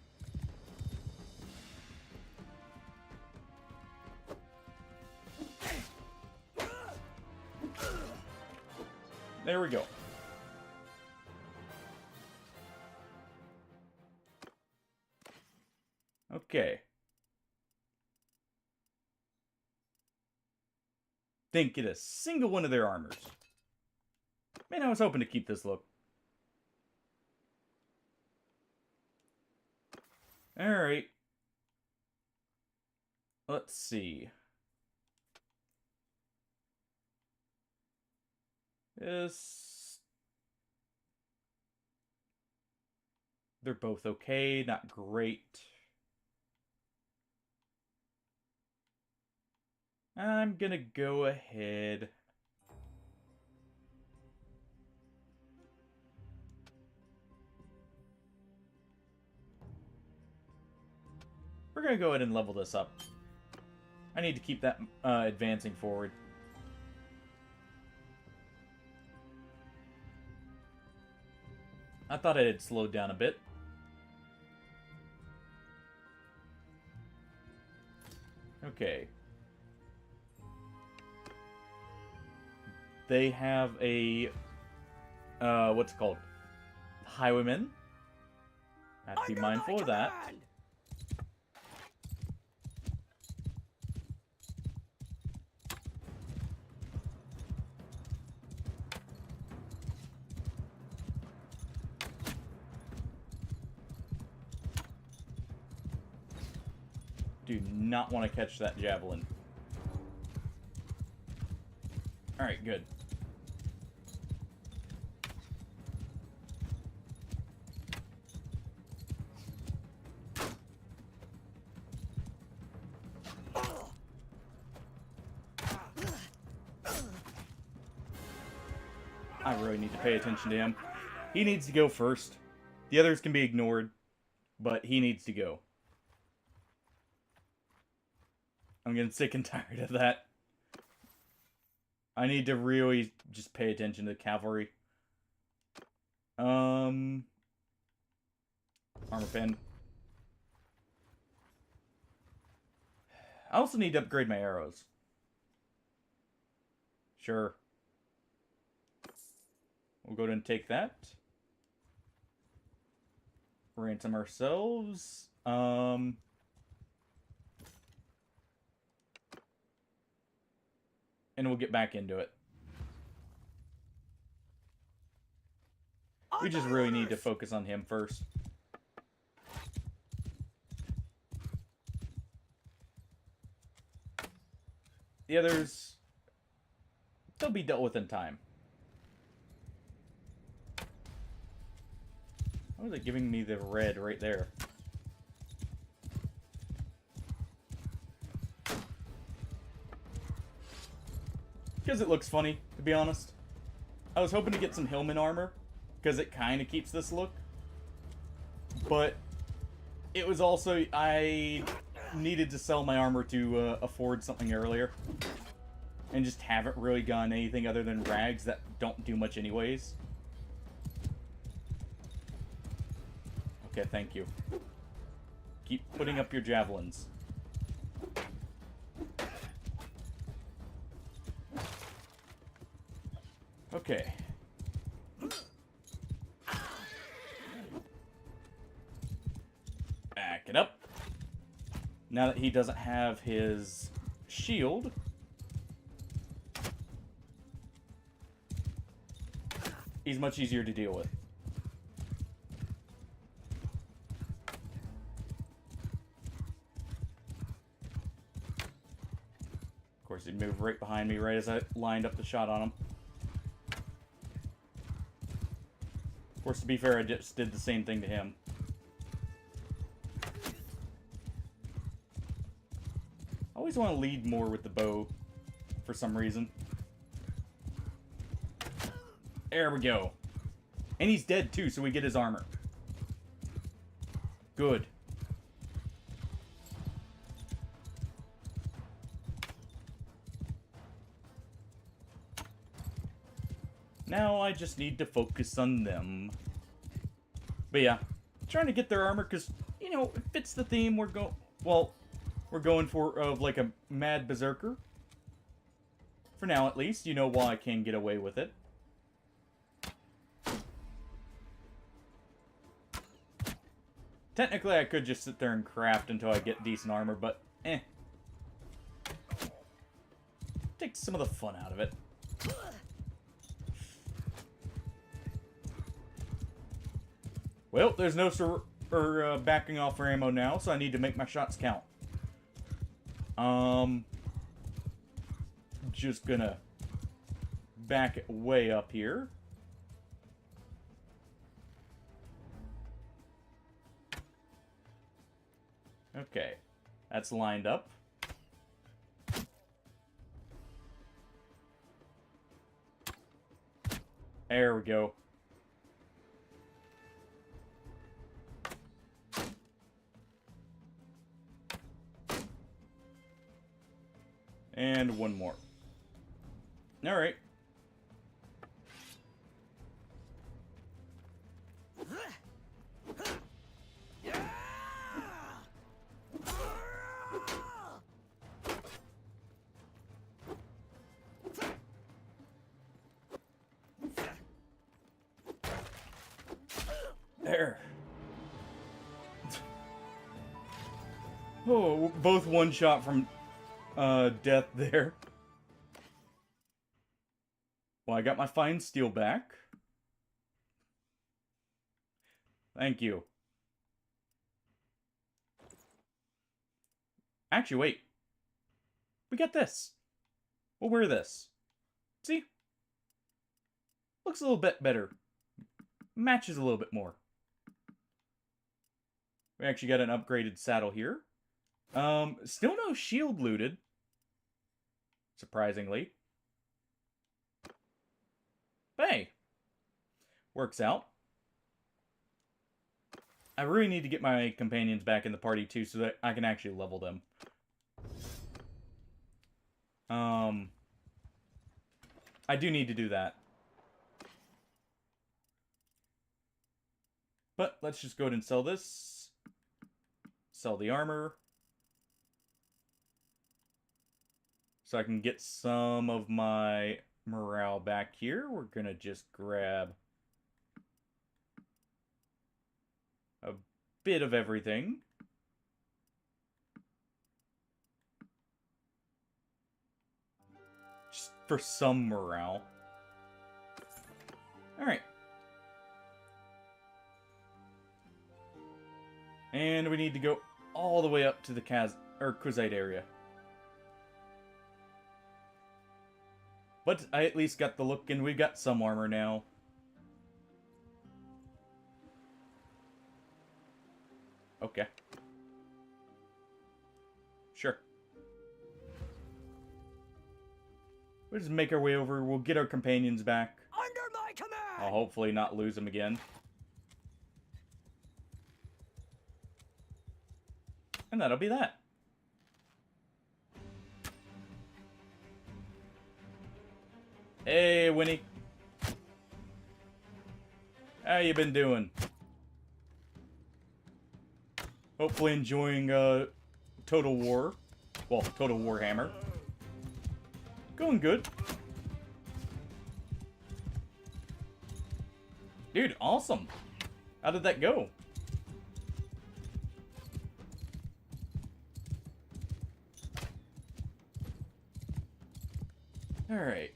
There we go. Okay. didn't get a single one of their armors. Man, I was hoping to keep this look. Alright. Let's see. They're both okay, not great. I'm gonna go ahead. We're gonna go ahead and level this up. I need to keep that advancing forward. I thought it had slowed down a bit. Okay. They have a... what's it called? Highwayman. I have to be mindful of that. Do not want to catch that javelin. Alright, good. I really need to pay attention to him. He needs to go first. The others can be ignored, but he needs to go. I'm getting sick and tired of that. I need to really just pay attention to the cavalry. Armor pen. I also need to upgrade my arrows. Sure. We'll go ahead and take that. Ransom ourselves. And we'll get back into it. We just really need to focus on him first. The others, they'll be dealt with in time. Why was it giving me the red right there? Because it looks funny, to be honest. I was hoping to get some Hillman armor, because it kind of keeps this look. But it was also, I needed to sell my armor to afford something earlier. And just haven't really gotten anything other than rags that don't do much anyways. Okay, thank you. Keep putting up your javelins. Okay. Back it up. Now that he doesn't have his shield, he's much easier to deal with. Of course, he'd move right behind me right as I lined up the shot on him. Of course, to be fair, I just did the same thing to him. I always want to lead more with the bow, for some reason. There we go. And he's dead too, so we get his armor. Good. Now I just need to focus on them. But yeah, trying to get their armor because, you know, it fits the theme we're going for of like a mad berserker. For now, at least. You know why I can get away with it. Technically, I could just sit there and craft until I get decent armor, but eh. Take takes some of the fun out of it. Well, there's no backing off for ammo now, so I need to make my shots count. Just gonna back it way up here. Okay, that's lined up. There we go. And one more. All right. There. Oh, both one shot from death there. Well, I got my fine steel back. Thank you. Actually, wait. We got this. We'll wear this. See? Looks a little bit better. Matches a little bit more. We actually got an upgraded saddle here. Still no shield looted. Surprisingly. But hey. Works out. I really need to get my companions back in the party too so that I can actually level them. I do need to do that. But let's just go ahead and sell this. Sell the armor. So I can get some of my morale back here. We're going to just grab a bit of everything. Just for some morale. Alright. And we need to go all the way up to the Crusade area. But I at least got the look, and we've got some armor now. Okay. Sure. We'll just make our way over. We'll get our companions back. Under my command! I'll hopefully not lose them again. And that'll be that. Hey, Winnie. How you been doing? Hopefully enjoying Total War. Well, Total Warhammer. Going good. Dude, awesome. How did that go? Alright.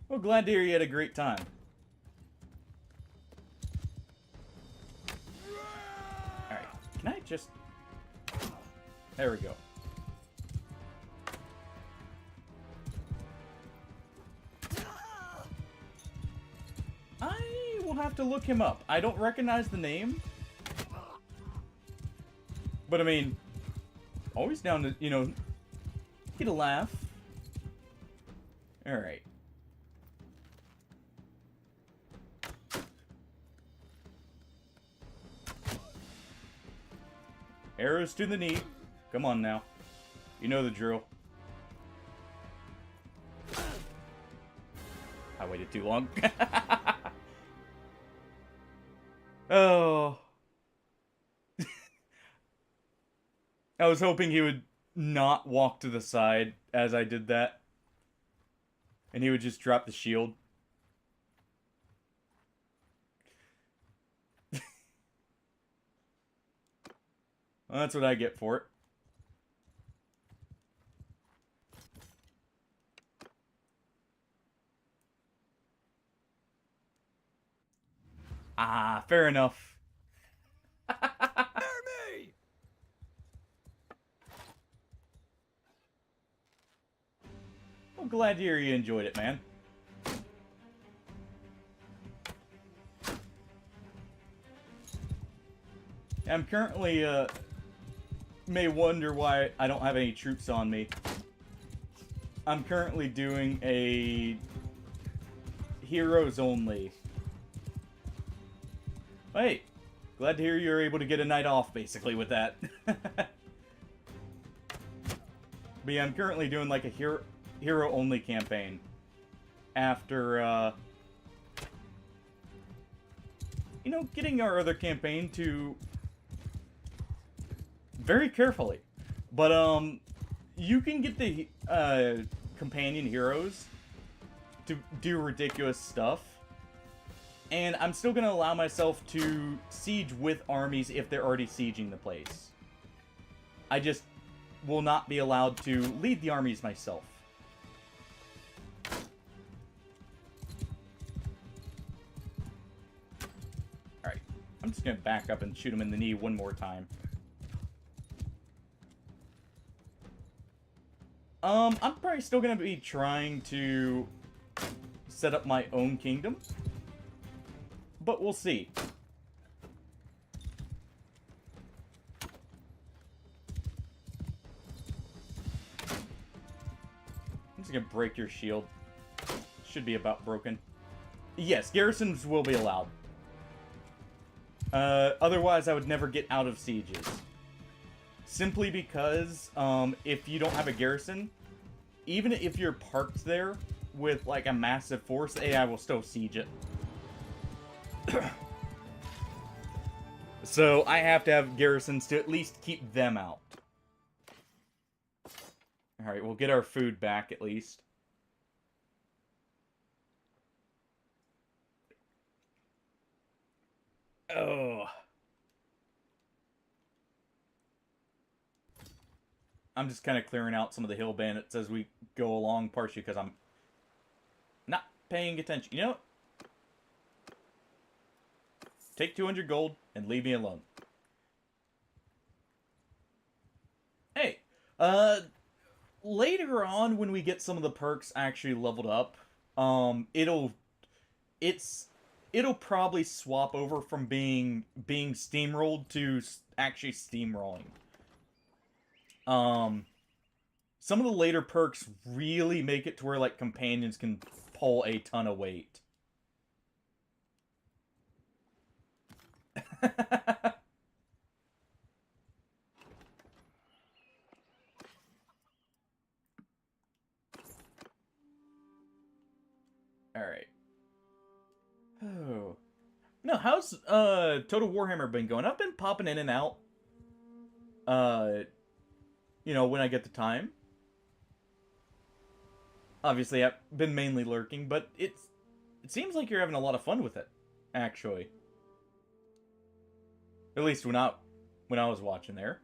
Well, glad to hear you had a great time. Alright, can I just... There we go. I will have to look him up. I don't recognize the name. But I mean, always down to, you know, get a laugh. Alright. Arrows to the knee. Come on now. You know the drill. I waited too long. Oh. I was hoping he would not walk to the side as I did that. And he would just drop the shield. Well, that's what I get for it. Ah, fair enough. Hear me! I'm glad to hear you enjoyed it, man. I'm currently, may wonder why I don't have any troops on me. I'm currently doing a heroes only. Hey, glad to hear you're able to get a night off, basically, with that. But yeah, I'm currently doing like a hero-only campaign. After, you know, getting our other campaign to very carefully. But, you can get the, companion heroes to do ridiculous stuff. And I'm still going to allow myself to siege with armies if they're already sieging the place. I just will not be allowed to lead the armies myself. Alright, I'm just going to back up and shoot him in the knee one more time. I'm probably still going to be trying to set up my own kingdom. But we'll see. I'm just gonna break your shield. Should be about broken. Yes, garrisons will be allowed. Otherwise, I would never get out of sieges. Simply because, if you don't have a garrison, even if you're parked there with, like, a massive force, the AI will still siege it. So, I have to have garrisons to at least keep them out. Alright, we'll get our food back at least. Oh. I'm just kind of clearing out some of the hill bandits as we go along, partially because I'm not paying attention. You know what? Take 200 gold and leave me alone. Hey, later on when we get some of the perks actually leveled up, it'll probably swap over from being steamrolled to actually steamrolling. Some of the later perks really make it to where, like, companions can pull a ton of weight. Alright. Oh. No, how's, Total Warhammer been going? I've been popping in and out. You know, when I get the time. Obviously, I've been mainly lurking, but it seems like you're having a lot of fun with it, actually. At least when I was watching there.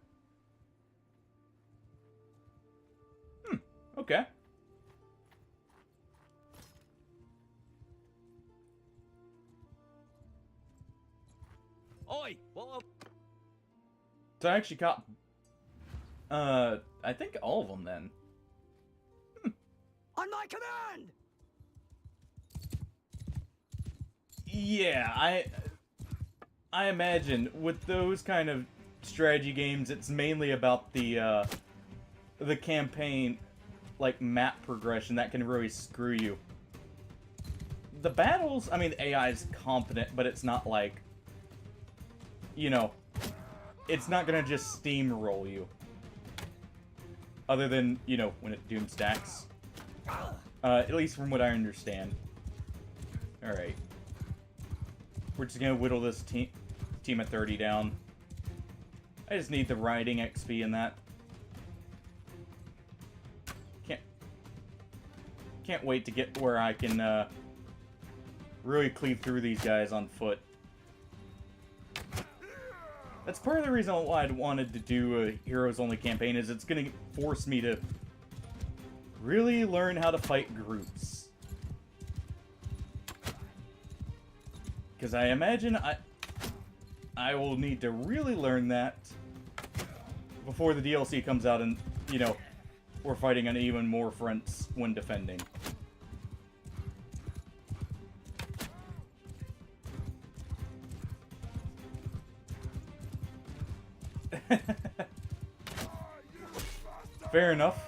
Okay. Oi! What? So I actually caught, I think all of them then. On my command! Yeah, I imagine with those kind of strategy games, it's mainly about the campaign, like, map progression that can really screw you. The battles, I mean, the AI is competent, but it's not like, you know, it's not gonna just steamroll you. Other than, you know, when it doom stacks. At least from what I understand. Alright. We're just gonna whittle this team of 30 down. I just need the riding XP in that. Can't wait to get where I can, really cleave through these guys on foot. That's part of the reason why I wanted to do a heroes-only campaign, is it's going to force me to really learn how to fight groups. Because I imagine I will need to really learn that before the DLC comes out and, you know, we're fighting on even more fronts when defending. Fair enough.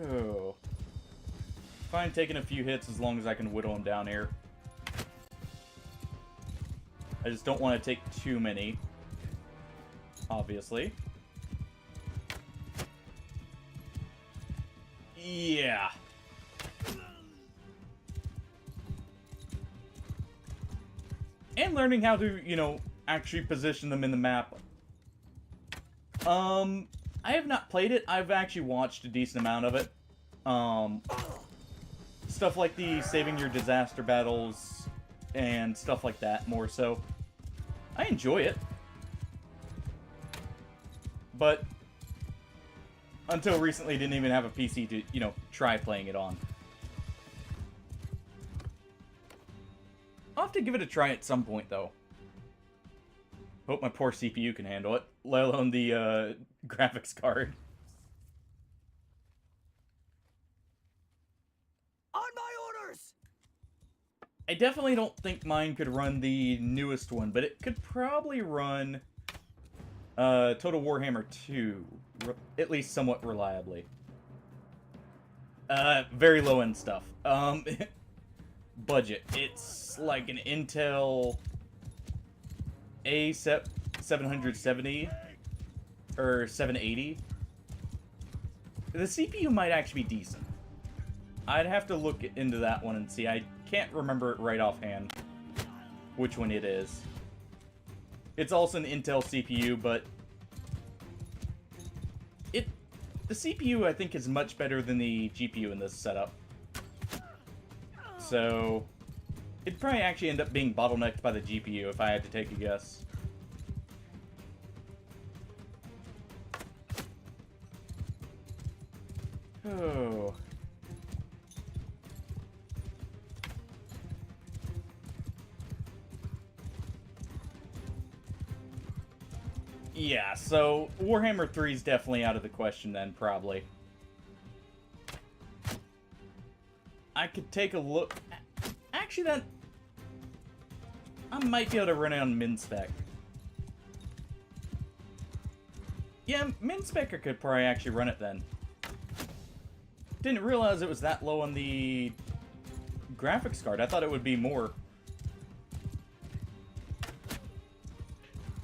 Oh. Fine taking a few hits as long as I can whittle him down here. I just don't want to take too many. Obviously. Yeah. And learning how to, you know, actually position them in the map. I have not played it. I've actually watched a decent amount of it. Stuff like the saving your disaster battles and stuff like that, more so. I enjoy it. But until recently, didn't even have a PC to, you know, try playing it on. I'll have to give it a try at some point, though. Hope my poor CPU can handle it, let alone the graphics card. On my orders! I definitely don't think mine could run the newest one, but it could probably run Total Warhammer 2, at least somewhat reliably. Very low-end stuff. Budget. It's like an Intel A770 or 780. The CPU might actually be decent. I'd have to look into that one and see. I can't remember it right offhand which one it is. It's also an Intel CPU, but the CPU I think is much better than the GPU in this setup. So it'd probably actually end up being bottlenecked by the GPU if I had to take a guess. Oh. Yeah, so Warhammer 3 is definitely out of the question then, probably. I could take a look. Actually, that I might be able to run it on min-spec. Yeah, min-spec I could probably actually run it then. Didn't realize it was that low on the graphics card. I thought it would be more.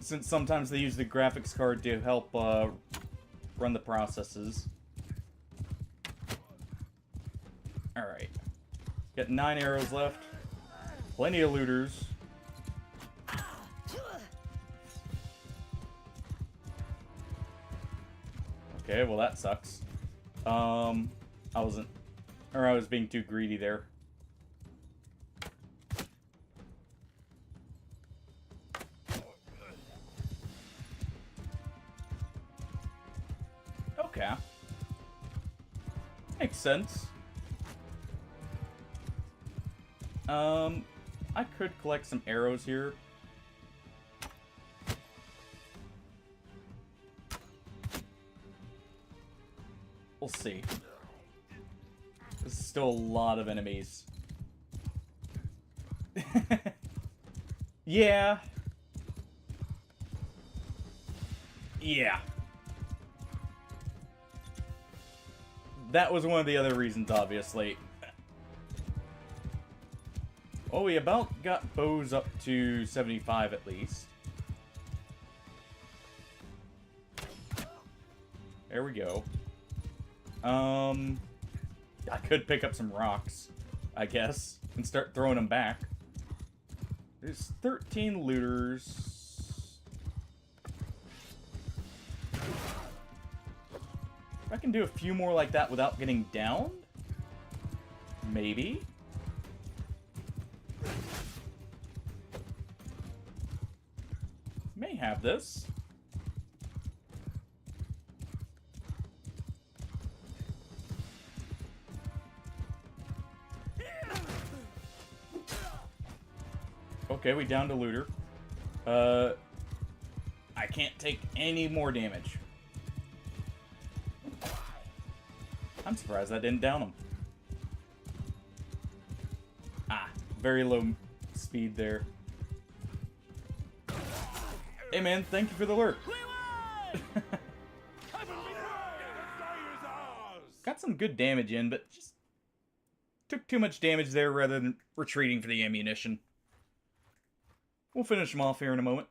Since sometimes they use the graphics card to help run the processes. Alright. Got 9 arrows left. Plenty of looters. Okay, well that sucks. I was being too greedy there. Okay. Makes sense. I could collect some arrows here. We'll see. There's still a lot of enemies. Yeah. Yeah. That was one of the other reasons, obviously. Oh, we about got bows up to 75 at least. There we go. I could pick up some rocks, I guess, and start throwing them back. There's 13 looters. If I can do a few more like that without getting downed, Maybe. May have this. Okay, we downed a looter. I can't take any more damage. I'm surprised I didn't down him. Ah, very low speed there. Hey man, thank you for the alert. Got some good damage in, but just took too much damage there rather than retreating for the ammunition. We'll finish them off here in a moment.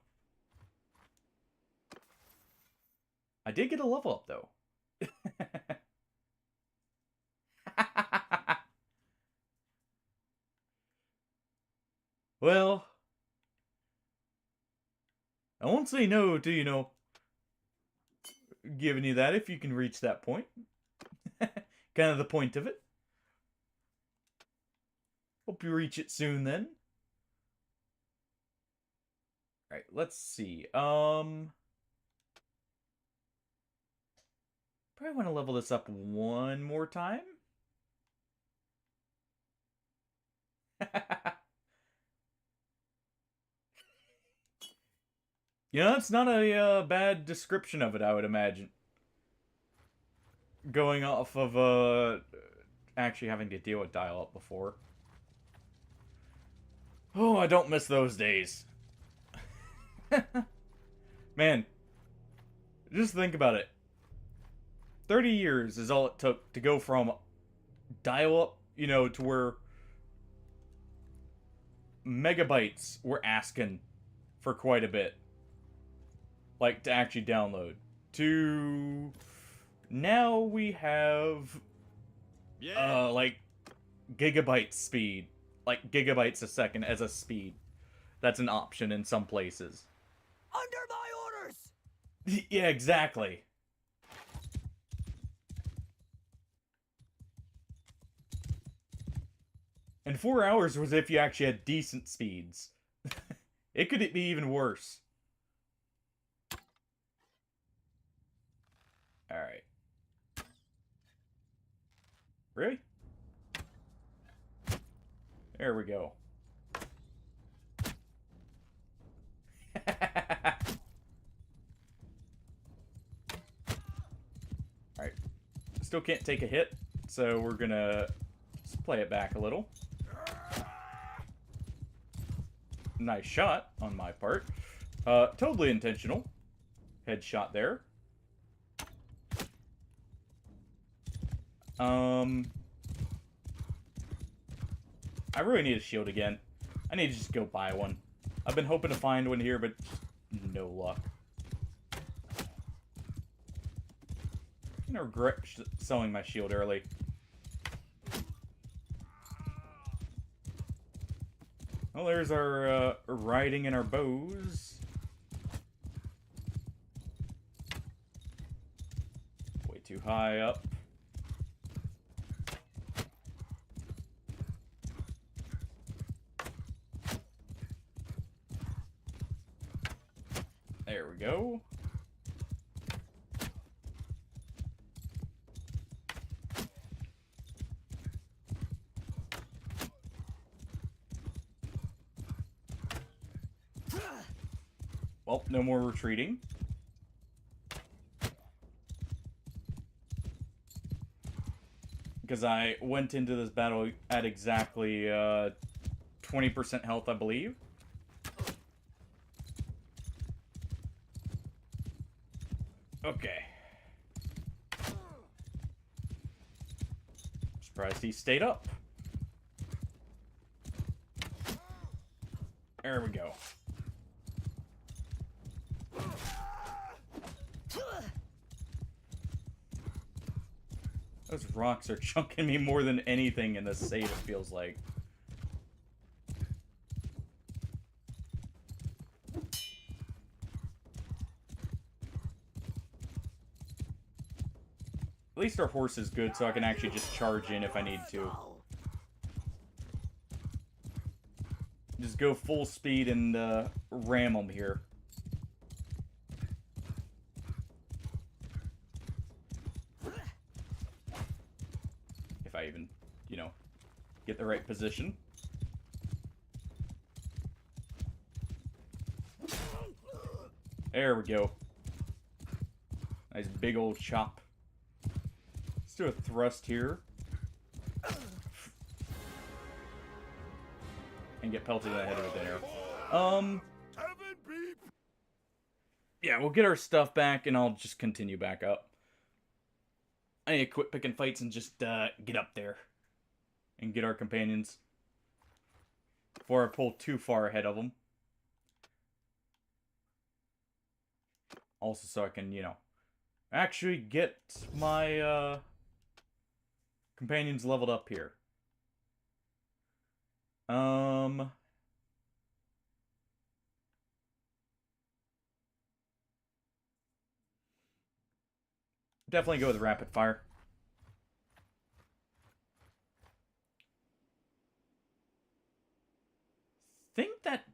I did get a level up, though. Well, I won't say no to, giving you that if you can reach that point. Kind of the point of it. Hope you reach it soon, then. Alright, let's see. Probably want to level this up one more time. It's not a bad description of it, I would imagine. Going off of actually having to deal with dial-up before. Oh, I don't miss those days. Man, just think about it. 30 years is all it took to go from dial-up, to where megabytes were asking for quite a bit. Like, to actually download. To now we have, like, gigabyte speed. Like, gigabytes a second as a speed. That's an option in some places. Under my orders! Yeah, exactly. And 4 hours was if you actually had decent speeds. It could be even worse. Alright. Really? There we go. Alright. Still can't take a hit, so we're gonna just play it back a little. Nice shot on my part. Totally intentional. Headshot there. I really need a shield again. I need to just go buy one. I've been hoping to find one here, but no luck. I'm gonna regret selling my shield early. Well, there's our riding and our bows. Way too high up. There we go. Well, no more retreating. Because I went into this battle at exactly 20% health, I believe. Okay. Surprised he stayed up. There we go. Those rocks are chunking me more than anything in this save, it feels like. At least our horse is good, so I can actually just charge in if I need to. just go full speed and ram them here. If I even, you know, get the right position. There we go. Nice big old chop. Let's do a thrust here. And get pelted in the head with an arrow. Yeah, we'll get our stuff back and I'll just continue back up. I need to quit picking fights and just get up there. And get our companions. Before I pull too far ahead of them. Also so I can, you know, actually get my companions leveled up here. Definitely go with rapid fire. Think that,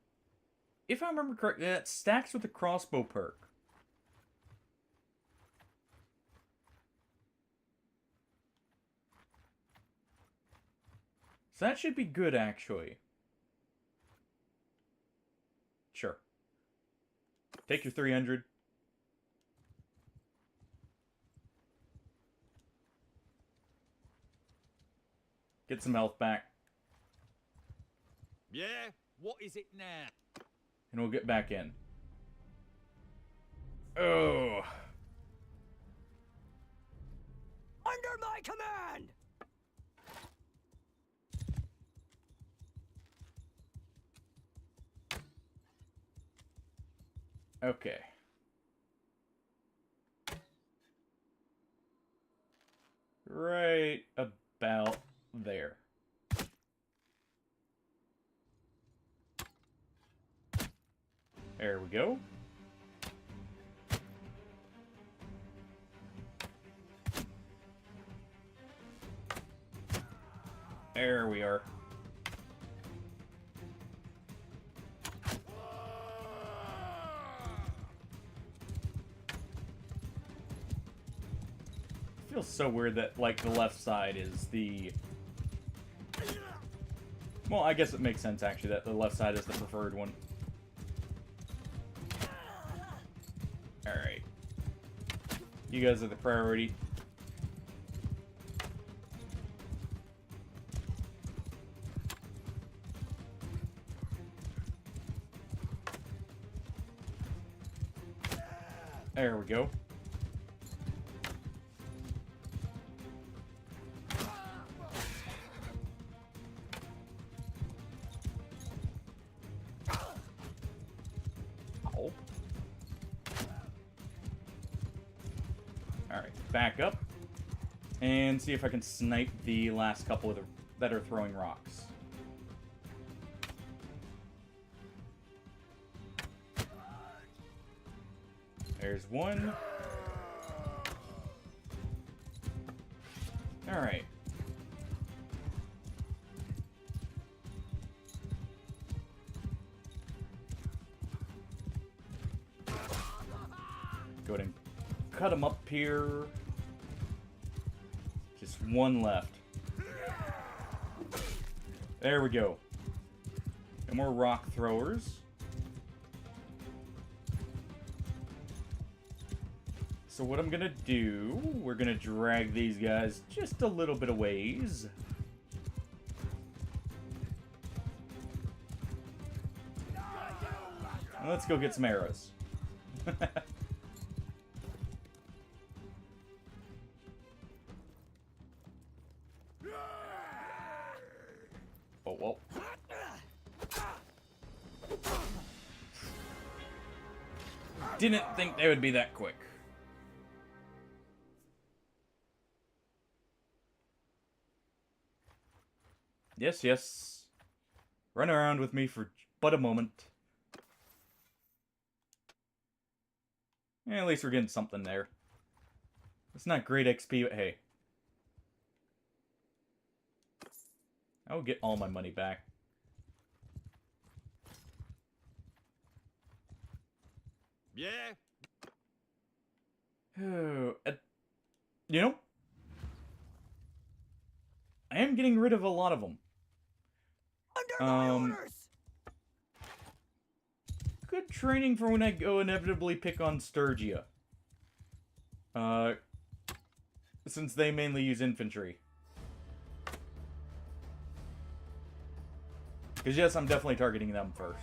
if I remember correctly, that stacks with the crossbow perk. So that should be good, actually. Sure. Take your 300. Get some health back. Yeah? What is it now? And we'll get back in. Oh. Under my command! Okay. Right about there. There we go. There we are. Feels so weird that, like, the left side is the... Well, I guess it makes sense, actually, that the left side is the preferred one. Alright. You guys are the priority. There we go. Ow. Alright, back up. And see if I can snipe the last couple of that are throwing rocks. There's one. Alright. Go ahead and cut them up here. Just one left. There we go. And more rock throwers. So what I'm gonna do, we're gonna drag these guys just a little bit of ways. And let's go get some arrows. Oh, well. Didn't think they would be that quick. Yes, yes. Run around with me for but a moment. Yeah, at least we're getting something there. It's not great XP, but hey. I'll get all my money back. Yeah? You know, I am getting rid of a lot of them. Under my orders! Good training for when I go inevitably pick on Sturgia. Since they mainly use infantry. Because yes, I'm definitely targeting them first.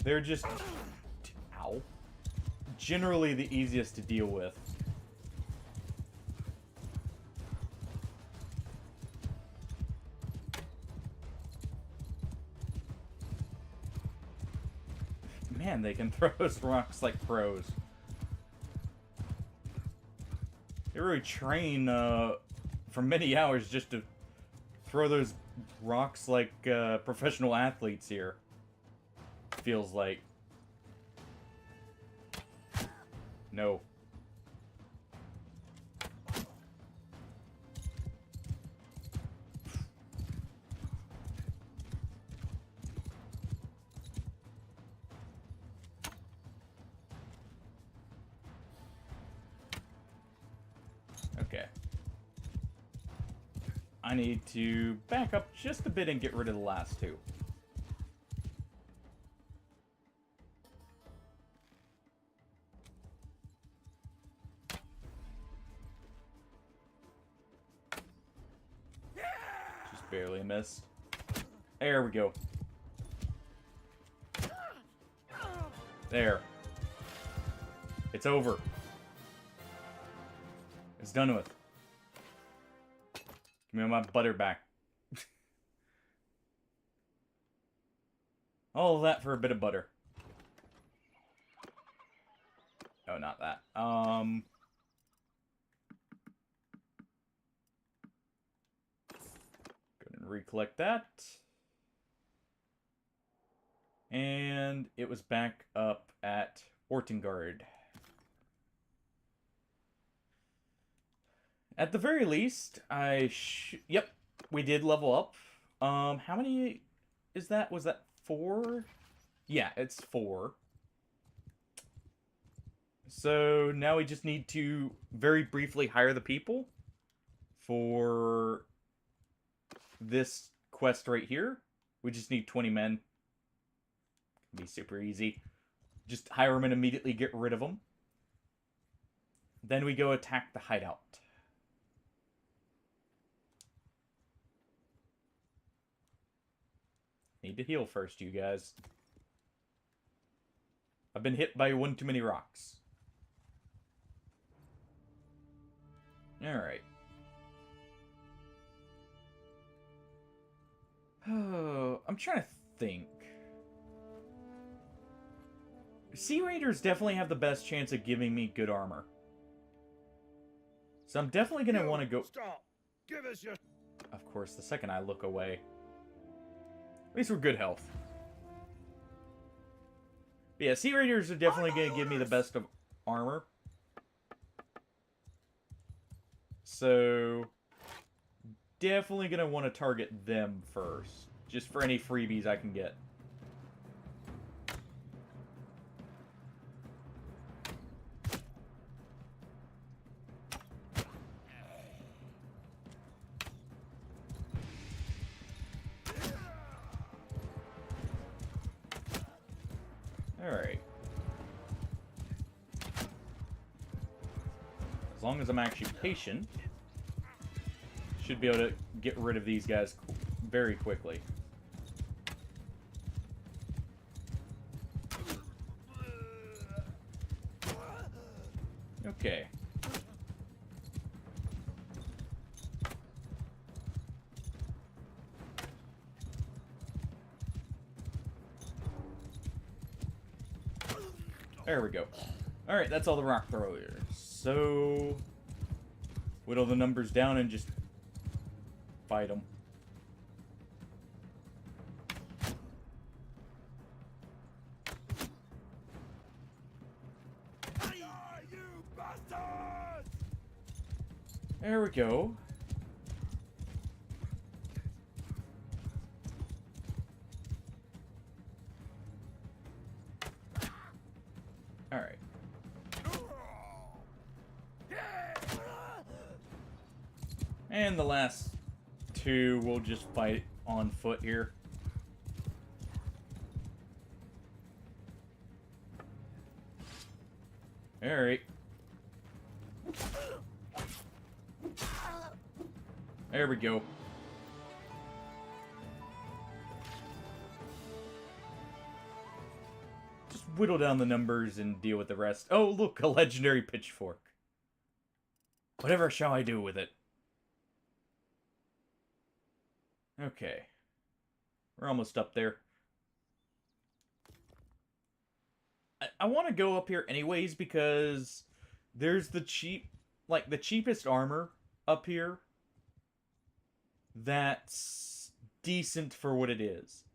They're just... Ow. Generally the easiest to deal with. Man, they can throw those rocks like pros. They really train for many hours just to throw those rocks like professional athletes here. Feels like. No. Okay. I need to back up just a bit and get rid of the last two. Just barely missed. There we go. There. It's over. It's done with. Give me my butter back. All of that for a bit of butter. Oh, not that. Go ahead and recollect that. And it was back up at Ortengard. At the very least, yep, we did level up. How many is that? Was that 4? Yeah, it's 4. So now we just need to very briefly hire the people for this quest right here. We just need 20 men. Be super easy. Just hire them and immediately get rid of them. Then we go attack the hideout. Need to heal first, you guys. I've been hit by one too many rocks. Alright. Oh, I'm trying to think. Sea Raiders definitely have the best chance of giving me good armor. So I'm definitely going to want to go... Stop! Give us your... Of course, the second I look away. At least we're good health. But yeah, Sea Raiders are definitely going to give me the best of armor. So... definitely going to want to target them first. Just for any freebies I can get. Alright. As long as I'm actually patient, should be able to get rid of these guys very quickly. Okay. There we go. Alright, that's all the rock throwers. So... whittle the numbers down and just... fight them. You bastards! There we go. And the last two we'll just fight on foot here. Alright. There we go. Just whittle down the numbers and deal with the rest. Oh, look, a legendary pitchfork. Whatever shall I do with it? Okay. We're almost up there. I want to go up here anyways because there's the cheapest armor up here that's decent for what it is.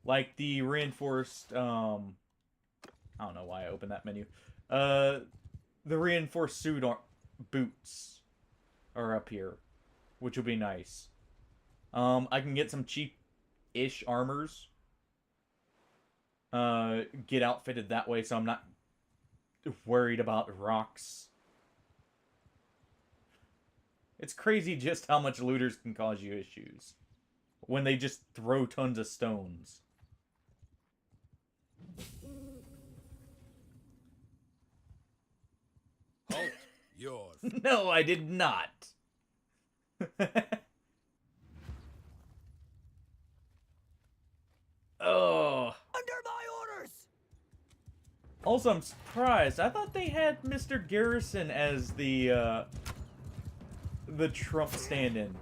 Like the reinforced, I don't know why I opened that menu. The reinforced suit boots are up here, which will be nice. I can get some cheap-ish armors. Get outfitted that way so I'm not worried about rocks. It's crazy just how much looters can cause you issues when they just throw tons of stones. Halt. Yours. No, I did not. Oh. Under my orders! Also, I'm surprised. I thought they had Mr. Garrison as the Trump stand-in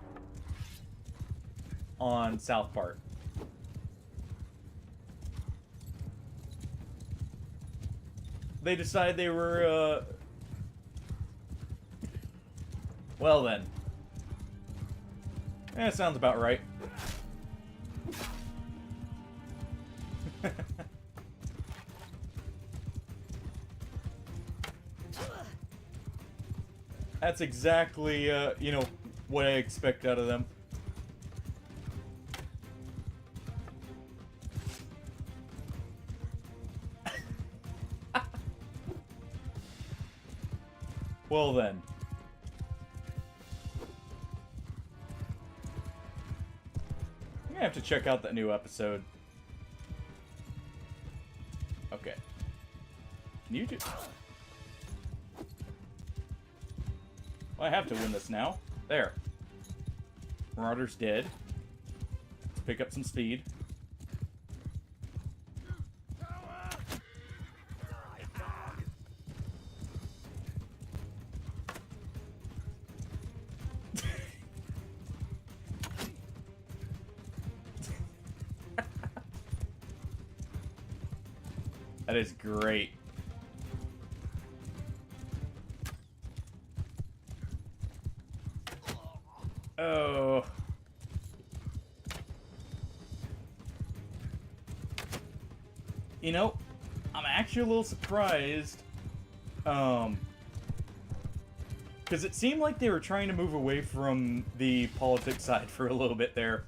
on South Park. They decided they were, well then. That sounds about right. That's exactly, you know, what I expect out of them. Well then. I'm gonna have to check out that new episode. Okay. Can you do... Well, I have to win this now. There. Marauder's dead. Let's pick up some speed. That is great. Oh. You know, I'm actually a little surprised. Because it seemed like they were trying to move away from the politics side for a little bit there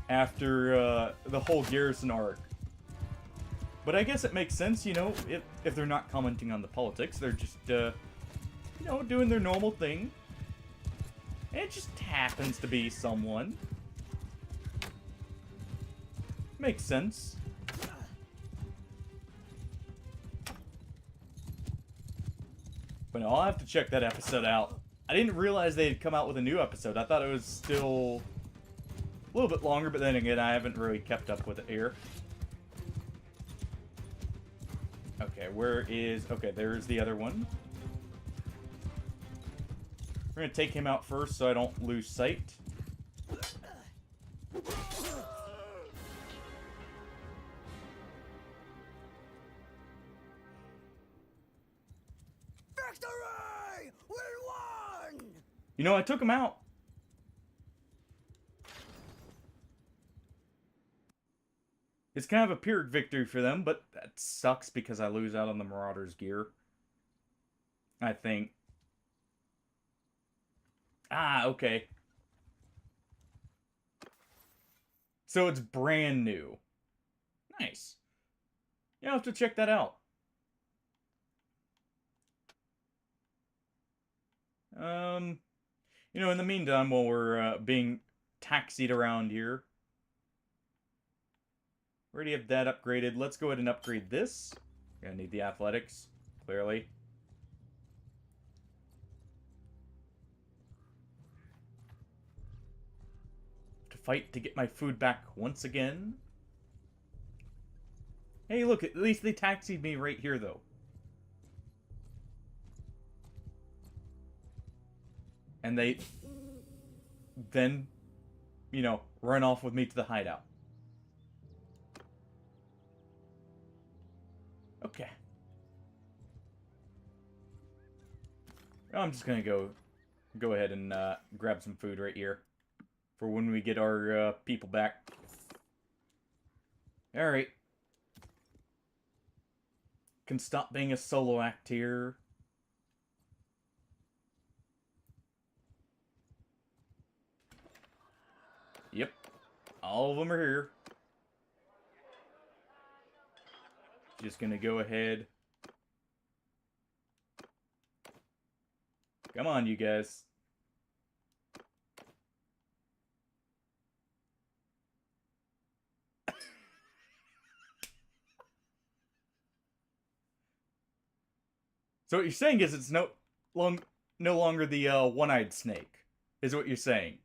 after the whole Garrison arc. But I guess it makes sense, you know, if they're not commenting on the politics, they're just, you know, doing their normal thing. And it just happens to be someone. Makes sense. But no, I'll have to check that episode out. I didn't realize they had come out with a new episode. I thought it was still a little bit longer, but then again, I haven't really kept up with it here. Okay, where is... Okay, there's the other one. We're gonna take him out first so I don't lose sight. Victory! We won! You know, I took him out. It's kind of a Pyrrhic victory for them, but that sucks because I lose out on the Marauder's gear. I think. Ah, okay. So it's brand new. Nice. Yeah, I'll have to check that out. You know, in the meantime, while we're being taxied around here, we already have that upgraded. Let's go ahead and upgrade this. Gonna need the athletics, clearly. To fight to get my food back once again. Hey, look, at least they taxied me right here, though. And they then, you know, run off with me to the hideout. Okay. I'm just gonna go ahead and grab some food right here for when we get our people back. All right. Can stop being a solo act here. Yep. All of them are here. Just gonna go ahead. Come on, you guys. So what you're saying is it's no longer the one-eyed snake, is what you're saying.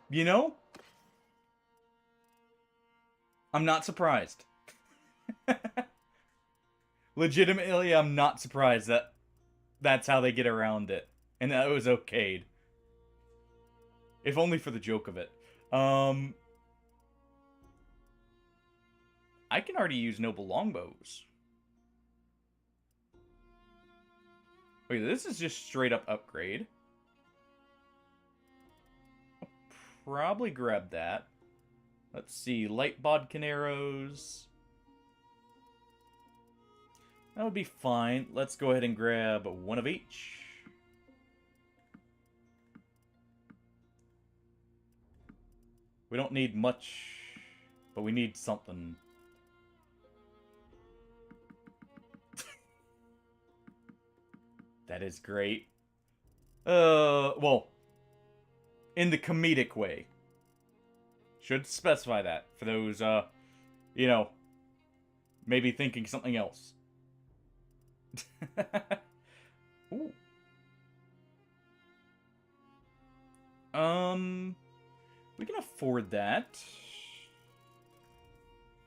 You know? I'm not surprised. Legitimately, I'm not surprised that that's how they get around it. And that it was okayed. If only for the joke of it. I can already use noble longbows. Wait, this is just straight up upgrade. I'll probably grab that. Let's see, light bodkin arrows. That would be fine. Let's go ahead and grab one of each. We don't need much, but we need something. That is great. Well, in the comedic way. Should specify that for those, you know, maybe thinking something else. Ooh. We can afford that.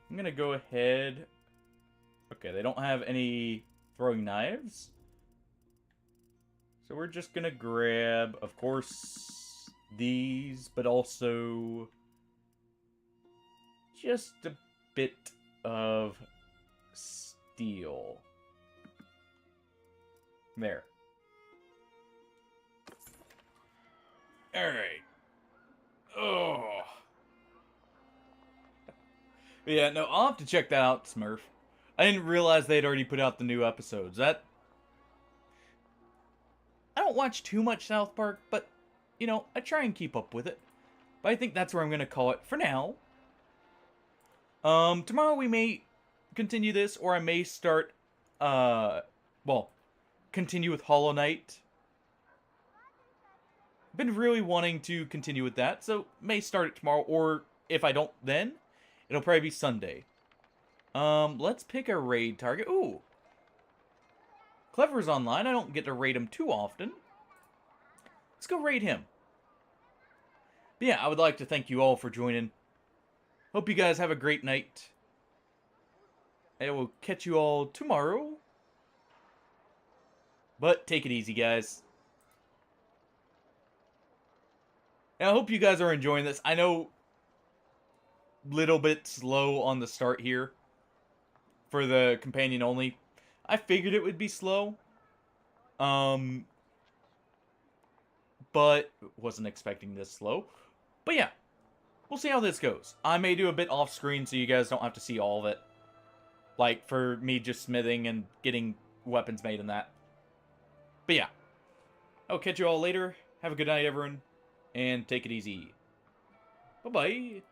I'm gonna go ahead. Okay, they don't have any throwing knives. So we're just gonna grab, of course, these, but also just a bit of steel. There. Alright. Oh. Yeah, no, I'll have to check that out, Smurf. I didn't realize they'd already put out the new episodes. I don't watch too much South Park, but, you know, I try and keep up with it. But I think that's where I'm going to call it for now. Tomorrow we may continue this, or I may start, well, continue with Hollow Knight. Been really wanting to continue with that, so may start it tomorrow, or if I don't then, it'll probably be Sunday. Let's pick a raid target. Ooh. Clever's online. I don't get to raid him too often. Let's go raid him. But yeah, I would like to thank you all for joining. Hope you guys have a great night. I will catch you all tomorrow. But take it easy, guys. And I hope you guys are enjoying this. I know little bit slow on the start here for the companion only. I figured it would be slow. But wasn't expecting this slow. But yeah, we'll see how this goes. I may do a bit off screen so you guys don't have to see all of it. Like for me just smithing and getting weapons made and that. But yeah, I'll catch you all later. Have a good night, everyone. And take it easy. Bye-bye.